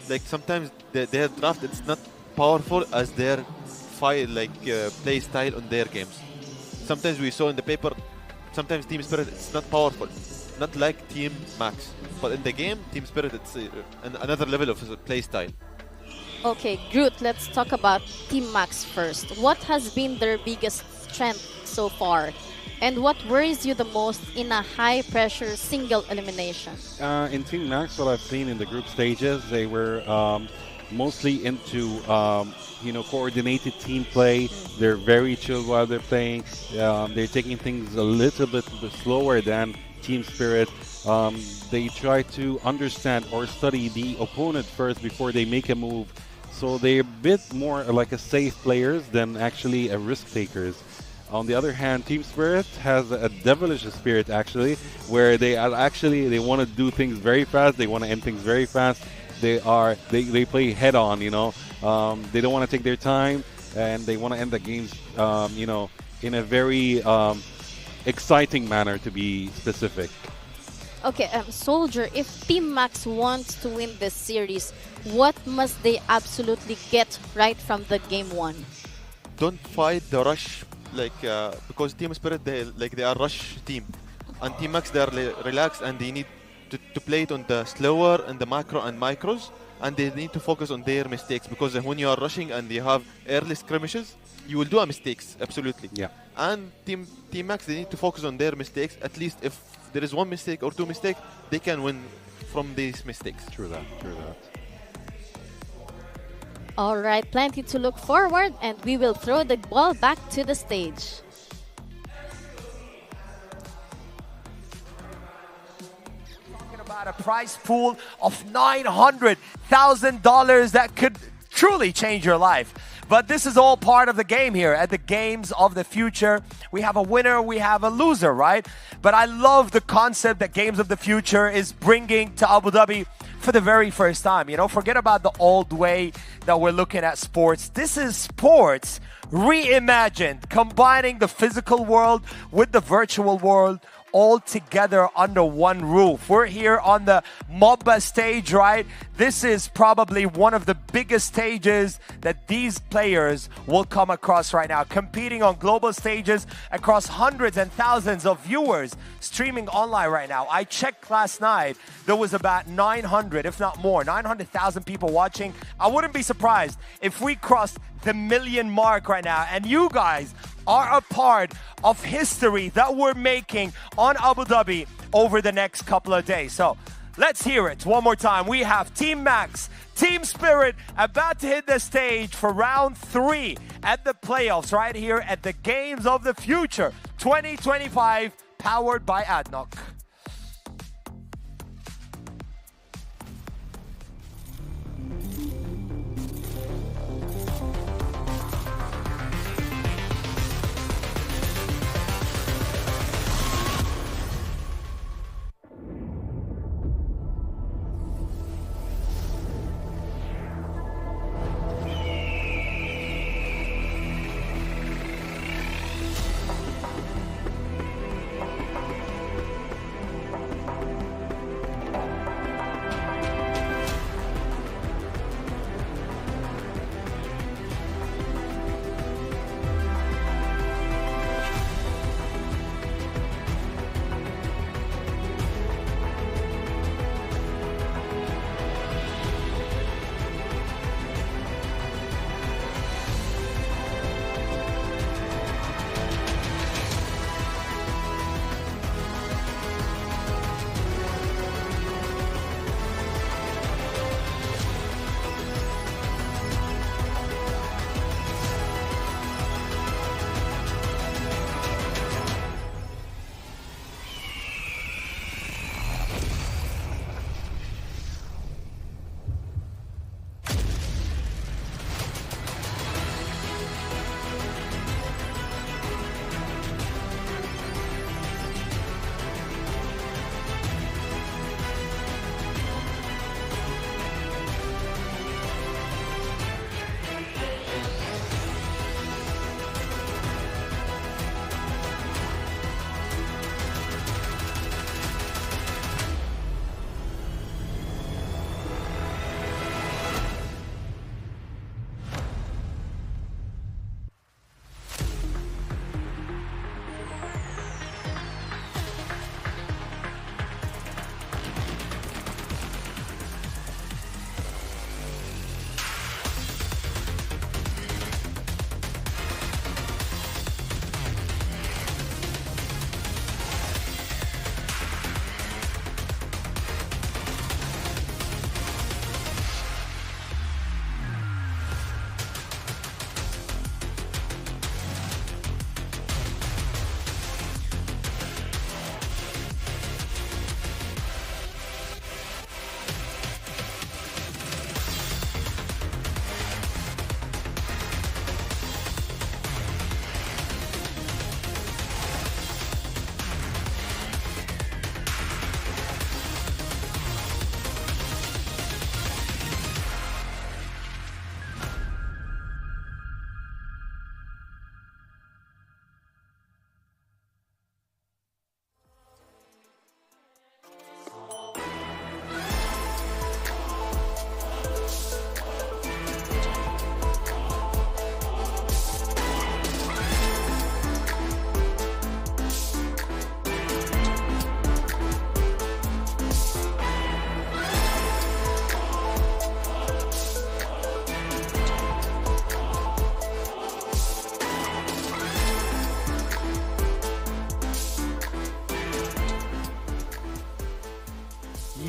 like sometimes their draft it's not powerful as their play style on their games. Sometimes we saw in the paper, sometimes Team Spirit it's not powerful, not like Team Max. But in the game, Team Spirit it's another level of play style. Okay, Groot, let's talk about Team Max first. What has been their biggest strength so far? And what worries you the most in a high-pressure single elimination? In Team Max, what I've seen in the group stages, they were mostly into coordinated team play. They're very chill while they're playing. They're taking things a little bit slower than Team Spirit. They try to understand or study the opponent first before they make a move. So they're a bit more like a safe players than actually a risk takers. On the other hand, Team Spirit has a devilish spirit actually, where they want to do things very fast. They want to end things very fast. They play head on, you know. They don't want to take their time, and they want to end the games, in a very exciting manner, to be specific. Okay, Soldier, if Team Max wants to win this series, what must they absolutely get right from the game 1? Don't fight the rush, because Team Spirit they are rush team, and Team Max they are relaxed and they need to play it on the slower and the macro and micros, and they need to focus on their mistakes because when you are rushing and you have early skirmishes, you will do mistakes absolutely. Yeah. And Team Max they need to focus on their mistakes. At least if there is 1 mistake or 2 mistakes, they can win from these mistakes. True that. All right, plenty to look forward, and we will throw the ball back to the stage. Talking about a prize pool of $900,000 that could truly change your life. But this is all part of the game here at the Games of the Future. We have a winner, we have a loser, right? But I love the concept that Games of the Future is bringing to Abu Dhabi for the very first time. You know, forget about the old way that we're looking at sports. This is sports reimagined, combining the physical world with the virtual world, all together under one roof. We're here on the MOBA stage, right? This is probably one of the biggest stages that these players will come across right now, competing on global stages across hundreds and thousands of viewers streaming online right now. I checked last night, there was about 900, if not more, 900,000 people watching. I wouldn't be surprised if we crossed the million mark right now, and you guys are a part of history that we're making on Abu Dhabi over the next couple of days. So let's hear it one more time. We have Team Max, Team Spirit about to hit the stage for round 3 at the playoffs right here at the Games of the Future 2025, powered by ADNOC.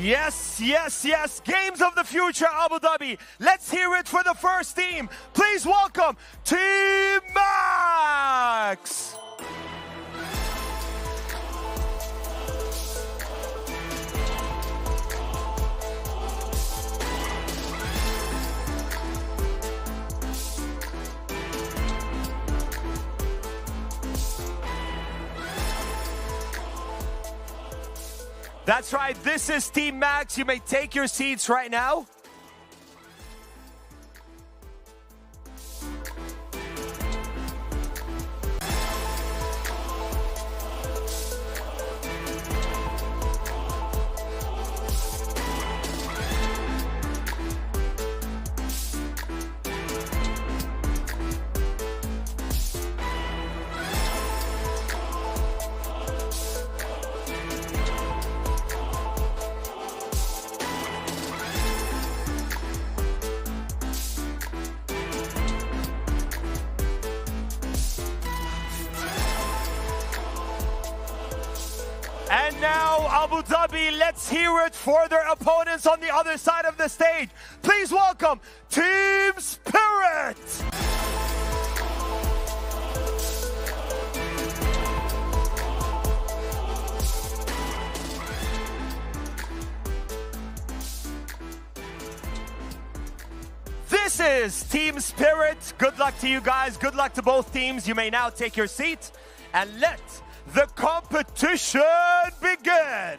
Yes, yes, yes. Games of the future, Abu Dhabi. Let's hear it for the first team. Please welcome Team Max. That's right, this is Team Max. You may take your seats right now. And now, Abu Dhabi, let's hear it for their opponents on the other side of the stage. Please welcome Team Spirit. This is Team Spirit. Good luck to you guys. Good luck to both teams. You may now take your seat and let the competition begin.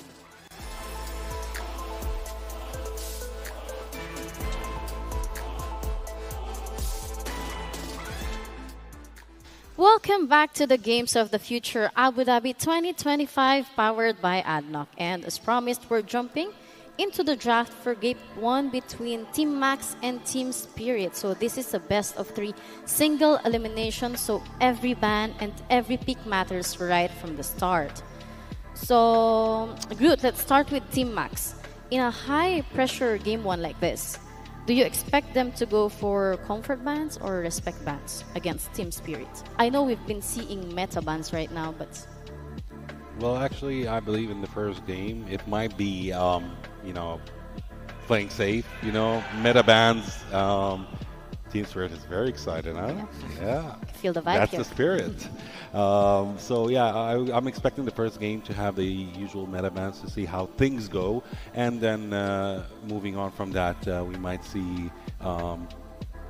Welcome back to the Games of the Future Abu Dhabi 2025 powered by ADNOC. And as promised, we're jumping into the draft for Game 1 between Team Max and Team Spirit. So this is a best of 3 single elimination. So every ban and every pick matters right from the start. So good, let's start with Team Max. In a high pressure Game 1 like this, do you expect them to go for comfort bans or respect bans against Team Spirit? I know we've been seeing meta bans right now, but... Well, actually, I believe in the first game, it might be, you know, playing safe, you know, meta bans. Team Spirit is very excited, huh? Yeah. Feel the vibe That's here. the spirit. So, yeah, I'm expecting the first game to have the usual meta bans to see how things go. And then moving on from that, we might see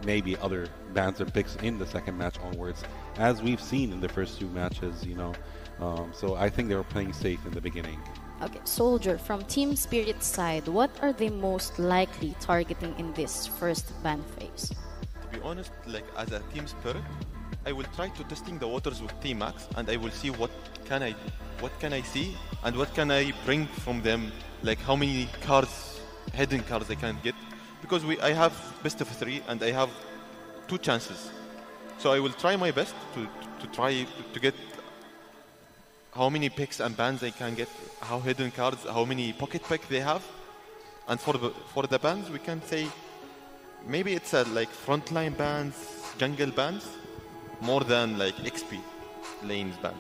maybe other bans and picks in the second match onwards, as we've seen in the first 2 matches, you know. So I think they were playing safe in the beginning. Okay, Soldier, from Team Spirit's side, what are they most likely targeting in this first ban phase? To be honest, like as a Team Spirit, I will try to testing the waters with Team Max, and I will see what can I see, and what can I bring from them, like how many cards, hidden cards I can get, because I have best of 3 and I have 2 chances, so I will try my best to try to get how many picks and bans I can get, how hidden cards, how many pocket pick they have, and for the bans we can say maybe it's like frontline bans, jungle bans, more than like XP lanes ban.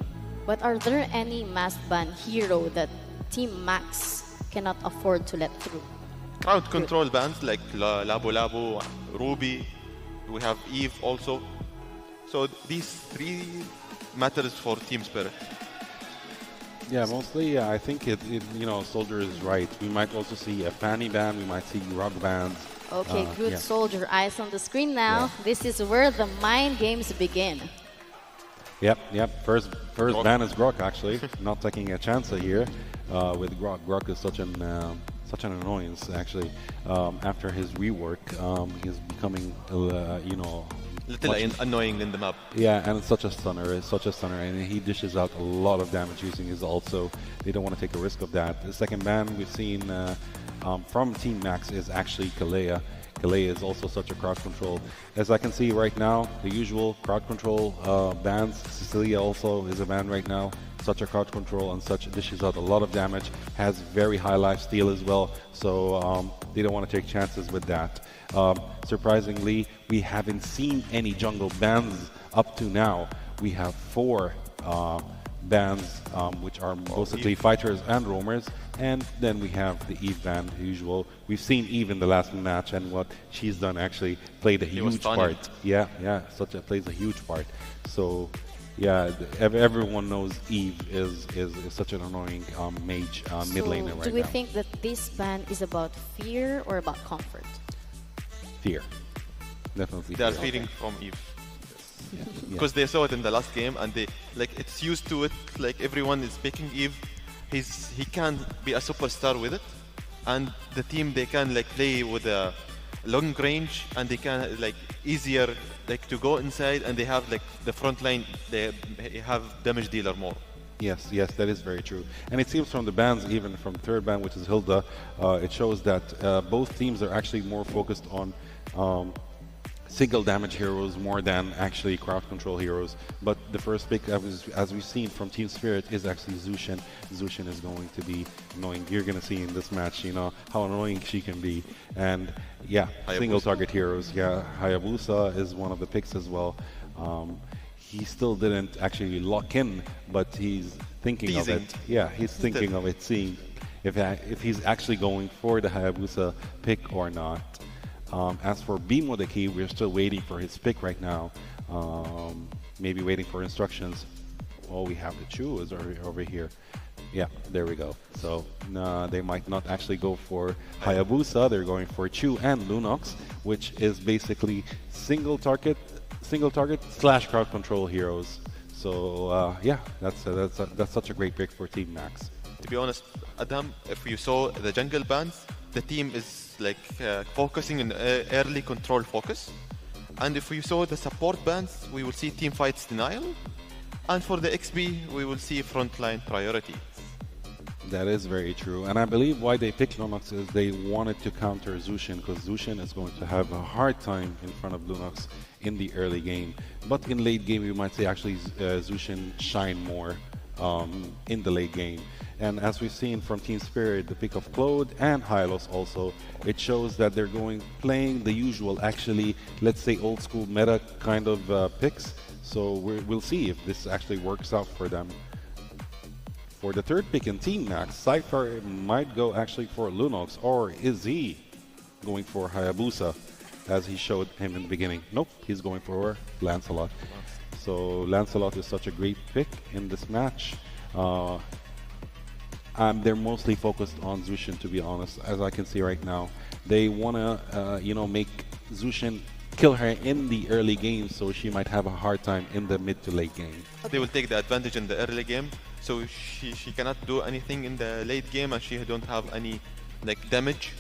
But are there any must ban hero that Team Max cannot afford to let through? Crowd control bans like Labo Labo, Ruby, we have Eve also. So these 3 matters for Team Spirit. Yeah, mostly, I think you know, Soldier is right. We might also see a Fanny ban, we might see rug bans. Okay, good, yeah. Soldier. Eyes on the screen now. Yeah. This is where the mind games begin. Yep. First ban is Grok, actually. Not taking a chance here with Grok. Grok is such an annoyance, actually. After his rework, he's becoming, you know, Little annoying in the map. Yeah, and it's such a stunner, and he dishes out a lot of damage using his ult, so they don't want to take a risk of that. The second ban we've seen from Team Max is actually Kalea. Kalea is also such a crowd control. As I can see right now, the usual crowd control bans. Cecilia also is a ban right now. Such a crowd control and such dishes out a lot of damage. Has very high life steal as well, so they don't want to take chances with that. Surprisingly, we haven't seen any jungle bans up to now. We have 4 bans, which are mostly fighters and roamers. And then we have the Eve ban, usual. We've seen Eve in the last match, and what she's done actually played a huge part. Yeah, plays a huge part. So, yeah, everyone knows Eve is such an annoying mage mid laner right now. Do we think that this ban is about fear or about comfort? Fear. Definitely. They are fear. feeding from Eve. Because they saw it in the last game, and they it's used to it. Like everyone is picking Eve, he can be a superstar with it, and the team they can play with a long range, and they can easier to go inside, and they have the front line. They have damage dealer more. Yes, that is very true. And it seems from the bans, even from third ban, which is Hilda, it shows that both teams are actually more focused on single damage heroes more than actually crowd control heroes. But the first pick, as we've seen from Team Spirit, is actually Zushin. Zushin is going to be annoying. You're going to see in this match, how annoying she can be. And yeah, single target heroes. Yeah, Hayabusa is one of the picks as well. He still didn't actually lock in, but he's thinking of it. Yeah, he's thinking of it, seeing if he's actually going for the Hayabusa pick or not. As for Bimodeki, we're still waiting for his pick right now. Maybe waiting for instructions. Oh, we have the Chu is over here. Yeah, there we go. So they might not actually go for Hayabusa. They're going for Chu and Lunox, which is basically single target / crowd control heroes. So yeah, that's such a great pick for Team Max. To be honest, Adam, if you saw the jungle bans, the team is focusing on early control focus. And if we saw the support bans, we will see team fights denial. And for the XP, we will see frontline priority. That is very true. And I believe why they picked Lunox is they wanted to counter Zushin, because Zushin is going to have a hard time in front of Lunox in the early game. But in late game, you might say actually Zushin shine more in the late game. And as we've seen from Team Spirit, the pick of Claude and Hylos also, it shows that they're playing the usual, actually, let's say old school meta kind of picks. So we'll see if this actually works out for them. For the third pick in Team Max, Cypher might go actually for Lunox, or is he going for Hayabusa, as he showed him in the beginning? Nope, he's going for Lancelot. So Lancelot is such a great pick in this match. They're mostly focused on Zushin, to be honest, as I can see right now. They want to, make Zushin kill her in the early game, so she might have a hard time in the mid to late game. They will take the advantage in the early game, so she cannot do anything in the late game, and she don't have any damage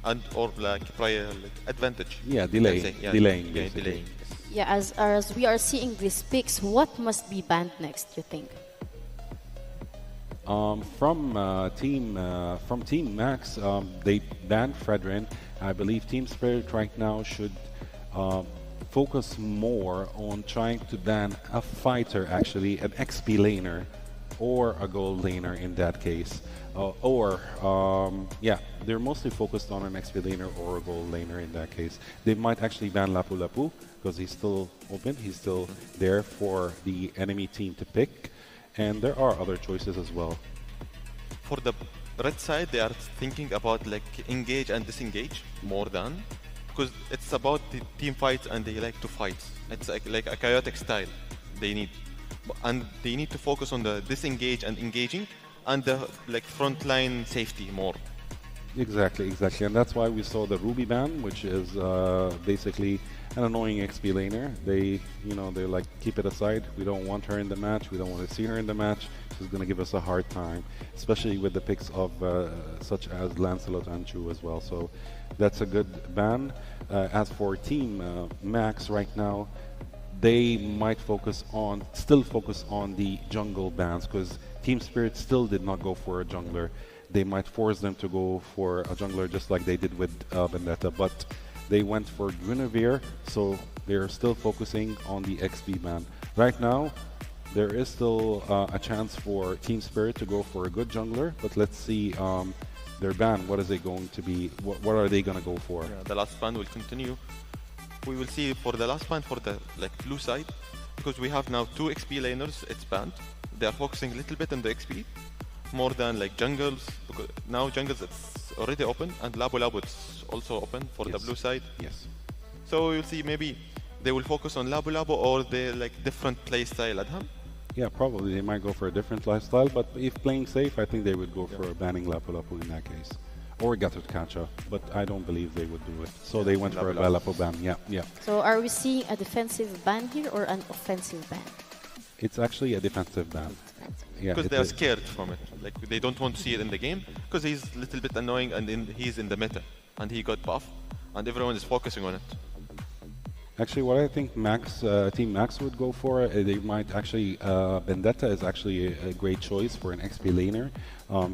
and or prior advantage. Yeah, delaying. Basically. Yeah, as we are seeing these picks, what must be banned next, you think? From Team Max, they banned Fredrin. I believe Team Spirit right now should focus more on trying to ban a fighter, actually, an XP laner, or a gold laner in that case. Yeah, they're mostly focused on an XP laner or a gold laner in that case. They might actually ban Lapu Lapu because he's still open. He's still there for the enemy team to pick. And there are other choices as well. For the red side, they are thinking about engage and disengage more than, because it's about the team fights and they like to fight. It's like a chaotic style they need, and they need to focus on the disengage and engaging and the frontline safety more. Exactly, and that's why we saw the Ruby ban, which is basically an annoying XP laner. They keep it aside. We don't want her in the match. We don't want to see her in the match. She's going to give us a hard time, especially with the picks of such as Lancelot and Chu as well. So that's a good ban. As for Team Max right now, they might still focus on the jungle bans, because Team Spirit still did not go for a jungler. They might force them to go for a jungler just like they did with Vendetta, but they went for Guinevere, so they're still focusing on the XP ban. Right now, there is still a chance for Team Spirit to go for a good jungler, but let's see their ban. What is it going to be? What are they going to go for? Yeah, the last ban will continue. We will see for the last ban for the blue side, because we have now 2 XP laners, it's banned. they are focusing a little bit on the XP more than like jungles, because now jungles it's already open and Labu Labu it's also open for the blue side. Yes. So you'll see maybe they will focus on Labu Labu or they like different play style at home. Yeah, probably they might go for a different lifestyle, but if playing safe, I think they would go for banning Lapu Lapu in that case. Or Gatot Kacha, but I don't believe they would do it. So they went for a Lapu ban, yeah. So are we seeing a defensive ban here or an offensive ban? It's actually a defensive ban. Yeah, because they are scared from it. Like they don't want to see it in the game because he's a little bit annoying and he's in the meta and he got buff and everyone is focusing on it. Actually, what I think Team Max would go for, they might actually, Vendetta is actually a great choice for an XP laner,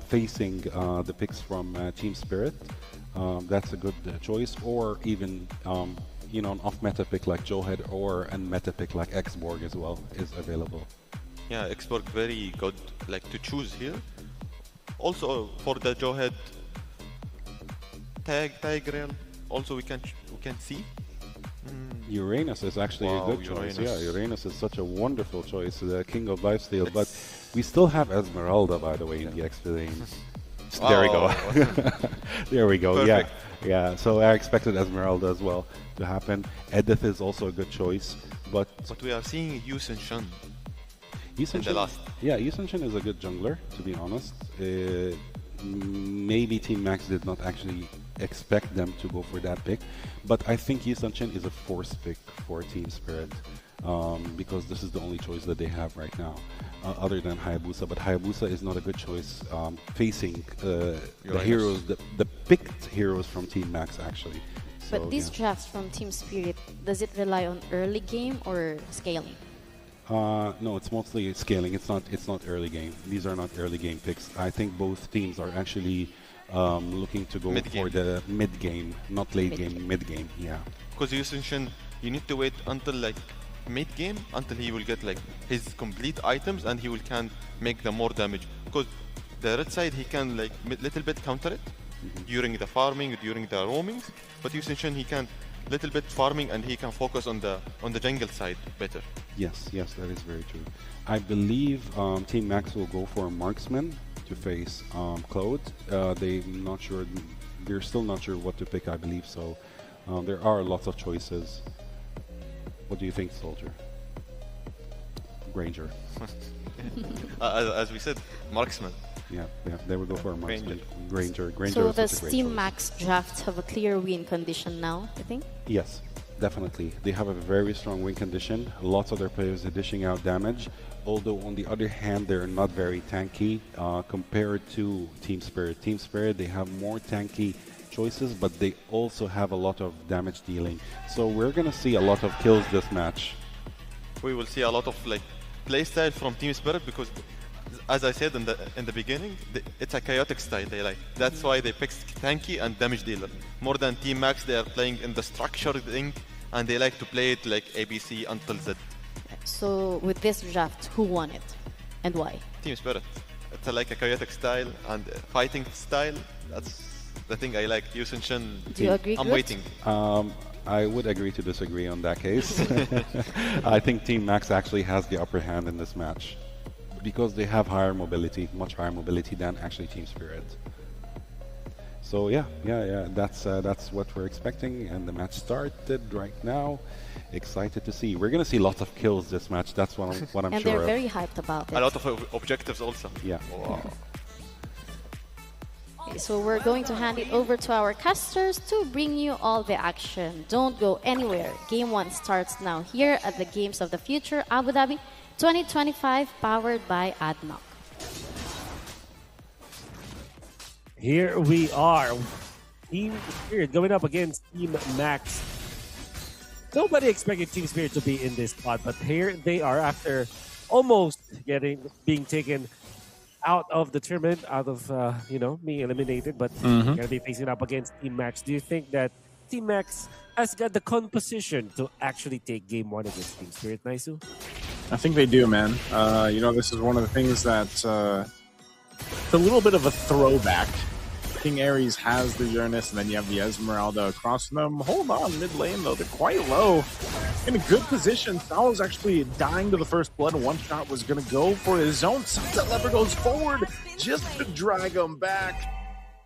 facing the picks from Team Spirit. That's a good choice, or even you know, an off-meta pick like Joehead or a meta pick like Xborg as well is available. Yeah, Xborg very good, like to choose here. Also for the Joehead tag rail, also we can see. Uranus is actually a good choice. Yeah, Uranus is such a wonderful choice, the king of lifesteal. But we still have Esmeralda, by the way, in the XP lane. There we go. There we go. Perfect. Yeah. So I expected Esmeralda as well to happen. Edith is also a good choice, but we are seeing Yusen Shun. Yeah, Yusen Shin is a good jungler, to be honest. Maybe Team Max did not actually expect them to go for that pick, but I think Yusen Shin is a force pick for Team Spirit because this is the only choice that they have right now, other than Hayabusa. But Hayabusa is not a good choice facing the heroes, the picked heroes from Team Max actually. So, but these drafts from Team Spirit, does it rely on early game or scaling? No, it's mostly scaling. It's not early game. These are not early game picks. I think both teams are actually looking to go for the mid game, not late game, mid game. Yeah. Because Yusen, you need to wait until like mid game until he will get like his complete items and he can make the more damage. Because the red side he can like little bit counter it during the farming, during the roamings. But Yusen he can little bit farming and he can focus on the jungle side better. Yes, that is very true. I believe Team Max will go for a marksman to face Claude. They're still not sure what to pick, I believe, so there are lots of choices. What do you think, Soldier? Granger. As we said, marksman. Yeah, they will go for a marksman. Granger. So does Team Max draft have a clear win condition now, I think? Yes, definitely. They have a very strong win condition. Lots of their players are dishing out damage. Although on the other hand, they're not very tanky compared to Team Spirit. Team Spirit, they have more tanky choices, but they also have a lot of damage dealing. So we're going to see a lot of kills this match. We will see a lot of like playstyle from Team Spirit because, as I said in the beginning, it's a chaotic style they like. That's why they picked tanky and damage dealer. More than Team Max, they are playing in the structured thing and they like to play it like ABC until Z. So with this draft, who won it and why? Team Spirit. It's like a chaotic style and fighting style. That's the thing I like. Yusen Shin. Do you agree? I'm waiting. I would agree to disagree on that case. I think Team Max actually has the upper hand in this match because they have higher mobility, much higher mobility than actually Team Spirit. So yeah, that's what we're expecting, and the match started right now. Excited to see. We're gonna see lots of kills this match. That's what I'm and sure they're of. very hyped about it. A lot of objectives also. Yeah. Wow. Okay, so we're going to hand it over to our casters to bring you all the action. Don't go anywhere. Game 1 starts now here at the Games of the Future Abu Dhabi 2025, powered by ADNOC. Here we are. Team Spirit going up against Team Max. Nobody expected Team Spirit to be in this spot, but here they are after almost being taken out of the tournament, out of being eliminated, but gonna be facing up against Team Max. Do you think that Team Max has got the composition to actually take Game 1 against Team Spirit, Naisu? I think they do, man. This is one of the things that it's a little bit of a throwback King Ares has the Uranus, and then you have the Esmeralda across from them. Hold on, mid lane though, they're quite low. In a good position. Sal's actually dying to the first blood. One shot was going to go for his own. Sunset Lever goes forward just to drag him back.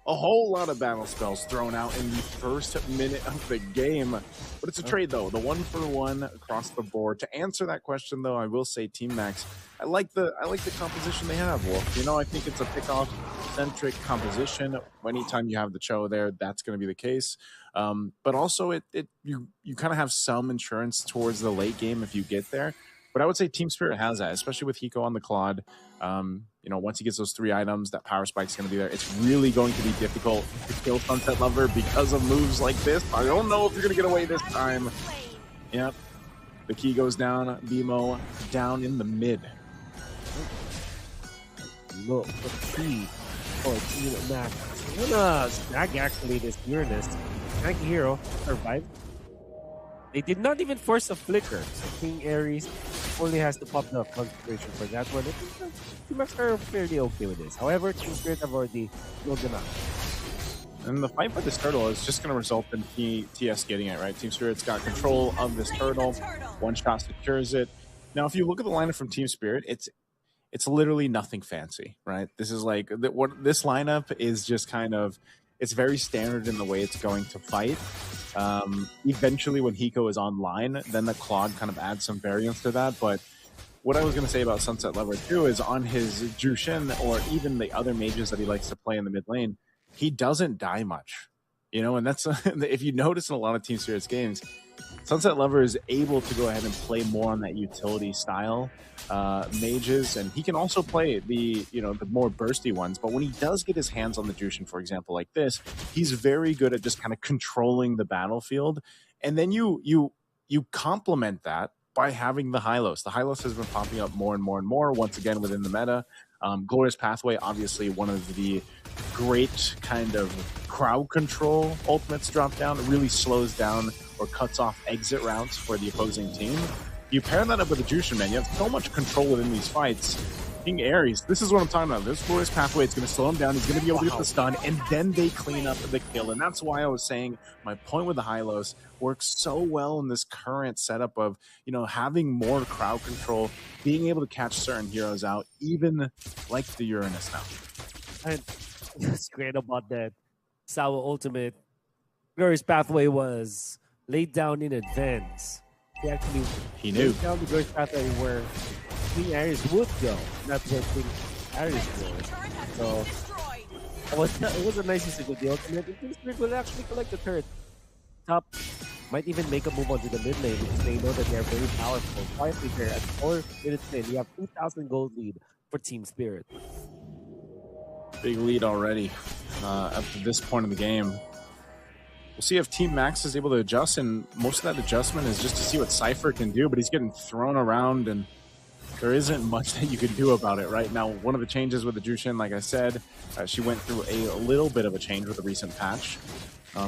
A whole lot of battle spells thrown out in the first minute of the game. But it's a trade, though. The 1-for-1 across the board. To answer that question, though, I will say Team Max, I like the composition they have, Wolf. You know, I think it's a pick-off-centric composition. Anytime you have the Cho there, that's going to be the case. But also, you kind of have some insurance towards the late game if you get there. But I would say Team Spirit has that, especially with Hiko on the Claude. You know, once he gets those 3 items, that power spike's going to be there. It's really going to be difficult to kill Sunset Lover because of moves like this. I don't know if you're going to get away this time. Yep. The key goes down. BMO down in the mid. Look, the key for Team Max. I'm gonna snag actually this Uranus. Snag Hero survived. They did not even force a flicker. So King Ares only has to pop the concentration for that one. I think Team Max are fairly okay with this. However, Team Spirit have already killed them out. And the fight for this turtle is just going to result in TS getting it, right? Team Spirit's got control of this turtle. One shot secures it. Now, if you look at the lineup from Team Spirit, it's literally nothing fancy, right? This is like, what this lineup is just kind of, it's very standard in the way it's going to fight. Eventually, when Hiko is online, then the Claude kind of adds some variance to that. But what I was going to say about Sunset Lover too is on his Jushin or even the other mages that he likes to play in the mid lane, he doesn't die much, you know. And that's if you notice in a lot of Team Spirit's games, Sunset Lover is able to go ahead and play more on that utility style mages, and he can also play the more bursty ones. But when he does get his hands on the Jushin, for example, like this, he's very good at just kind of controlling the battlefield. And then you complement that by having the Hylos. The Hylos has been popping up more and more and more once again within the meta. Glorious Pathway, obviously one of the great kind of crowd control ultimates drop down. It really slows down or cuts off exit routes for the opposing team. You pair that up with the Jushin, man, you have so much control within these fights. King Ares, this is what I'm talking about. This Glorious Pathway, it's going to slow him down. He's going to be able to get the stun, and then they clean up the kill. And that's why I was saying my point with the Hylos works so well in this current setup of, you know, having more crowd control, being able to catch certain heroes out, even like the Uranus now. And what's great about that Sawa ultimate, Glorious Pathway was laid down in advance. He knew. Laid down the Glorious Pathway where King Ares would go, not where King Ares was. So it was a nice use of the ultimate. And Team Spirit will actually collect the turret. Top might even make a move onto the mid lane because they know that they are very powerful. Quietly there at 4 minutes in, you have 2,000 gold lead for Team Spirit. Big lead already up to this point in the game. We'll see if Team Max is able to adjust, and most of that adjustment is just to see what Cypher can do, but he's getting thrown around, and there isn't much that you can do about it right now. One of the changes with the Jushin, like I said, she went through a little bit of a change with the recent patch.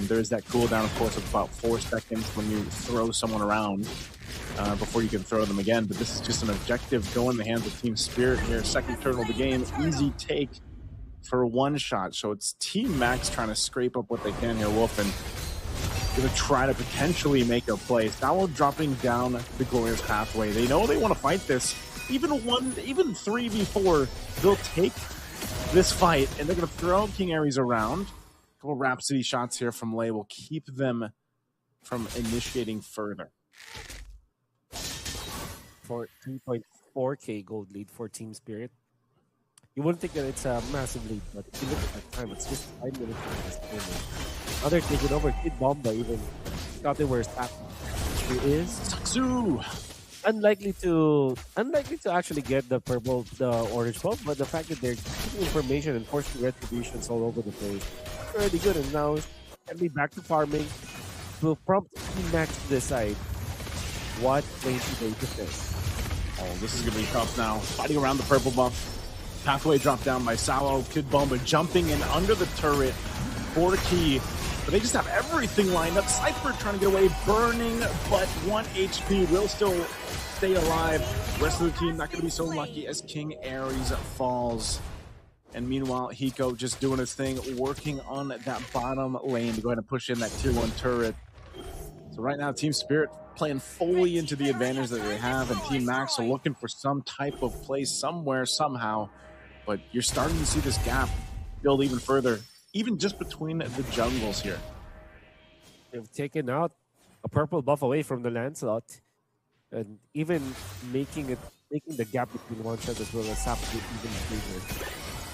There is that cooldown, of course, of about 4 seconds when you throw someone around before you can throw them again, but this is just an objective go in the hands of Team Spirit here. Second turtle of the game, easy take for one shot. So it's Team Max trying to scrape up what they can here, Wolf, and going to try to potentially make a play. Sallow dropping down the Glorious Pathway. They know they want to fight this. Even 3v4, they'll take this fight, and they're going to throw King Ares around. A couple Rhapsody shots here from Lei will keep them from initiating further. For 3.4k gold lead for Team Spirit. You wouldn't think that it's a massive lead, but if you look at that time, it's just 5 minutes for this game. Others taking over. Kid Bomba even thought they were stacked. He is Saksu. Unlikely to actually get the orange bulb, but the fact that they're giving information and forcing retributions all over the place, it's already good. And now can be back to farming. Will prompt Team Max to decide what lane should they defend. Oh, this is going to be tough now. Fighting around the purple buff. Pathway dropped down by Sallow. Kid Bomba jumping in under the turret for key. But they just have everything lined up. Cypher trying to get away, burning, but 1 HP will still stay alive. The rest of the team not going to be so lucky as King Ares falls. And meanwhile, Hiko just doing his thing, working on that bottom lane to go ahead and push in that tier 1 turret. So right now, Team Spirit playing fully into the advantage that they have, and Team Max are looking for some type of play somewhere, somehow. But you're starting to see this gap build even further, even just between the jungles here. They've taken out a purple buff away from the Lancelot, and even making the gap between one shot as well as Sapphire even bigger.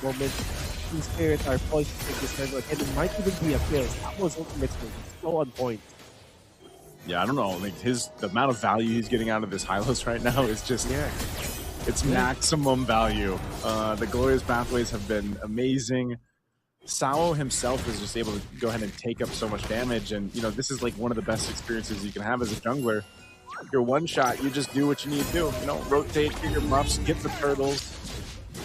Moment, Team Spirit are poised to take this turn, and it might even be a kill. That was ultimate so on point. Yeah, I don't know. Like the amount of value he's getting out of this Hylos right now is just it's maximum value. The glorious pathways have been amazing. Sao himself is just able to go ahead and take up so much damage, and you know this is like one of the best experiences you can have as a jungler. You're one shot, you just do what you need to do. You know, rotate, get your buffs, get the turtles,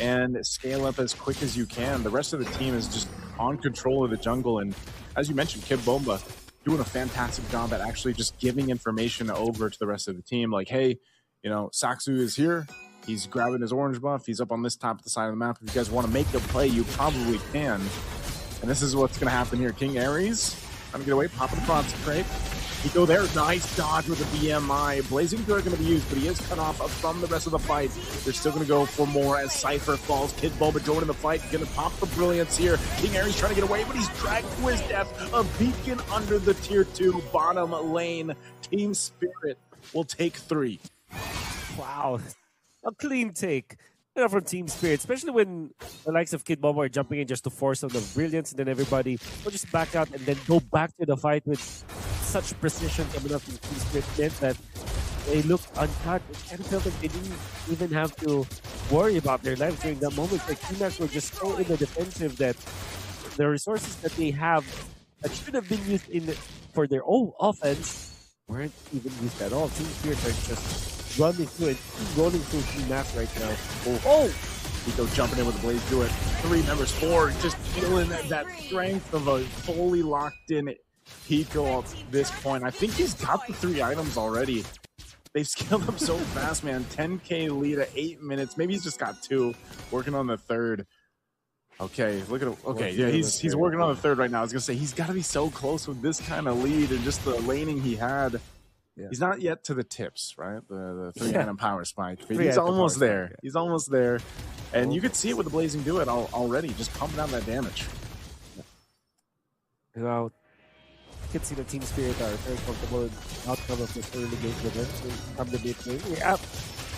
and scale up as quick as you can. The rest of the team is just on control of the jungle, and as you mentioned, Kid Bomba doing a fantastic job at actually just giving information over to the rest of the team. Like, hey, you know, Saksu is here. He's grabbing his orange buff. He's up on this top of the side of the map. If you guys want to make a play, you probably can. And this is what's going to happen here. King Ares trying to get away, popping the concentrate. Hiko there, nice dodge with the BMI. Blazing Fury going to be used, but he is cut off from the rest of the fight. They're still going to go for more as Cypher falls. Kid Boba joining the fight, going to pop the brilliance here. King Ares trying to get away, but he's dragged to his death. A beacon under the tier 2 bottom lane. Team Spirit will take 3. Wow, a clean take from Team Spirit, especially when the likes of Kid Bomba are jumping in just to force on the brilliance, and then everybody will just back out and then go back to the fight with such precision coming up from Team Spirit meant that they looked untouched. I felt like they didn't even have to worry about their lives during that moment. Like Team Max were just so in the defensive that the resources that they have that should have been used for their own offense weren't even used at all. Team Spirit are just running through it, rolling through Team Max right now. Oh! Hiko jumping in with the Blaze, do it. 3 members, 4, just feeling that strength of a fully locked in Hiko at this point. I think he's got the 3 items already. They've scaled up so fast, man. 10k lead at 8 minutes. Maybe he's just got 2. Working on the 3rd. Okay, look at him. Okay, yeah, he's working on the 3rd right now. I was gonna say he's got to be so close with this kind of lead and just the laning he had. Yeah. He's not yet to the tips, right? The 3-item power spike. But he's almost there. Spike, yeah. He's almost there. And you could see it with the Blazing Do It already, just pumping out that damage. You know, you can see the Team Spirit are very comfortable with the outcome of this early game with them. From the mid game, we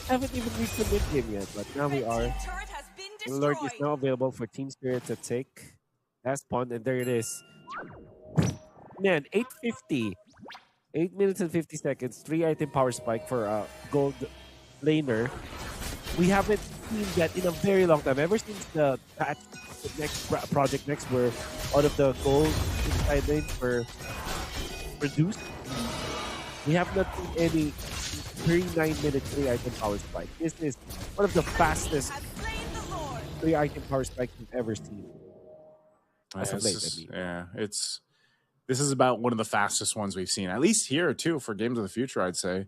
haven't even reached the mid game yet, but now we are. The Lord is now available for Team Spirit to take last pawn, and there it is. Man, 850. 8 minutes and 50 seconds, 3-item power spike for a gold laner. We haven't seen that in a very long time. Ever since the patch, the next Project Next, where all of the gold inside lanes were produced, we have not seen any 39-minute 3-item power spike. This is one of the fastest 3-item power spikes we've ever seen. As of late, I mean. Yeah, this is about one of the fastest ones we've seen, at least here too, for Games of the Future, I'd say. You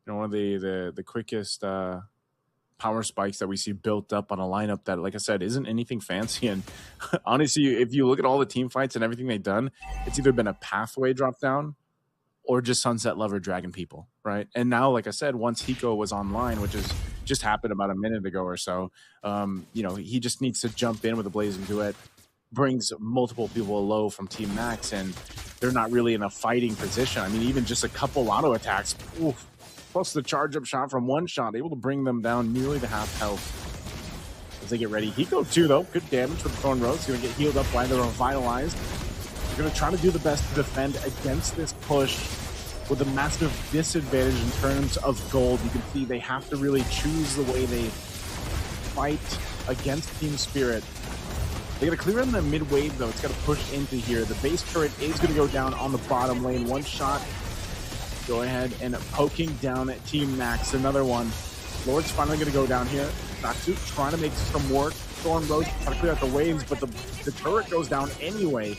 know, one of the quickest power spikes that we see built up on a lineup that, like I said, isn't anything fancy. And honestly, if you look at all the team fights and everything they've done, it's either been a pathway drop down or just Sunset Lover dragging people, right? And now, like I said, once Hiko was online, which is just happened about a minute ago or so, you know, he just needs to jump in with a Blazing Duet, brings multiple people low from Team Max, and they're not really in a fighting position. I mean, even just a couple auto attacks, oof, plus the charge up shot from one shot, able to bring them down nearly to half health as they get ready. Hiko too, though, good damage with the Thorn Rose. He's going to get healed up while they're revitalized. They're going to try to do the best to defend against this push with a massive disadvantage in terms of gold. You can see they have to really choose the way they fight against Team Spirit. They got to clear in the mid wave, though. It's got to push into here. The base turret is going to go down on the bottom lane. One shot. Go ahead and poking down at Team Max. Another one. Lord's finally going to go down here. Natsu trying to make some work. Thorn Rose trying to clear out the waves, but the turret goes down anyway.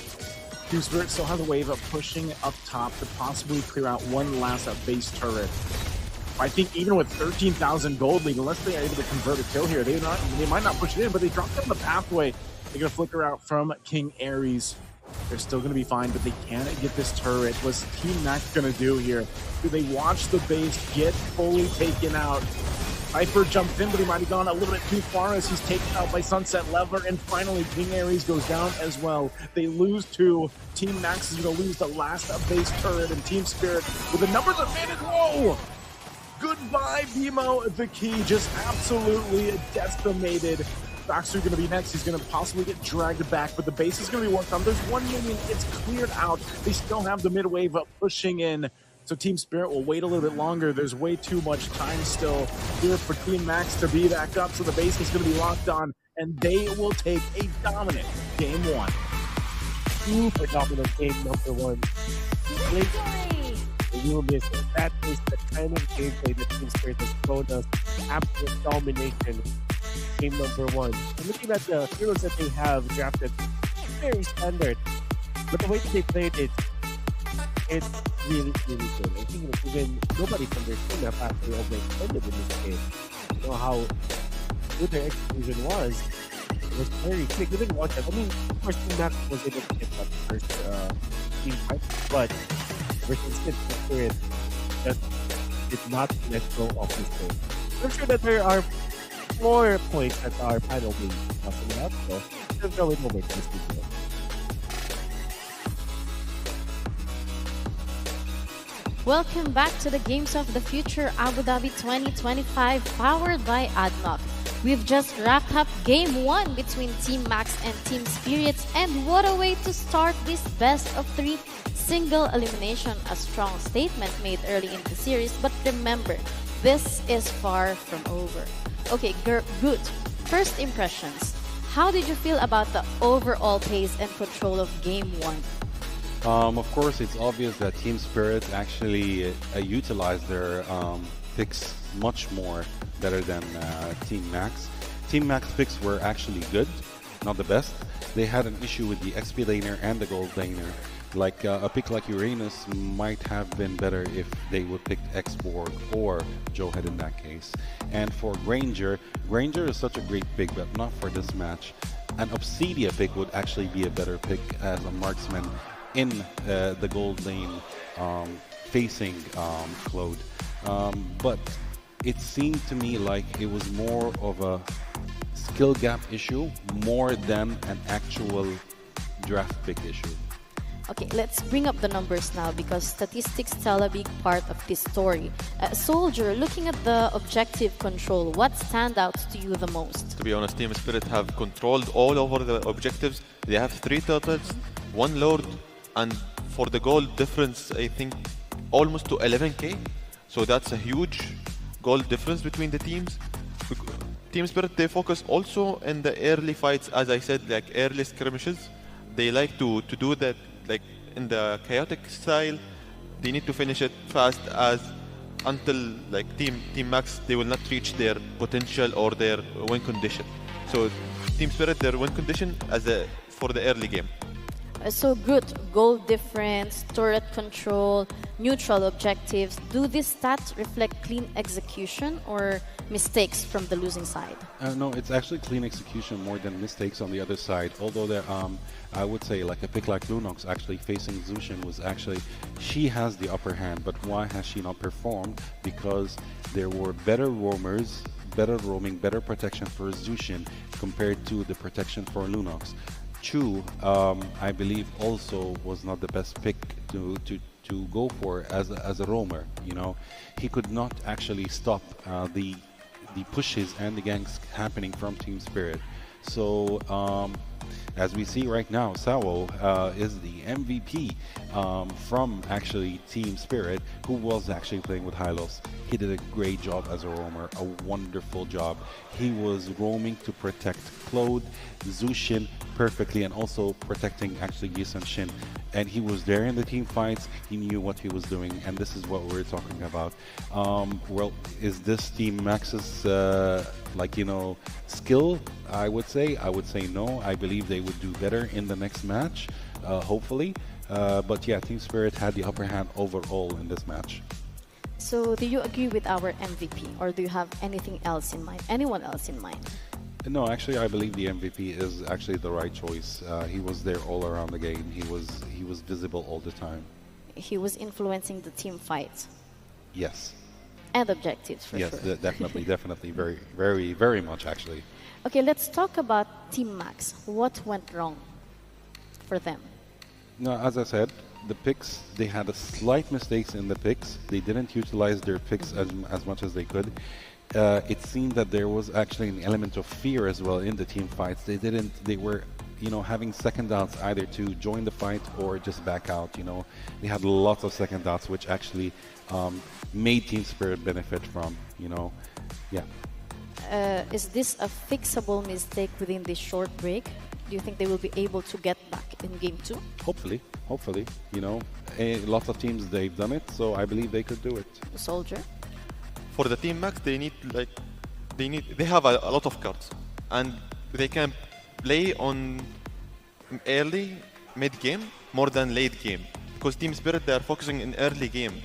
Team Spirit still has a wave up pushing up top to possibly clear out one last base turret. I think even with 13,000 gold lead, unless they are able to convert a kill here, they might not push it in, but they drop down the pathway. They're going to flicker out from King Ares. They're still going to be fine, but they can't get this turret. What's Team Max going to do here? Do they watch the base get fully taken out? Viper jumps in, but he might have gone a little bit too far as he's taken out by Sunset Leveler, and finally King Ares goes down as well. They lose two. Team Max is going to lose the last base turret, and Team Spirit with the numbers of mid. Whoa! Goodbye, Bimo. The key just absolutely decimated. Baxter going to be next. He's going to possibly get dragged back, but the base is going to be worked on. There's 1 million. It's cleared out. They still have the mid wave pushing in. So Team Spirit will wait a little bit longer. There's way too much time still here for Team Max to be back up. So the base is going to be locked on, and they will take a dominant game one. Super dominant game number one. You will miss it. That is the kind of gameplay that Team Spirit has shown us. Absolute domination. Game number one. And looking at the heroes that they have drafted, very standard. But the way that they played it, it's really, really good. I think that even nobody from their team have actually overextended in this game. You know how good their execution was. It was very quick. We didn't watch it. I mean, of course, Team Max was able to get that first team fight, but versus Team Spirit just did not let go of this game. I'm sure that there are 4 points that our panel will be talking about, so let's go it over to this video. Welcome back to the Games of the Future Abu Dhabi 2025 powered by ADNOC. We've just wrapped up Game 1 between Team Max and Team Spirits, and what a way to start this best of 3 single elimination, a strong statement made early in the series, but remember, this is far from over. Okay, good. First impressions. How did you feel about the overall pace and control of Game 1? Of course, it's obvious that Team Spirit actually utilized their picks much more better than Team Max. Team Max picks were actually good, not the best. They had an issue with the XP laner and the gold laner. Like a pick like Uranus might have been better if they would pick X-Borg or Joehead in that case. And for Granger is such a great pick, but not for this match. An Obsidia pick would actually be a better pick as a marksman in the gold lane facing Claude. But it seemed to me like it was more of a skill gap issue more than an actual draft pick issue. Okay, let's bring up the numbers now because statistics tell a big part of this story. Soldier, looking at the objective control, what stands out to you the most? To be honest, Team Spirit have controlled all over the objectives. They have 3 turtles, 1 lord, and for the gold difference, I think almost to 11k. So that's a huge gold difference between the teams. Team Spirit, they focus also in the early fights, as I said, like early skirmishes. They like to do that, like in the chaotic style. They need to finish it fast until like Team Max, they will not reach their potential or their win condition. So Team Spirit, their win condition for the early game. So good, goal difference, turret control, neutral objectives. Do these stats reflect clean execution or mistakes from the losing side? No, it's actually clean execution more than mistakes on the other side. Although there, I would say like a pick like Lunox actually facing Zushin was actually, she has the upper hand, but why has she not performed? Because there were better roamers, better roaming, better protection for Zushin compared to the protection for Lunox. Chu, I believe, also was not the best pick to go for as a roamer. You know, he could not actually stop the pushes and the ganks happening from Team Spirit. So as we see right now, Sawo is the MVP from actually Team Spirit, who was actually playing with Hylos. He did a great job as a roamer, a wonderful job. He was roaming to protect Claude, Zushin perfectly, and also protecting actually Yisun Shin. And he was there in the team fights. He knew what he was doing, and this is what we're talking about. Well, is this Team Max's skill? I would say no. I believe they would do better in the next match, hopefully. But yeah, Team Spirit had the upper hand overall in this match. So do you agree with our MVP, or do you have anything else in mind? Anyone else in mind? No, actually, I believe the MVP is actually the right choice. He was there all around the game. He was visible all the time. He was influencing the team fights. Yes. And objectives, for yes, sure. Definitely, definitely, very, very, very much actually. Okay, let's talk about Team Max. What went wrong for them? No, as I said, the picks, they had a slight mistakes in the picks. They didn't utilize their picks as much as they could. It seemed that there was actually an element of fear as well in the team fights. They were, having second doubts either to join the fight or just back out, They had lots of second doubts, which actually made Team Spirit benefit from, yeah. Is this a fixable mistake within this short break? Do you think they will be able to get back in game 2? Hopefully, lots of teams, they've done it, so I believe they could do it. Soldier? For the Team Max, they have a lot of cards, and they can play on early, mid game more than late game, because Team Spirit, they are focusing in early game.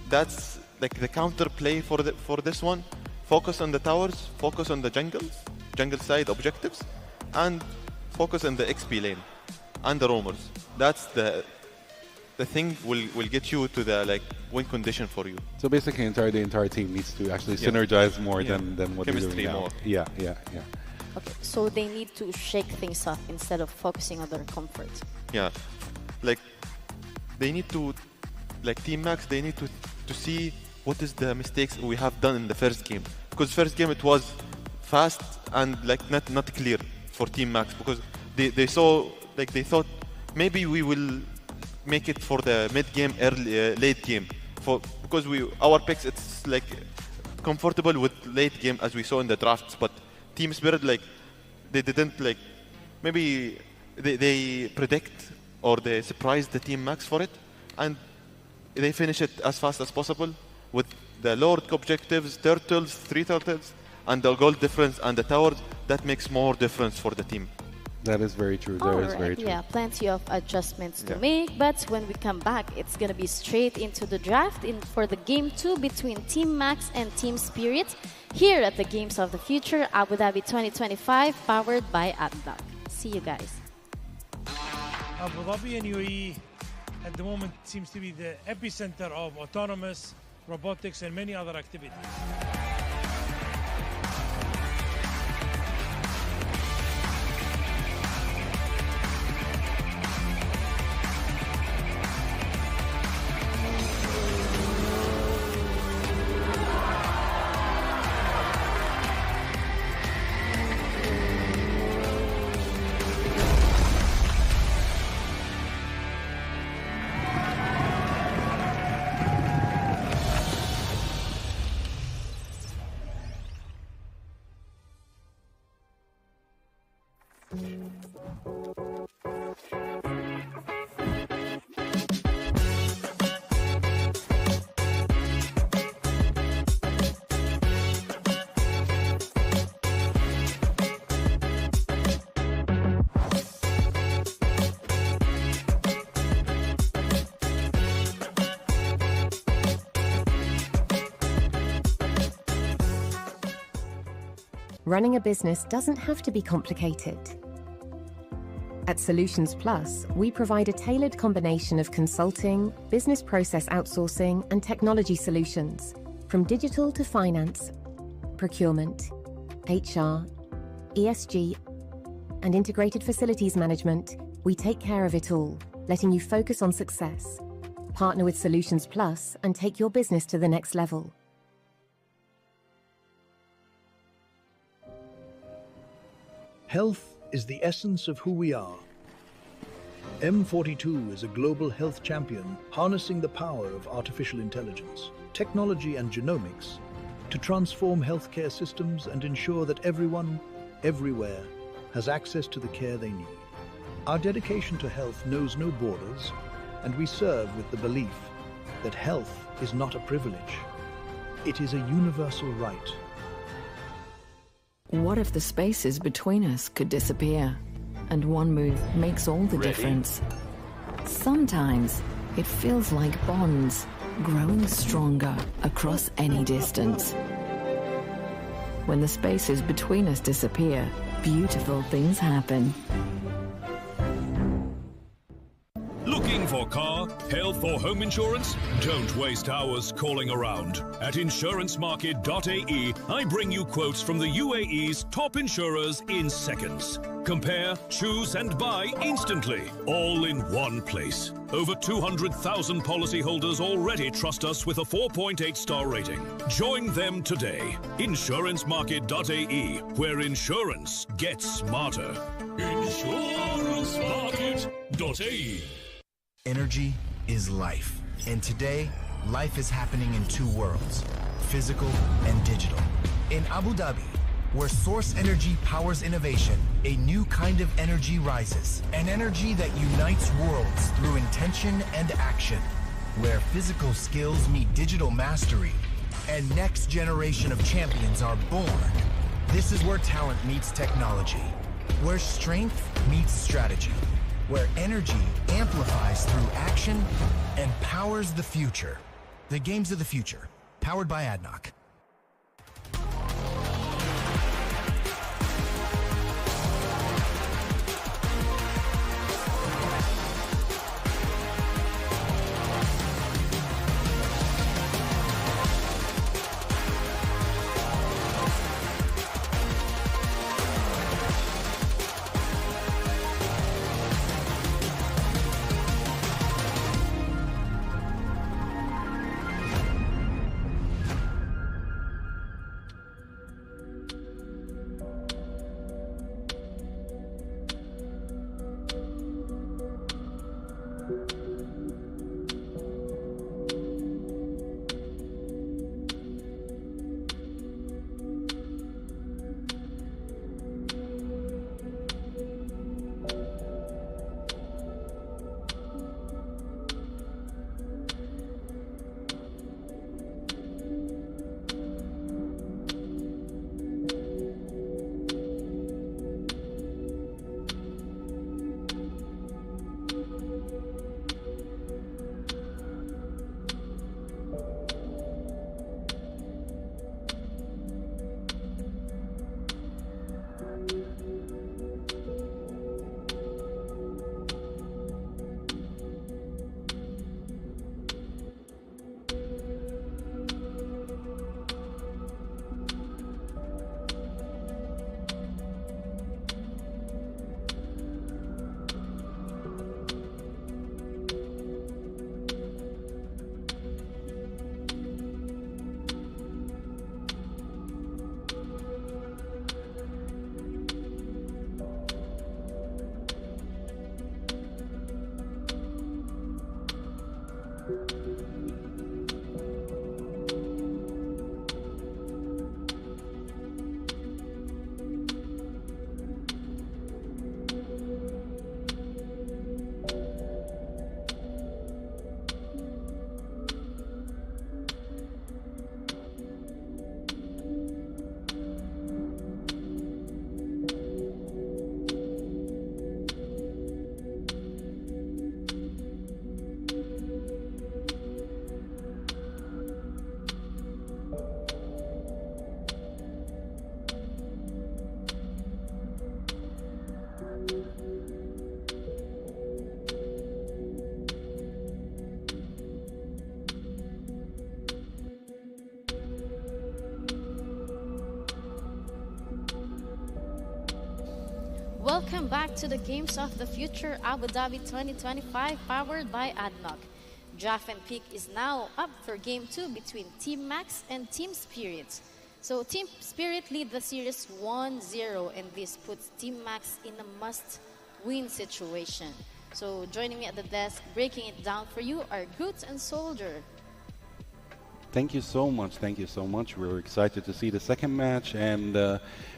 That's like the counter play for this one. Focus on the towers, focus on the jungle side objectives, and focus on the XP lane and the roamers. That's the thing will get you to the win condition for you. So basically, the entire team needs to actually synergize more than what they're doing now. More. Yeah. Okay, so they need to shake things up instead of focusing on their comfort. Yeah, they need to, Team Max, they need to see what is the mistakes we have done in the first game. Because first game it was fast and not clear for Team Max, because they saw, they thought maybe we will make it for the mid game, early late game, because our picks, it's comfortable with late game as we saw in the drafts. But Team Spirit, they didn't maybe they predict or they surprised the Team Max for it, and they finish it as fast as possible with the Lord objectives, turtles, 3 turtles, and the gold difference and the towers. That makes more difference for the team. That is very true. Very true. Yeah, plenty of adjustments to make. But when we come back, it's going to be straight into the draft for the Game 2 between Team Max and Team Spirit here at the Games of the Future Abu Dhabi 2025, powered by ADNOC. See you guys. Abu Dhabi and UAE at the moment seems to be the epicenter of autonomous, robotics, and many other activities. Running a business doesn't have to be complicated. At Solutions Plus, we provide a tailored combination of consulting, business process outsourcing, and technology solutions, from digital to finance, procurement, HR, ESG, and integrated facilities management. We take care of it all, letting you focus on success. Partner with Solutions Plus and take your business to the next level. Health is the essence of who we are. M42 is a global health champion harnessing the power of artificial intelligence, technology and genomics to transform healthcare systems and ensure that everyone, everywhere, has access to the care they need. Our dedication to health knows no borders, and we serve with the belief that health is not a privilege. It is a universal right. What if the spaces between us could disappear? And one move makes all the difference. Sometimes it feels like bonds growing stronger across any distance. When the spaces between us disappear, beautiful things happen. Looking for car, health or home insurance? Don't waste hours calling around. At insurancemarket.ae, I bring you quotes from the UAE's top insurers in seconds. Compare, choose and buy instantly, all in one place. Over 200,000 policyholders already trust us with a 4.8 star rating. Join them today. Insurancemarket.ae, where insurance gets smarter. Insurancemarket.ae. Energy is life. And today, life is happening in two worlds, physical and digital. In Abu Dhabi, where source energy powers innovation, a new kind of energy rises. An energy that unites worlds through intention and action. Where physical skills meet digital mastery and next generation of champions are born. This is where talent meets technology. Where strength meets strategy. Where energy amplifies through action and powers the future. The games of the future, powered by ADNOC. Welcome back to the Games of the Future Abu Dhabi 2025 powered by ADNOC. Draft and Pick is now up for Game 2 between Team Max and Team Spirit. So Team Spirit lead the series 1-0 and this puts Team Max in a must-win situation. So joining me at the desk, breaking it down for you are Goot and Soldier. Thank you so much. Thank you so much. We're excited to see the second match, and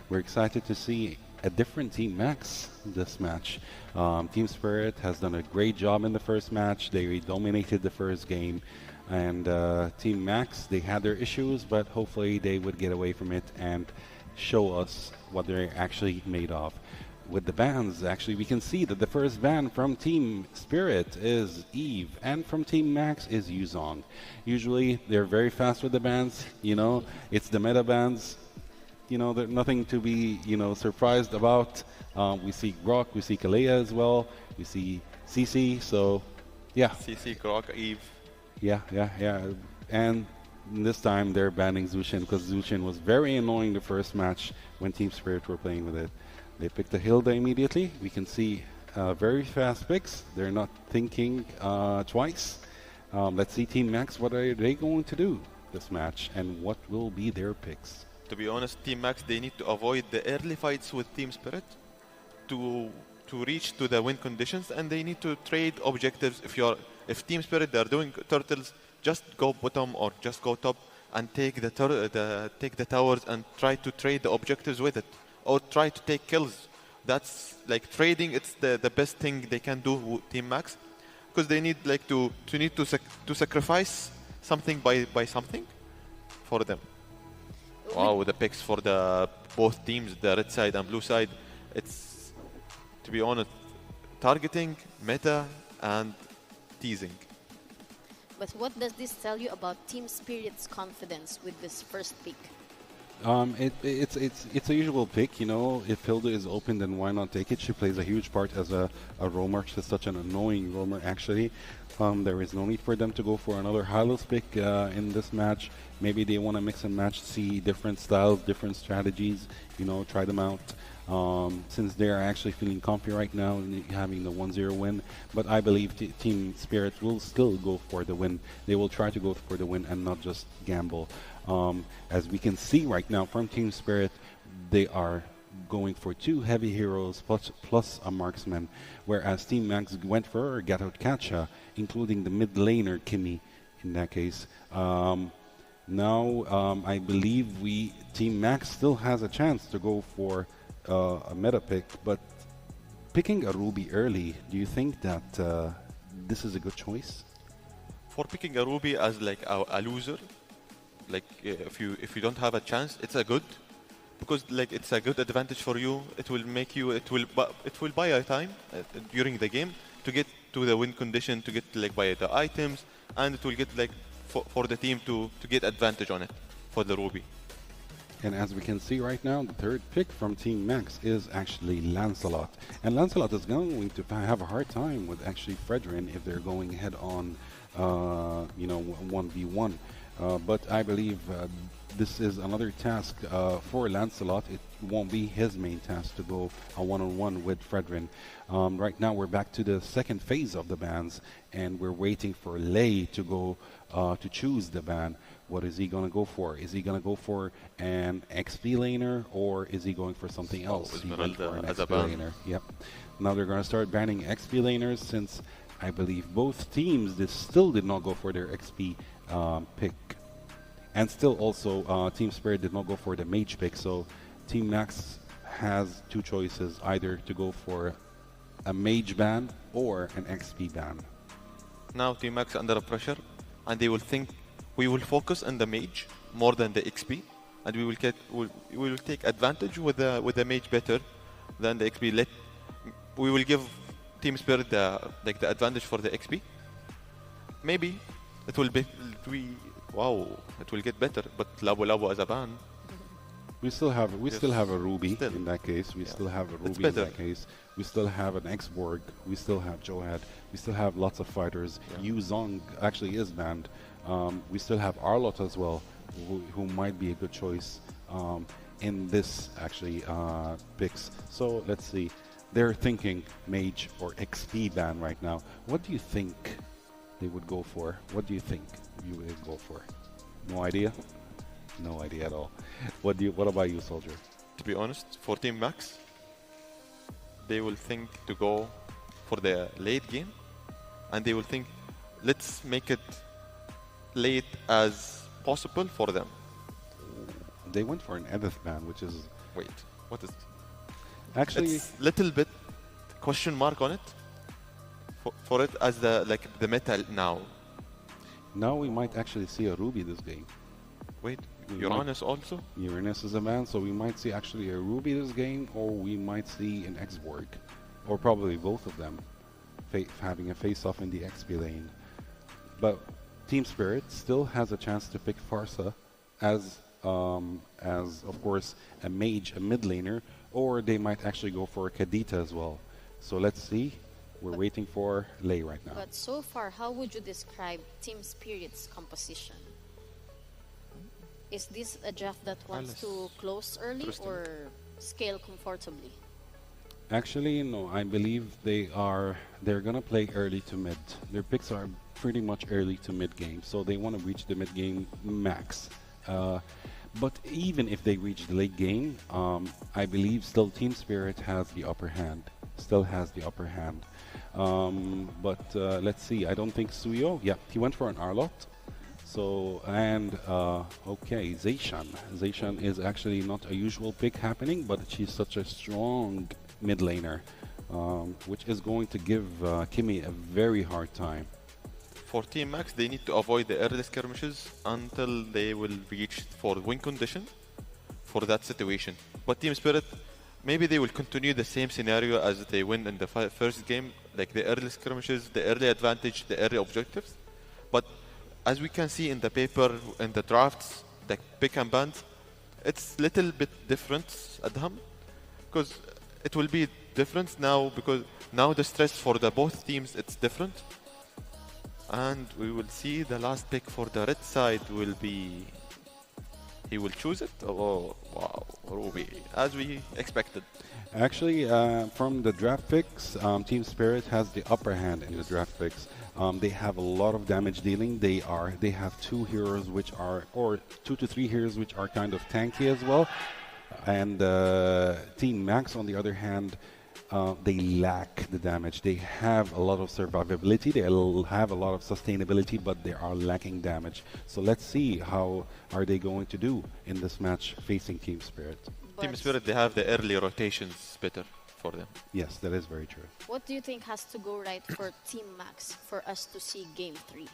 we're excited to see a different Team Max this match. Team Spirit has done a great job in the first match. They dominated the first game, and Team Max, they had their issues, but hopefully they would get away from it and show us what they're actually made of. with the bans, actually, we can see that the first ban from Team Spirit is Eve, and from Team Max is Yuzong. Usually, they're very fast with the bans. You know, it's the meta bans. You know, there's nothing to be, you know, surprised about. We see Grok, we see Kalea as well, we see CC. So, yeah. CC, Grok, Eve. Yeah. And this time they're banning Zushin because Zushin was very annoying the first match when Team Spirit were playing with it. They picked the Hilda immediately. We can see very fast picks. They're not thinking twice. Let's see Team Max, what are they going to do this match and what will be their picks? To be honest, Team Max, they need to avoid the early fights with Team Spirit to reach to the win conditions, and they need to trade objectives. If Team Spirit they're doing turtles, just go bottom or just go top and take the towers and try to trade the objectives with it, or try to take kills. That's like trading. It's the best thing they can do with Team Max, because they need like to sacrifice something by something for them. Wow, the picks for the both teams, the red side and blue side, it's, to be honest, targeting, meta, and teasing. But what does this tell you about Team Spirit's confidence with this first pick? It's a usual pick, you know. If Hilda is open, then why not take it? She plays a huge part as a roamer. She's such an annoying roamer, actually. There is no need for them to go for another Hylos pick in this match. Maybe they want to mix and match, see different styles, different strategies, you know, try them out. Since they're actually feeling comfy right now and having the 1-0 win. But I believe Team Spirit will still go for the win. They will try to go for the win and not just gamble. As we can see right now from Team Spirit, they are going for 2 heavy heroes plus a marksman, whereas Team Max went for Gatot Kacha, including the mid laner Kimi in that case. Now I believe Team Max still has a chance to go for a meta pick, but picking a Ruby early, do you think that this is a good choice? For picking a Ruby as like a loser, like if you don't have a chance, it's a good, because like it's a good advantage for you. It will make you, it will buy a time during the game to get to the win condition, to get like buy the items, and it will get like for the team to get advantage on it for the Ruby. And as we can see right now, the third pick from Team Max is actually Lancelot. And Lancelot is going to have a hard time with actually Fredrin if they're going head on, you know, 1v1. But I believe this is another task for Lancelot. It won't be his main task to go a one-on-one with Fredrin. Right now we're back to the second phase of the bans, and we're waiting for Lei to go to choose the ban. What is he going to go for? Is he going to go for an XP laner, or is he going for something else? He went for an XP laner. Yep. Now they're going to start banning XP laners, since I believe both teams still did not go for their XP pick. And still also Team Spirit did not go for the mage pick. So Team Max has 2 choices, either to go for a mage ban or an XP ban. Now Team Max under pressure, and they will think we will focus on the mage more than the XP, and we will take advantage with the mage better than the XP. We will give Team Spirit the advantage for the XP. Maybe it will be wow, it will get better. But Labo as a ban, we still have a Ruby in that case. We still have a Ruby in that case. We still have an X-Borg. We still have Johad. We still have lots of fighters. Yu Zong actually is banned. We still have Arlott as well, who might be a good choice in this actually picks. So let's see. They're thinking mage or XP ban right now. What do you think they would go for? What do you think you would go for? No idea? No idea at all. What about you, Soldier? To be honest, for Team Max, they will think to go for the late game, and they will think, let's make it late as possible for them. They went for an Edith ban, which is... Wait, what is it? Actually... It's little bit question mark on it. For it as the meta now. Now we might actually see a Ruby this game. Wait, Uranus also. Uranus is a man, so we might see actually a Ruby this game, or we might see an X-Borg, or probably both of them having a face-off in the XP lane. But Team Spirit still has a chance to pick Farsa as of course a mage, a mid laner, or they might actually go for a Kadita as well. So let's see. We're waiting for Lei right now. But so far, how would you describe Team Spirit's composition? Is this a draft that wants to close early or scale comfortably? Actually, no. I believe they're gonna play early to mid. Their picks are pretty much early to mid game, so they want to reach the mid game max. But even if they reach the late game, I believe still Team Spirit has the upper hand. Still has the upper hand. But let's see. I don't think Suyo. Yeah, he went for an Arlot. So, and okay, Zeishan. Zeishan is actually not a usual pick happening, but she's such a strong mid laner, which is going to give Kimi a very hard time. For Team Max, they need to avoid the early skirmishes until they will reach for win condition for that situation. But Team Spirit, maybe they will continue the same scenario as they win in the first game, like the early skirmishes, the early advantage, the early objectives. But as we can see in the paper, in the drafts, the pick and bans, it's little bit different, Adham, because it will be different now, because now the stress for the both teams, it's different. And we will see the last pick for the red side will be, he will choose it. Oh wow, Ruby, as we expected. Actually, from the draft picks, Team Spirit has the upper hand in the draft picks. They have a lot of damage dealing. They have 2 heroes which are, or 2 to 3 heroes which are kind of tanky as well. And Team Max, on the other hand, they lack the damage. They have a lot of survivability, they have a lot of sustainability, but they are lacking damage. So let's see how are they going to do in this match facing Team Spirit. Team Spirit, they have the early rotations better for them. Yes, that is very true. What do you think has to go right for Team Max for us to see Game 3?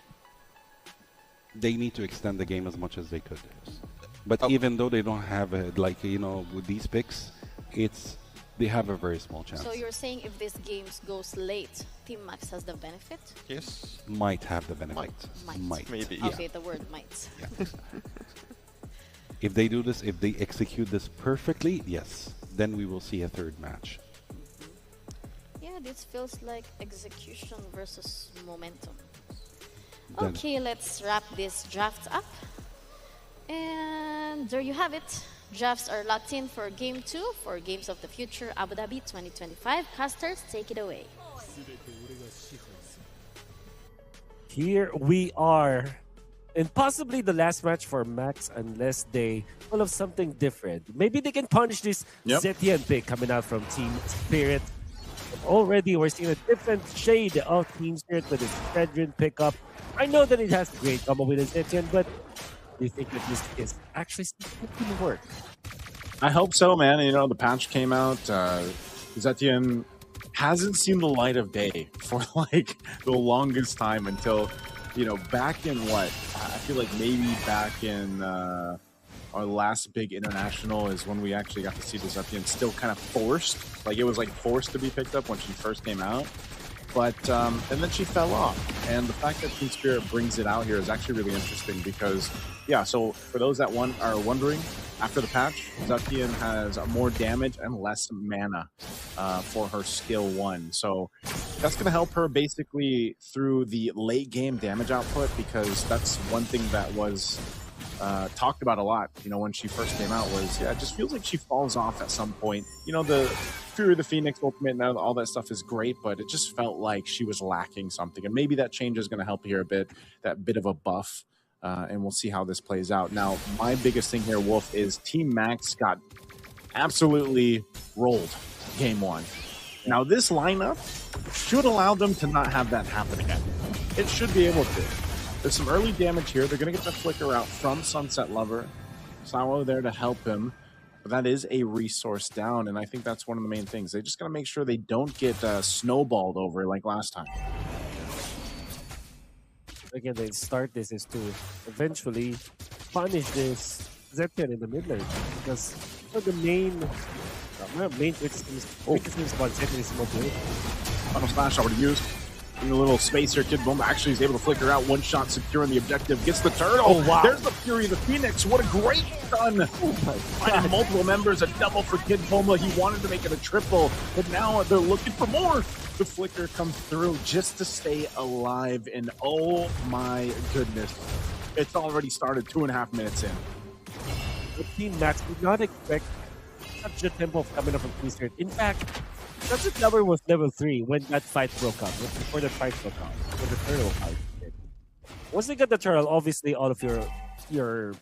They need to extend the game as much as they could. But even though they don't have it, like, you know, with these picks, they have a very small chance. So you're saying if this game goes late, Team Max has the benefit? Yes. Might have the benefit. Might. Maybe. Okay, the word might. Yeah. If they do this, if they execute this perfectly, yes, then we will see a third match. Yeah, this feels like execution versus momentum. Then Okay, let's wrap this draft up. And there you have it. Drafts are locked in for Game 2 for Games of the Future Abu Dhabi 2025. Casters, take it away. Here we are. And possibly the last match for Max, unless they pull off something different. Maybe they can punish this Zetian pick coming out from Team Spirit. But already we're seeing a different shade of Team Spirit with his Fredrin pickup. I know that it has great combo with his Zetian, but do you think that this is actually going to work? I hope so, man. You know, the patch came out. Zetian hasn't seen the light of day for like the longest time until, you know, back in what? I feel like maybe back in our last big international is when we actually got to see the Zetian still kind of forced. Like it was like forced to be picked up when she first came out. But, and then she fell off. And the fact that Team Spirit brings it out here is actually really interesting because, yeah, so for those that are wondering, after the patch, Zetian has more damage and less mana for her skill 1. So that's going to help her basically through the late game damage output because that's one thing that was talked about a lot, you know, when she first came out was, yeah, it just feels like she falls off at some point. You know, the Fury of the Phoenix ultimate and all that stuff is great, but it just felt like she was lacking something. And maybe that change is going to help here a bit, that bit of a buff. And we'll see how this plays out. Now, my biggest thing here, Wolf, is Team Max got absolutely rolled game 1. Now, this lineup should allow them to not have that happen again. It should be able to. There's some early damage here. They're going to get the flicker out from Sunset Lover. Sawo there to help him. But that is a resource down, and I think that's one of the main things. They just got to make sure they don't get snowballed over like last time. Again, they start this is to eventually punish this Zetyan in the mid lane because the main criticism about Zetyan is mobility. Final Slash already used. In a little space here, Kid Bomba actually is able to flicker out one shot, securing the objective. Gets the turtle. Oh, wow. There's the Fury, the Phoenix. What a great stun. Finding multiple members, a double for Kid Bomba. He wanted to make it a triple, but now they're looking for more. The flicker comes through just to stay alive, and oh my goodness. It's already started 2.5 minutes in. The Team Max did not expect such a tempo coming up from T-Spirit. In fact, Sunset Lover was level 3 when that fight broke up, before the fight broke up, when the turtle fight did. Once they get the turtle, obviously all of your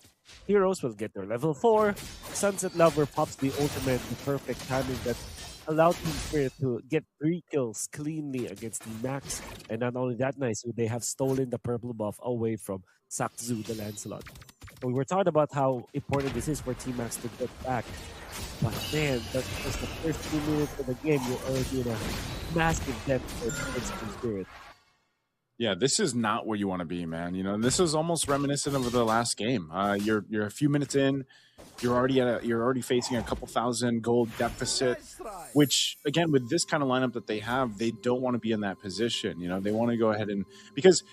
heroes will get their level 4. Sunset Lover pops the ultimate, the perfect timing that allowed Team Spirit to get 3 kills cleanly against Team Max. And not only that nice, they have stolen the purple buff away from Sakzu the Lancelot. We were talking about how important this is for Team Max to get back. But man, that's just the first 2 minutes of the game, you're already in a massive deficit against Team Spirit. Yeah, this is not where you want to be, man. You know, this is almost reminiscent of the last game. You're a few minutes in, you're already facing a couple thousand gold deficit, which again, with this kind of lineup that they have, they don't want to be in that position. You know, they want to go ahead and because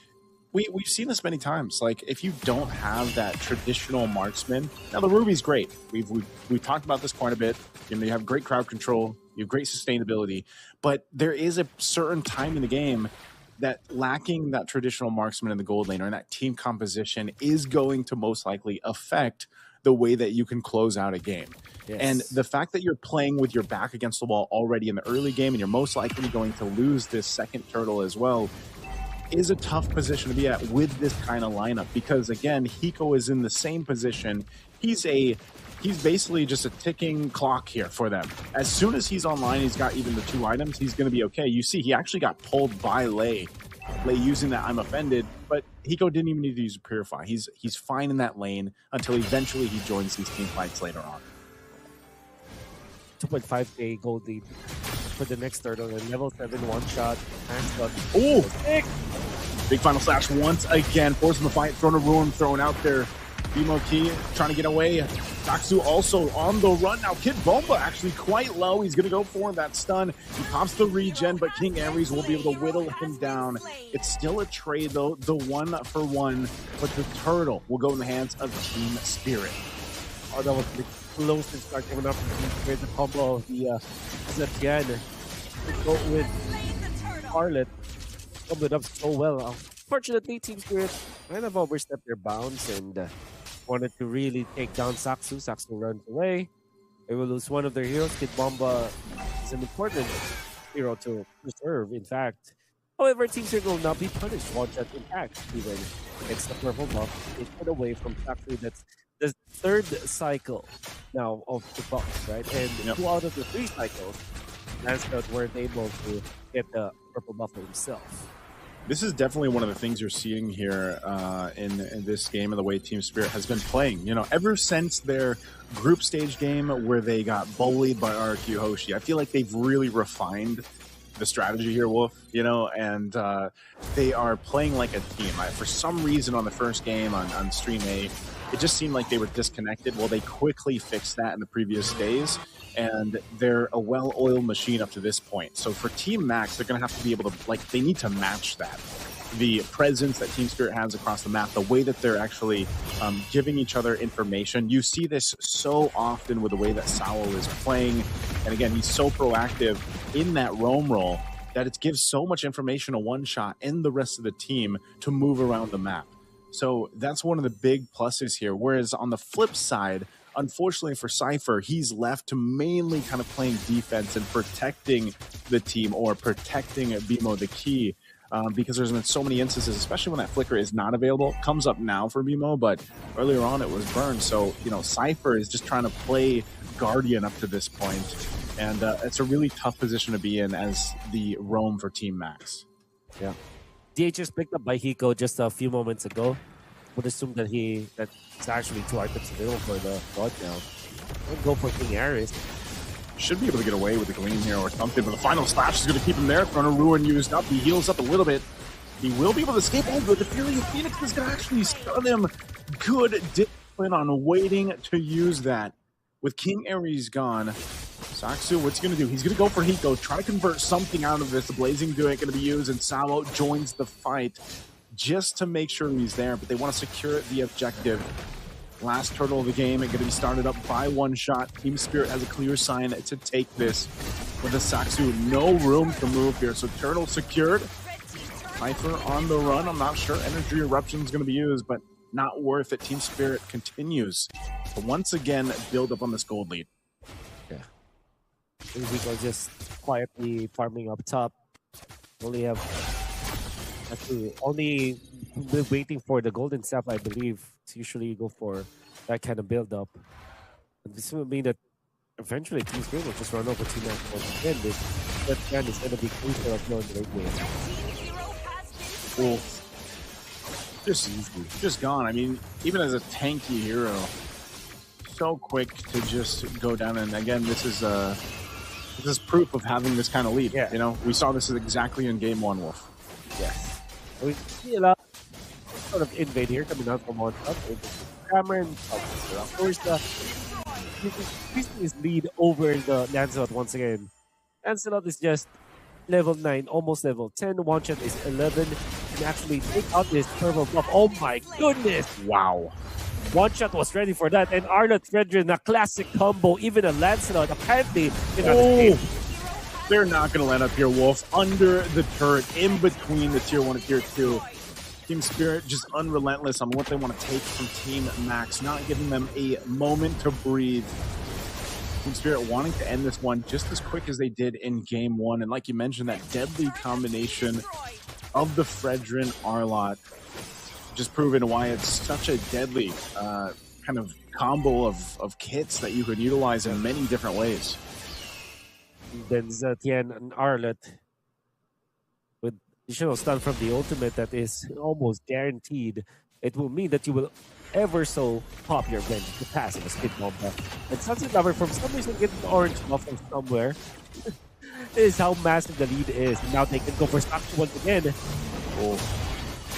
we've seen this many times. Like, if you don't have that traditional marksman, now the Ruby's great. We've talked about this quite a bit. You know, you have great crowd control, you have great sustainability, but there is a certain time in the game that lacking that traditional marksman in the gold lane or in that team composition is going to most likely affect the way that you can close out a game. Yes. And the fact that you're playing with your back against the wall already in the early game and you're most likely going to lose this second turtle as well is a tough position to be at with this kind of lineup because, again, Hiko is in the same position. He's basically just a ticking clock here for them. As soon as he's online, he's got even the 2 items, he's going to be okay. You see, he actually got pulled by Lei using that I'm offended, but Hiko didn't even need to use a Purify. He's fine in that lane until eventually he joins these team fights later on. 2.5k gold lead for the next turtle and level 7 one-shot. Oh! Big Final Slash once again, forcing the fight, throwing a ruin, throwing out there. BMO Key trying to get away. Sakzu also on the run now. Kid Bomba actually quite low. He's going to go for that stun. He pops the regen, but King Ares will be able to whittle him down. It's still a trade, though, the 1-for-1, but the turtle will go in the hands of Team Spirit. Oh, that was the closest start coming up from Team Spirit. The combo of the Zetyan with Scarlet combo it up so well. Fortunately, Team Spirit kind of overstepped their bounds and wanted to really take down Sakzu. Sakzu runs away. They will lose one of their heroes. Kid Bomba is an important hero to preserve, in fact. However, Team Spirit will not be punished. One-shot impact, even. It's the purple buff. It's put away from Sakzu. That's the 3rd cycle now of the buff, right? And 2 out of the 3 cycles, Lancelot weren't able to get the purple buff for himself. This is definitely one of the things you're seeing here in this game and the way Team Spirit has been playing. You know, ever since their group stage game where they got bullied by RQ Hoshi, I feel like they've really refined the strategy here, Wolf, you know, and they are playing like a team. For some reason on the first game on Stream A, it just seemed like they were disconnected. Well, they quickly fixed that in the previous days, and they're a well-oiled machine up to this point. So for Team Max, they're going to have to be able to, like, they need to match that. The presence that Team Spirit has across the map, the way that they're actually giving each other information. You see this so often with the way that Sowell is playing. And again, he's so proactive in that roam role that it gives so much information to one-shot and the rest of the team to move around the map. So that's one of the big pluses here. Whereas on the flip side, unfortunately for Cypher, he's left to mainly kind of playing defense and protecting the team or protecting BMO the Key because there's been so many instances, especially when that flicker is not available. It comes up now for BMO, but earlier on it was burned. So, you know, Cypher is just trying to play Guardian up to this point. And it's a really tough position to be in as the roam for Team Max. Yeah. DHS picked up by Hiko just a few moments ago. Would assume that it's actually 2 items available for the god now. I'll go for King Ares. Should be able to get away with the Gleam here or something, but the Final Slash is going to keep him there. Front of Ruin used up. He heals up a little bit. He will be able to escape. Oh, but the Fury of Phoenix is going to actually stun him. Good. plan on waiting to use that. With King Ares gone, Saksu, what's he going to do? He's going to go for Hiko, try to convert something out of this. The Blazing Duet going to be used, and Sao joins the fight just to make sure he's there, but they want to secure the objective. Last turtle of the game, and going to be started up by one shot. Team Spirit has a clear sign to take this. With the Saksu, no room to move here. So turtle secured. Cypher on the run. I'm not sure Energy Eruption is going to be used, but not worth it. Team Spirit continues to once again build up on this gold lead. Yeah. Rico just quietly farming up top. Only waiting for the golden staff, I believe. It's usually go for that kind of build up. And this will mean that eventually Team Spirit will just run over Team Max once again. That plan is going to be crucial as well in the late game. Cool. Just gone. I mean, even as a tanky hero, so quick to just go down. And again, this is proof of having this kind of lead. Yeah. You know, we saw this exactly in game one, Wolf. Yes. We see a lot sort of invade here coming out from one top. Cameron, of course, increasing his lead over the Lancelot once again. Lancelot is just level 9, almost level 10. One shot is 11. And actually take out this purple buff. Oh my goodness! Wow. One shot was ready for that. And Arlott Fredrin, a classic combo. Even a Lancelot, apparently. They're not going to land up here, Wolf. Under the turret, in between the tier 1 and tier 2. Team Spirit just unrelentless on what they want to take from Team Max, not giving them a moment to breathe. Team Spirit wanting to end this one just as quick as they did in game 1. And like you mentioned, that deadly combination of the Fredrin Arlott just proving why it's such a deadly kind of combo of kits that you could utilize in many different ways. Then Zetian and Arlott with additional stun from the ultimate that is almost guaranteed. It will mean that you will ever so pop your blend to pass the Skid Bomba. And Sunset Lover, from some reason, getting the orange buff from somewhere. This is how massive the lead is. Now they can go for Saksu once again. Oh.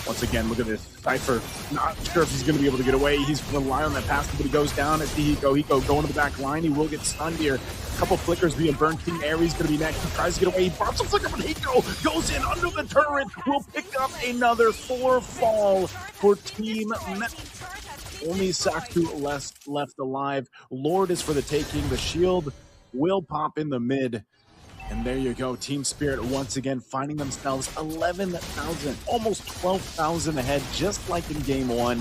Once again, look at this. Cypher, not sure if he's going to be able to get away. He's relying on that pass, but he goes down at the Hiko. Hiko going to the back line. He will get stunned here. A couple flickers being burned. King Ares going to be next. He tries to get away. He bumps a flicker, but Hiko goes in under the turret. Will pick up another 4 fall for Team Met. Only Saksu left alive. Lord is for the taking. The shield will pop in the mid. And there you go, Team Spirit once again finding themselves 11,000, almost 12,000 ahead, just like in game 1.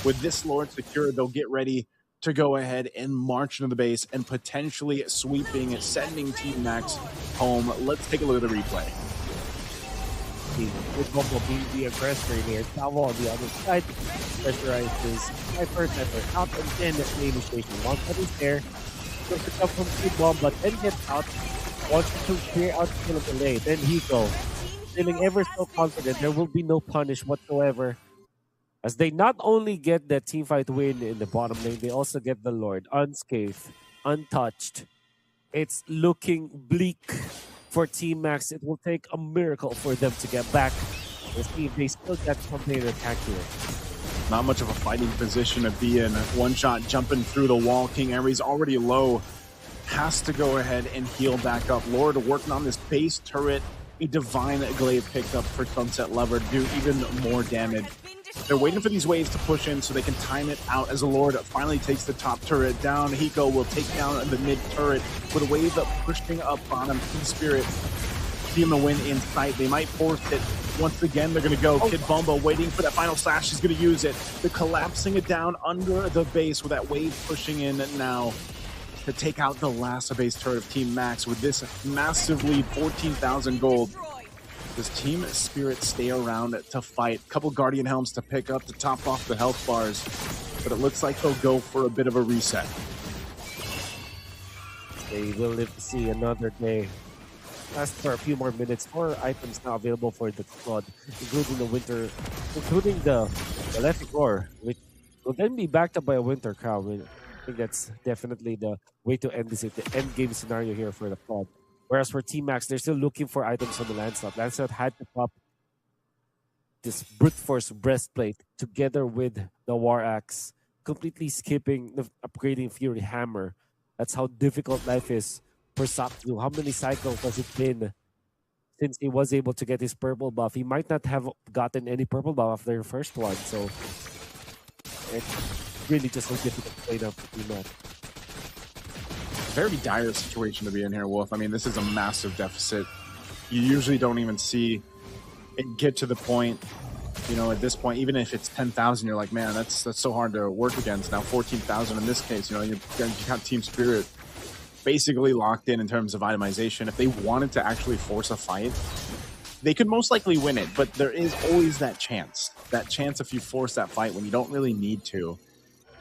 With this Lord secured, they'll get ready to go ahead and march into the base and potentially sweeping, sending Team Max home. Let's take a look at the replay. With Bumble being the aggressor here, Salvo on the other side pressurizes Cypher out, and then the initiation. One that is there, goes to come from Speed Bomb, but then gets out. Wants to clear out the delay. Then Hiko, feeling ever so confident, there will be no punish whatsoever. As they not only get the teamfight win in the bottom lane, they also get the Lord unscathed, untouched. It's looking bleak for Team Max. It will take a miracle for them to get back. Let's see if they still get something to attack here. Not much of a fighting position to be in. One shot jumping through the wall. King Ares already low. Has to go ahead and heal back up. Lord working on this base turret. A Divine Glaive picked up for Sunset Lover to do even more damage. They're waiting for these waves to push in so they can time it out as the Lord finally takes the top turret down. Hiko will take down the mid turret with a wave up pushing up on him. Team Spirit seeing the win in sight. They might force it. Once again, they're going to go. Kid Bumbo waiting for that final slash. He's going to use it. They're collapsing it down under the base with that wave pushing in now to take out the last base turret of Team Max with this massive lead, 14,000 gold. Does Team Spirit stay around to fight? Couple Guardian Helms to pick up to top off the health bars, but it looks like they'll go for a bit of a reset. They will live to see another day. Last for a few more minutes. 4 items now available for the squad, including the Electric Roar, which will then be backed up by a Winter Crown. I think that's definitely the way to end this, the end game scenario here for the pod. Whereas for Team Max, they're still looking for items on the Lancelot. Lancelot had to pop this Brute Force breastplate together with the War Axe completely skipping the upgrading Fury Hammer. That's how difficult life is for Sakzu. How many cycles has it been since he was able to get his purple buff? He might not have gotten any purple buff after the first one, so it's really just so difficult to play now for Team Max. Very dire situation to be in here, Wolf. I mean, this is a massive deficit. You usually don't even see it get to the point, you know, at this point, even if it's 10,000, you're like, man, that's so hard to work against. Now 14,000 in this case, you know, you got Team Spirit basically locked in terms of itemization. If they wanted to actually force a fight, they could most likely win it, but there is always that chance if you force that fight when you don't really need to,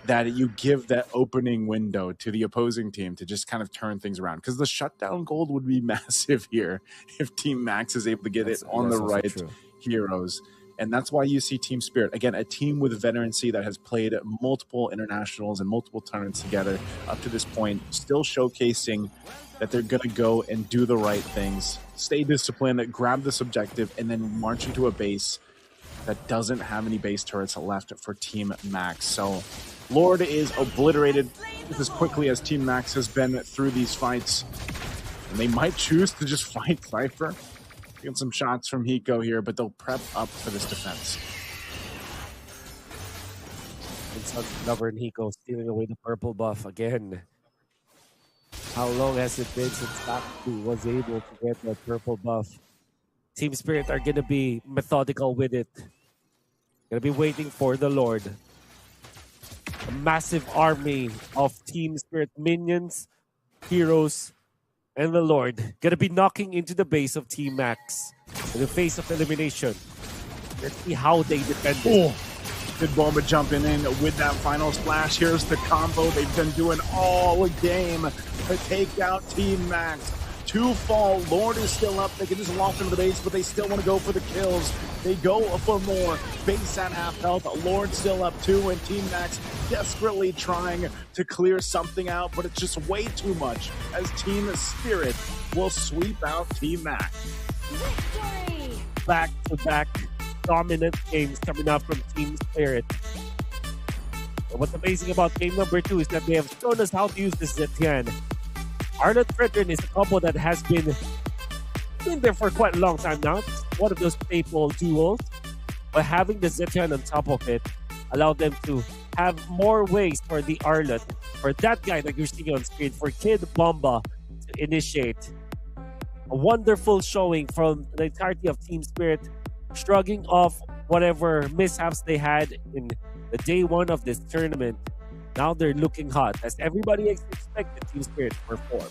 that you give that opening window to the opposing team to just kind of turn things around. Because the shutdown gold would be massive here if Team Max is able to get it on the right heroes. And that's why you see Team Spirit, again, a team with veterancy that has played multiple internationals and multiple tournaments together up to this point, still showcasing that they're going to go and do the right things, stay disciplined, grab this objective, and then march into a base that doesn't have any base turrets left for Team Max. So Lord is obliterated just as quickly as Team Max has been through these fights. And they might choose to just fight Cypher. Get some shots from Hiko here, but they'll prep up for this defense. And Lover and Hiko stealing away the purple buff again. How long has it been since Taku was able to get that purple buff? Team Spirit are going to be methodical with it. Going to be waiting for the Lord. A massive army of Team Spirit minions, heroes, and the Lord gonna be knocking into the base of Team Max in the face of elimination. Let's see how they defend it. Good Bomba jumping in with that final splash. Here's the combo they've been doing all game to take out Team Max. 2 fall. Lord is still up. They can just lock into the base, but they still want to go for the kills. They go for more. Base at half health. Lord still up 2, and Team Max desperately trying to clear something out, but it's just way too much as Team Spirit will sweep out Team Max. Victory! Back-to-back dominant games coming up from Team Spirit. And what's amazing about game number 2 is that they have shown us how to use the Zetian. Arnold Fredrin is a combo that has been there for quite a long time now. It's one of those staple duels. But having the Zetian on top of it allowed them to have more ways for the Arlot, for that guy that you're seeing on screen, for Kid Bomba to initiate. A wonderful showing from the entirety of Team Spirit, shrugging off whatever mishaps they had in the day 1 of this tournament. Now they're looking hot, as everybody expected Team Spirit to perform.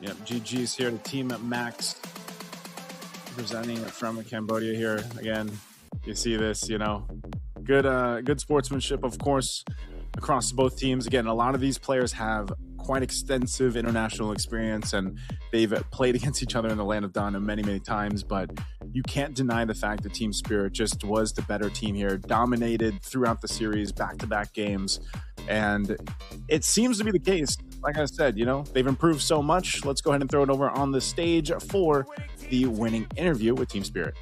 Yep, GG's here to Team Max, presenting from Cambodia here. Again, you see this, you know, good sportsmanship, of course, across both teams. Again, a lot of these players have quite extensive international experience, and they've played against each other in the Land of Dawn many, many times, but you can't deny the fact that Team Spirit just was the better team here, dominated throughout the series, back-to-back games, and it seems to be the case. Like I said, you know, they've improved so much. Let's go ahead and throw it over on the stage for the winning interview with Team Spirit.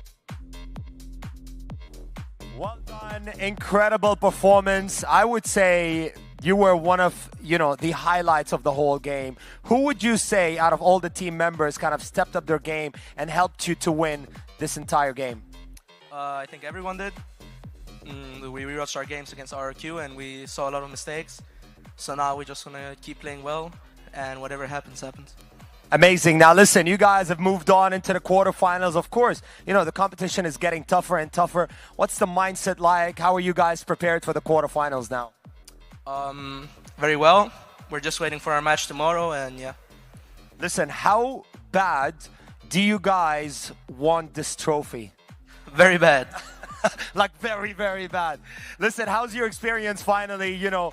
Well done. Incredible performance. I would say you were one of, you know, the highlights of the whole game. Who would you say out of all the team members kind of stepped up their game and helped you to win this entire game? I think everyone did. We rewatched our games against RRQ and we saw a lot of mistakes. So now we just want to keep playing well, and whatever happens, happens. Amazing. Now listen, you guys have moved on into the quarterfinals. Of course, you know, the competition is getting tougher and tougher. What's the mindset like? How are you guys prepared for the quarterfinals now? Very well. We're just waiting for our match tomorrow, and yeah. Listen, how bad do you guys want this trophy? Very bad. Like very, very bad. Listen, how's your experience finally? You know,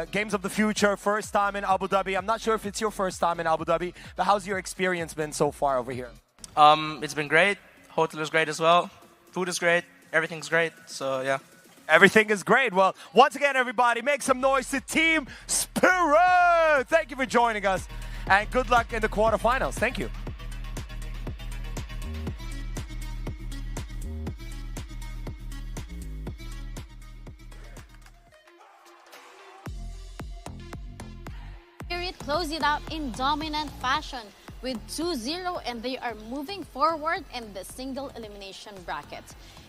Games of the Future, first time in Abu Dhabi. I'm not sure if it's your first time in Abu Dhabi, but how's your experience been so far over here? It's been great. Hotel is great as well. Food is great. Everything's great. So, yeah. Everything is great. Well, once again, everybody, make some noise to Team Spirit. Thank you for joining us, and good luck in the quarterfinals. Thank you. close it out in dominant fashion with 2-0, and they are moving forward in the single elimination bracket.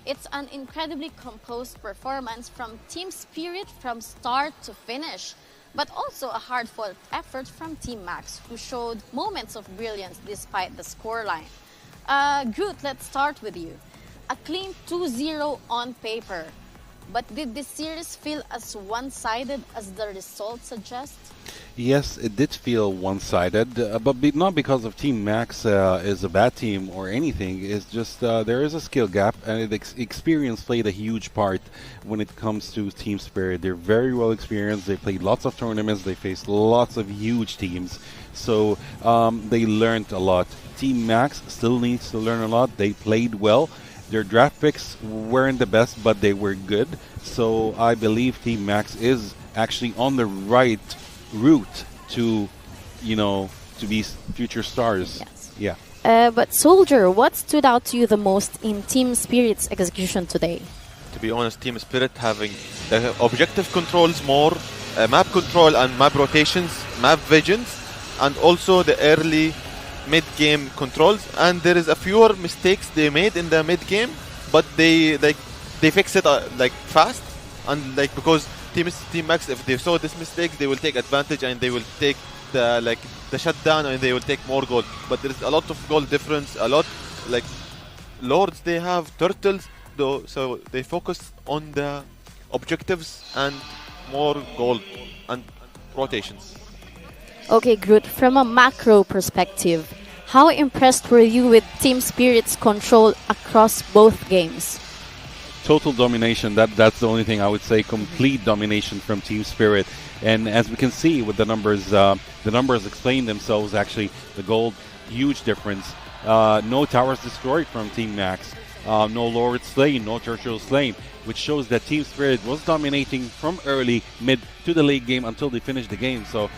It's an incredibly composed performance from Team Spirit from start to finish, but also a hard-fought effort from Team Max, who showed moments of brilliance despite the scoreline. Groot, let's start with you. A clean 2-0 on paper, but did this series feel as one-sided as the results suggest? Yes, it did feel one-sided, not because of Team Max is a bad team or anything. It's just there is a skill gap, and experience played a huge part when it comes to Team Spirit. They're very well experienced. They played lots of tournaments. They faced lots of huge teams, so they learned a lot. Team Max still needs to learn a lot. They played well. Their draft picks weren't the best, but they were good. So I believe Team Max is actually on the right route to, to be future stars. Yes. Yeah. But Soldier, what stood out to you the most in Team Spirit's execution today? To be honest, Team Spirit having the objective controls more, map control and map rotations, map visions, and also the early mid-game controls. And there is a fewer mistakes they made in the mid-game, but they fix it fast, and because Team Max, if they saw this mistake, they will take advantage and they will take the shutdown, and they will take more gold. But there is a lot of gold difference, a lot lords they have, turtles, though, so they focus on the objectives and more gold and rotations. Okay, Groot, from a macro perspective, how impressed were you with Team Spirit's control across both games? Total domination. That's the only thing I would say. Complete domination from Team Spirit. And as we can see with the numbers explain themselves. Actually, the gold, huge difference. No towers destroyed from Team Max. No Lord slain, no Churchill slain, which shows that Team Spirit was dominating from early, mid to the late game until they finished the game. So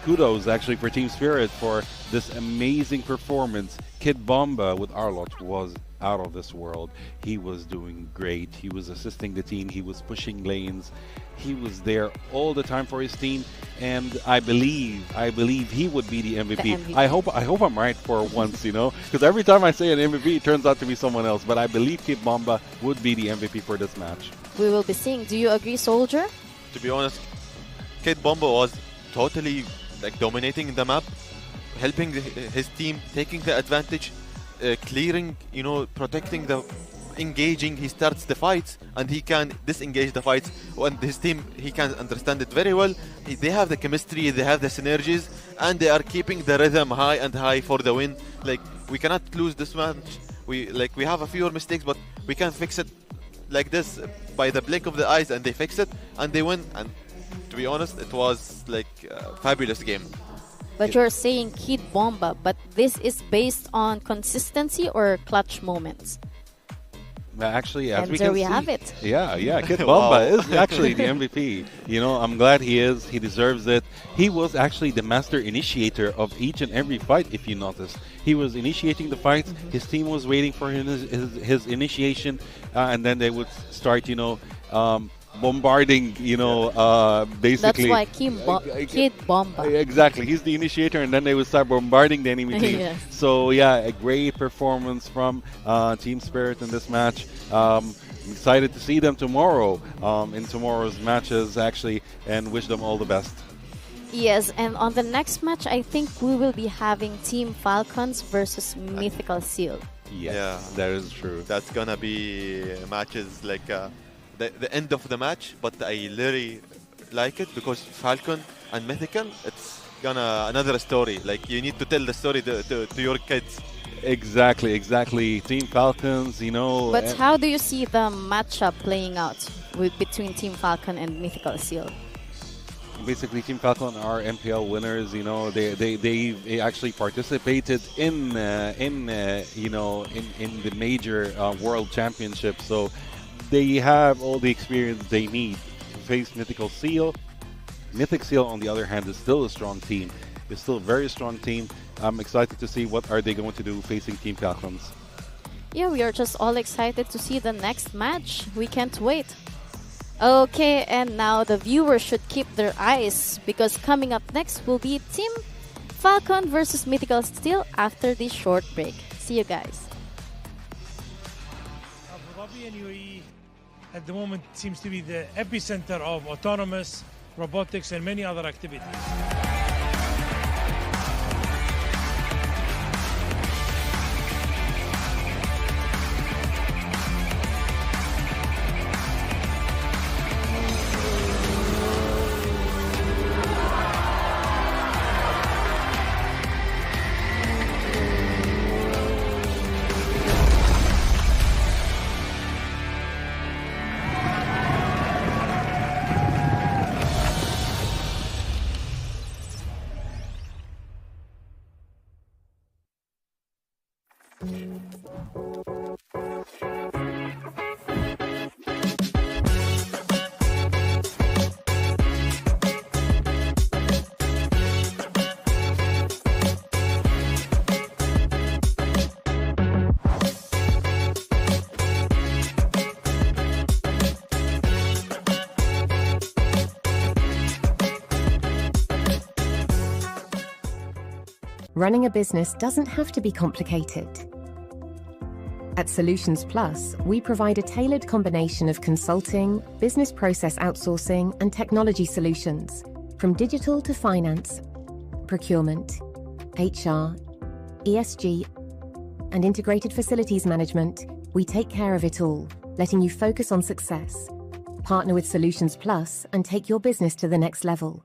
kudos actually for Team Spirit for this amazing performance. Kid Bomba with Arlot was out of this world. He was doing great. He was assisting the team. He was pushing lanes. He was there all the time for his team, and I believe he would be the MVP. I hope I'm right for once, because every time I say an MVP, it turns out to be someone else. But I believe Kid Bomba would be the MVP for this match. We will be seeing. Do you agree, Soldier? To be honest, Kid Bomba was totally dominating the map, helping his team, taking the advantage, clearing, protecting the engaging. He starts the fights and he can disengage the fights, and his team, he can understand it very well. They have the chemistry, they have the synergies, and they are keeping the rhythm high and high for the win. We cannot lose this match. We have a few mistakes, but we can fix it like this by the blink of the eyes, and they fix it and they win. And to be honest, it was a fabulous game. But you're saying Kid Bomba, but this is based on consistency or clutch moments? Actually, as and we there can we see, have it. Yeah, Kid Bomba is actually the MVP. I'm glad he is. He deserves it. He was actually the master initiator of each and every fight, if you notice. He was initiating the fights. His team was waiting for his initiation, and then they would start, bombarding, basically. That's why Kid Bomba. Exactly. He's the initiator, and then they would start bombarding the enemy team. Yes. So, yeah, a great performance from Team Spirit in this match. I'm excited to see them tomorrow in tomorrow's matches, actually, and wish them all the best. Yes, and on the next match, I think we will be having Team Falcons versus Mythical Seal. Yes, yeah, that is true. That's going to be matches the end of the match, but I really like it because Falcon and Mythical, it's another story. You need to tell the story to your kids. Exactly. Team Falcons, But how do you see the matchup playing out between Team Falcon and Mythical Seal? Basically, Team Falcon are MPL winners. They actually participated in the major world championship. So they have all the experience they need to face Mythical Seal. Mythic Seal, on the other hand, is still a strong team. It's still a very strong team. I'm excited to see what are they going to do facing Team Falcons. Yeah, we are just all excited to see the next match. We can't wait. Okay, and now the viewers should keep their eyes because coming up next will be Team Falcon versus Mythical Steel after this short break. See you guys. Abu Dhabi and UAE at the moment seems to be the epicenter of autonomous, robotics, and many other activities. Running a business doesn't have to be complicated. At Solutions Plus, we provide a tailored combination of consulting, business process outsourcing, and technology solutions, from digital to finance, procurement, HR, ESG, and integrated facilities management. We take care of it all, letting you focus on success. Partner with Solutions Plus and take your business to the next level.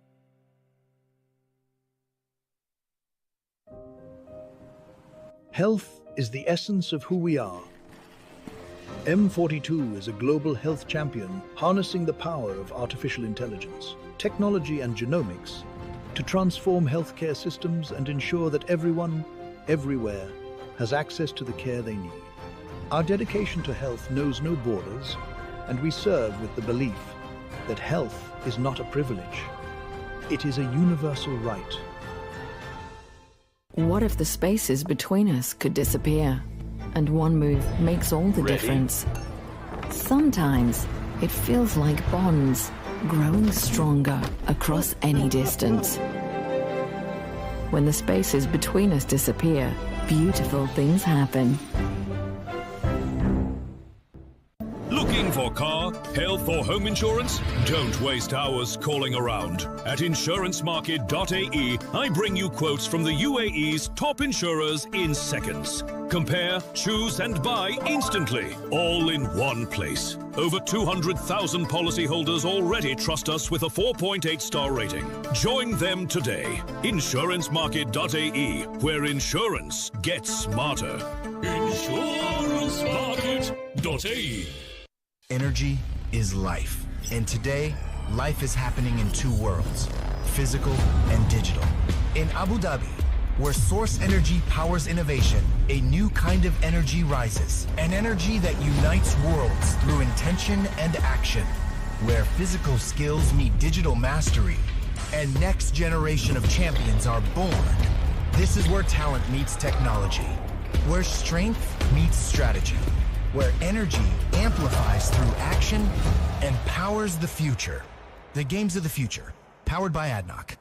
Health is the essence of who we are. M42 is a global health champion harnessing the power of artificial intelligence, technology and genomics to transform healthcare systems and ensure that everyone, everywhere, has access to the care they need. Our dedication to health knows no borders, and we serve with the belief that health is not a privilege. It is a universal right. What if the spaces between us could disappear? And one move makes all the difference. Sometimes it feels like bonds growing stronger across any distance. When the spaces between us disappear, beautiful things happen. Looking for car, health or home insurance? Don't waste hours calling around. At insurancemarket.ae, I bring you quotes from the UAE's top insurers in seconds. Compare, choose and buy instantly, all in one place. Over 200,000 policyholders already trust us with a 4.8-star rating. Join them today. Insurancemarket.ae, where insurance gets smarter. Insurancemarket.ae. Energy is life. And today, life is happening in two worlds, physical and digital. In Abu Dhabi, where source energy powers innovation, a new kind of energy rises. An energy that unites worlds through intention and action. Where physical skills meet digital mastery, and next generation of champions are born. This is where talent meets technology. Where strength meets strategy. Where energy amplifies through action and powers the future. The games of the future, powered by ADNOC.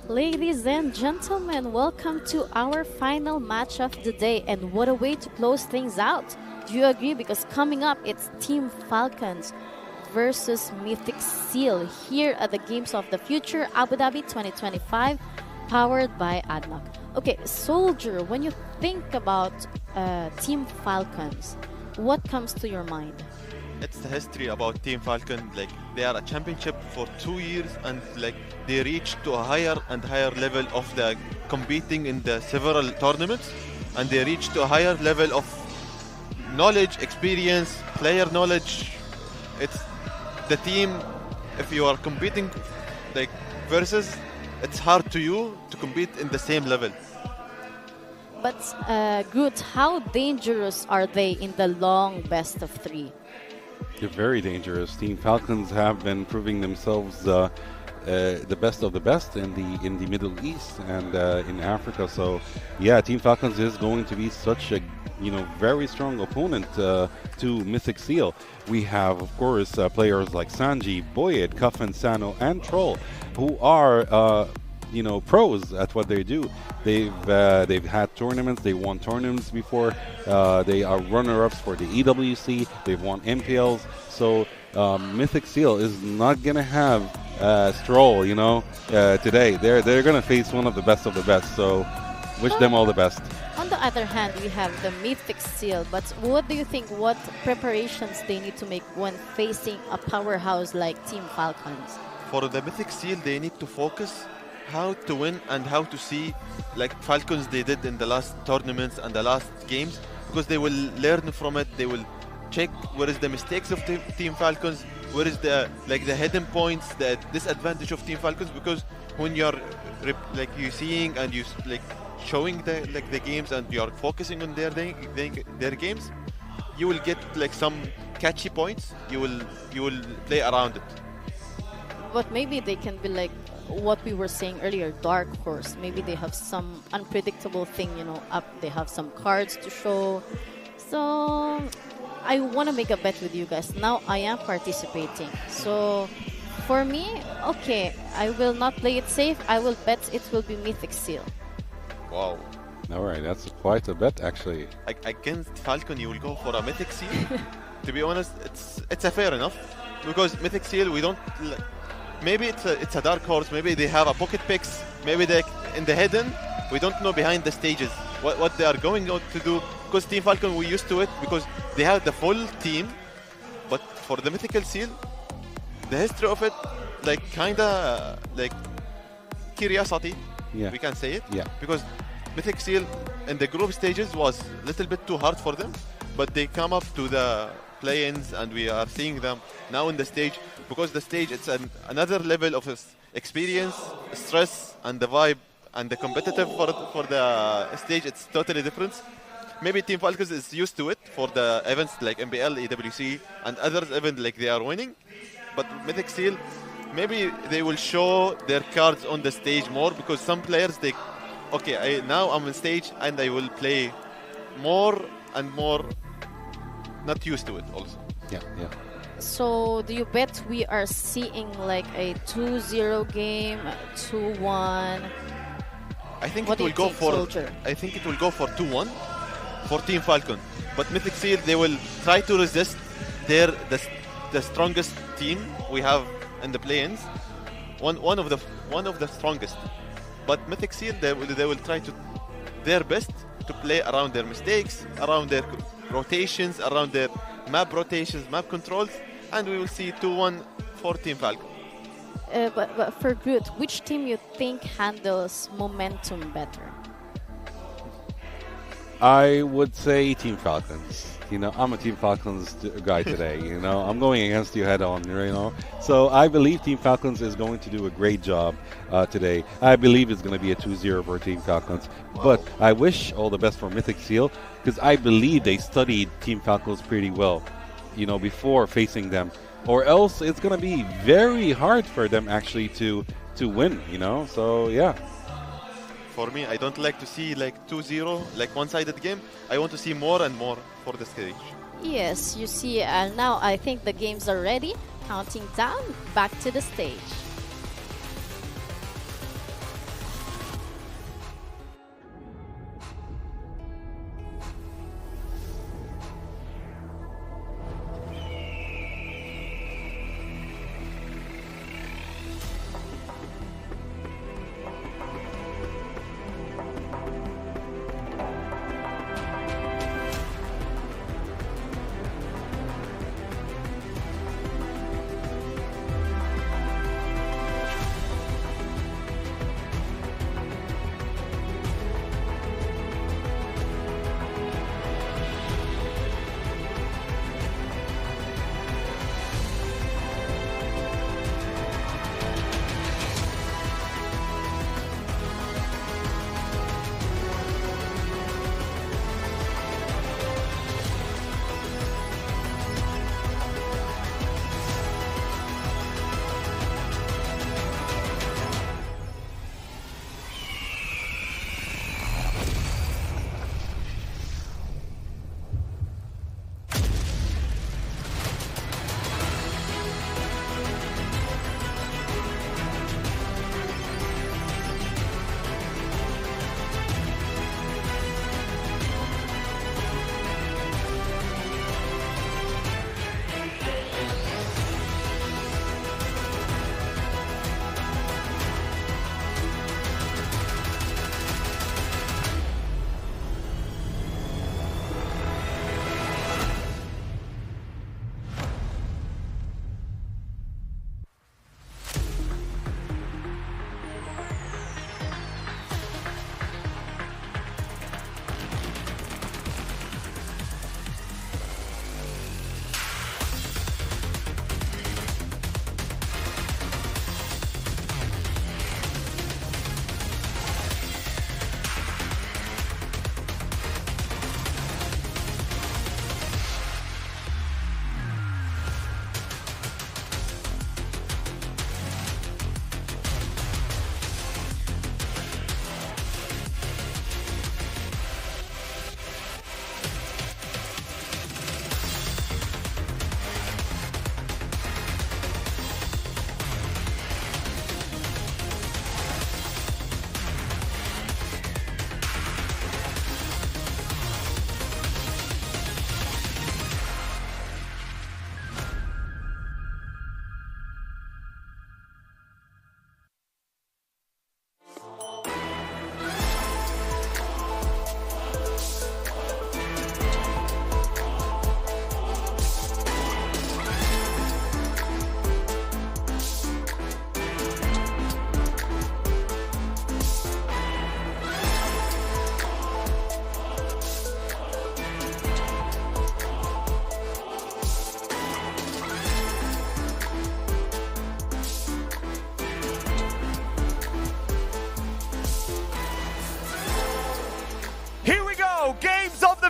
Ladies and gentlemen, welcome to our final match of the day. And what a way to close things out. Do you agree? Because coming up, it's Team Falcons versus Mythic Seal here at the Games of the Future Abu Dhabi 2025, powered by ADNOC. Okay, Soldier, when you think about Team Falcons, what comes to your mind? It's the history about Team Falcon. Like, they are a championship for 2 years, and like they reached to a higher and higher level of the competing in the several tournaments, and they reached to a higher level of knowledge, experience, player knowledge. It's the team. If you are competing like versus, it's hard to you to compete in the same level. But Groot, how dangerous are they in the long best of 3? They're very dangerous. Team Falcons have been proving themselves the best of the best in the Middle East and in Africa. So, yeah, Team Falcons is going to be such a very strong opponent to Mythic Seal. We have, of course, players like Sanji, Boyed, Kuffin, Sano, and Troll, who are pros at what they do. They've had tournaments. They won tournaments before. They are runner-ups for the EWC. They've won MPLs. So Mythic Seal is not gonna have Stroll, today. They're gonna face one of the best. So wish them all the best. On the other hand, we have the Mythic Seal. But what do you think? What preparations they need to make when facing a powerhouse like Team Falcons? For the Mythic Seal, they need to focus how to win and how to see like Falcons they did in the last tournaments and the last games, because they will learn from it. They will check where is the mistakes of Team Falcons, where is the hidden points, the disadvantage of Team Falcons. Because when you're you seeing and you showing the games and you're focusing on their games, you will get some catchy points. You will play around it. But maybe they can be like what we were saying earlier, dark horse. Maybe they have some unpredictable thing, up. They have some cards to show. So I want to make a bet with you guys. Now I am participating. So for me, okay, I will not play it safe. I will bet it will be Mythic Seal. Wow. All right, that's quite a bet, actually. Against Falcon, you will go for a Mythic Seal? To be honest, it's a fair enough. Because Mythic Seal, we don't... Maybe it's a dark horse. Maybe they have a pocket picks. Maybe they in the hidden. We don't know behind the stages what they are going to do. Because Team Falcon, we used to it because they have the full team. But for the Mythical Seal, the history of it, kinda curiosity. Yeah. We can say it. Yeah. Because Mythic Seal in the group stages was a little bit too hard for them, but they come up to the play-ins and we are seeing them now in the stage, because the stage it's another level of experience, stress, and the vibe and the competitive for the stage. It's totally different. Maybe Team Falcons is used to it for the events like MBL, EWC, and others even they are winning. But Mythic Seal, maybe they will show their cards on the stage more, because some players now I'm on stage and I will play more and more. Not used to it also. Yeah. So do you bet we are seeing a 2-0 game, 2-1? I think it will go for Soldier? I think it will go for 2-1 for Team Falcon. But Mythic Seal, they will try to resist the strongest team we have in the play-ins. One of the strongest. But Mythic Seal, they will try to their best to play around their mistakes, around their rotations, around their map rotations, map controls, and we will see 2-1 for Team Falcon. But for Groot, which team you think handles momentum better? I would say Team Falcons. I'm a Team Falcons guy today. I'm going against you head on. So I believe Team Falcons is going to do a great job today. I believe it's going to be a 2-0 for Team Falcons. Wow. But I wish all the best for Mythic Seal, because I believe they studied Team Falcons pretty well, before facing them. Or else it's going to be very hard for them actually to win. So yeah. For me, I don't like to see 2-0, one-sided game. I want to see more and more for the stage. Yes, you see, now I think the games are ready. Counting down, back to the stage.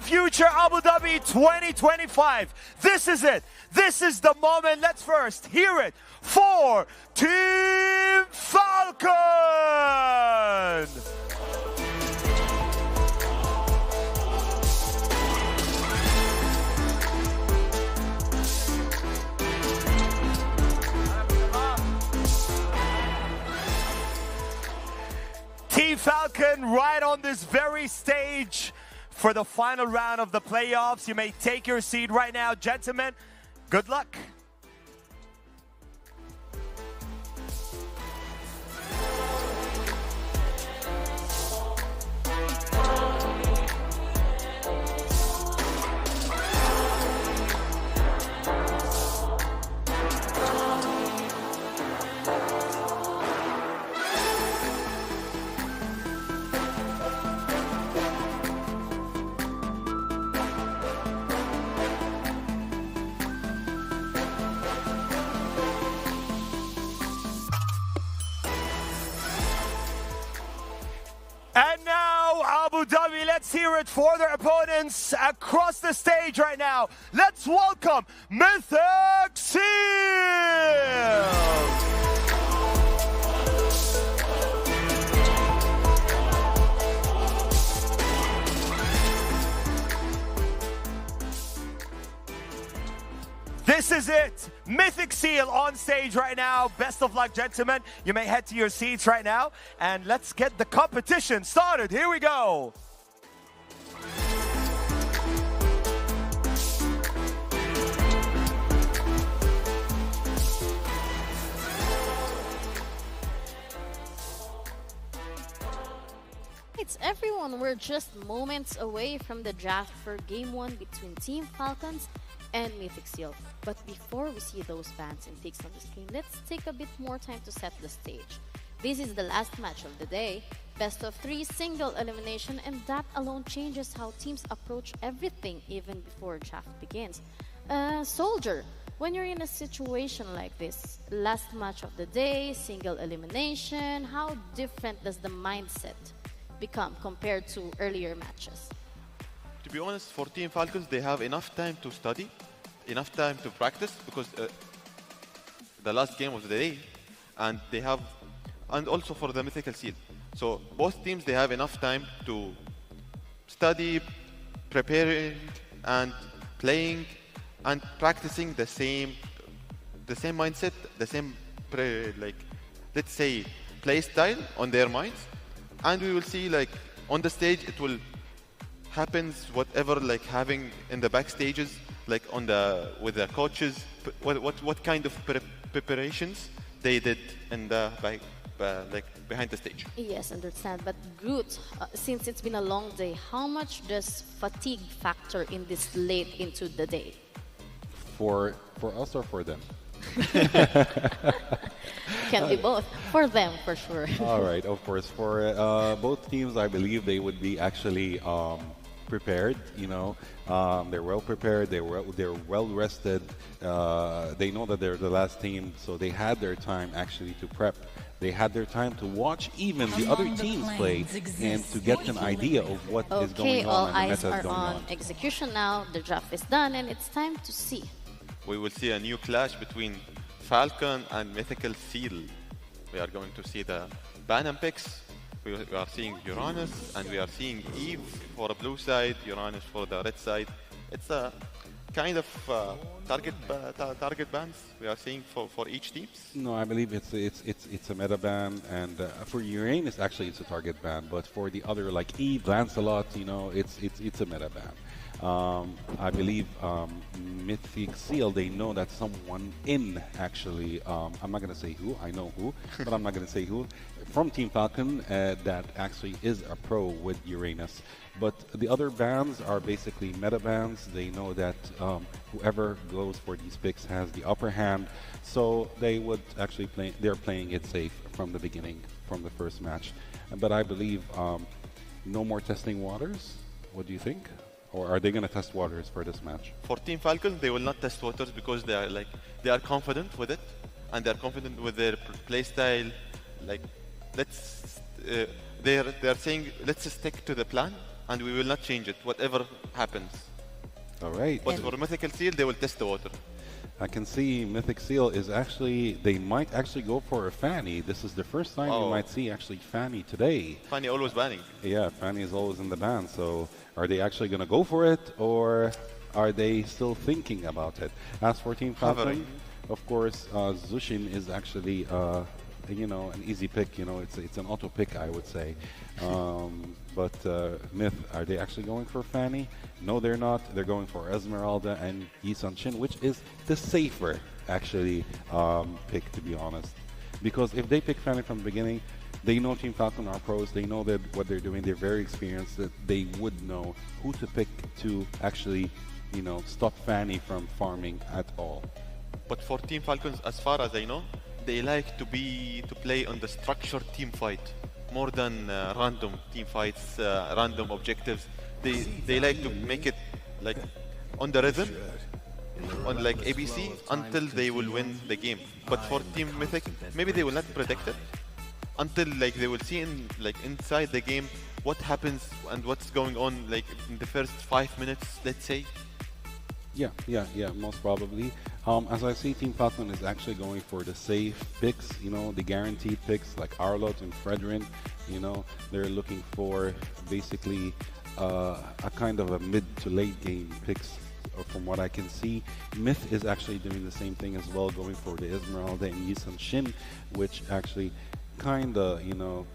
Future Abu Dhabi 2025. This is it. This is the moment. Let's first hear it for Team Falcon. Team Falcon right on this very stage for the final round of the playoffs. You may take your seat right now, gentlemen. Good luck. And now, Abu Dhabi, let's hear it for their opponents across the stage right now. Let's welcome Mythic Seal! This is it. Mythic Seal on stage right now. Best of luck, gentlemen. You may head to your seats right now. And let's get the competition started. Here we go. It's everyone. We're just moments away from the draft for Game 1 between Team Falcons and Mythic Seal. But before we see those bans and picks on the screen, let's take a bit more time to set the stage. This is the last match of the day, best of 3 single elimination, and that alone changes how teams approach everything even before draft begins. Soldier, when you're in a situation like this, last match of the day, single elimination, how different does the mindset become compared to earlier matches? To be honest, for Team Falcons, they have enough time to study, enough time to practice, because the last game of the day, and they have, and also for the Mythical Seal. So both teams, they have enough time to study, preparing, and playing, and practicing the same mindset, the same, let's say, play style on their minds. And we will see, like, on the stage, it will happens whatever, like, having in the backstages, like on the with the coaches, what kind of preparations they did in the like behind the stage. Yes, understand. But Groot, since it's been a long day, how much does fatigue factor in this late into the day? For us or for them? Can be both. For them, for sure. All right, of course. For both teams, I believe they would be actually prepared. You know, they're well prepared. They're well rested. They know that they're the last team, so they had their time actually to prep. They had their time to watch even the other teams play and to get an idea of what is going on and the meta is going on. All eyes are on execution now. The draft is done, and it's time to see. We will see a new clash between Falcon and Mythical Seal. We are going to see the ban picks. We are seeing Uranus, and we are seeing Eve for the blue side, Uranus for the red side. It's a kind of target bans we are seeing for each team. No, I believe it's a meta ban, and for Uranus actually it's a target ban, but for the other like Eve, Lancelot, you know, it's a meta ban. I believe Mythic Seal, they know that someone in actually, I'm not going to say who, I know who, but I'm not going to say who, from Team Falcon that actually is a pro with Uranus. But the other bans are basically meta bans. They know that whoever goes for these picks has the upper hand. So they would actually they're playing it safe from the beginning, from the first match. But I believe no more testing waters. What do you think? Or are they going to test waters for this match? For Team Falcon, they will not test waters because they are confident with it, and they are confident with their play style. Like, they're saying let's stick to the plan and we will not change it, whatever happens. All right. But for Mythical Seal, they will test the water. I can see Mythic Seal is actually, they might actually go for a Fanny. This is the first time you might see actually Fanny today. Fanny always banning. Yeah, Fanny is always in the ban. So are they actually going to go for it, or are they still thinking about it? As for Team Falcon, of course, Zushin is actually, you know, an easy pick. You know, it's an auto pick, I would say. But Myth, are they actually going for Fanny? No, they're not. They're going for Esmeralda and Yi Sun-shin, which is the safer, actually, pick, to be honest. Because if they pick Fanny from the beginning, they know Team Falcon are pros. They know that what they're doing. They're very experienced. That they would know who to pick to actually, you know, stop Fanny from farming at all. But for Team Falcons, as far as I know, they like to play on the structured team fight more than random team fights, random objectives. They like to make it like on the rhythm, on like ABC, until they will win the game. But for Team Mythic, maybe they will not predict it until like they will see inside the game what happens and what's going on like in the first 5 minutes, let's say. Yeah, most probably. As I see, Team Falcon is actually going for the safe picks, you know, the guaranteed picks like Arlott and Fredrin. You know, they're looking for basically a kind of a mid to late game picks from what I can see. Myth is actually doing the same thing as well, going for the Esmeralda and Yi Sun-shin, which actually kind of, you know,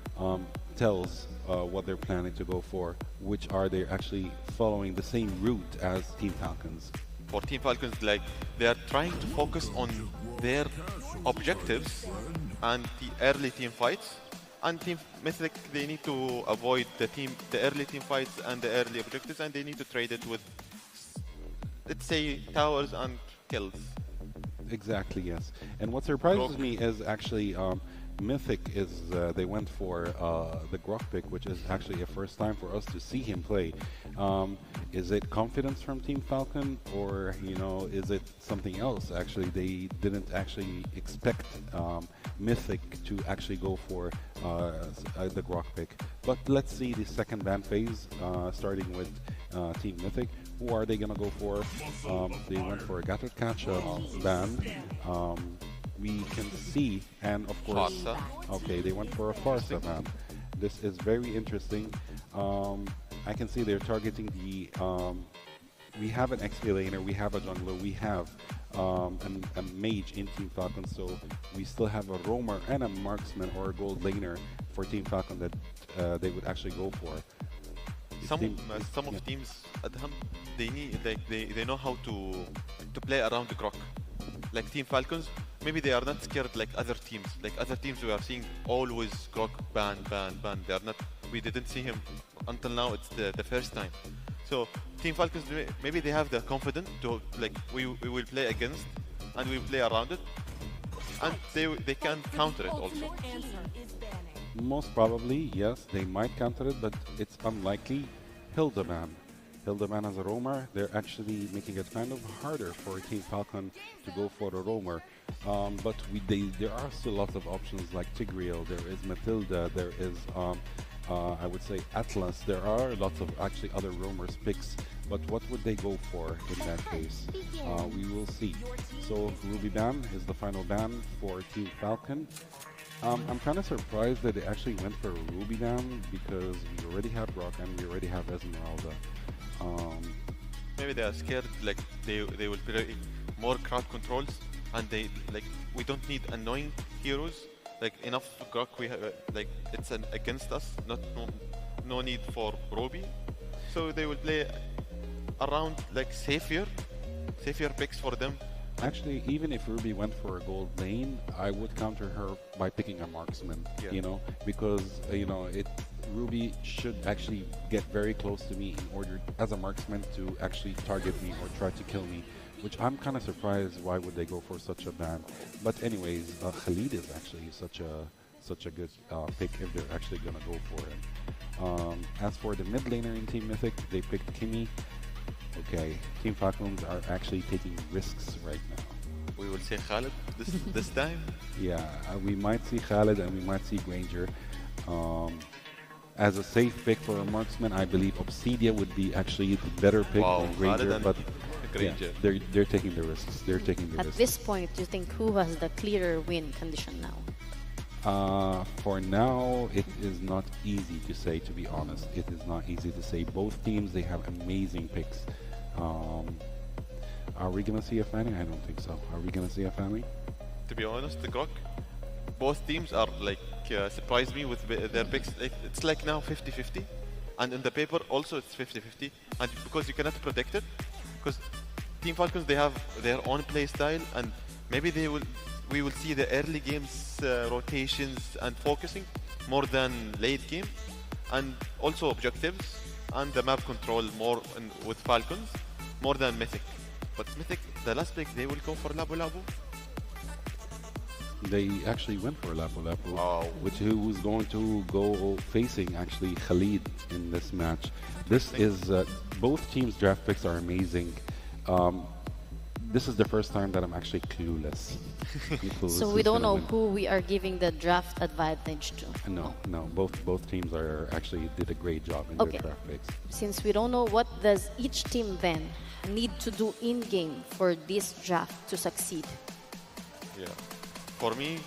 tells what they're planning to go for, which are they actually following the same route as Team Falcons. For Team Falcons, like they are trying to focus on their objectives and the early team fights, and Team Mythic, they need to avoid the early team fights and the early objectives, and they need to trade it with, let's say, towers and kills. Exactly, yes. And what surprises me is actually Mythic is they went for the Grok pick, which is actually a first time for us to see him play. Is it confidence from Team Falcon, or you know, is it something else? Actually, they didn't actually expect Mythic to actually go for the Grok pick. But let's see the second ban phase, starting with Team Mythic. Who are they gonna go for? They went for a Gatotkacha ban. We can see, and of course, okay, they went for a Farsa ban. This is very interesting. I can see they're targeting the. We have an XP laner, we have a jungler, we have a mage in Team Falcon, so we still have a roamer and a marksman or a gold laner for Team Falcon that they would actually go for. Some of teams at home, they need they know how to play around the Grok. Like Team Falcons, maybe they are not scared like other teams. Like other teams, we are seeing always Grok ban. They are not. We didn't see him until now. It's the first time. So Team Falcons, maybe they have the confidence to like we will play against, and we play around it, and they can counter it also. Most probably, yes, they might counter it, but it's unlikely. Hildeman as a roamer, they're actually making it kind of harder for Team Falcon to go for the roamer. But there are still lots of options like Tigreal, there is Matilda, there is, I would say, Atlas. There are lots of actually other roamers picks, but what would they go for in that case? We will see. So Ruby ban is the final ban for Team Falcon. I'm kind of surprised that they actually went for Ruby ban because we already have Rock and we already have Esmeralda. Maybe they are scared, like they will play more crowd controls, and we don't need annoying heroes. Like enough Grok we have, like it's against us. No need for Ruby, so they will play around like safer picks for them. Actually, even if Ruby went for a gold lane, I would counter her by picking a marksman, you know, because, you know, Ruby should actually get very close to me in order, as a marksman, to actually target me or try to kill me, which I'm kind of surprised why would they go for such a ban. But anyways, Khalid is actually such a good pick if they're actually going to go for it. As for the mid laner in Team Mythic, they picked Kimmy. Okay, Team Falcons are actually taking risks right now. We will see Khalid this time. Yeah, we might see Khalid and we might see Granger. as a safe pick for a marksman, I believe Obsidia would be actually the better pick than Granger, but yeah, they're taking the risks. They're taking the risks. At this point, do you think who has the clearer win condition now? For now, it is not easy to say, to be honest. It is not easy to say. Both teams, they have amazing picks. Are we going to see a Fanny? I don't think so. Are we going to see a Fanny? To be honest, the Grok, both teams are like surprised me with their picks. It's like now 50-50, and in the paper also it's 50-50, and because you cannot predict it, because Team Falcons, they have their own play style, and maybe we will see the early games rotations and focusing more than late game, and also objectives and the map control more with Falcons more than Mythic. But Mythic, the last pick, they will go for Labu Labu. They actually went for Lapu Lapu, who was going to go facing actually Khalid in this match. This is both teams' draft picks are amazing. This is the first time that I'm actually clueless. So we don't know who we are giving the draft advantage to. No, both teams are actually did a great job in their draft picks. Since we don't know, what does each team then need to do in game for this draft to succeed? Yeah. For me,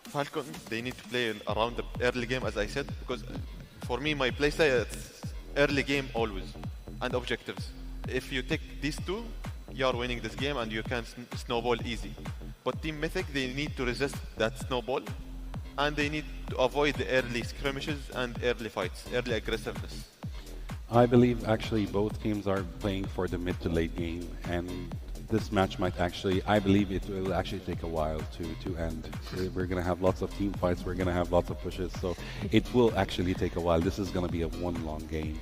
Falcon, they need to play around the early game, as I said, because for me, my playstyle is early game always, and objectives. If you take these two, you are winning this game and you can snowball easy. But Team Mythic, they need to resist that snowball, and they need to avoid the early skirmishes and early fights, early aggressiveness. I believe actually both teams are playing for the mid to late game, and this match might actually, I believe it will actually take a while to end. We're going to have lots of team fights, we're going to have lots of pushes, so it will actually take a while. This is going to be a one long game.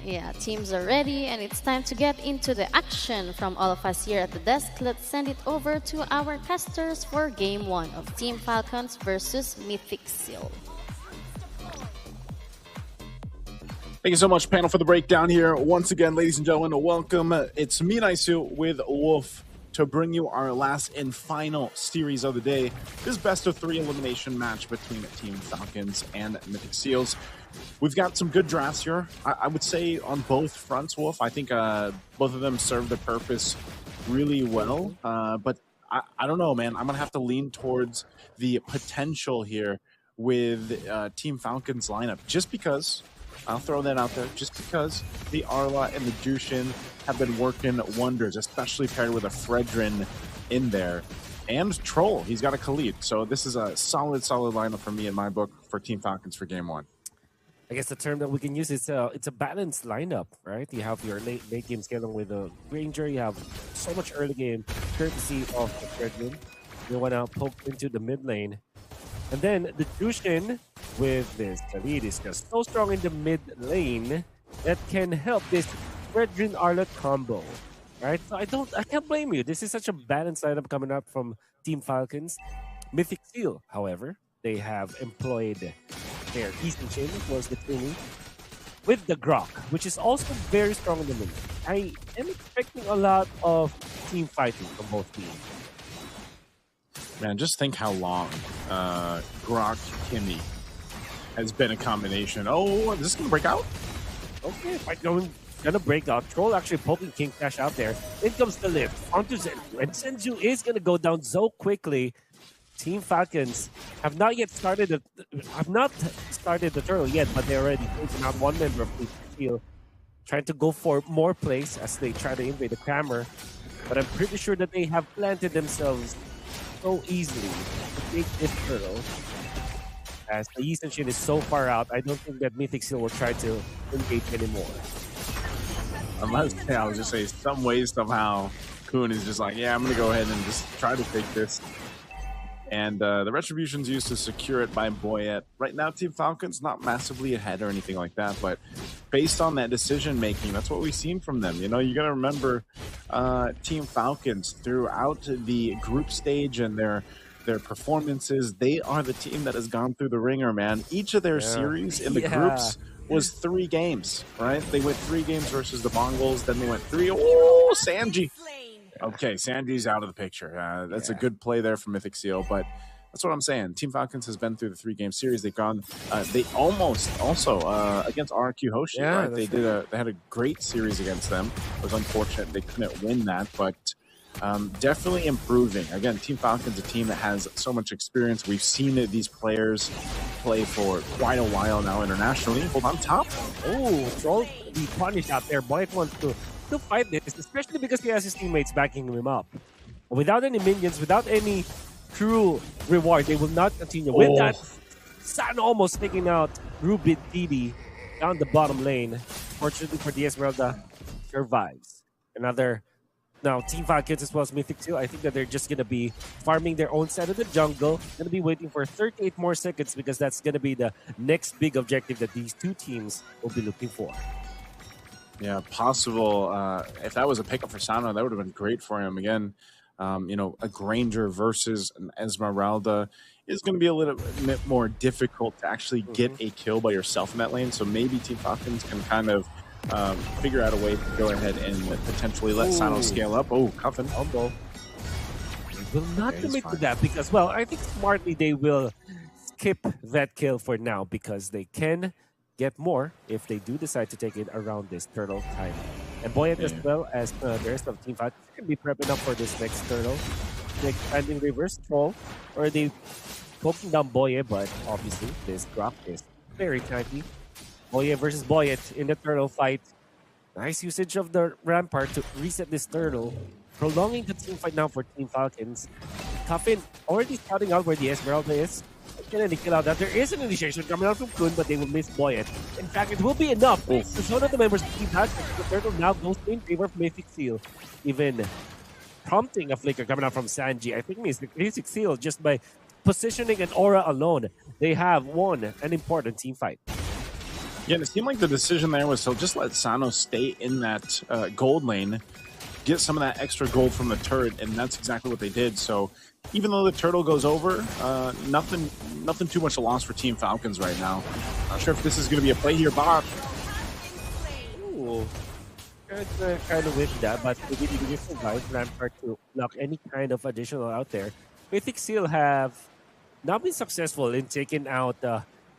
Yeah, teams are ready, and it's time to get into the action. From all of us here at the desk, let's send it over to our casters for Game 1 of Team Falcons versus Mythic Seal. Thank you so much, panel, for the breakdown here. Once again, ladies and gentlemen, welcome. It's me, Naisu, with Wolf, to bring you our last and final series of the day. This best-of-3 elimination match between Team Falcons and Mythic Seals. We've got some good drafts here. I would say on both fronts, Wolf. I think both of them serve the purpose really well. But I don't know, man. I'm going to have to lean towards the potential here with Team Falcons lineup, just because... I'll throw that out there, just because the Arla and the Jushin have been working wonders, especially paired with a Fredrin in there. And Troll, he's got a Khalid. So this is a solid lineup for me in my book for Team Falcons for Game 1. I guess the term that we can use is it's a balanced lineup, right? You have your late game scaling with a Ranger, you have so much early game courtesy of the Fredrin. You want to poke into the mid lane. And then the Jushin with this Khalid is just so strong in the mid lane that can help this Fredrin Arla combo, right? So I can't blame you. This is such a balanced lineup coming up from Team Falcons. Mythic Seal, however, they have employed their Eastern Chain, of course, the Trini, with the Grok, which is also very strong in the mid. I am expecting a lot of team fighting from both teams. Man, just think how long Grok Kimmy has been a combination. Oh, is this going to break out? Okay, fight going to break out. Troll actually poking King Cash out there. In comes the lift onto Senju, and Senju is going to go down so quickly. Team Falcons have not started the turtle yet, but they're already taking out one member of the field, trying to go for more plays as they try to invade the Crammer. But I'm pretty sure that they have planted themselves so easily to take this turtle. As the Eastern Chain is so far out, I don't think that Mythic Seal will try to engage anymore. Unless, I was just saying, some ways, somehow, Kuhn is just like, yeah, I'm going to go ahead and just try to take this. And the Retribution's used to secure it by Boyette. Right now, Team Falcon's not massively ahead or anything like that, but based on that decision-making, that's what we've seen from them. You know, you got to remember Team Falcons throughout the group stage and their performances, they are the team that has gone through the ringer, man. Each of their series in the groups was 3 games, right? They went 3 games versus the Mongols, then they went 3. Oh, Sanji! Okay, Sanji's out of the picture. That's a good play there from Mythic Seal, but That's what I'm saying. Team Falcons has been through the 3-game series. They've gone. They almost also against RQ Hoshi. Yeah, right? They had a great series against them. It was unfortunate they couldn't win that, but definitely improving. Again, Team Falcons, a team that has so much experience. We've seen these players play for quite a while now internationally. Hold on top. Oh, Troll be punished out there. Boyd wants to fight this, especially because he has his teammates backing him up. Without any minions, without any true reward, they will not continue. With that, San almost taking out Ruby Didi down the bottom lane. Fortunately for the Esmeralda, survives. Now, Team Falcons as well as Mythic Seal, I think that they're just going to be farming their own side of the jungle. Going to be waiting for 38 more seconds because that's going to be the next big objective that these two teams will be looking for. Yeah, possible. If that was a pickup for Sano, that would have been great for him. Again, a Granger versus an Esmeralda is going to be a little bit more difficult to actually get a kill by yourself in that lane. So maybe Team Falcons can kind of figure out a way to go ahead and potentially let Sano scale up. Oh, Cuffin. Combo. Will not commit to that because, well, I think smartly they will skip that kill for now because they can get more if they do decide to take it around this turtle time. And Boyet as well as the rest of Team Fight can be prepping up for this next turtle. The expanding reverse troll, or they poking down Boye, but obviously this drop is very tanky. Boye versus Boyet in the turtle fight. Nice usage of the rampart to reset this turtle, prolonging the team fight now for Team Falcons. Coffin already scouting out where the Esmeralda is. Can any kill out that? There is an initiation coming out from Kun, but they will miss Boyet. In fact, it will be enough to show that the members of Team Falcons. The turtle now goes in favor of Mythic Seal, even prompting a flicker coming out from Sanji. I think Mythic Seal, just by positioning an aura alone, they have won an important team fight. Yeah, and it seemed like the decision there was to just let Sano stay in that gold lane, get some of that extra gold from the turret, and that's exactly what they did. So even though the turtle goes over, nothing too much a loss for Team Falcons right now. Not sure if this is going to be a play here, Bob. Ooh, kind of with that, but we did survive Rampart to block any kind of additional out there. Mythic Seal have not been successful in taking out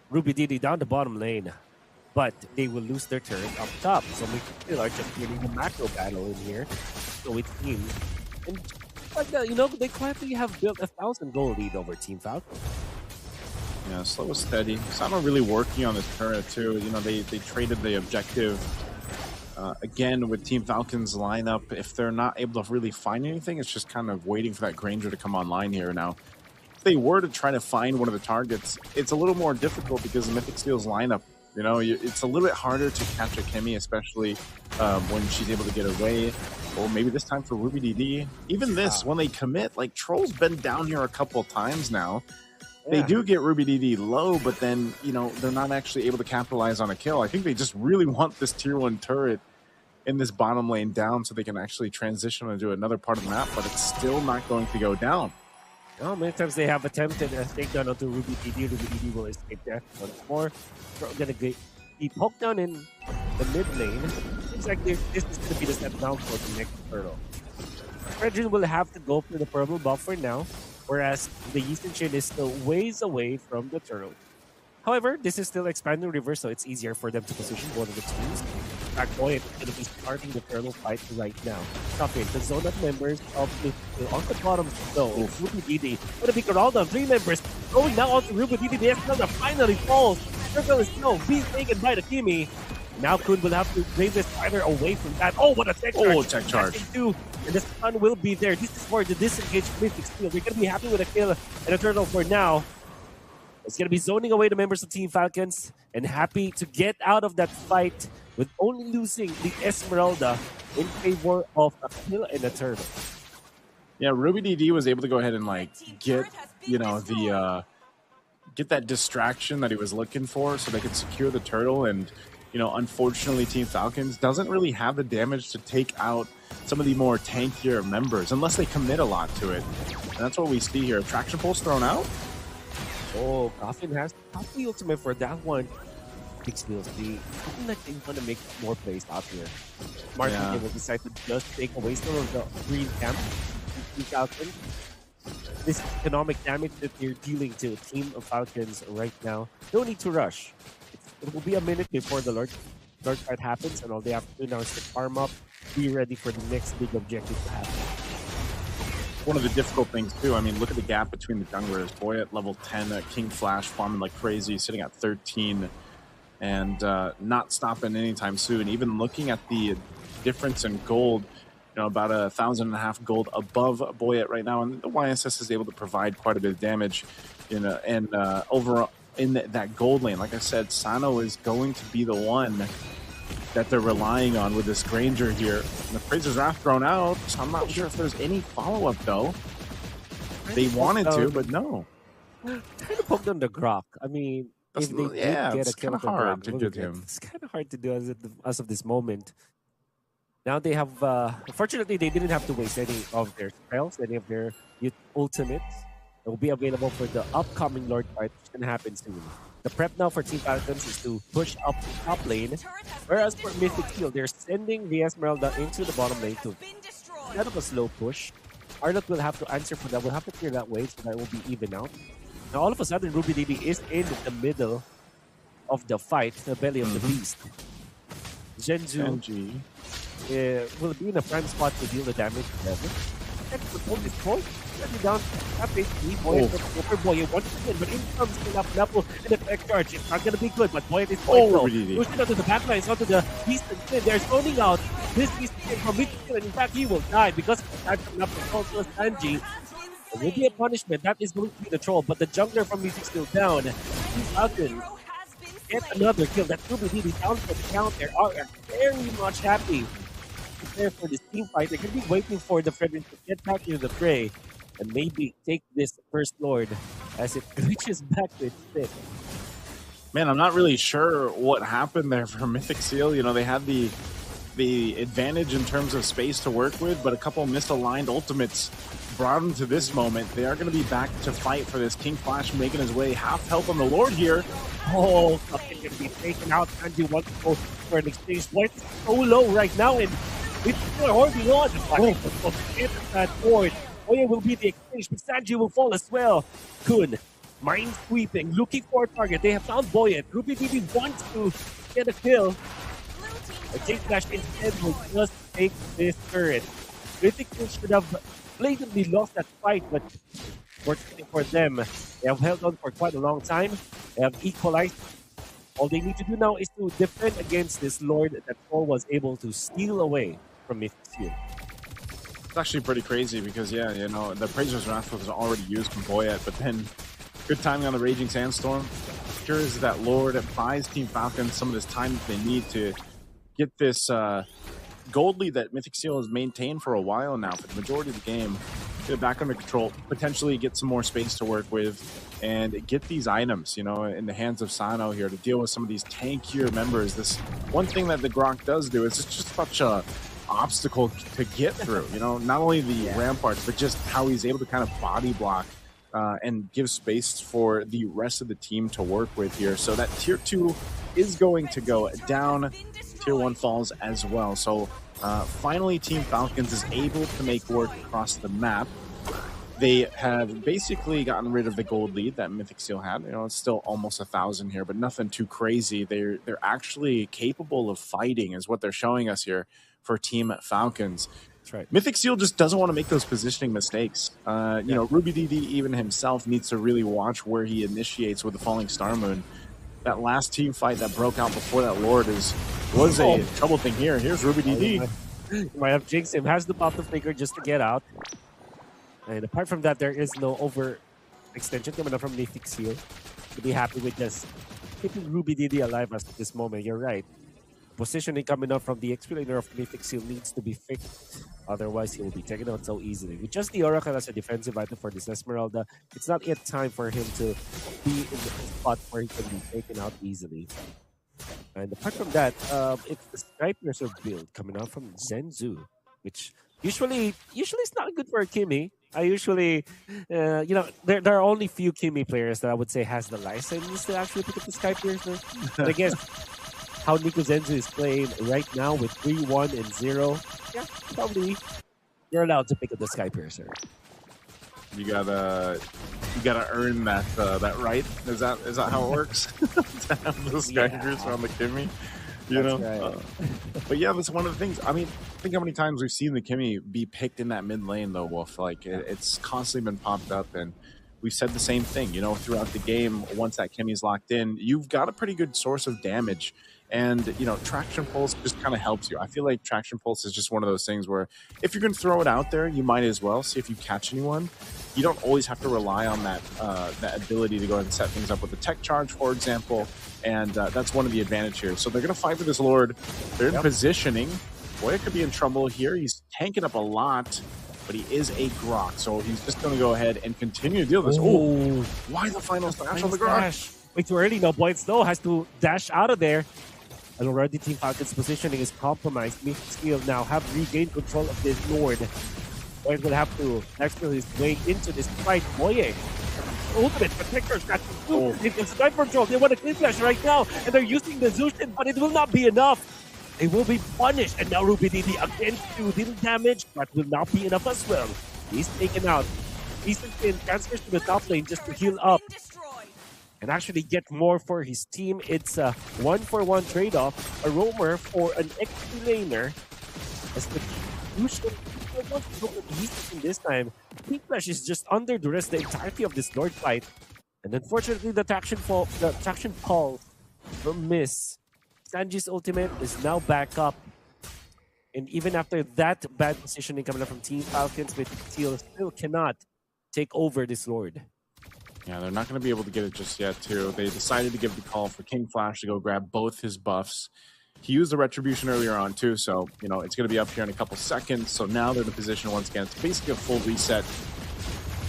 Ruby Didi down the bottom lane, but they will lose their turn up top. So Mythic Seal are just winning the macro battle in here. So it seems. But they quietly have built 1,000 gold lead over Team Falcon. Yeah, slow and steady. Sano really working on this turret too. They traded the objective again with Team Falcon's lineup. If they're not able to really find anything, it's just kind of waiting for that Granger to come online here now. If they were to try to find one of the targets, it's a little more difficult because of Mythic Steel's lineup. It's a little bit harder to catch a Kemi, especially when she's able to get away. Or maybe this time for Ruby DD. Even this, when they commit, like Troll's been down here a couple times now. Yeah. They do get Ruby DD low, but then, they're not actually able to capitalize on a kill. I think they just really want this tier 1 turret in this bottom lane down so they can actually transition into another part of the map, but it's still not going to go down. Oh, many times they have attempted a takedown onto Ruby DD. Ruby DD will escape death once more. Troll gonna be poked down in the mid lane. Seems like this is going to be the step down for the next turtle. Fredrin will have to go for the purple buff for now, whereas the Yeastin Chain is still ways away from the turtle. However, this is still expanding reverse, so it's easier for them to position one of the teams. In fact, Boy is going to be starting the turtle fight right now. Coffin, the zone of members of the on the bottom though. Ruby Didi going to be corralled on 3 members. Going now onto Ruby Didi. The Esmeralda finally falls. Circle is being taken by the Kimi. Now Kun will have to bring this fighter away from that. Oh, what a tech charge. Oh, tech charge. And the stun will be there. This is for the disengaged Mythic Steel. They're going to be happy with a kill and a turtle for now. It's going to be zoning away the members of Team Falcons and happy to get out of that fight with only losing the Esmeralda in favor of a kill and a turtle. Yeah, Ruby DD was able to go ahead and get get that distraction that he was looking for so they could secure the turtle. And unfortunately Team Falcons doesn't really have the damage to take out some of the more tankier members unless they commit a lot to it. And that's what we see here. Traction pulse thrown out. Oh, Coffin has the ultimate for that one. Big steals. Looking like they want to make more plays out here. Martin will decide to just take away some of the green camp. Team Falcon. this economic damage that you're dealing to Team of Falcons right now, no need to rush. It will be a minute before the Lord fight happens, and all they have to do now is to farm up, be ready for the next big objective to happen. One of the difficult things too, I mean, look at the gap between the junglers. Boy at level 10, King Flash farming like crazy, sitting at 13, and not stopping anytime soon. Even looking at the difference in gold, you know, about 1,500 gold above Boyet right now, and the YSS is able to provide quite a bit of damage, you know, and overall in that gold lane, like I said, Sano is going to be the one that they're relying on with this Granger here. And the Fraser's Wrath thrown out, so I'm not sure if there's any follow-up though. They wanted to, but no. Kind of poked on the Grok. I mean, if they did get a kill, it's hard to do him. It's kind of hard to do as of this moment. Now they have, unfortunately, they didn't have to waste any of their spells, any of their ultimates. It will be available for the upcoming Lord fight, which can happen soon. The prep now for Team Falcons is to push up the top lane, whereas for Mythic Steel, they're sending the Esmeralda into the bottom lane to set up a slow push. Arnott will have to answer for that. We'll have to clear that way so that it will be even out. Now, all of a sudden, RubyDB is in the middle of the fight, the belly of the beast. Genji will be in a prime spot to deal the damage to them. And the point is point. Down, Boy, once again, but in comes the Napo and the back charge. It's not going to be good, but Boy is point low. Pushing onto the backlines, onto the Beast and Spin. They're zoning out this Beast from Mitchell, and in fact, he will die because of that from Napo Sanji. It will be a punishment. That is going to be the troll, but the jungler from Music still down. Falcon get another kill. That RubyDB down for the count. They are very much happy there for this team fight. They're going to be waiting for the Frederick to get back into the fray and maybe take this First Lord as it glitches back to its fit. Man, I'm not really sure what happened there for Mythic Seal. You know, they had the advantage in terms of space to work with, but a couple misaligned ultimates brought them to this moment. They are going to be back to fight for this. King Flash making his way, half health on the Lord here. Oh, something going to be taken out. Sanji wants to go for an exchange. White is so low right now, and it's still holding on. It's that board. Oya will be the exchange, but Sanji will fall as well. Kun, mind sweeping, looking for a target. They have found Boyet. RubyDB wants to get a kill. But King Flash instead will just take this turret. Mythic should have blatantly lost that fight, but fortunately for them, they have held on for quite a long time. They have equalized. All they need to do now is to defend against this Lord that Paul was able to steal away from Mythic Seal. It's actually pretty crazy because, yeah, you know, the Praiser's Wrath was already used from Boyet, but then good timing on the Raging Sandstorm. Sure is that Lord buys Team Falcons some of this time that they need to get this gold lead that Mythic Seal has maintained for a while now for the majority of the game. Get it back under control, potentially get some more space to work with, and get these items, you know, in the hands of Sano here to deal with some of these tankier members. This one thing that the Grok does do is it's just such a obstacle to get through, you know, not only the ramparts, but just how he's able to kind of body block and give space for the rest of the team to work with here. So that tier 2 is going to go down. Tier 1 falls as well. So finally Team Falcons is able to make work across the map. They have basically gotten rid of the gold lead that Mythic Seal had. You know, it's still almost 1,000 here, but nothing too crazy. They're actually capable of fighting is what they're showing us here for Team Falcons. That's right. Mythic Seal just doesn't want to make those positioning mistakes. You know, RubyDB even himself needs to really watch where he initiates with the Falling Star Moon. That last team fight that broke out before that Lord was a trouble thing here. Here's RubyDB. You might have jinxed him. Has the pop the flicker just to get out. And apart from that, there is no overextension coming up from Mythic Seal. To be happy with just keeping RubyDB alive at this moment. You're right. Positioning coming up from the XP laner of Mythic Seal needs to be fixed. Otherwise, he will be taken out so easily. With just the Oracle as a defensive item for this Esmeralda, it's not yet time for him to be in the spot where he can be taken out easily. And apart from that, it's the Snipers are build coming out from Zenzu, which usually is not good for a Kimi. I usually, you know, there are only few Kimi players that I would say has the license to actually pick up the Sky Piercer. But I guess how Nico Zenzu is playing right now with 3-1 and 0, yeah, probably you're allowed to pick up the Sky Piercer. You gotta earn that that right. Is that how it works? To have those strikers on the Kimmy, you know. Right. But yeah, that's one of the things. I mean, think how many times we've seen the Kimmy be picked in that mid lane though, Wolf. Like it's constantly been popped up, and we've said the same thing. You know, throughout the game, once that Kimmy's locked in, you've got a pretty good source of damage. And, you know, Traction Pulse just kind of helps you. I feel like Traction Pulse is just one of those things where if you're going to throw it out there, you might as well see if you catch anyone. You don't always have to rely on that that ability to go ahead and set things up with a tech charge, for example. And that's one of the advantage here. So they're going to fight for this Lord. They're in positioning. Boy, it could be in trouble here. He's tanking up a lot, but he is a Grok. So he's just going to go ahead and continue to deal with this. Oh, why the final slash on the Grok? Way too early now. Boyd Snow has to dash out of there. And already Team Falcon's positioning is compromised. Steel now have regained control of this Lord. Boyd will have to exfil his way into this fight. Boye, ultimate protector strategy. They can snipe control. They want a clean flash right now, and they're using the Zushin, but it will not be enough. They will be punished, and now Rubididi again to deal damage, but will not be enough as well. He's taken out. Decent Spin transfers to the top lane just to heal up and actually get more for his team. It's a 1-for-1 trade-off, a roamer for an XP laner. As the usual this time, Team Flash is just under duress the entirety of this Lord fight. And unfortunately, the traction call from Miss. Sanji's ultimate is now back up. And even after that bad positioning coming up from Team Falcons, with Steel still cannot take over this Lord. Yeah, they're not going to be able to get it just yet, too. They decided to give the call for King Flash to go grab both his buffs. He used the Retribution earlier on, too, so, you know, it's going to be up here in a couple seconds. So now they're in a position once again. It's basically a full reset.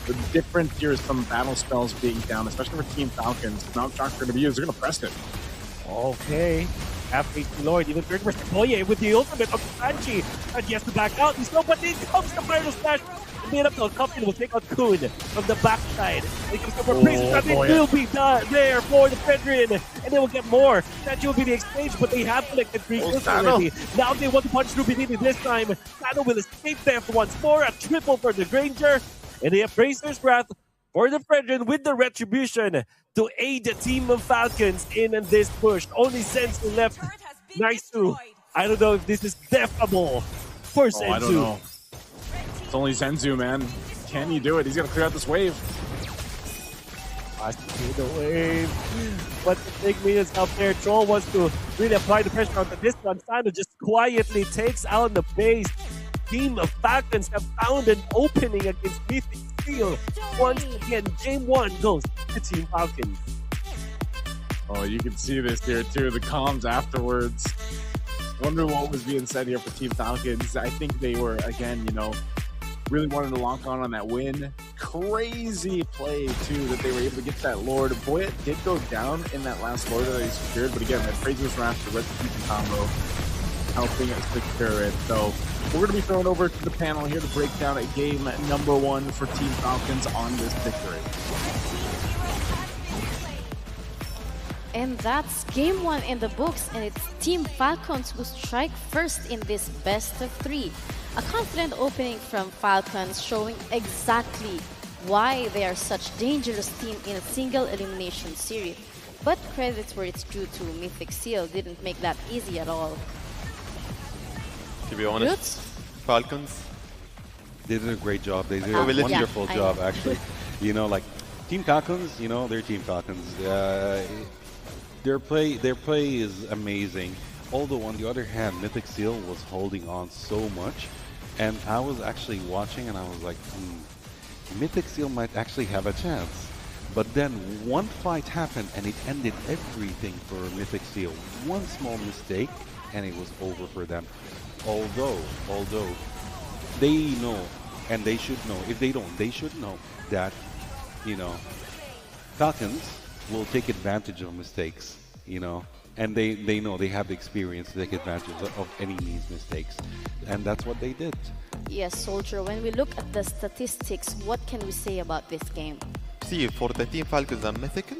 The difference here is some battle spells being down, especially for Team Falcons. The Mount Shock are going to be used. They're going to press it. Okay. Half-HP Lord, even 30% Boye with the ultimate of Sanji. And he has to back out. He's no, but in comes the final smash. Made up to a company will take out Kun from the backside. It will be done there for the Fedrin, and they will get more. Sanji will be the exchange, but they have collected 3 kills already. Now they want to punch Rubidini this time. Sano will escape death once more. A triple for the Granger, and they have Bracer's Wrath for the Fedrin with the Retribution to aid the team of Falcons in this push. Only Senzu left. Nice too. I don't know if this is deathable for Senzu. I don't know. It's only Senzu, man. Can you do it? He's gonna clear out this wave. I see the wave. But the big minions out there. Troll wants to really apply the pressure onto this one. Sano just quietly takes out the base. Team of Falcons have found an opening against Mythic Steel. Once again, game 1 goes to Team Falcons. Oh, you can see this here too. The comms afterwards. Wonder what was being said here for Team Falcons. I think they were, again, you know, really wanted to lock on that win. Crazy play, too, that they were able to get that Lord. Boy, it did go down in that last Lord that they secured, but again, that Fraser's Wrath, the Retribution combo, helping us secure it. So we're going to be thrown over to the panel here to break down a game number 1 for Team Falcons on this victory. And that's game 1 in the books, and it's Team Falcons who strike first in this best of 3. A confident opening from Falcons, showing exactly why they are such dangerous team in a single elimination series. But credits where it's due to Mythic Seal didn't make that easy at all. To be honest, Good? Falcons, they did a great job. They did a wonderful job, actually. You know, like Team Falcons, you know, they're Team Falcons. Their play is amazing. Although on the other hand, Mythic Seal was holding on so much, and I was actually watching, and I was like, Mythic Seal might actually have a chance. But then one fight happened, and it ended everything for Mythic Seal. One small mistake, and it was over for them. Although they know, and they should know. If they don't, they should know that, you know, Falcons will take advantage of mistakes, you know. And they know, they have the experience to take advantage of any mistakes. And that's what they did. Yes, Soldier, when we look at the statistics, what can we say about this game? See, for the Team Falcons and Mythical,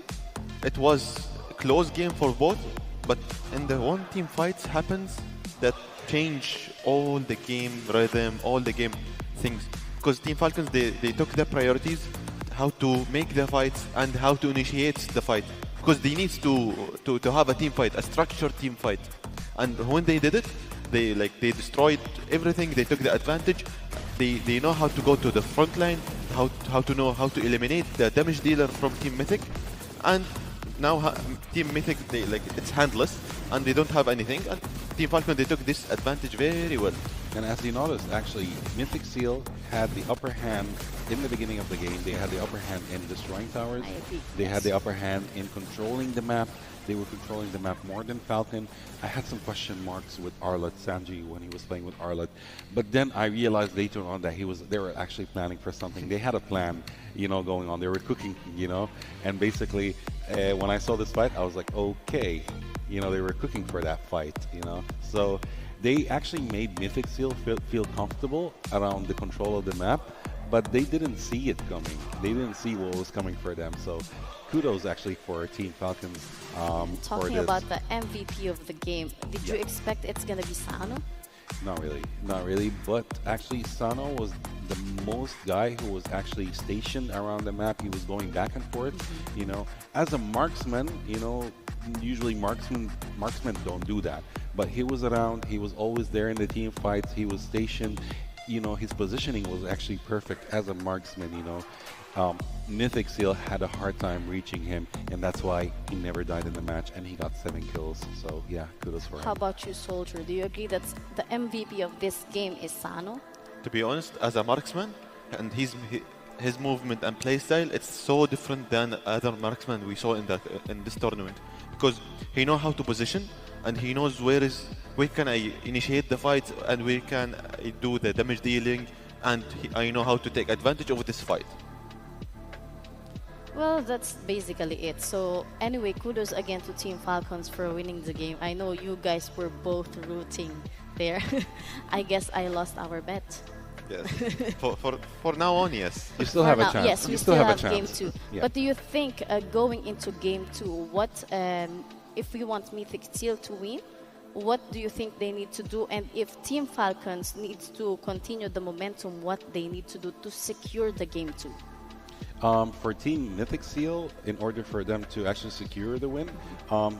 it was a close game for both, but in the one team fights happens that change all the game rhythm, all the game things. because Team Falcons they took the priorities, how to make the fights and how to initiate the fight, because they need to have a team fight, a structured team fight. And when they did it, they destroyed everything. They took the advantage. They know how to go to the front line, how to eliminate the damage dealer from Team Mythic, and now Team Mythic it's handless and they don't have anything. And Team Falcon they took this advantage very well. And as you noticed, actually, Mythic Seal had the upper hand in the beginning of the game. They had the upper hand in destroying towers. They had the upper hand in controlling the map. They were controlling the map more than Falcon. I had some question marks with Arlet, Sanji, when he was playing with Arlet. But then I realized later on that they were actually planning for something. They had a plan, going on. They were cooking, And basically, when I saw this fight, I was like, okay. They were cooking for that fight, So they actually made Mythic Seal feel comfortable around the control of the map, but they didn't see it coming. They didn't see what was coming for them. So kudos actually for Team Falcons. Talking about the MVP of the game, did you expect it's going to be Sano? Not really. But actually, Sano was the most guy who was actually stationed around the map. He was going back and forth. As a marksman, usually marksmen don't do that. But he was around. He was always there in the team fights. He was stationed. His positioning was actually perfect as a marksman. Mythic Seal had a hard time reaching him, and that's why he never died in the match, and he got 7 kills. So yeah, kudos for him. How about you, Soldier? Do you agree that the MVP of this game is Sano? To be honest, as a marksman, and his movement and playstyle, it's so different than other marksmen we saw in this tournament, because he knows how to position, and he knows where can I initiate the fight, and where can I do the damage dealing, and I know how to take advantage of this fight. Well, that's basically it. So anyway, kudos again to Team Falcons for winning the game. I know you guys were both rooting there. I guess I lost our bet. Yes. for now on, yes. You still have a chance. Yes, we still have game 2. Yeah. But do you think going into game 2, what if we want Mythic Seal to win, what do you think they need to do? And if Team Falcons needs to continue the momentum, what they need to do to secure the game 2? For Team Mythic Seal, in order for them to actually secure the win,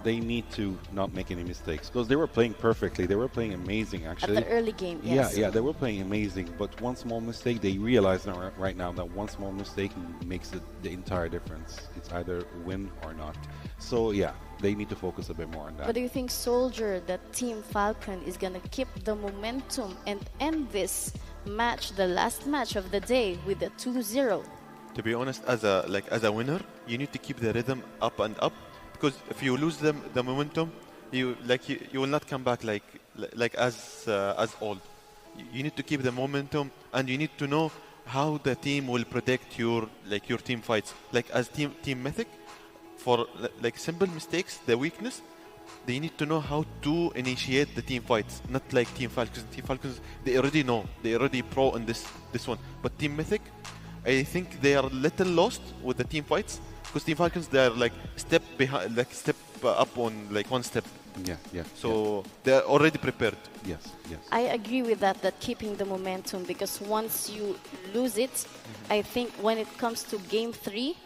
they need to not make any mistakes, because they were playing perfectly. They were playing amazing, actually. At the early game, yes. Yeah, they were playing amazing. But one small mistake, they realize right now that one small mistake makes the entire difference. It's either win or not. So yeah, they need to focus a bit more on that. But do you think, Soldier, that Team Falcon is going to keep the momentum and end this match, the last match of the day, with a 2-0? To be honest, as a winner, you need to keep the rhythm up and up, because if you lose the momentum, you will not come back as old. You need to keep the momentum, and you need to know how the team will protect your team fights. As Team Mythic, for simple mistakes, the weakness, they need to know how to initiate the team fights, not like Team Falcons. Team Falcons, they already know, they already pro in this one. But Team Mythic, I think they are a little lost with the team fights, because Team Falcons, they are step behind, step up on one step. Yeah. So they're already prepared. Yes. I agree with that keeping the momentum, because once you lose it, I think when it comes to game 3,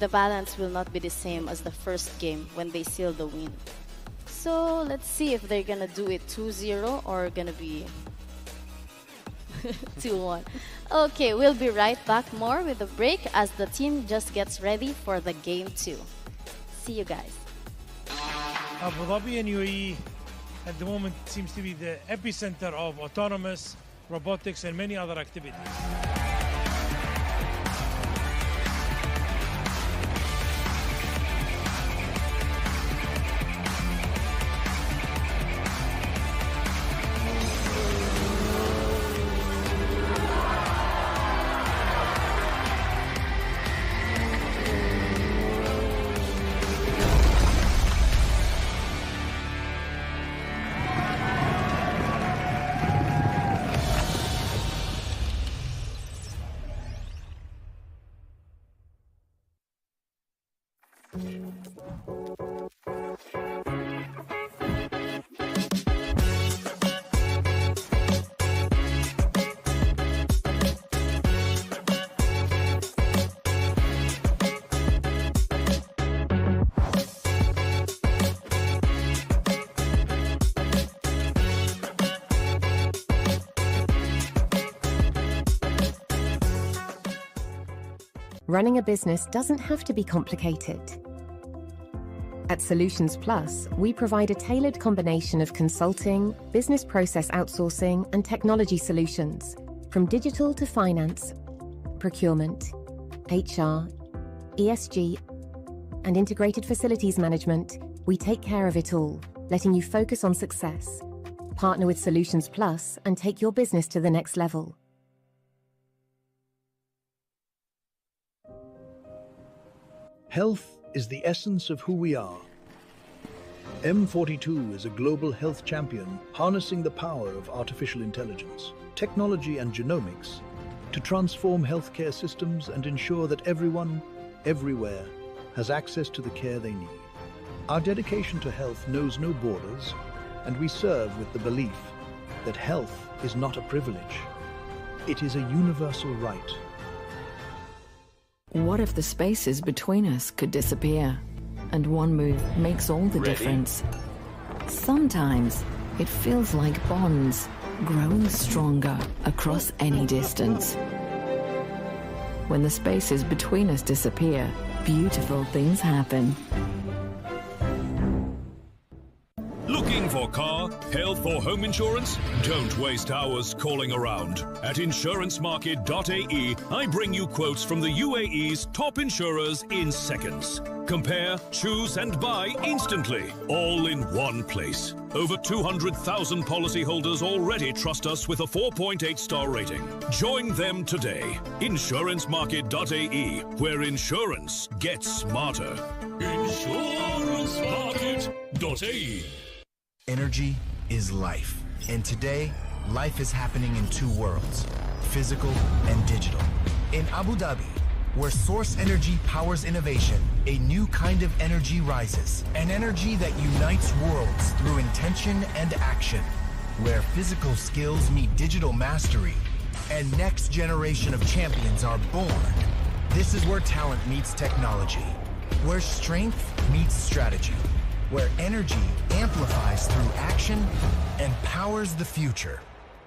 the balance will not be the same as the first game when they seal the win. So let's see if they're gonna do it 2-0 or gonna be 2-1. Okay, we'll be right back more with a break as the team just gets ready for the game 2. See you guys. Abu Dhabi and UAE at the moment seems to be the epicenter of autonomous, robotics, and many other activities. Running a business doesn't have to be complicated. At Solutions Plus, we provide a tailored combination of consulting, business process outsourcing, and technology solutions, from digital to finance, procurement, HR, ESG, and integrated facilities management. We take care of it all, letting you focus on success. Partner with Solutions Plus and take your business to the next level. Health is the essence of who we are. M42 is a global health champion harnessing the power of artificial intelligence, technology and genomics to transform healthcare systems and ensure that everyone, everywhere, has access to the care they need. Our dedication to health knows no borders, and we serve with the belief that health is not a privilege. It is a universal right. What if the spaces between us could disappear? And one move makes all the difference. Sometimes it feels like bonds growing stronger across any distance. When the spaces between us disappear, beautiful things happen. Looking for car, health or home insurance? Don't waste hours calling around. At insurancemarket.ae, I bring you quotes from the UAE's top insurers in seconds. Compare, choose and buy instantly, all in one place. Over 200,000 policyholders already trust us with a 4.8-star rating. Join them today. Insurancemarket.ae, where insurance gets smarter. Insurancemarket.ae. Energy is life. And today, life is happening in two worlds, physical and digital. In Abu Dhabi, where source energy powers innovation, a new kind of energy rises. An energy that unites worlds through intention and action. Where physical skills meet digital mastery, and next generation of champions are born. This is where talent meets technology. Where strength meets strategy. Where energy amplifies through action and powers the future.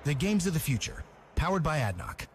The games of the future, powered by ADNOC.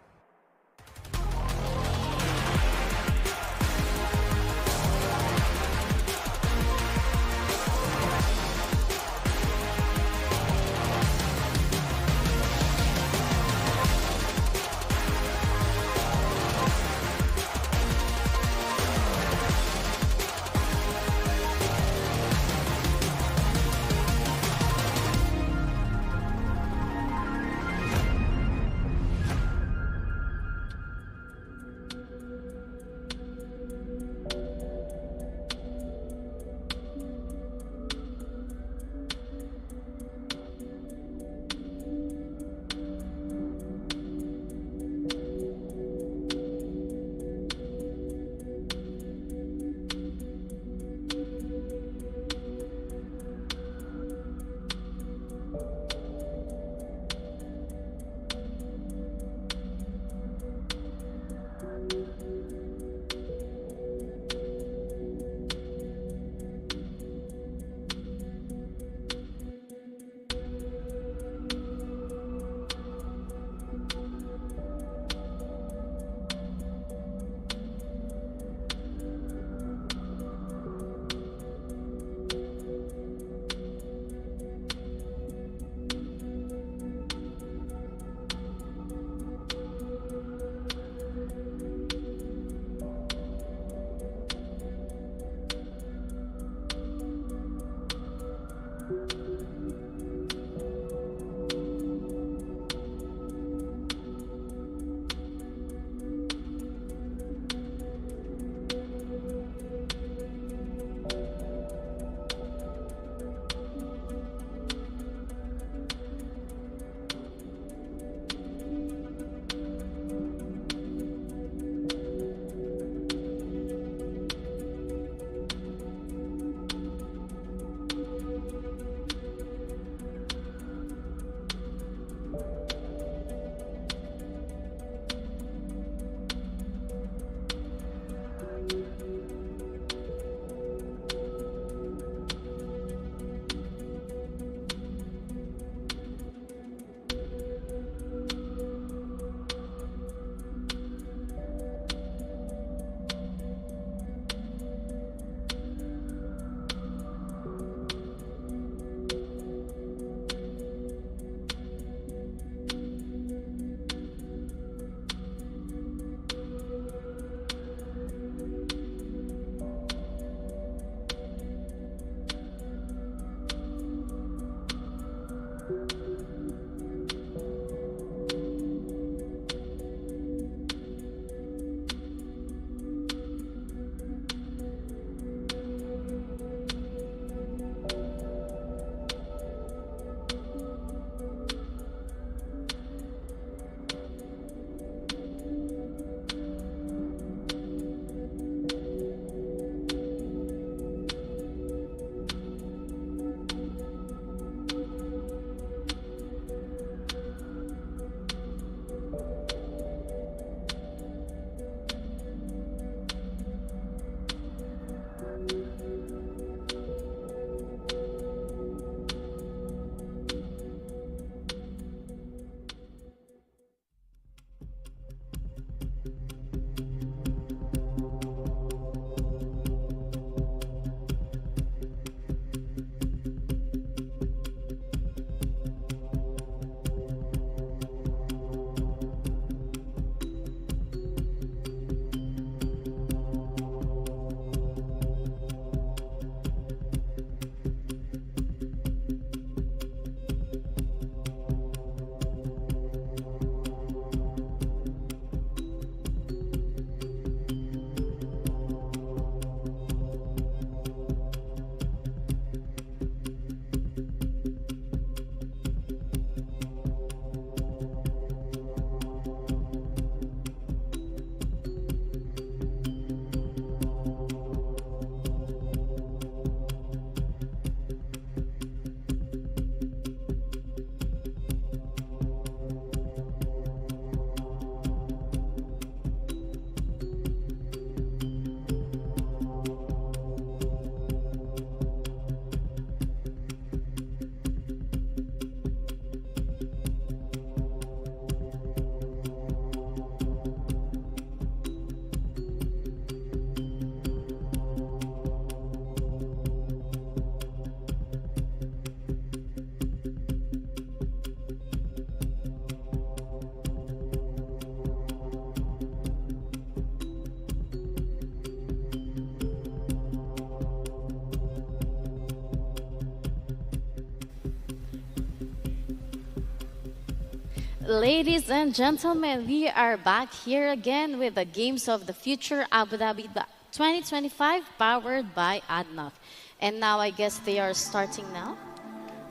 Ladies and gentlemen, we are back here again with the Games of the Future Abu Dhabi 2025 powered by ADNOC. And now I guess they are starting now.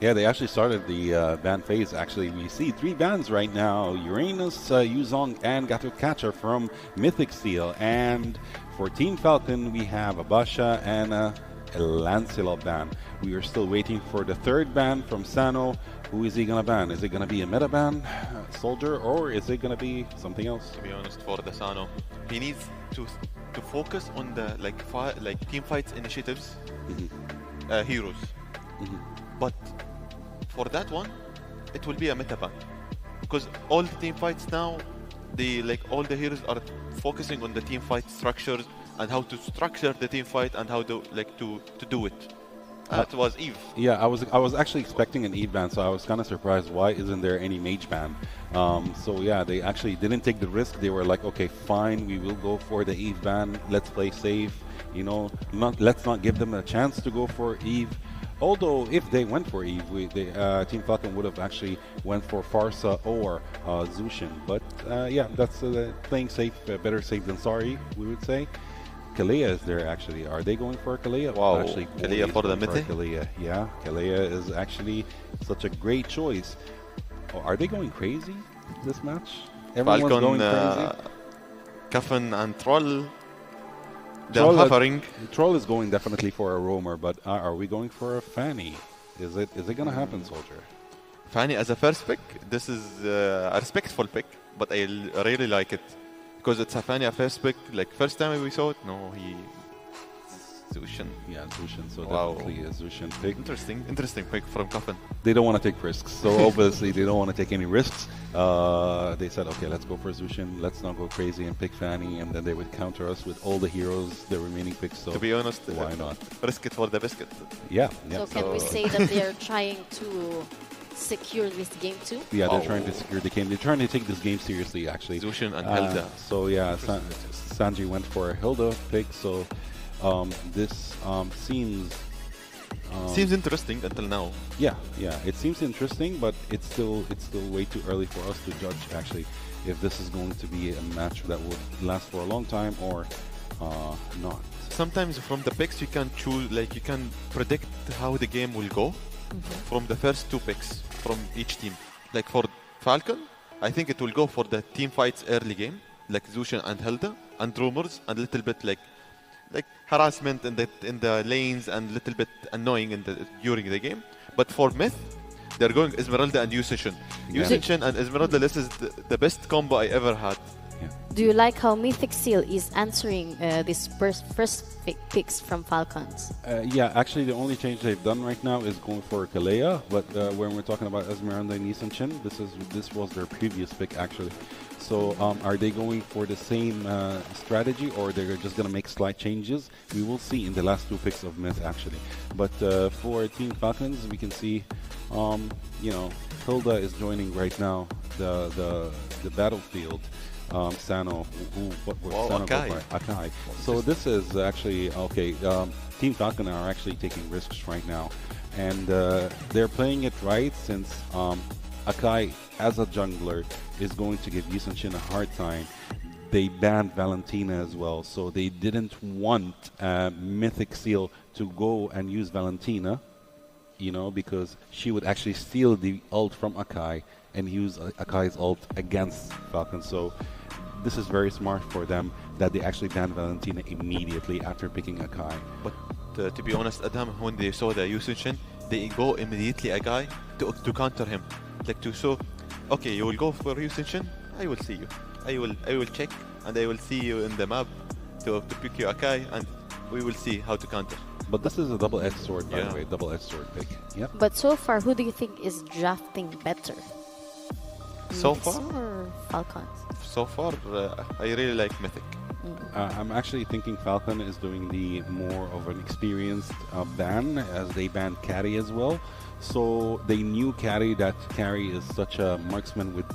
Yeah, they actually started the ban phase. Actually, we see 3 bans right now. Uranus, Yuzong, and Gato Catcher from Mythic Seal. And for Team Falcon, we have Abasha and a Lancelot ban. We are still waiting for the 3rd ban from Sano. Who is he going to ban? Is it going to be a meta ban, Soldier, or is it going to be something else? To be honest, for the Sano, he needs to focus on the team fights initiatives, heroes. But for that one, it will be a meta ban because all the team fights now, all the heroes are focusing on the team fight structures and how to structure the team fight and how to do it. That was Eve. Yeah, I was actually expecting an Eve ban, so I was kind of surprised. Why isn't there any mage ban? So yeah, they actually didn't take the risk. They were like, okay, fine, we will go for the Eve ban. Let's play safe. You know, let's not give them a chance to go for Eve. Although if they went for Eve, Team Falcon would have actually went for Farsa or Zushin. But yeah, that's playing safe, better safe than sorry, we would say. Kalea is there actually. Are they going for Kalea? Wow, actually, Kalea for the Mythic? Kalea. Yeah, Kalea is actually such a great choice. Oh, are they going crazy this match? Everyone's Falcon, going crazy. Coffin and Troll. They're hovering. Troll is going definitely for a roamer, but are we going for a Fanny? Is it going to happen, Soldier? Fanny as a first pick, this is a respectful pick, but I really like it. Because it's a Fanny, a first pick. Like, first time we saw it, Zushin. Yeah, Zushin. So wow. Definitely a Zushin pick. Interesting pick from Coffin. They don't want to take risks. So obviously they don't want to take any risks. They said, okay, let's go for Zushin. Let's not go crazy and pick Fanny. And then they would counter us with all the heroes, the remaining picks. So to be honest, why not? Risk it for the biscuit. Yeah. So can we say that they are trying to secure this game too? Yeah, they're trying to secure the game. They're trying to take this game seriously, actually. Zushin and Hilda. So yeah, Sanji went for a Hilda pick. So this seems interesting until now. Yeah, it seems interesting, but it's still way too early for us to judge actually if this is going to be a match that would last for a long time or not. Sometimes from the picks you can choose, you can predict how the game will go from the first 2 picks from each team. Like for Falcon, I think it will go for the team fights early game, like Zushin and Hilda, and rumors, and a little bit like harassment in the lanes, and a little bit annoying during the game. But for Myth, they're going Esmeralda and Yusichin. Yusichin and Esmeralda, this is the best combo I ever had. Do you like how Mythic Seal is answering these first picks from Falcons? Yeah, actually the only change they've done right now is going for Kalea, but when we're talking about Esmeralda and Yusichin, this was their previous pick actually. So are they going for the same strategy, or they're just going to make slight changes? We will see in the last 2 picks of Myth actually. But for Team Falcons, we can see, Hilda is joining right now the battlefield. Sano, Sano Akai. So this is actually okay. Team Falcon are actually taking risks right now, and they're playing it right since Akai, as a jungler, is going to give Yusichin a hard time. They banned Valentina as well, so they didn't want Mythic Seal to go and use Valentina, because she would actually steal the ult from Akai and use Akai's ult against Falcon. So this is very smart for them that they actually banned Valentina immediately after picking Akai. But to be honest, Adam, when they saw the Yusichin, they go immediately Akai to counter him. Okay, you will go for Yusichin, I will see you. I will check, and I will see you in the map to pick you Akai, and we will see how to counter. But this is a double-edged sword, by the way, double-edged sword pick. Yep. But so far, who do you think is drafting better? So Mythics far? or Falcons? So far, I really like Mythic. I'm actually thinking Falcon is doing the more of an experienced ban, as they banned Carry as well. So they knew that Carry is such a marksman with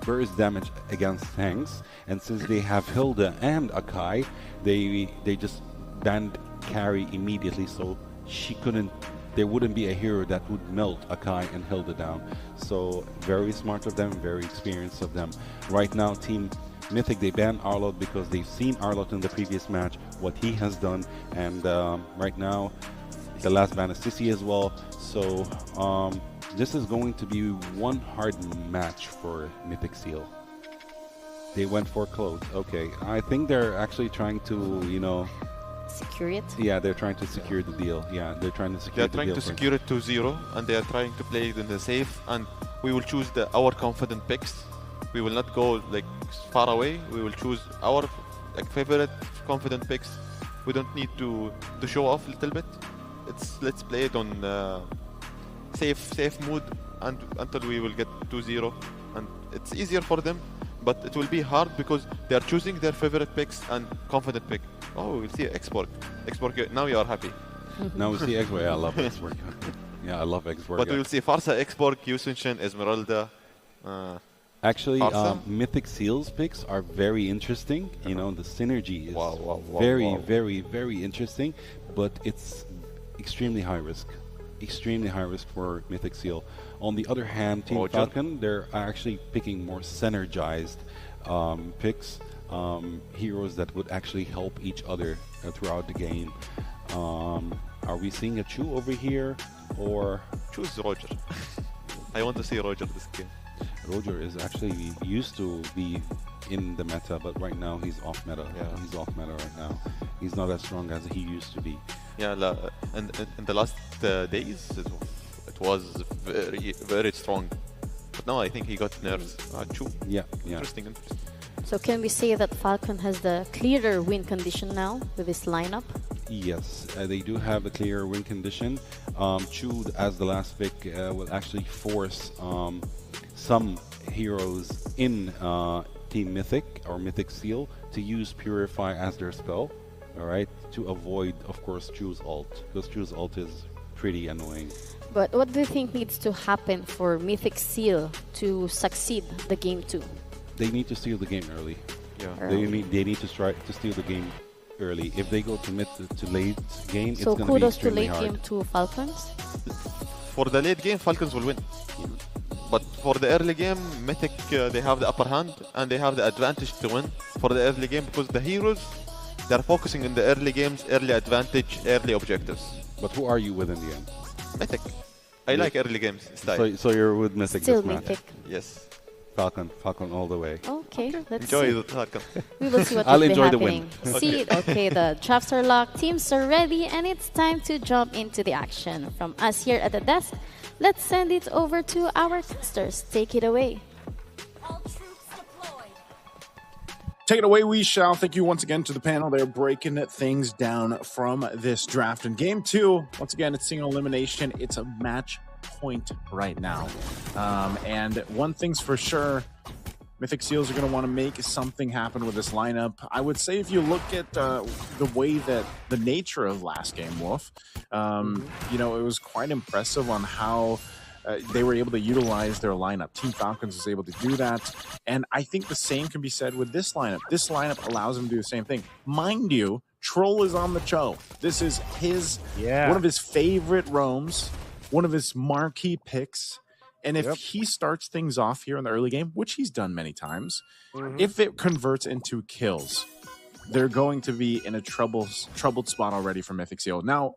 burst damage against tanks, and since they have Hilda and Akai, they just banned Carry immediately, so she couldn't there wouldn't be a hero that would melt Akai and Hilda down. So very smart of them, very experienced of them. Right now, Team Mythic, they banned Arlott because they've seen Arlott in the previous match, what he has done, and right now, the last ban is Sissy as well. So this is going to be one hard match for Mythic Seal. They went for close. Okay, I think they're actually trying to, you know, secure it. Yeah, they're trying to secure the deal. Yeah, they're trying to secure the deal. They're trying to secure it 2-0, and they are trying to play it in the safe. And we will choose our confident picks. We will not go like far away. We will choose our favorite confident picks. We don't need to show off a little bit. Let's play it on safe mood and until we will get 2-0, and it's easier for them. But it will be hard because they are choosing their favorite picks and confident pick. Oh, we'll see Xborg. Xborg, now you are happy. Now we see Xborg. Yeah, I love Xborg. Yeah, I love Xborg. But we will see Farsa, Xborg, Yusunshin, Esmeralda. Actually, Mythic Seal's picks are very interesting. You know, the synergy is very interesting, but it's extremely high risk. Extremely high risk for Mythic Seal. On the other hand, Team Falcon, they're actually picking more synergized picks, heroes that would actually help each other throughout the game. Are we seeing a Chu over here, or choose Roger? I want to see Roger this game. Roger is actually used to be in the meta, but right now he's off meta. Yeah. He's off meta right now. He's not as strong as he used to be. Yeah, in the last days, it was very strong. But now I think he got nerfs. Chu. Yeah. Interesting. So can we say that Falcon has the clearer win condition now with his lineup? Yes, they do have a clear win condition. Chu, as the last pick, will actually force some heroes in Team Mythic or Mythic Seal to use Purify as their spell, all right, to avoid, of course, Chu's ult, because Chu's ult is pretty annoying. But what do you think needs to happen for Mythic Seal to succeed the game 2? They need to steal the game early. Yeah. They need to try to steal the game early. If they go to mid to late game, so it's going to be extremely hard. So kudos to late game to Falcons? For the late game, Falcons will win. But for the early game, Mythic, they have the upper hand and they have the advantage to win for the early game because the heroes, they're focusing in the early games, early advantage, early objectives. But who are you with in the end? Mythic. I like early games style. So you're with Mythic Still this match? Mythic. Yes. Falcon all the way. Okay, let's enjoy see. the Falcon. We will see what I'll will be enjoy the happening. win. See, okay, the drafts are locked, teams are ready, and it's time to jump into the action. From us here at the desk, let's send it over to our casters. Take it away. Take it away, we shall. Thank you once again to the panel. They're breaking things down from this draft. In game 2, once again, it's single elimination. It's a match point right now. And one thing's for sure, Mythic Seals are going to want to make something happen with this lineup. I would say if you look at the way that the nature of last game, Wolf, you know, it was quite impressive on how they were able to utilize their lineup. Team Falcons was able to do that. And I think the same can be said with this lineup. This lineup allows them to do the same thing. Mind you, Troll is on the show. This is one of his favorite roams, one of his marquee picks. And if he starts things off here in the early game, which he's done many times, if it converts into kills, they're going to be in a troubled spot already for Mythic Seal. Now,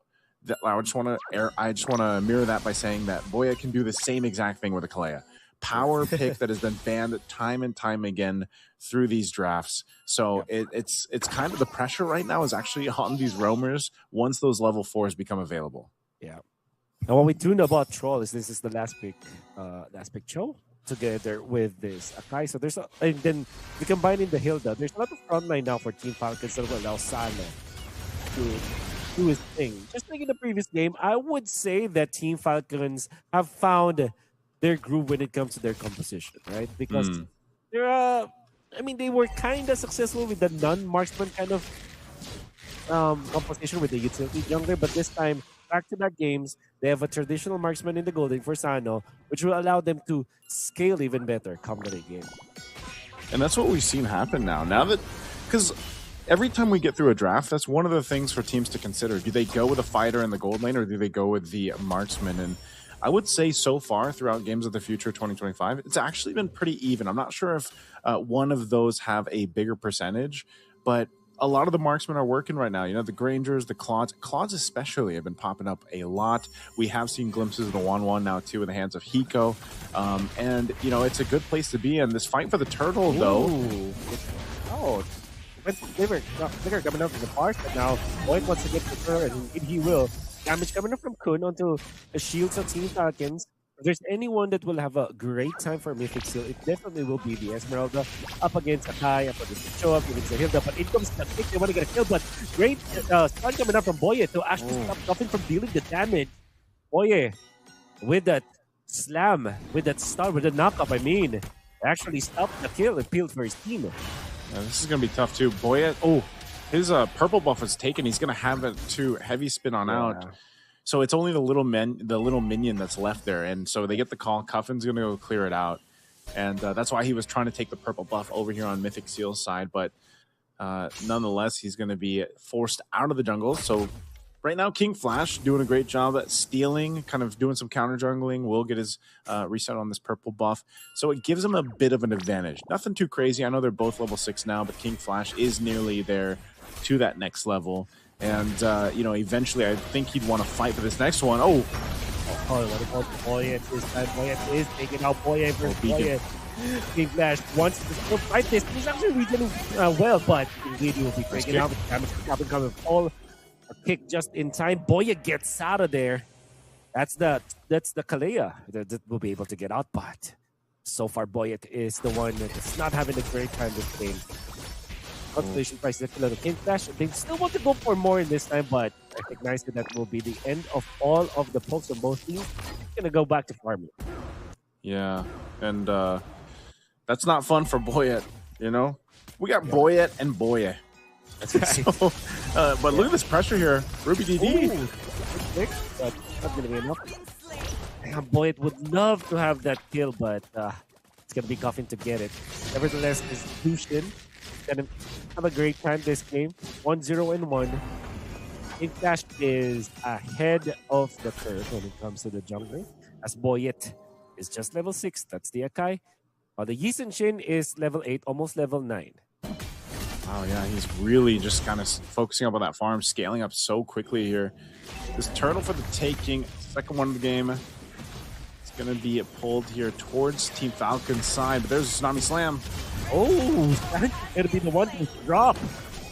I just want to mirror that by saying that Boya can do the same exact thing with a Kalea. Power pick that has been banned time and time again through these drafts. So it's kind of the pressure right now is actually on these roamers once those level 4s become available. Yeah. And what we do know about Troll is this is the last pick Cho together with this Akai. So there's and then we combine in the Hilda. There's a lot of frontline now for Team Falcons that will allow Sano to do his thing. Just like in the previous game, I would say that Team Falcons have found their groove when it comes to their composition, right? Because they're they were kind of successful with the non-marksman kind of composition with the utility jungler, but this time back-to-back games, they have a traditional marksman in the golden for Sano, which will allow them to scale even better come the late game. And that's what we've seen happen now. Now that, because every time we get through a draft, that's one of the things for teams to consider. Do they go with a fighter in the gold lane, or do they go with the marksman? And I would say so far throughout Games of the Future 2025, it's actually been pretty even. I'm not sure if one of those have a bigger percentage, but a lot of the marksmen are working right now. You know, the Grangers, the Claudes. Claudes especially have been popping up a lot. We have seen glimpses of the 1-1 now, too, in the hands of Hiko. And, you know, it's a good place to be in. This fight for the turtle, though. Oh, Liver coming up from the park, but now Boyd wants to get the turtle, and indeed he will. Damage coming up from Kun onto the shields of Team Falcons. If there's anyone that will have a great time for Mythic Seal, it definitely will be the Esmeralda up against Akai, up against Cho, up against the Hilda. But in comes the pick, they want to get a kill, but great stun coming up from Boye to actually stop Coffin from dealing the damage. Boye, with that slam, with that stun, with the knockup, I mean, actually stopped the kill and peeled for his team. Yeah, this is going to be tough, too. Boye, his purple buff is taken. He's going to have it to heavy spin on out. So it's only the little minion that's left there, and so they get the call. Cuffin's gonna go clear it out, and that's why he was trying to take the purple buff over here on Mythic Seal's side. But nonetheless, he's gonna be forced out of the jungle. So right now, King Flash doing a great job at stealing, kind of doing some counter jungling. Will get his reset on this purple buff, so it gives him a bit of an advantage. Nothing too crazy. I know they're both level 6 now, but King Flash is nearly there to that next level. And, you know, eventually I think he'd want to fight for this next one. What about Boye this time? Boye is taking out Boye versus Boye. King Flash wants to still fight this. He's actually regening well, but indeed he will be breaking out with damage coming all a kick just in time. Boye gets out of there. That's the Kalea that will be able to get out, but so far Boye is the one that is not having a great time this game. Constellation price is a King Flash. They still want to go for more in this time, but I recognize that will be the end of all of the pokes on both teams. It's gonna go back to farming. Yeah, and that's not fun for Boyet, you know? We got Boyet and Boye. That's right. So, but look at this pressure here. Ruby DD. But not gonna be enough. Boyet would love to have that kill, but it's gonna be Coffin to get it. Nevertheless, this Lucian gonna have a great time this game. 1-0-1. King Flash is ahead of the curve when it comes to the jungler, as Boyet is just level 6. That's the Akai. While the Yi Shin is level 8, almost level 9. Oh yeah, he's really just kind of focusing up on that farm, scaling up so quickly here. This turtle for the taking, second one of the game. It's gonna be pulled here towards Team Falcon's side, but there's a Tsunami Slam. Oh, that's going to be the one to drop.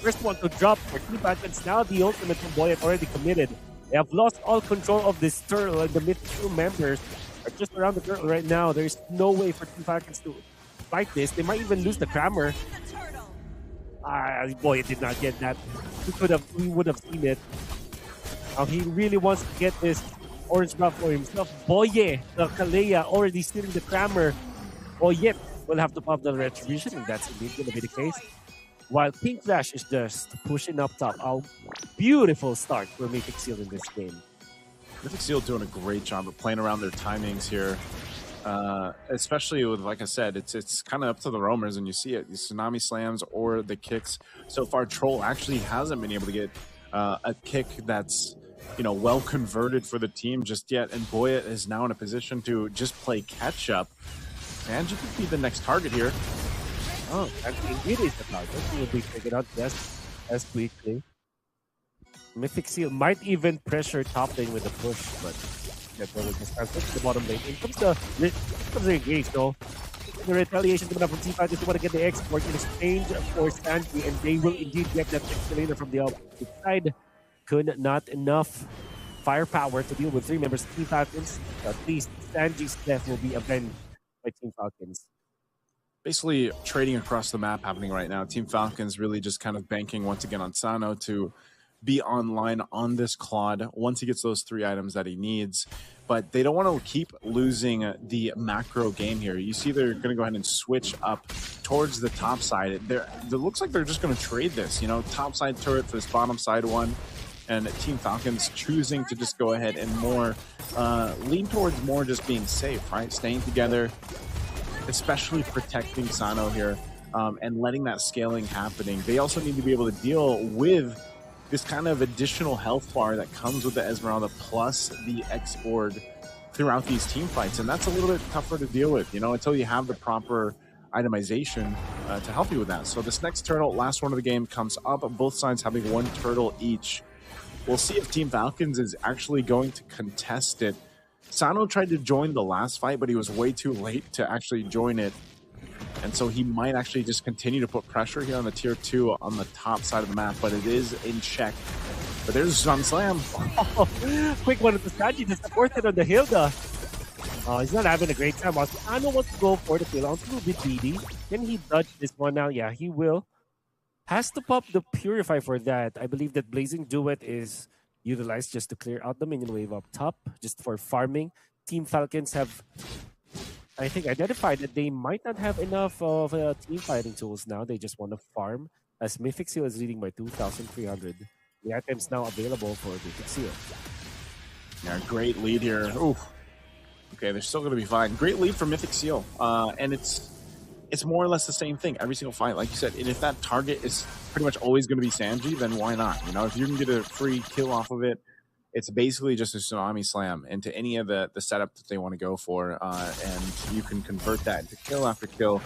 First one to drop for Team Falcons. Now the ultimate from Boyet already committed. They have lost all control of this turtle, and the mid-2 members are just around the turtle right now. There's no way for Team Falcons to fight this. They might even lose the Crammer. Boyet did not get that. We would have seen it. Now he really wants to get this orange buff for himself. Boye, the Kalea, already stealing the Crammer. Boyet will have to pop the retribution, and that's indeed going to be the case. While King Flash is just pushing up top. A beautiful start for Mythic Seal in this game. Mythic Seal doing a great job of playing around their timings here. Especially with, like I said, it's kind of up to the roamers, and you see it. These Tsunami Slams or the kicks. So far, Troll actually hasn't been able to get a kick that's, you know, well converted for the team just yet. And Boyet is now in a position to just play catch up. And you could be the next target here. Oh, actually, it is the target. He will be taken out just as quickly. Mythic Seal might even pressure top lane with a push, but that will just transfer to the bottom lane. In comes the engage, though. The retaliation coming up from Team Falcons. They want to get the export in exchange for Sanji, and they will indeed get that escalator from the opposite side. Could not enough firepower to deal with 3 members of Team Falcons. At least Sanji's death will be avenged by Team Falcons. Basically, trading across the map happening right now. Team Falcons really just kind of banking once again on Sano to be online on this Claude once he gets those 3 items that he needs. But they don't want to keep losing the macro game here. You see they're going to go ahead and switch up towards the top side. It looks like they're just going to trade this, you know, top side turret for this bottom side one. And Team Falcons choosing to just go ahead and more lean towards more just being safe, right? Staying together, especially protecting Sano here. and letting that scaling happening. They also need to be able to deal with this kind of additional health bar that comes with the Esmeralda plus the X-Org throughout these team fights, and that's a little bit tougher to deal with, you know, until you have the proper itemization to help you with that. So this next turtle, last one of the game, comes up, both sides having one turtle each. We'll see if Team Falcons is actually going to contest it. Sano tried to join the last fight, but he was way too late to actually join it. And so he might actually just continue to put pressure here on the tier 2 on the top side of the map, but it is in check. But there's Sun Slam. Quick one with the Sanji to support it on the Hilda. Oh, he's not having a great time. Sano wants to go for the kill on a bit greedy. Can he dodge this one now? Yeah, he will. Has to pop the Purify for that. I believe that Blazing Duet is utilized just to clear out the minion wave up top, just for farming. Team Falcons have, I think, identified that they might not have enough of team fighting tools now. They just want to farm, as Mythic Seal is leading by 2,300. The items now available for Mythic Seal. Yeah, great lead here. Oof. Okay, they're still going to be fine. Great lead for Mythic Seal. And it's more or less the same thing every single fight, like you said. And if that target is pretty much always going to be Sanji, then why not? You know, if you can get a free kill off of it, it's basically just a tsunami slam into any of the setup that they want to go for, and you can convert that into kill after kill.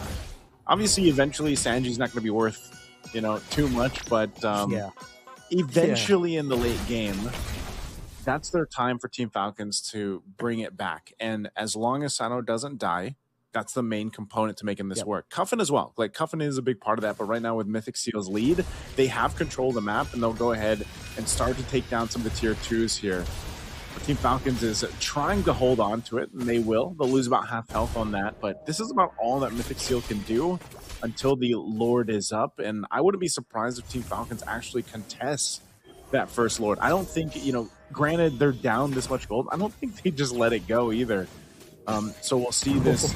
Obviously, eventually, Sanji's not going to be worth, you know, too much, but eventually in the late game, that's their time for Team Falcons to bring it back. And as long as Sano doesn't die, that's the main component to making this work. Cuffin as well. Like, Cuffin is a big part of that, but right now with Mythic Seal's lead, they have control of the map, and they'll go ahead and start to take down some of the tier 2s here. But Team Falcons is trying to hold on to it, and they will. They'll lose about half health on that, but this is about all that Mythic Seal can do until the Lord is up, and I wouldn't be surprised if Team Falcons actually contests that first Lord. I don't think, you know, granted they're down this much gold, I don't think they just let it go either. So we'll see this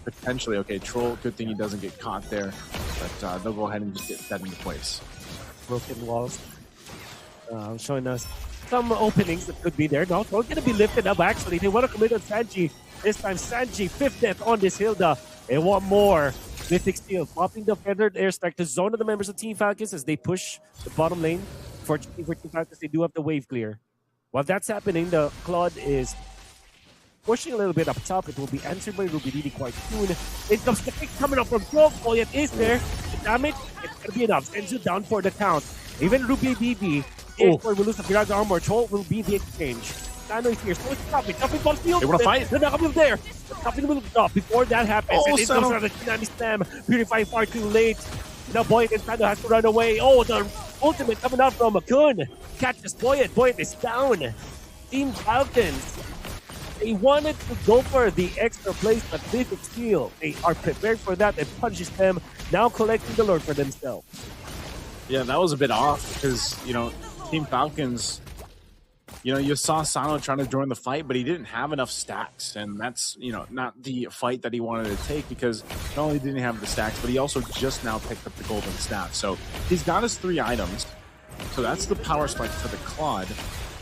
potentially. Okay, Troll, good thing he doesn't get caught there, but they'll go ahead and just get that into place. Broken walls showing us some openings that could be there. No, Troll's going to be lifted up, actually. They want to commit on Sanji. This time, Sanji, 5th death on this Hilda. They want more. Mythic Steel popping the feathered airstrike to zone of the members of Team Falcons as they push the bottom lane. Fortunately for Team Falcons, they do have the wave clear. While that's happening, the Claude is pushing a little bit up top. It will be answered by Ruby really quite soon. It comes the pick coming up from Troll. Poyet is there. The damage, it's going to be enough. Senzu down for the count. Even Ruby BB, will lose the Pirata armor. Troll will be the exchange. Nano is here. So it's Cuffin. Cuffin ball field. They want to fight. The Naka move there. Cuffin will stop before that happens. And it goes around the Tsunami Slam. Purify far too late. Now Boyet and Sando has to run away. Oh, the ultimate coming out from Kun. Catches Boyet. Boyet is down. Team Falcons, they wanted to go for the extra place, but Mythic Steel, they are prepared for that and punishes them, now collecting the Lord for themselves. Yeah, that was a bit off because, you know, Team Falcons, you know, you saw Sano trying to join the fight, but he didn't have enough stacks, and that's, you know, not the fight that he wanted to take because not only didn't he have the stacks, but he also just now picked up the golden staff. So he's got his 3 items, so that's the power spike for the Claude.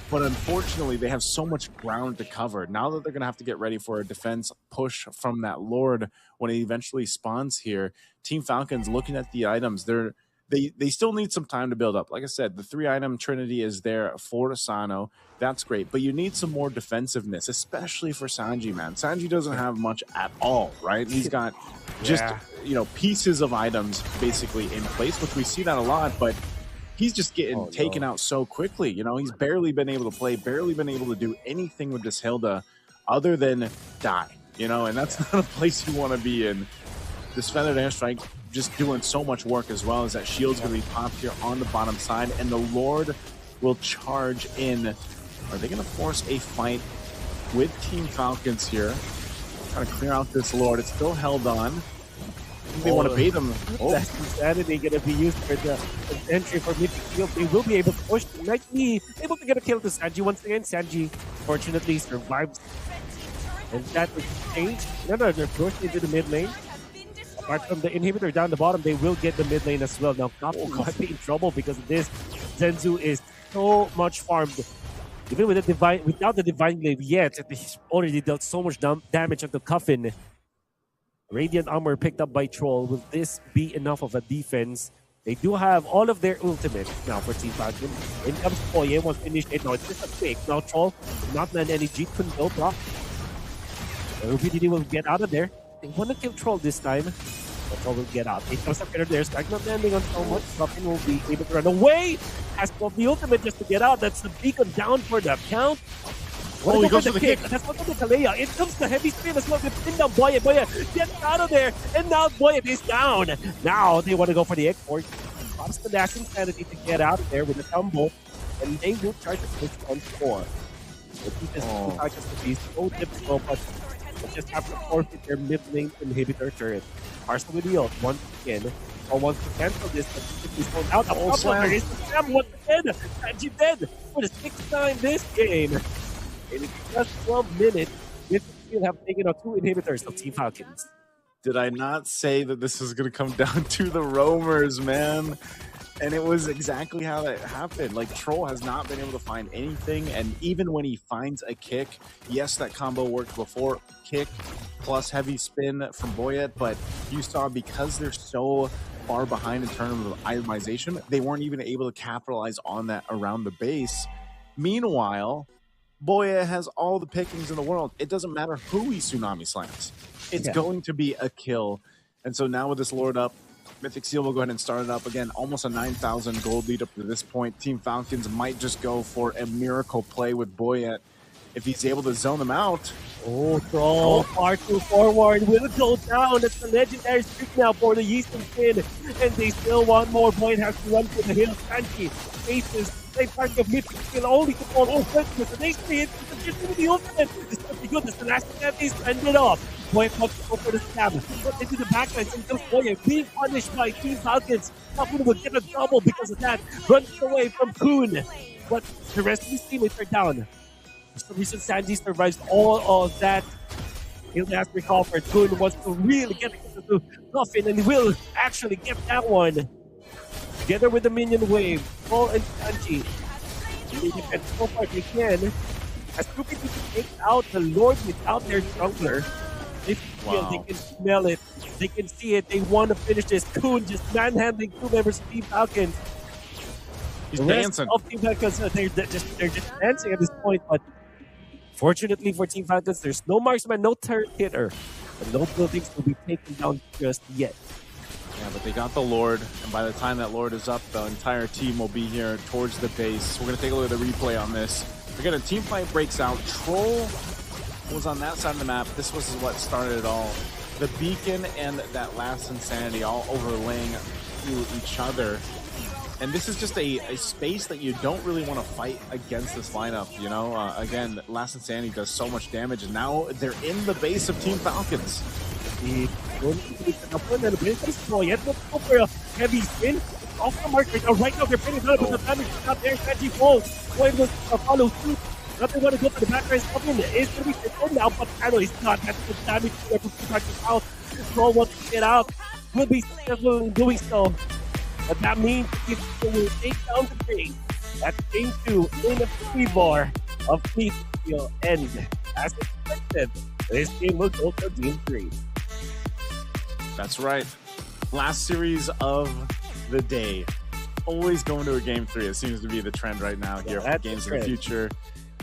But unfortunately, they have so much ground to cover. Now that they're going to have to get ready for a defense push from that Lord when it eventually spawns here, Team Falcons, looking at the items, they still need some time to build up. Like I said, the 3-item trinity is there for Sano. That's great. But you need some more defensiveness, especially for Sanji, man. Sanji doesn't have much at all, right? He's got just, you know, pieces of items basically in place, which we see that a lot, but he's just getting taken out so quickly. You know, he's barely been able to play, barely been able to do anything with this Hilda other than die, you know, and that's not a place you want to be in. This Feathered Airstrike just doing so much work, as well as that shield's going to be popped here on the bottom side, and the Lord will charge in. Are they going to force a fight with Team Falcons here? Trying to clear out this Lord. It's still held on. They want to bait them. That's insanity going to be used for the entry for Mythic Field. They will be able to push. They might be able to get a kill to Sanji once again. Sanji, fortunately, survives. And that will change. No, they're pushed into the mid lane. Apart from the inhibitor down the bottom, they will get the mid lane as well. Now, Kapu might be in trouble because of this. Zenzu is so much farmed. Even with the without the Divine Glaive yet, he's already dealt so much damage onto Cuffin. Radiant Armor picked up by Troll. Will this be enough of a defense? They do have all of their ultimate now for Team Falcon. In comes Boye, was finished. No, it's just a fake. Now Troll did not land any Jeet, couldn't go block. RPDD will get out of there. They want to kill Troll this time. But Troll will get out. It comes up there. Strike not landing on so much. Ruffin will be able to run away. Has got the ultimate just to get out. That's the beacon down for the count. Oh, he goes for the kick. That's what the Kalea. It comes the heavy spin as well. They pin down Boye. Boye gets out of there. And now Boye is down. Now they want to go for the export. Pops the dash insanity to get out of there with a tumble. And they will try to switch on 4. The defense is just to be so difficult, but they just have to forfeit their mid lane inhibitor turret. Parcel with the ult once again. Or wants to cancel this, but he's going out. There is the slam once again. Sanji dead for the 6th time this game. And in just 12 minutes, Mythic have taken out 2 inhibitors of Team Falcons. Did I not say that this is going to come down to the roamers, man? And it was exactly how that happened. Like, Troll has not been able to find anything, and even when he finds a kick, yes, that combo worked before, kick plus heavy spin from Boyet, but you saw because they're so far behind in terms of itemization, they weren't even able to capitalize on that around the base. Meanwhile, Boya has all the pickings in the world. It doesn't matter who he Tsunami slams. It's going to be a kill. And so now with this Lord up, Mythic Seal will go ahead and start it up again. Almost a 9,000 gold lead up to this point. Team Falcons might just go for a miracle play with Boyet if he's able to zone them out. Oh, Troll, far too forward, will go down. It's the legendary streak now for the Eastern Spin. And they still want more. Boyet has to run to the hill. Sanji faces same part of Mythic Seal only to fall over with the next hit. Just with the ultimate. It's going to be good. It's the last step. They send it off. Boyet wants to go for the stab. But into the backline. Until Boyet being punished by Team Falcons. Falcon will get a double because of that. Runs away from Kun. But the rest of his teammates are down. For some reason, Sanji survives all of that. He'll have to recall for Kun wants to really get into Coffin and will actually get that one. Together with the minion wave, Paul and Sanji. They defend so far they can. As Ruby takes out the Lord without their jungler, they feel they can smell it, they can see it, they want to finish this. Kun just manhandling 2 members of Team Falcons. He's the rest dancing. Of Team Falcons, they're just dancing at this point, but fortunately for Team Falcons, there's no marksman, no turret hitter, and no buildings will be taken down just yet. Yeah, but they got the Lord, and by the time that Lord is up, the entire team will be here towards the base. We're going to take a look at the replay on this. Again, a team fight breaks out. Troll was on that side of the map. This was what started it all. The beacon and that last insanity all overlaying to each other. And this is just a space that you don't really want to fight against this lineup, you know? Again, Last Insanity does so much damage, and now they're in the base of Team Falcons. Yet go for a heavy spin. Off the mark right now, they're pinning down, but the damage is not there. Sanji falls. Boy was follow suit. Nothing want to go for the back rise. Something is going to be taken now, but Arrow is not. That's the damage to the out. Troll wants to get out. Will be successful in doing so. But that means it will take down the thing. That's game 2 in the 3-bar of Fleet will end. As expected, this game will go to game 3. That's right. Last series of the day. Always going to a game 3. It seems to be the trend right now here for games in the future.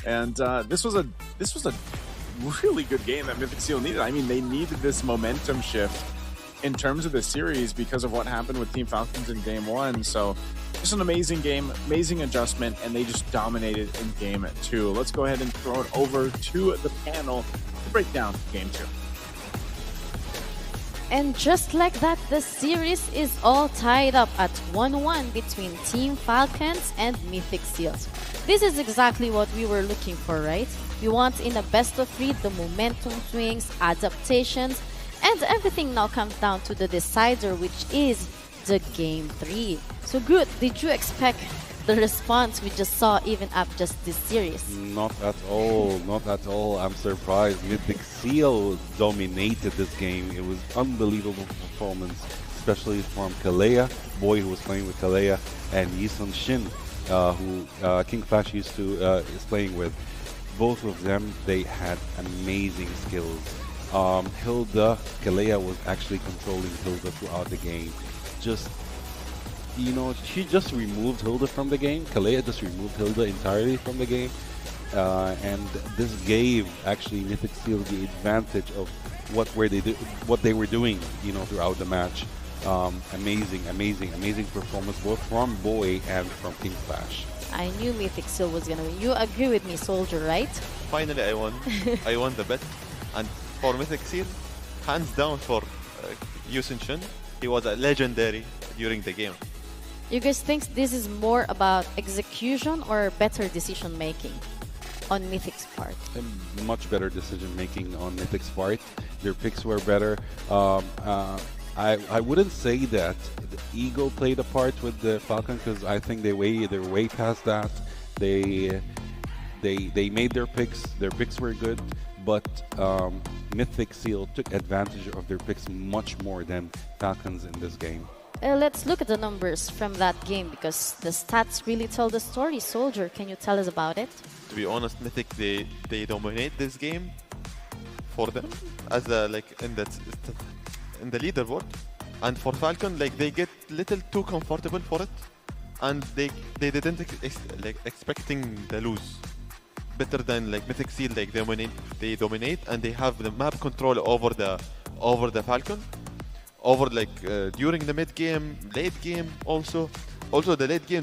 And this was a really good game that Mythic Seal needed. I mean, they needed this momentum shift in terms of the series because of what happened with Team Falcons in game 1. So just an amazing game, amazing adjustment, and they just dominated in game 2. Let's go ahead and throw it over to the panel to break down game 2. And just like that, the series is all tied up at 1-1 between Team Falcons and Mythic Seals. This is exactly what we were looking for, right? We want in a best of 3 the momentum swings, adaptations, and everything now comes down to the decider, which is the game 3. So good, did you expect the response we just saw even up just this series? Not at all, not at all. I'm surprised. Mythic Seal dominated this game. It was unbelievable performance, especially from Kalea, Boy who was playing with Kalea, and Yisun Shin, who King Flash is playing with. Both of them, they had amazing skills. Hilda, Kalea was actually controlling Hilda throughout the game. Just, you know, she just removed Hilda from the game. Kalea just removed Hilda entirely from the game. And this gave actually Mythic Steel the advantage of what they were doing, you know, throughout the match. Amazing performance both from Boy and from King Flash. I knew Mythic Steel was gonna win. You agree with me, Soldier, right? Finally, I won. I won the bet. And for Mythic Steel, hands down for Yusin Shin. He was a legendary during the game. You guys think this is more about execution or better decision making on Mythic's part? Much better decision making on Mythic's part. Their picks were better. I wouldn't say that the ego played a part with the Falcon, because I think they're way past that. They made their picks. Their picks were good, but Mythic Seal took advantage of their picks much more than Falcons in this game. Let's look at the numbers from that game, because the stats really tell the story. Soldier, can you tell us about it? To be honest, Mythic, they dominate this game for them as a, like in the leaderboard, and for Falcon, like they get little too comfortable for it, and they didn't expecting the lose. Better than like Mythic Seal, like they dominate and they have the map control over the Falcon, over during the mid game, late game also the late game.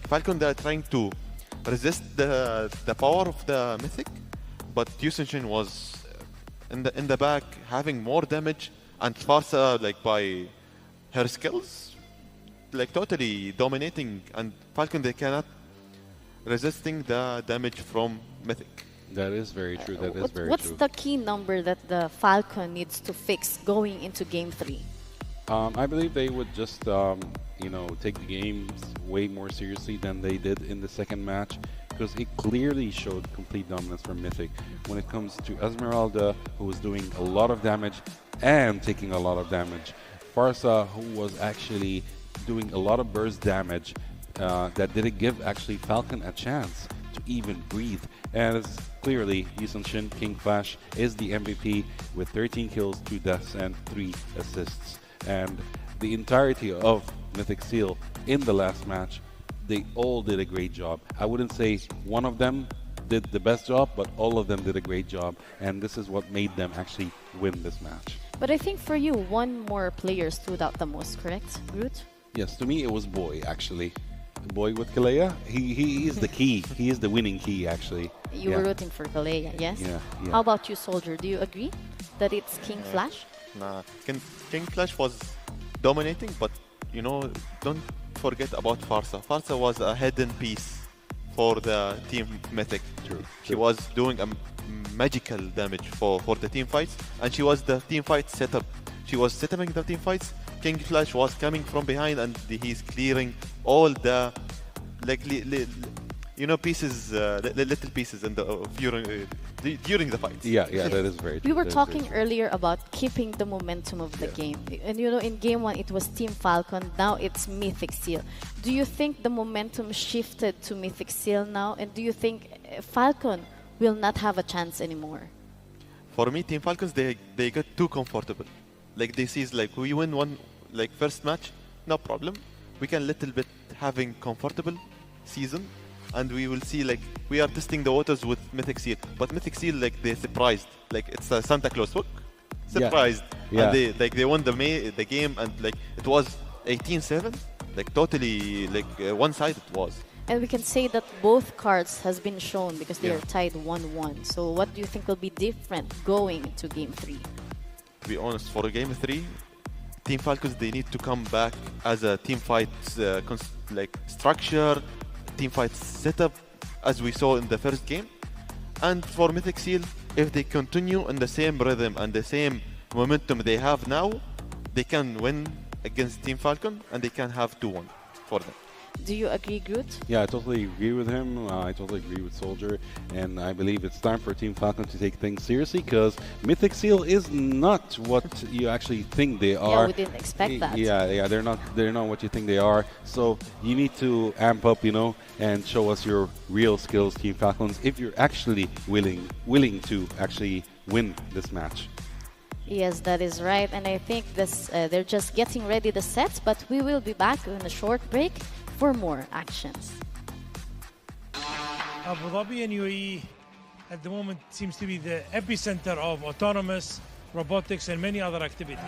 Falcon, they are trying to resist the power of the Mythic, but Yusin was in the back having more damage, and Farsa by her skills totally dominating, and Falcon, they cannot resisting the damage from Mythic. That is very true. That is very true. What's the key number that the Falcon needs to fix going into Game 3? I believe they would just, take the games way more seriously than they did in the second match, because it clearly showed complete dominance from Mythic when it comes to Esmeralda, who was doing a lot of damage and taking a lot of damage. Farsa, who was actually doing a lot of burst damage that didn't give actually Falcon a chance to even breathe. As clearly, Yusun Shin, King Flash, is the MVP with 13 kills, 2 deaths, and 3 assists. And the entirety of Mythic Seal in the last match, they all did a great job. I wouldn't say one of them did the best job, but all of them did a great job, and this is what made them actually win this match. But I think for you, one more player stood out the most, correct, Groot? Yes, to me it was Boy, actually. Boy with Kalea, he is the key. He is the winning key, actually. You were rooting for Kalea, yes? Yeah. How about you, Soldier? Do you agree that it's King Flash? Nah, King Flash was dominating, but don't forget about Farsa. Farsa was a hidden piece for the team Mythic. True. She was doing a magical damage for the team fights, and she was the team fight setup. She was setting the team fights. King Flash was coming from behind, and he's clearing all the pieces, little pieces in during the fight. Yeah, that is very true. We were talking earlier about keeping the momentum of the game. And in Game 1, it was Team Falcon. Now it's Mythic Seal. Do you think the momentum shifted to Mythic Seal now? And do you think Falcon will not have a chance anymore? For me, Team Falcons, they got too comfortable. They see we win one first match, no problem. We can little bit having comfortable season, and we will see we are testing the waters with Mythic Seal. But Mythic Seal they surprised, it's a Santa Claus look, surprised. Yeah. And they won the game, and it was 18-7, totally one-sided it was. And we can say that both cards has been shown because they are tied 1-1. So what do you think will be different going into Game 3? To be honest, for Game 3, Team Falcons, they need to come back as a team fight structure, team fight setup, as we saw in the first game. And for Mythic Seal, if they continue in the same rhythm and the same momentum they have now, they can win against Team Falcon, and they can have 2-1 for them. Do you agree, Groot? Yeah, I totally agree with him. I totally agree with Soldier. And I believe it's time for Team Falcon to take things seriously, because Mythic Seal is not what you actually think they are. Yeah, we didn't expect that. Yeah, they're not what you think they are. So you need to amp up, and show us your real skills, Team Falcons, if you're actually willing to actually win this match. Yes, that is right. And I think this they're just getting ready the sets, but we will be back in a short break for more actions. Abu Dhabi and UAE at the moment seems to be the epicenter of autonomous, robotics, and many other activities.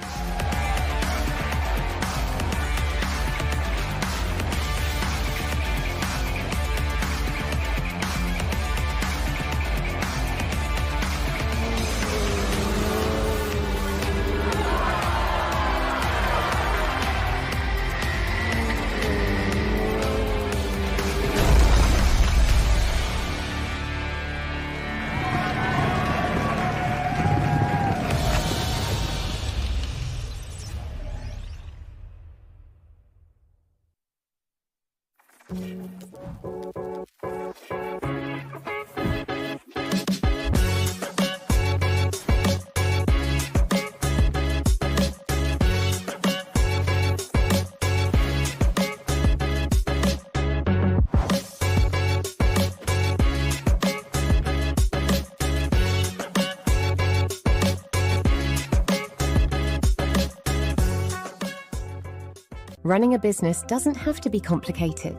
Running a business doesn't have to be complicated.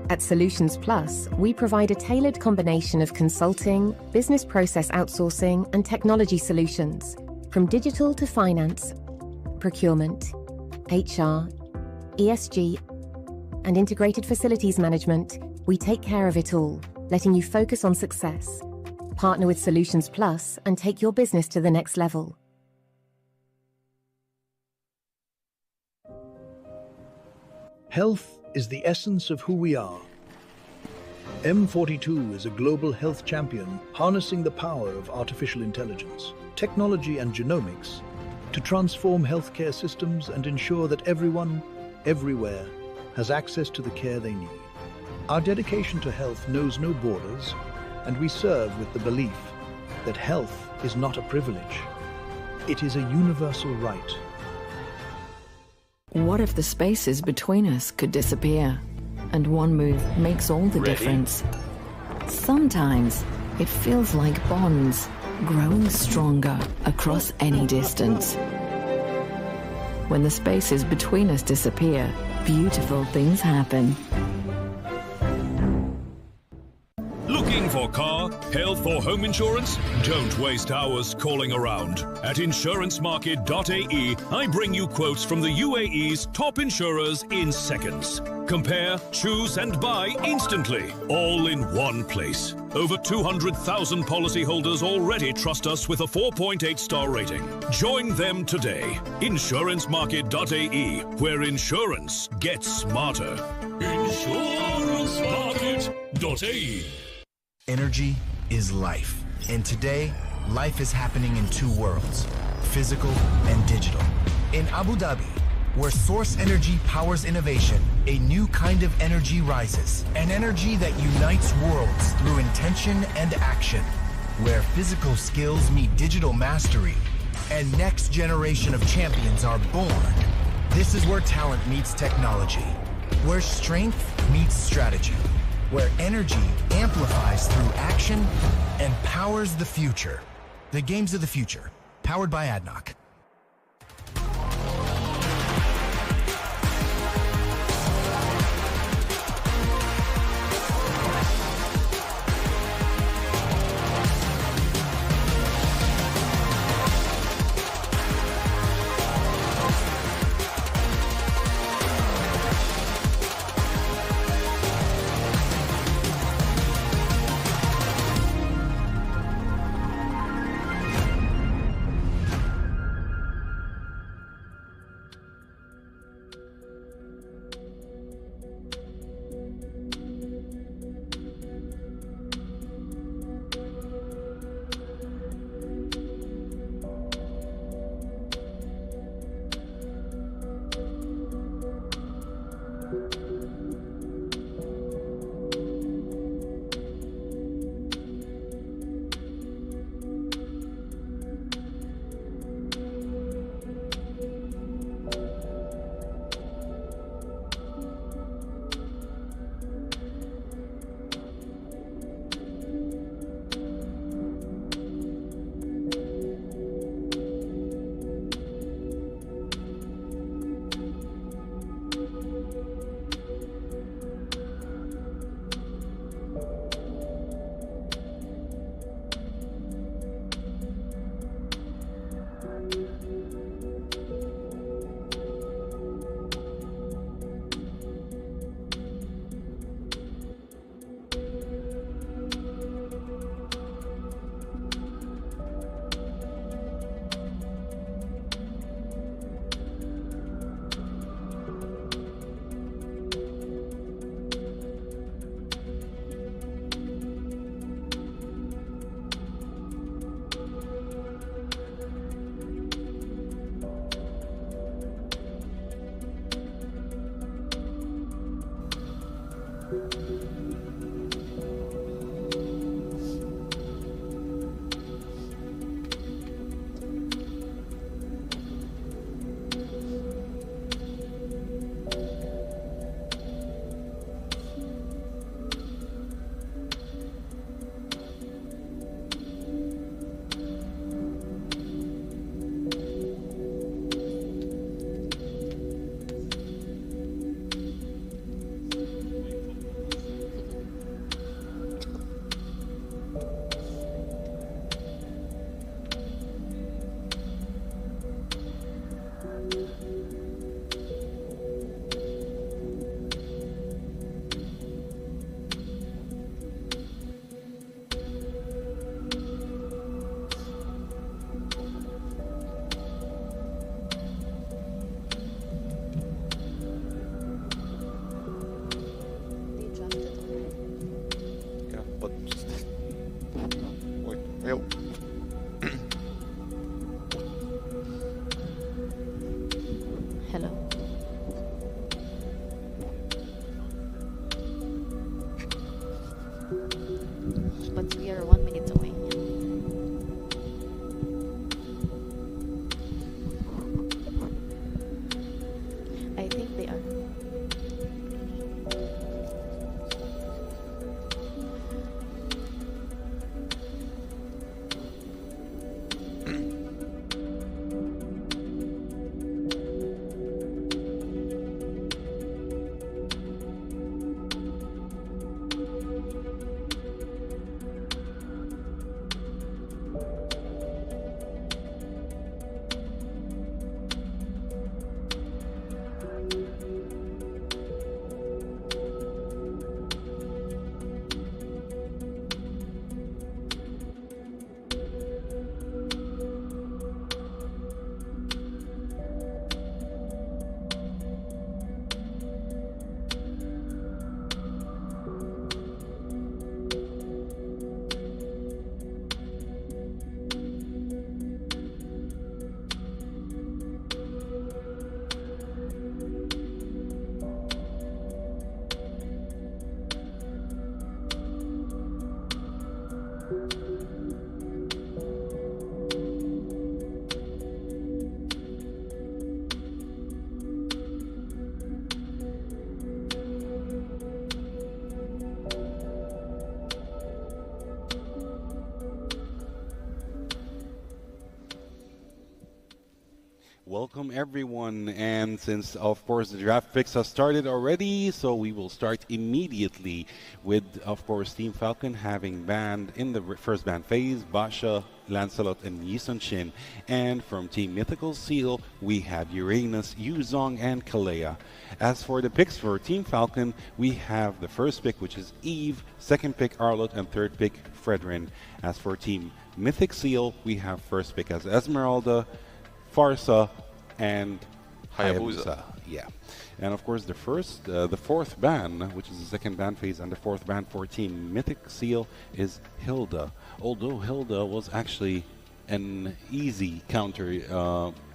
At Solutions Plus, we provide a tailored combination of consulting, business process outsourcing, and technology solutions, from digital to finance, procurement, HR, ESG, and integrated facilities management. We take care of it all, letting you focus on success. Partner with Solutions Plus and take your business to the next level. Health is the essence of who we are. M42 is a global health champion harnessing the power of artificial intelligence, technology and genomics to transform healthcare systems and ensure that everyone, everywhere, has access to the care they need. Our dedication to health knows no borders, and we serve with the belief that health is not a privilege. It is a universal right. What if the spaces between us could disappear? And one move makes all the difference. Sometimes it feels like bonds growing stronger across any distance. When the spaces between us disappear, beautiful things happen. Looking for car, health or home insurance? Don't waste hours calling around. At insurancemarket.ae, I bring you quotes from the UAE's top insurers in seconds. Compare, choose and buy instantly, all in one place. Over 200,000 policyholders already trust us with a 4.8-star rating. Join them today. Insurancemarket.ae, where insurance gets smarter. Insurancemarket.ae. Energy is life. And today, life is happening in two worlds, physical and digital. In Abu Dhabi, where source energy powers innovation, a new kind of energy rises. An energy that unites worlds through intention and action. Where physical skills meet digital mastery, and next generation of champions are born. This is where talent meets technology. Where strength meets strategy. Where energy amplifies through action and powers the future. The games of the future, powered by ADNOC. Wait, yo. Hello. But we are 1 minute away. I think they are. Welcome everyone, and since of course the draft picks have started already, so we will start immediately with of course Team Falcon having banned in the first ban phase Basha, Lancelot, and Yisun Shin, and from Team Mythical Seal we have Uranus, Yuzong, and Kalea. As for the picks for Team Falcon, we have the first pick, which is Eve, second pick Arlott, and third pick Fredrin. As for Team Mythic Seal, we have first pick as Esmeralda, Farsa, and Hayabusa. Yeah. And of course the fourth ban, which is the second ban phase, and the fourth ban for Team Mythic Seal is Hilda. Although Hilda was actually an easy counter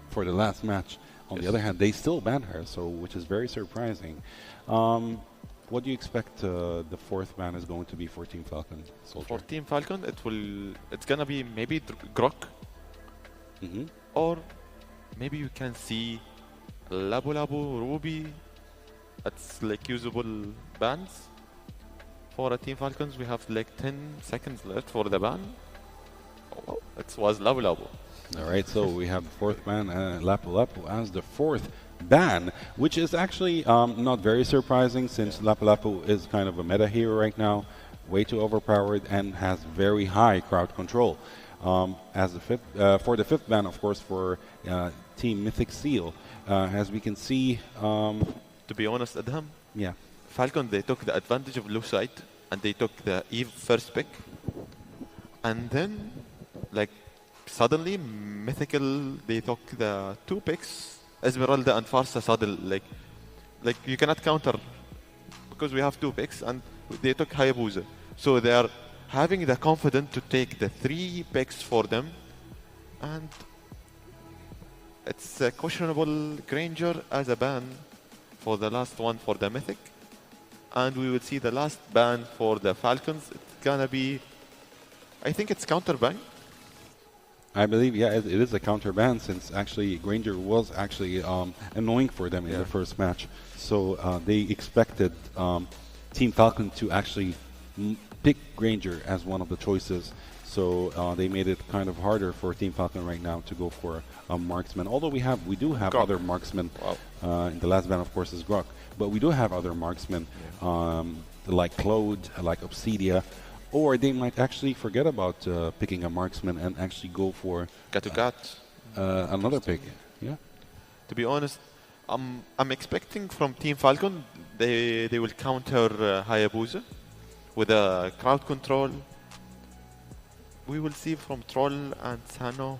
for the last match. On the other hand, they still banned her, so which is very surprising. What do you expect the fourth ban is going to be for Team Falcon? Soldier? For Team Falcon, it's gonna be maybe Grok, or maybe you can see Labu Labu, Ruby. That's like usable bans. For a Team Falcons, we have like 10 seconds left for the ban. Oh, it was Labu Labu. All right, so we have the fourth ban, Lapu Lapu as the fourth ban, which is actually not very surprising since Lapu Lapu is kind of a meta hero right now, way too overpowered and has very high crowd control. As the for the fifth ban, of course, for Team Mythic Seal, as we can see. To be honest, Adham, yeah, Falcon, they took the advantage of low side and they took the Eve first pick, and then like suddenly Mythical, they took the two picks, Esmeralda and Farsa. Suddenly, like you cannot counter because we have two picks, and they took Hayabusa, so they are having the confidence to take the three picks for them, and it's a questionable Granger as a ban for the last one for the Mythic, and we will see the last ban for the Falcons. It's gonna be, I think it's counter ban. I believe, yeah, it is a counter ban since actually Granger was actually annoying for them in the first match. So they expected Team Falcon to actually pick Granger as one of the choices. So they made it kind of harder for Team Falcon right now to go for a marksman. Although we do have other marksmen. In the last ban, of course, is Grok. But we do have other marksmen like Claude, like Obsidia. Or they might actually forget about picking a marksman and actually go for another pick. Yeah. To be honest, I'm expecting from Team Falcon they will counter Hayabusa with a crowd control. We will see from Troll and Sano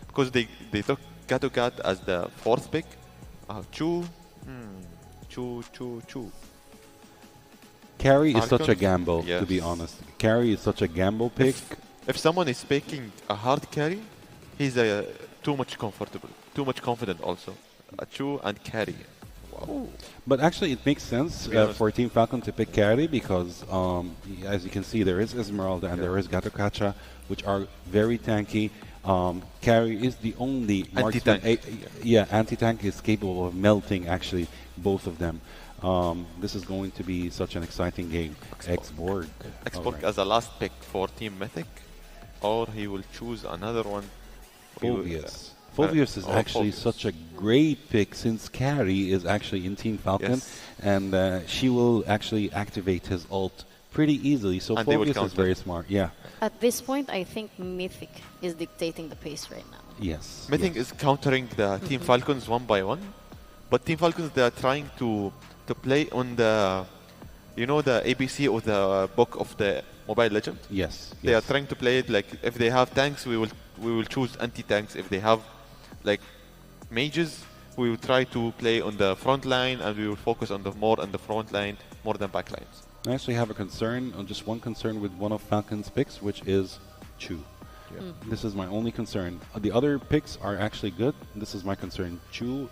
because they took Gatogat as the fourth pick. Chu. Carry is such a gamble, to be honest. Carry is such a gamble pick. if someone is picking a hard carry, he's too much comfortable, too much confident also. A Chu and carry. Wow. But actually, it makes sense for Team Falcon to pick carry because, as you can see, there is Esmeralda and there is Gatokacha, which are very tanky. Carry is the only marksman. Anti-tank is capable of melting, actually, both of them. This is going to be such an exciting game. Xborg. Xborg as a last pick for Team Mythic, or he will choose another one. Fulvius. Fulvius is actually such a great pick since Carrie is actually in Team Falcon, and she will actually activate his ult pretty easily. So Fulvius is very smart. Yeah. At this point, I think Mythic is dictating the pace right now. Yes. Mythic is countering the Team Falcons one by one, but Team Falcons, they are trying to play on the, you know, the ABC or the book of the Mobile Legend. Yes. They are trying to play it like if they have tanks, we will choose anti-tanks. If they have like mages, we will try to play on the front line, and we will focus on the front line more than back lines. I actually have a concern, just one concern with one of Falcon's picks, which is Chu. This is my only concern. The other picks are actually good. This is my concern. Chu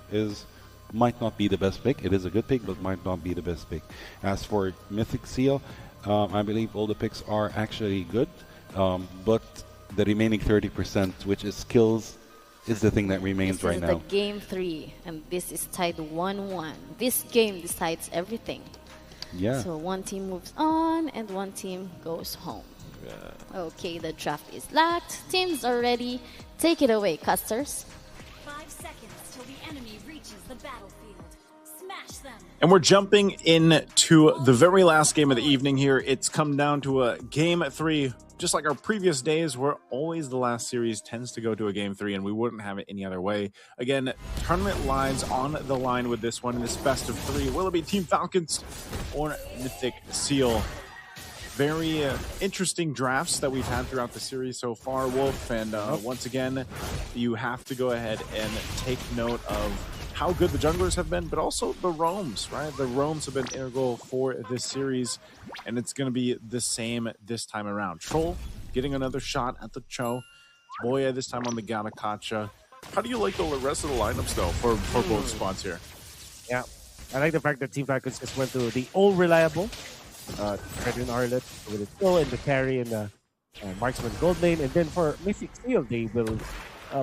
might not be the best pick. It is a good pick, but might not be the best pick. As for Mythic Seal, I believe all the picks are actually good, but the remaining 30%, which is skills, is the thing that remains right now. This is the game 3, and this is tied 1-1. This game decides everything. Yeah. So one team moves on, and one team goes home. Yeah. Okay, the draft is locked. Teams are ready. Take it away, Custers. 5 seconds till the enemy reaches the battlefield. Smash them. And we're jumping into the very last game of the evening here. It's come down to a game 3. Just like our previous days, where always the last series tends to go to a game 3, and we wouldn't have it any other way. Again, tournament lives on the line with this one in this best of 3. Will it be Team Falcons or Mythic Seal? Very interesting drafts that we've had throughout the series so far, Wolf. And once again, you have to go ahead and take note of how good the junglers have been, but also the roams, right? The roams have been integral for this series, and it's going to be the same this time around. Troll getting another shot at the Cho. Boya this time on the Gatokacha. How do you like the rest of the lineups, though, for both spots here? Yeah, I like the fact that Team Falcons just went to the all reliable Fredrin Arlet with the Troll and the carry and the Marksman Gold Lane. And then for Mythic Seal, they will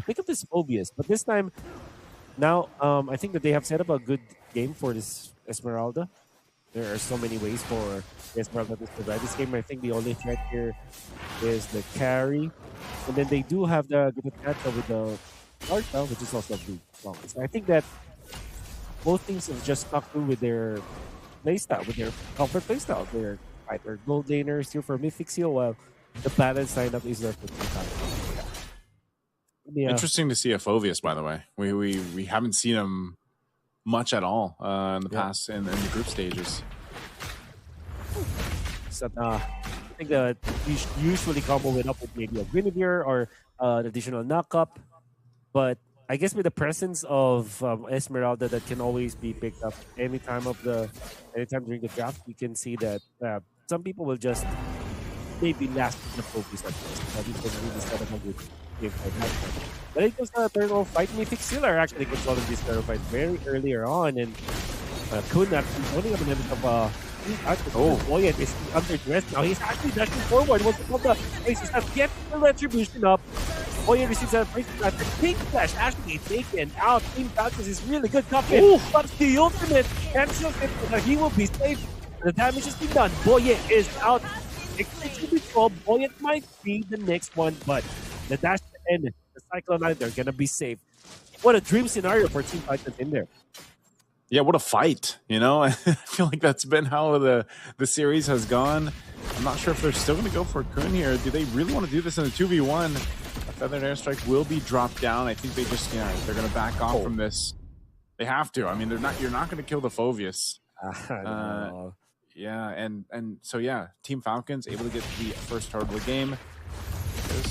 pick up this Phobius. But this time, now, I think that they have set up a good game for this Esmeralda. There are so many ways for Esmeralda to survive this game. I think the only threat here is the carry. And then they do have the Gatokacha with the Arta, which is also the longest. I think that both teams have just stuck through with their playstyle, with their comfort playstyle. They're either gold laners here for Mythic Seal, while the balance lineup is there for Team Falcons. Yeah. Interesting to see a Phobius, by the way. We haven't seen him much at all in the past in the group stages. So, I think that you usually combo it up with maybe a Guinevere or an additional knockup, but I guess with the presence of Esmeralda that can always be picked up anytime during the draft, you can see that some people will just maybe last the focus at first. You can really set up a good game like that. But it was a turn of fight. Mythic Seal are actually controlling this turn of fight very earlier on, and Kun actually only have a minute of Boyan is underdressed now. He's actually dashing forward. Wants to put the faces up, get the retribution up. Boyan receives a face after Pink Flash actually taken out. Team Falcons is really good coupling. But the ultimate cancels it, but he will be safe. The damage has been done. Boyan is out. Extremely control. Boyan might be the next one, but the dash and the Cyclone Line, they're gonna be safe. What a dream scenario for Team Falcons in there. Yeah, what a fight, you know? I feel like that's been how the series has gone. I'm not sure if they're still going to go for Kun here. Do they really want to do this in a 2v1? A Feathered Airstrike will be dropped down. I think they just, they're going to back off from this. They have to. I mean, you're not going to kill the Phobius. Yeah, and so, yeah, Team Falcons able to get the first turtle of the game.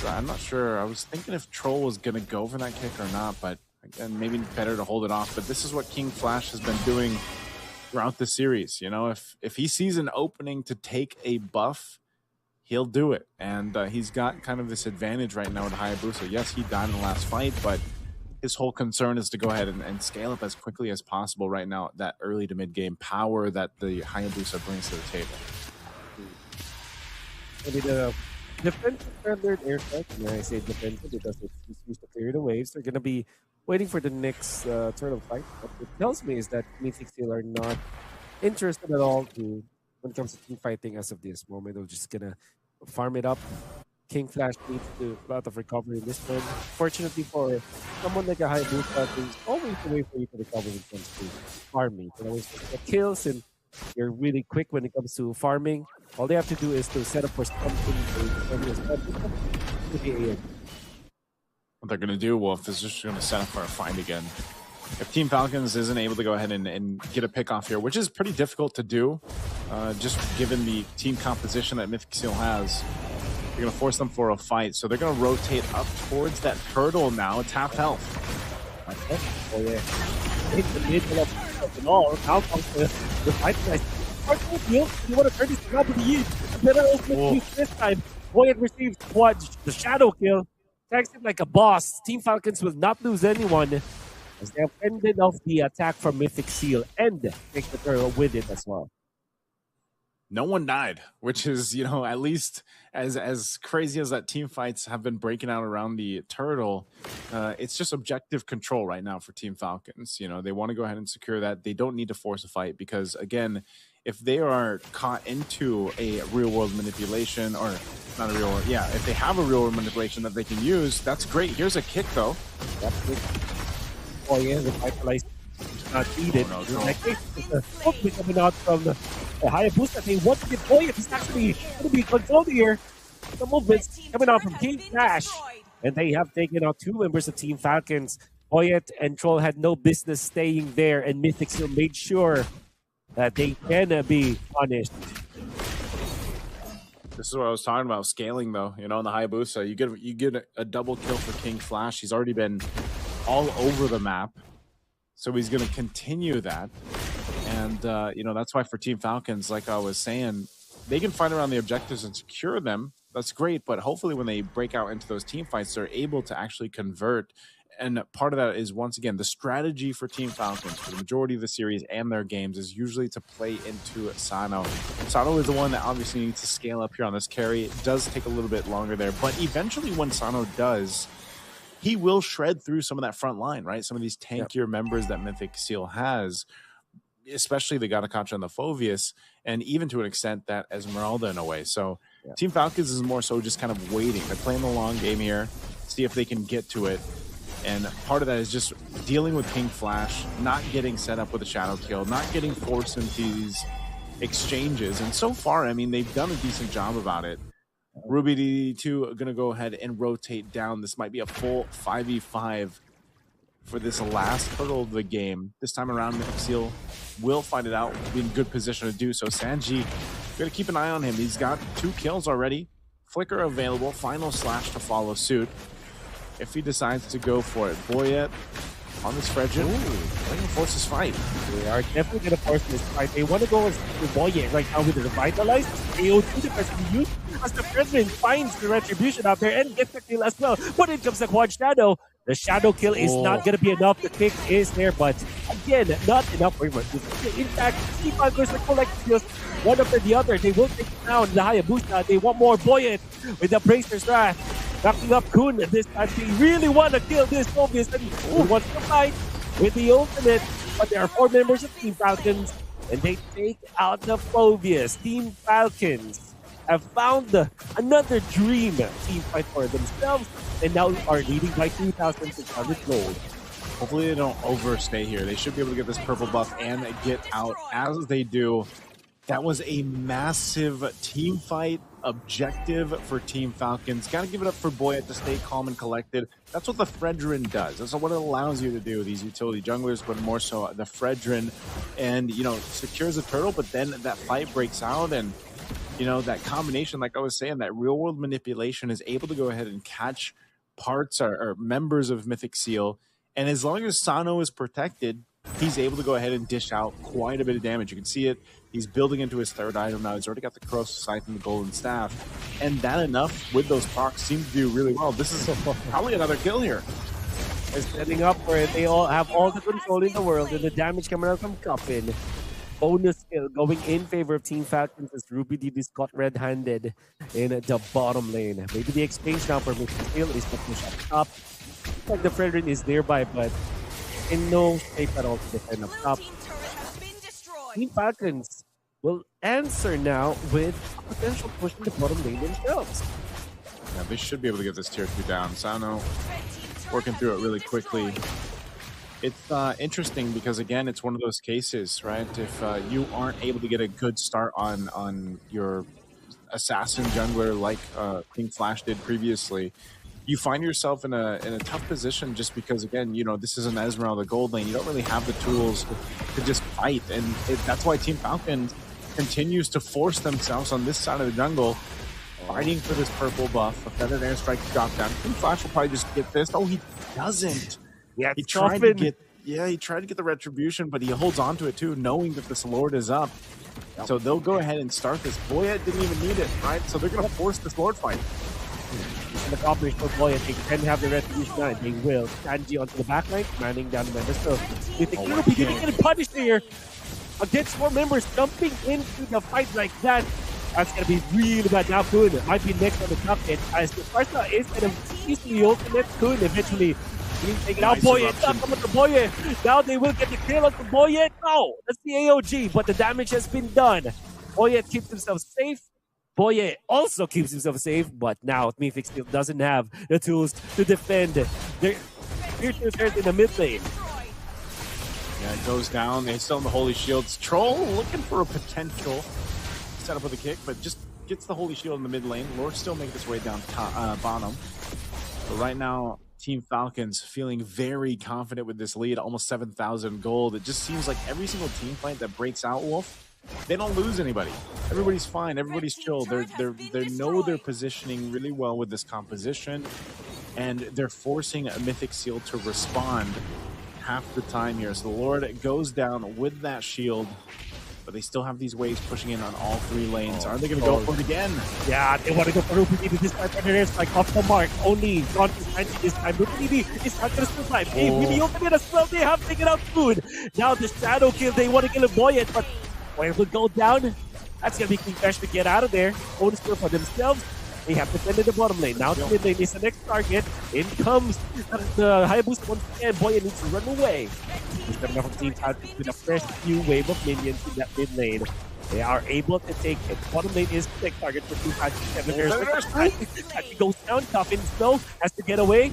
I'm not sure. I was thinking if Troll was going to go for that kick or not, but again, maybe better to hold it off. But this is what King Flash has been doing throughout the series. You know, if he sees an opening to take a buff, he'll do it. And he's got kind of this advantage right now with Hayabusa. Yes, he died in the last fight, but his whole concern is to go ahead and scale up as quickly as possible right now, that early to mid-game power that the Hayabusa brings to the table. I mean, defensive standard air strike, and I say defensive because it's used to clear the waves. They're going to be waiting for the next turn of fight. What it tells me is that Mythic Steel are not interested at all when it comes to team fighting as of this moment. They're just going to farm it up. King Flash needs a lot of recovery in this one. Fortunately for someone like a Hayabusa, there's always a way for you to recover when it comes to farming. You can always get kills, and you're really quick when it comes to farming. All they have to do is to set up for something. What they're going to do, Wolf, is just going to set up for a fight again. If Team Falcons isn't able to go ahead and get a pick off here, which is pretty difficult to do, just given the team composition that Mythic Steel has, they're going to force them for a fight. So they're going to rotate up towards that turtle now. It's half health. Oh, yeah. Now comes the fight. You want to turn this around to the Yi. Better ultimate this time. Boyet receives the shadow kill. Attacks him like a boss. Team Falcons will not lose anyone as they have ended off the attack from Mythic Seal and take the turtle with it as well. No one died, which is, you know, at least as crazy as that team fights have been breaking out around the turtle, it's just objective control right now for Team Falcons. You know, they want to go ahead and secure that. They don't need to force a fight because, again, if they are caught into a real-world manipulation, or not a real-world, yeah, if they have a real-world manipulation that they can use, that's great. Here's a kick, though. Oh, yeah, the vitalized not needed. Hopefully coming out from the Hayabusa. They want to get Boyet. He's actually going to be controlled here. The movements coming out from King Flash. And they have taken out two members of Team Falcons. Boyet and Troll had no business staying there, and Mythic still made sure that they can be punished. This is what I was talking about, scaling, though. You know, in the Hayabusa, you get a double kill for King Flash. He's already been all over the map. So he's going to continue that. And, you know, that's why for Team Falcons, like I was saying, they can fight around the objectives and secure them. That's great. But hopefully when they break out into those team fights, they're able to actually convert. And part of that is, once again, the strategy for Team Falcons for the majority of the series and their games is usually to play into Sano. Sano is the one that obviously needs to scale up here on this carry. It does take a little bit longer there. But eventually when Sano does, he will shred through some of that front line, right? Some of these tankier members that Mythic Seal has, especially the Gatakacha and the Phoveus, and even to an extent that Esmeralda in a way. So Team Falcons is more so just kind of waiting. They're playing the long game here, see if they can get to it. And part of that is just dealing with King Flash, not getting set up with a shadow kill, not getting forced into these exchanges. And so far, I mean, they've done a decent job about it. Ruby D2 are going to go ahead and rotate down. This might be a full 5v5 for this last hurdle of the game. This time around, Mythic Seal will fight it out, be in good position to do so. Sanji, got to keep an eye on him. He's got 2 kills already. Flicker available. Final slash to follow suit if he decides to go for it. Boyet on this Fredrin. They're going to force this fight. They are definitely going to force this fight. They want to go with Boyet right now with the revitalized AO2 defense to use as the Fredrin finds the retribution out there and gets the kill as well. But in comes the Quad Shadow. The shadow kill is not going to be enough. The kick is there, but again, not enough for him. In fact, Team Falcons will collect kills one after the other. They will take down the Hayabusa. They want more Boyet with the Bracer's Wrath. Backing up Kun this time. They really want to kill this Phoveus and wants to fight with the ultimate. But there are 4 members of Team Falcons and they take out the Phoveus. Team Falcons have found another dream team fight for themselves and now are leading by 2,600 gold. Hopefully they don't overstay here. They should be able to get this purple buff and get out as they do. That was a massive team fight objective for Team Falcons. Got to give it up for Boyet to stay calm and collected. That's what the Fredrin does. That's what it allows you to do, these utility junglers, but more so the Fredrin. And, you know, secures a turtle, but then that fight breaks out and, you know, that combination, like I was saying, that real-world manipulation is able to go ahead and catch parts or members of Mythic Seal. And as long as Sano is protected, he's able to go ahead and dish out quite a bit of damage. You can see it. He's building into his third item now. He's already got the Corrosive Scythe and the Golden Staff. And that enough with those procs seems to do really well. This is probably another kill here. They're setting up where they all have all the control in the world, and the damage coming out from Coffin. Bonus kill going in favor of Team Falcons as Ruby DB is caught red-handed in the bottom lane. Maybe the exchange now for Mr. Steel is to push up top. Like the Fredrin is nearby, but in no shape at all to defend up top. Team Falcons will answer now with a potential push in the bottom lane themselves. Yeah, they should be able to get this tier 2 down. Sano working through it really quickly. It's interesting because, again, it's one of those cases, right? If you aren't able to get a good start on your assassin jungler like King Flash did previously, you find yourself in a tough position just because, again, you know, this is an Esmeralda gold lane. You don't really have the tools to just fight. And that's why Team Falcon continues to force themselves on this side of the jungle, fighting for this purple buff. A Feathered Airstrike drop down. King Flash will probably just get this. Oh, he doesn't. Yeah, he tried to get the retribution, but he holds on to it too, knowing that this Lord is up. Yep. So they'll go ahead and start this. Boya didn't even need it, right? So they're going to force this Lord fight. The combination of Boya, they can have the retribution and they will. Sanji onto the backline, manning down the members. So if the Kenobi didn't get punished here against 4 members jumping into the fight like that, that's going to be really bad. Now Kun might be next on the top end as the Sparta is going to easily ultimate Kun eventually. Now Boye, it's not coming to Boye. Now they will get the kill on Boye. No, that's the AOG, but the damage has been done. Boye keeps himself safe. Boye also keeps himself safe, but now Mythic still doesn't have the tools to defend their future in the mid lane. Yeah, it goes down. They still in the Holy Shields. Troll looking for a potential setup with a kick, but just gets the Holy Shield in the mid lane. Lord still making his way down bottom. But right now, Team Falcons feeling very confident with this lead, almost 7,000 gold. It just seems like every single team fight that breaks out, Wolf, they don't lose anybody. Everybody's fine. Everybody's chill. They know their positioning really well with this composition, and they're forcing a Mythic Seal to respond half the time here. So the Lord goes down with that shield, but they still have these waves pushing in on all 3 lanes. Are they going to go for it again? Yeah, they want to go for Ruby this time. And it is like off the mark. Only gone to 90 this time. Ruby is not going to survive. Hey, really ultimate as well. They have taken out food. Now the shadow kill. They want to kill a Boyet, but Boyet will go down. That's going to be King Flash to get out of there. Bonus kill for themselves. They have defended the bottom lane. Now the mid lane is the next target. In comes the Hayabusa once again. Boyet needs to run away. He's coming up from Team Falcons with a fresh new wave of minions in that mid lane. They are able to take it. Bottom lane is the next target for Team Falcons. As he goes down, Coffin Snow has to get away.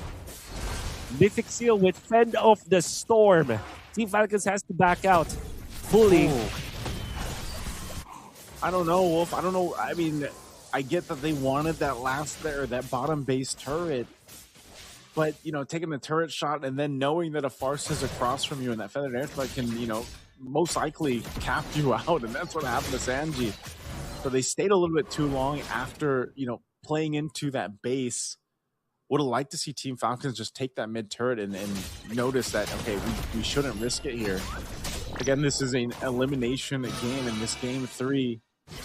Mythic Seal with Fend of the Storm. Team Falcons has to back out fully. Ooh. I don't know, Wolf. I don't know. I mean, I get that they wanted that that bottom base turret, but, you know, taking the turret shot and then knowing that a Farce is across from you and that Feathered Airstrike can, you know, most likely cap you out, and that's what happened to Sanji. So they stayed a little bit too long after, you know, playing into that base. Would have liked to see Team Falcons just take that mid turret and notice that, okay, we shouldn't risk it here. Again, this is an elimination game in this game 3.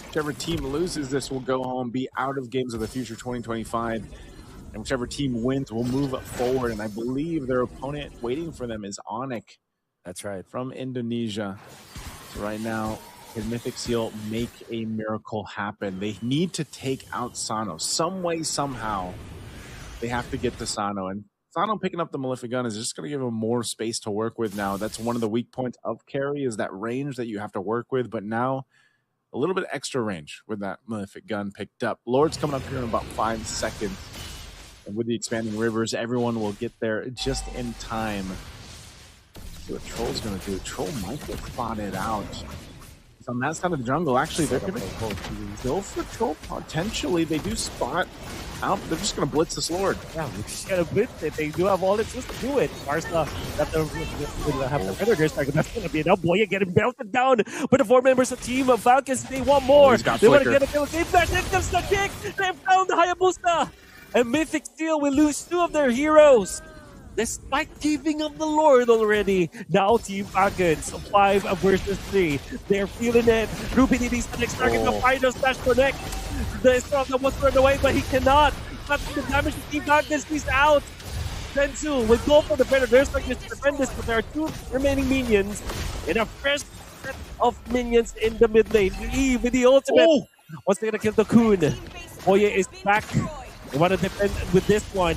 Whichever team loses this will go home, be out of Games of the Future 2025. And whichever team wins will move forward. And I believe their opponent waiting for them is ADNOC. That's right. From Indonesia. So right now, can Mythic Seal make a miracle happen? They need to take out Sano. Some way, somehow, they have to get to Sano. And Sano picking up the Malefic Gun is just going to give him more space to work with now. That's one of the weak points of carry, is that range that you have to work with. But now, a little bit extra range with that Malefic Gun picked up. Lord's coming up here in about 5 seconds. And with the expanding rivers, everyone will get there just in time. See what Troll's going to do. Troll might get spotted out. On that side of the jungle, actually, they're going to go for Troll. Potentially, they do spot out. They're just going to blitz this Lord. Yeah, we just got to blitz it. They do have all the tools to do it. Barca have the predators. That's going to be enough. Boy, getting belted down. But the 4 members of Team Falcons, they want more. They want to get a kill. They comes the kick. They found the Hayabusa. And Mythic Steel will lose 2 of their heroes. despite giving up the Lord already. Now Team Falcons, 5 versus 3. They're feeling it. Ruby needs the next target to find us. Dash connect. The Storm that was thrown away, but he cannot. Not the damage to Team Falcons. He's out. Densu will go for the better. There's like this tremendous, but there are 2 remaining minions in a fresh set of minions in the mid lane. E with the ultimate. Once they're gonna kill the Coon. Boye is back. They want to defend with this one.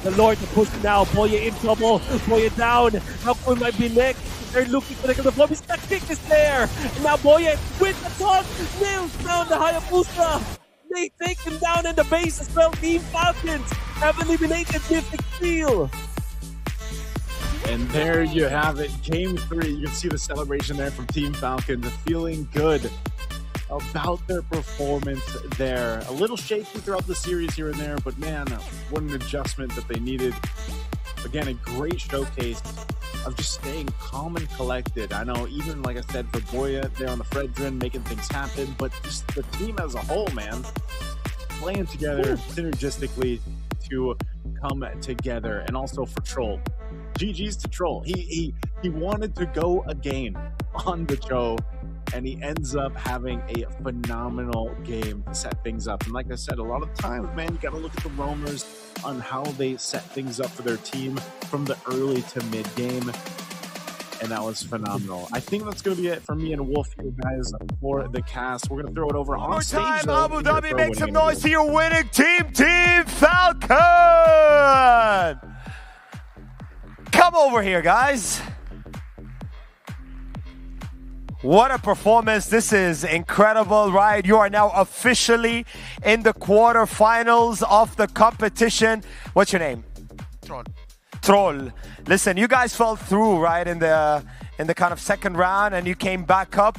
The Lord to push now. Boye in trouble. Boye down. How Coon might be next. They're looking for the kill. The Flobby's that kick is there. And now Boye with the taunt nails down the Hayabusa. They take him down in the base as well. Team Falcons have eliminated Mythic Steel. And there you have it. Game 3. You can see the celebration there from Team Falcons. Feeling good about their performance there. A little shaky throughout the series here and there, but man, what an adjustment that they needed. Again, a great showcase of just staying calm and collected. I know even, like I said, for Boya there on the Fredrin, making things happen, but just the team as a whole, man, playing together synergistically to come together. And also for Troll. GG's to Troll. He wanted to go again on the show, and he ends up having a phenomenal game to set things up. And like I said, a lot of times, man, you got to look at the roamers on how they set things up for their team from the early to mid game. And that was phenomenal. I think that's going to be it for me and Wolf here, guys, for the cast. We're going to throw it over on stage. Time, though. Abu Dhabi, make some noise to your winning team, Team Falcon! Come over here, guys. What a performance. This is incredible, right? You are now officially in the quarterfinals of the competition. What's your name? Troll. Troll. Listen, you guys fell through, right, in the kind of second round, and you came back up.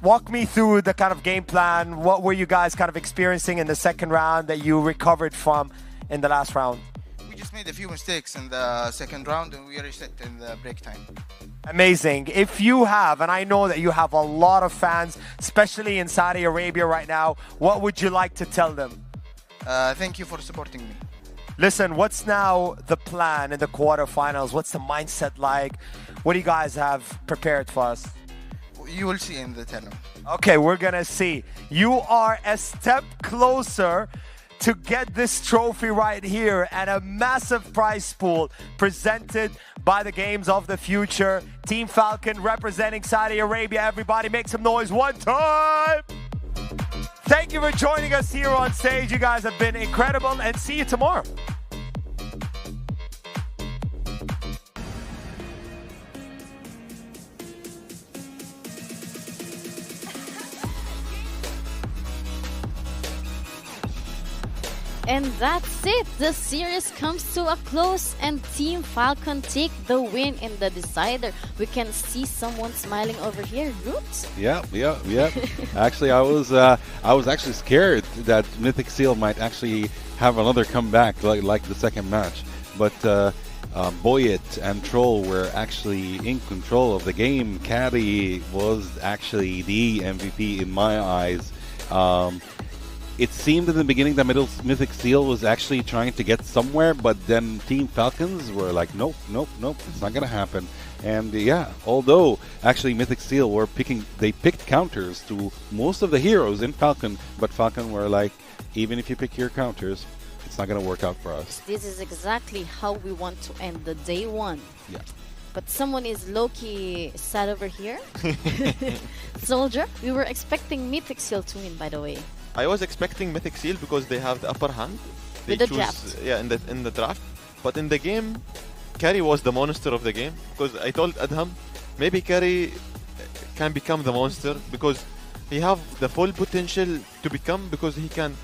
Walk me through the kind of game plan. What were you guys kind of experiencing in the second round that you recovered from in the last round? We just made a few mistakes in the second round and we reset in the break time. Amazing. If you have, and I know that you have a lot of fans, especially in Saudi Arabia right now, what would you like to tell them? Thank you for supporting me. Listen, what's now the plan in the quarterfinals? What's the mindset like? What do you guys have prepared for us? You will see in the tournament. Okay, we're gonna see. You are a step closer to get this trophy right here and a massive prize pool presented by the Games of the Future. Team Falcon representing Saudi Arabia. Everybody make some noise one time. Thank you for joining us here on stage. You guys have been incredible, and see you tomorrow. And that's it. The series comes to a close and Team Falcon take the win in the decider. We can see someone smiling over here. Roots? Yeah. Actually, I was actually scared that Mythic Seal might actually have another comeback like the second match. But Boyet and Troll were actually in control of the game. Caddy was actually the MVP in my eyes. It seemed in the beginning that Mythic Seal was actually trying to get somewhere, but then Team Falcons were like, nope, it's not gonna happen. And yeah, although actually Mythic Seal they picked counters to most of the heroes in Falcon, but Falcon were like, even if you pick your counters, it's not gonna work out for us. This is exactly how we want to end the day one. Yeah. But someone is low-key sad over here. Soldier, we were expecting Mythic Seal to win, by the way. I was expecting Mythic Seal because they have the upper hand. They With the draft. Yeah, in the draft. But in the game, Carry was the monster of the game. Because I told Adham, maybe Carry can become the monster because he have the full potential to become, because he can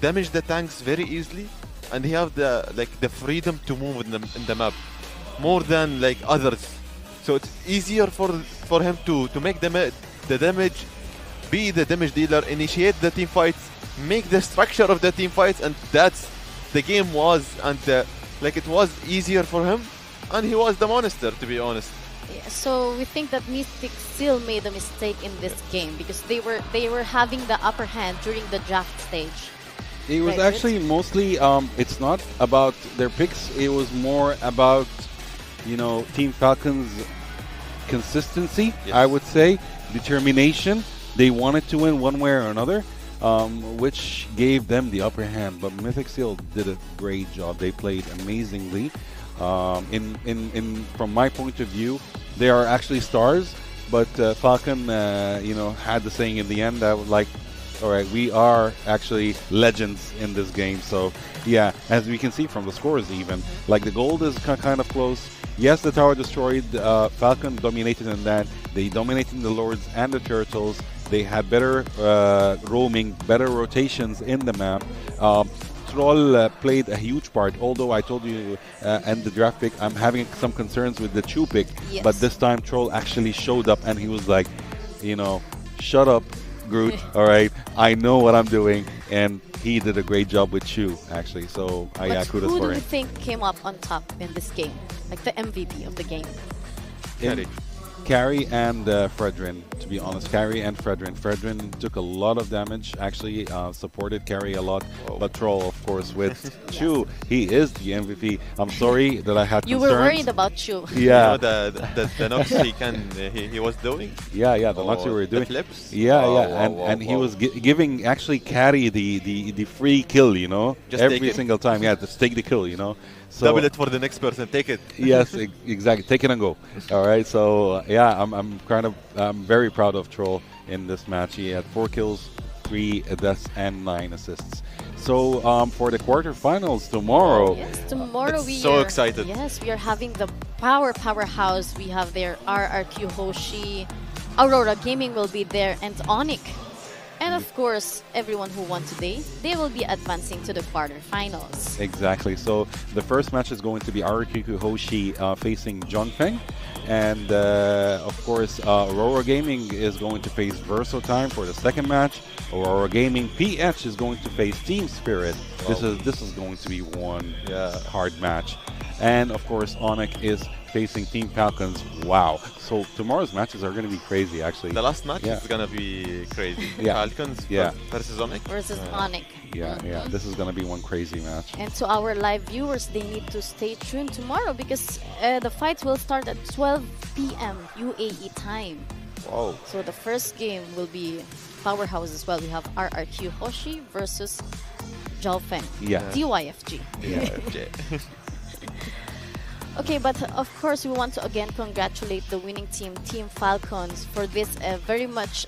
damage the tanks very easily, and he have the freedom to move in the map more than like others. So it's easier for him to make the damage, be the damage dealer, initiate the team fights, make the structure of the team fights, and that's the game was, and it was easier for him, and he was the monster, to be honest. Yeah, so we think that Mythic still made a mistake in this game because they were having the upper hand during the draft stage. It was Right, actually mostly, it's not about their picks. It was more about, Team Falcons' consistency, I would say, determination. They wanted to win one way or another, which gave them the upper hand. But Mythic Seal did a great job. They played amazingly. From my point of view, they are actually stars. But Falcon, had the saying in the end. I was like, all right, we are actually legends in this game. So, yeah, as we can see from the scores even, like the gold is kind of close. Yes, the tower destroyed. Falcon dominated in that. They dominated the Lords and the Turtles. They had better roaming, better rotations in the map. Troll played a huge part, although I told you and the draft pick, I'm having some concerns with the Chew pick. Yes. But this time Troll actually showed up and he was like, shut up, Groot. All right, I know what I'm doing, and he did a great job with Chew, actually. So, But kudos who for do you him. think came up on top in this game? Like the MVP of the game? Carry and Fredrin, to be honest. Carry and Fredrin. Fredrin took a lot of damage, actually supported Carry a lot. But Troll, of course, with Chew, he is the MVP. I'm sorry that I had You concerns. were worried about Chew. Yeah. The knocks he was doing. Yeah, the knocks we were doing. The flips. And he was giving actually Carry the free kill, Just every take it. single time. Yeah, just take the kill, So, Double it for the next person. Take it. Yes, exactly. Take it and go. All right. So I'm very proud of Troll in this match. He had 4 kills, 3 deaths, and 9 assists. So for the quarterfinals tomorrow. Yes, tomorrow so excited. Yes, we are having the powerhouse. We have there RRQ Hoshi, Aurora Gaming will be there, and Onyx. And of course, everyone who won today, they will be advancing to the quarterfinals. Exactly. So the first match is going to be RRQ Hoshi facing John Feng. And of course, Aurora Gaming is going to face Versatime for the second match. Aurora Gaming PH is going to face Team Spirit. Wow. This is going to be one hard match. And of course, Onyx is facing Team Falcons. Wow. So tomorrow's matches are going to be crazy, actually. The last match is going to be crazy. Falcons versus Onyx. Versus Onyx. Yeah. This is going to be one crazy match. And to our live viewers, they need to stay tuned tomorrow because the fight will start at 12 p.m. UAE time. Wow. So the first game will be powerhouse as well. We have RRQ Hoshi versus Zhao Feng. Yeah. DYFG. DYFG. Okay, but of course we want to again congratulate the winning team, Team Falcons, for this very much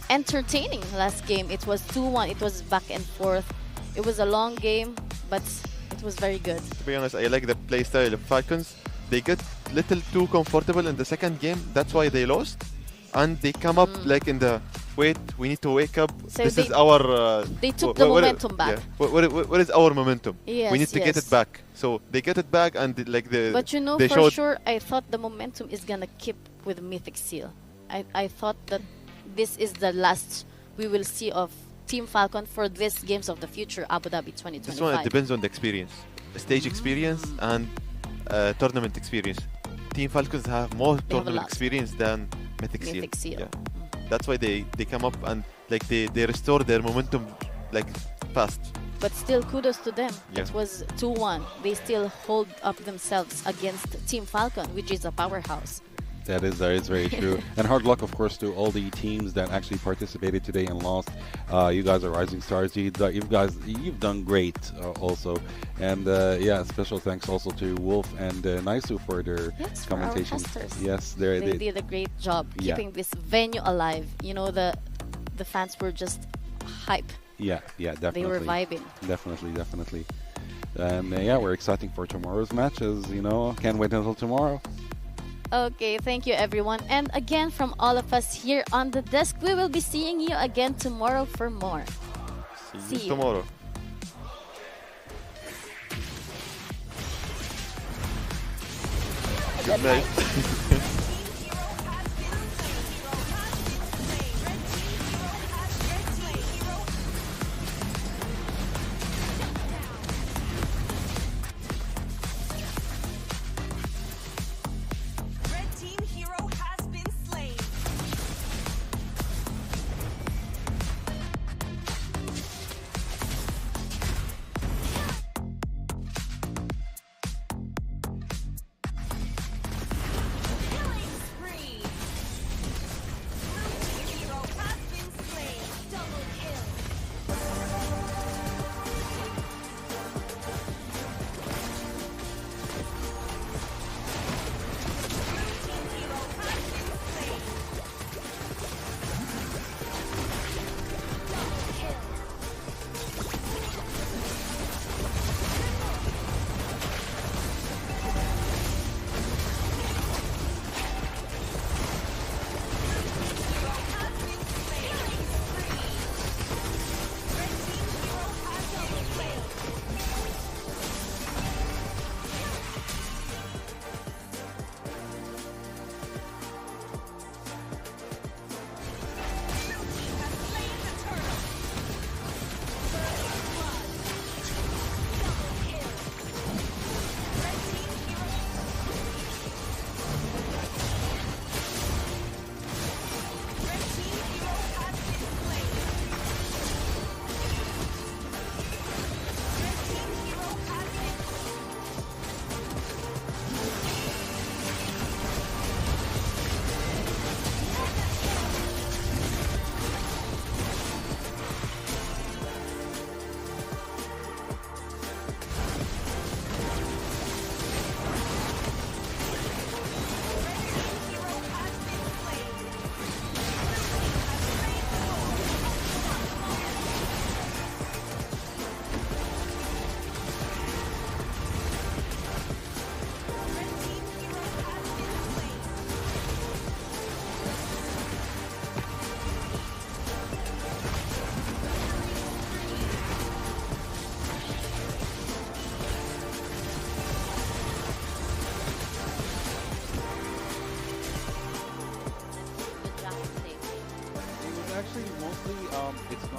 entertaining last game. It was 2-1. It was back and forth. It was a long game, but it was very good. To be honest, I like the play style of Falcons. They get little too comfortable in the second game. That's why they lost. And they come up like in the, wait, we need to wake up. So this is our... they took the momentum back. Yeah. What is our momentum? Yes, we need to get it back. So they get it back and like the... But they for showed sure, I thought the momentum is going to keep with Mythic Seal. I thought that this is the last we will see of Team Falcon for this Games of the Future Abu Dhabi 2025. This one, it depends on the experience. Stage experience and tournament experience. Team Falcons have more tournament experience than Mythic Seal. Yeah. That's why they come up and like they restore their momentum like fast. But still, kudos to them. Yeah. It was 2-1. They still hold up themselves against Team Falcon, which is a powerhouse. That is very true. And hard luck, of course, to all the teams that actually participated today and lost. You guys are rising stars. You've done great also. And special thanks also to Wolf and Naisu for their commentation. Yes, they did a great job keeping this venue alive. You know, the fans were just hype. Yeah, definitely. They were vibing. Definitely. And we're excited for tomorrow's matches. Can't wait until tomorrow. Okay, thank you everyone. And again, from all of us here on the desk, we will be seeing you again tomorrow for more. See you tomorrow. Good night.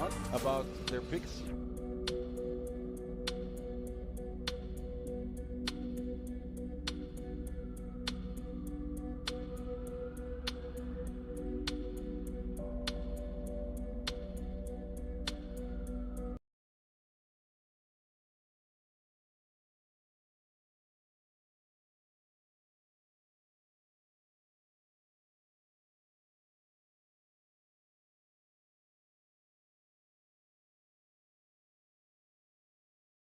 not about their picks.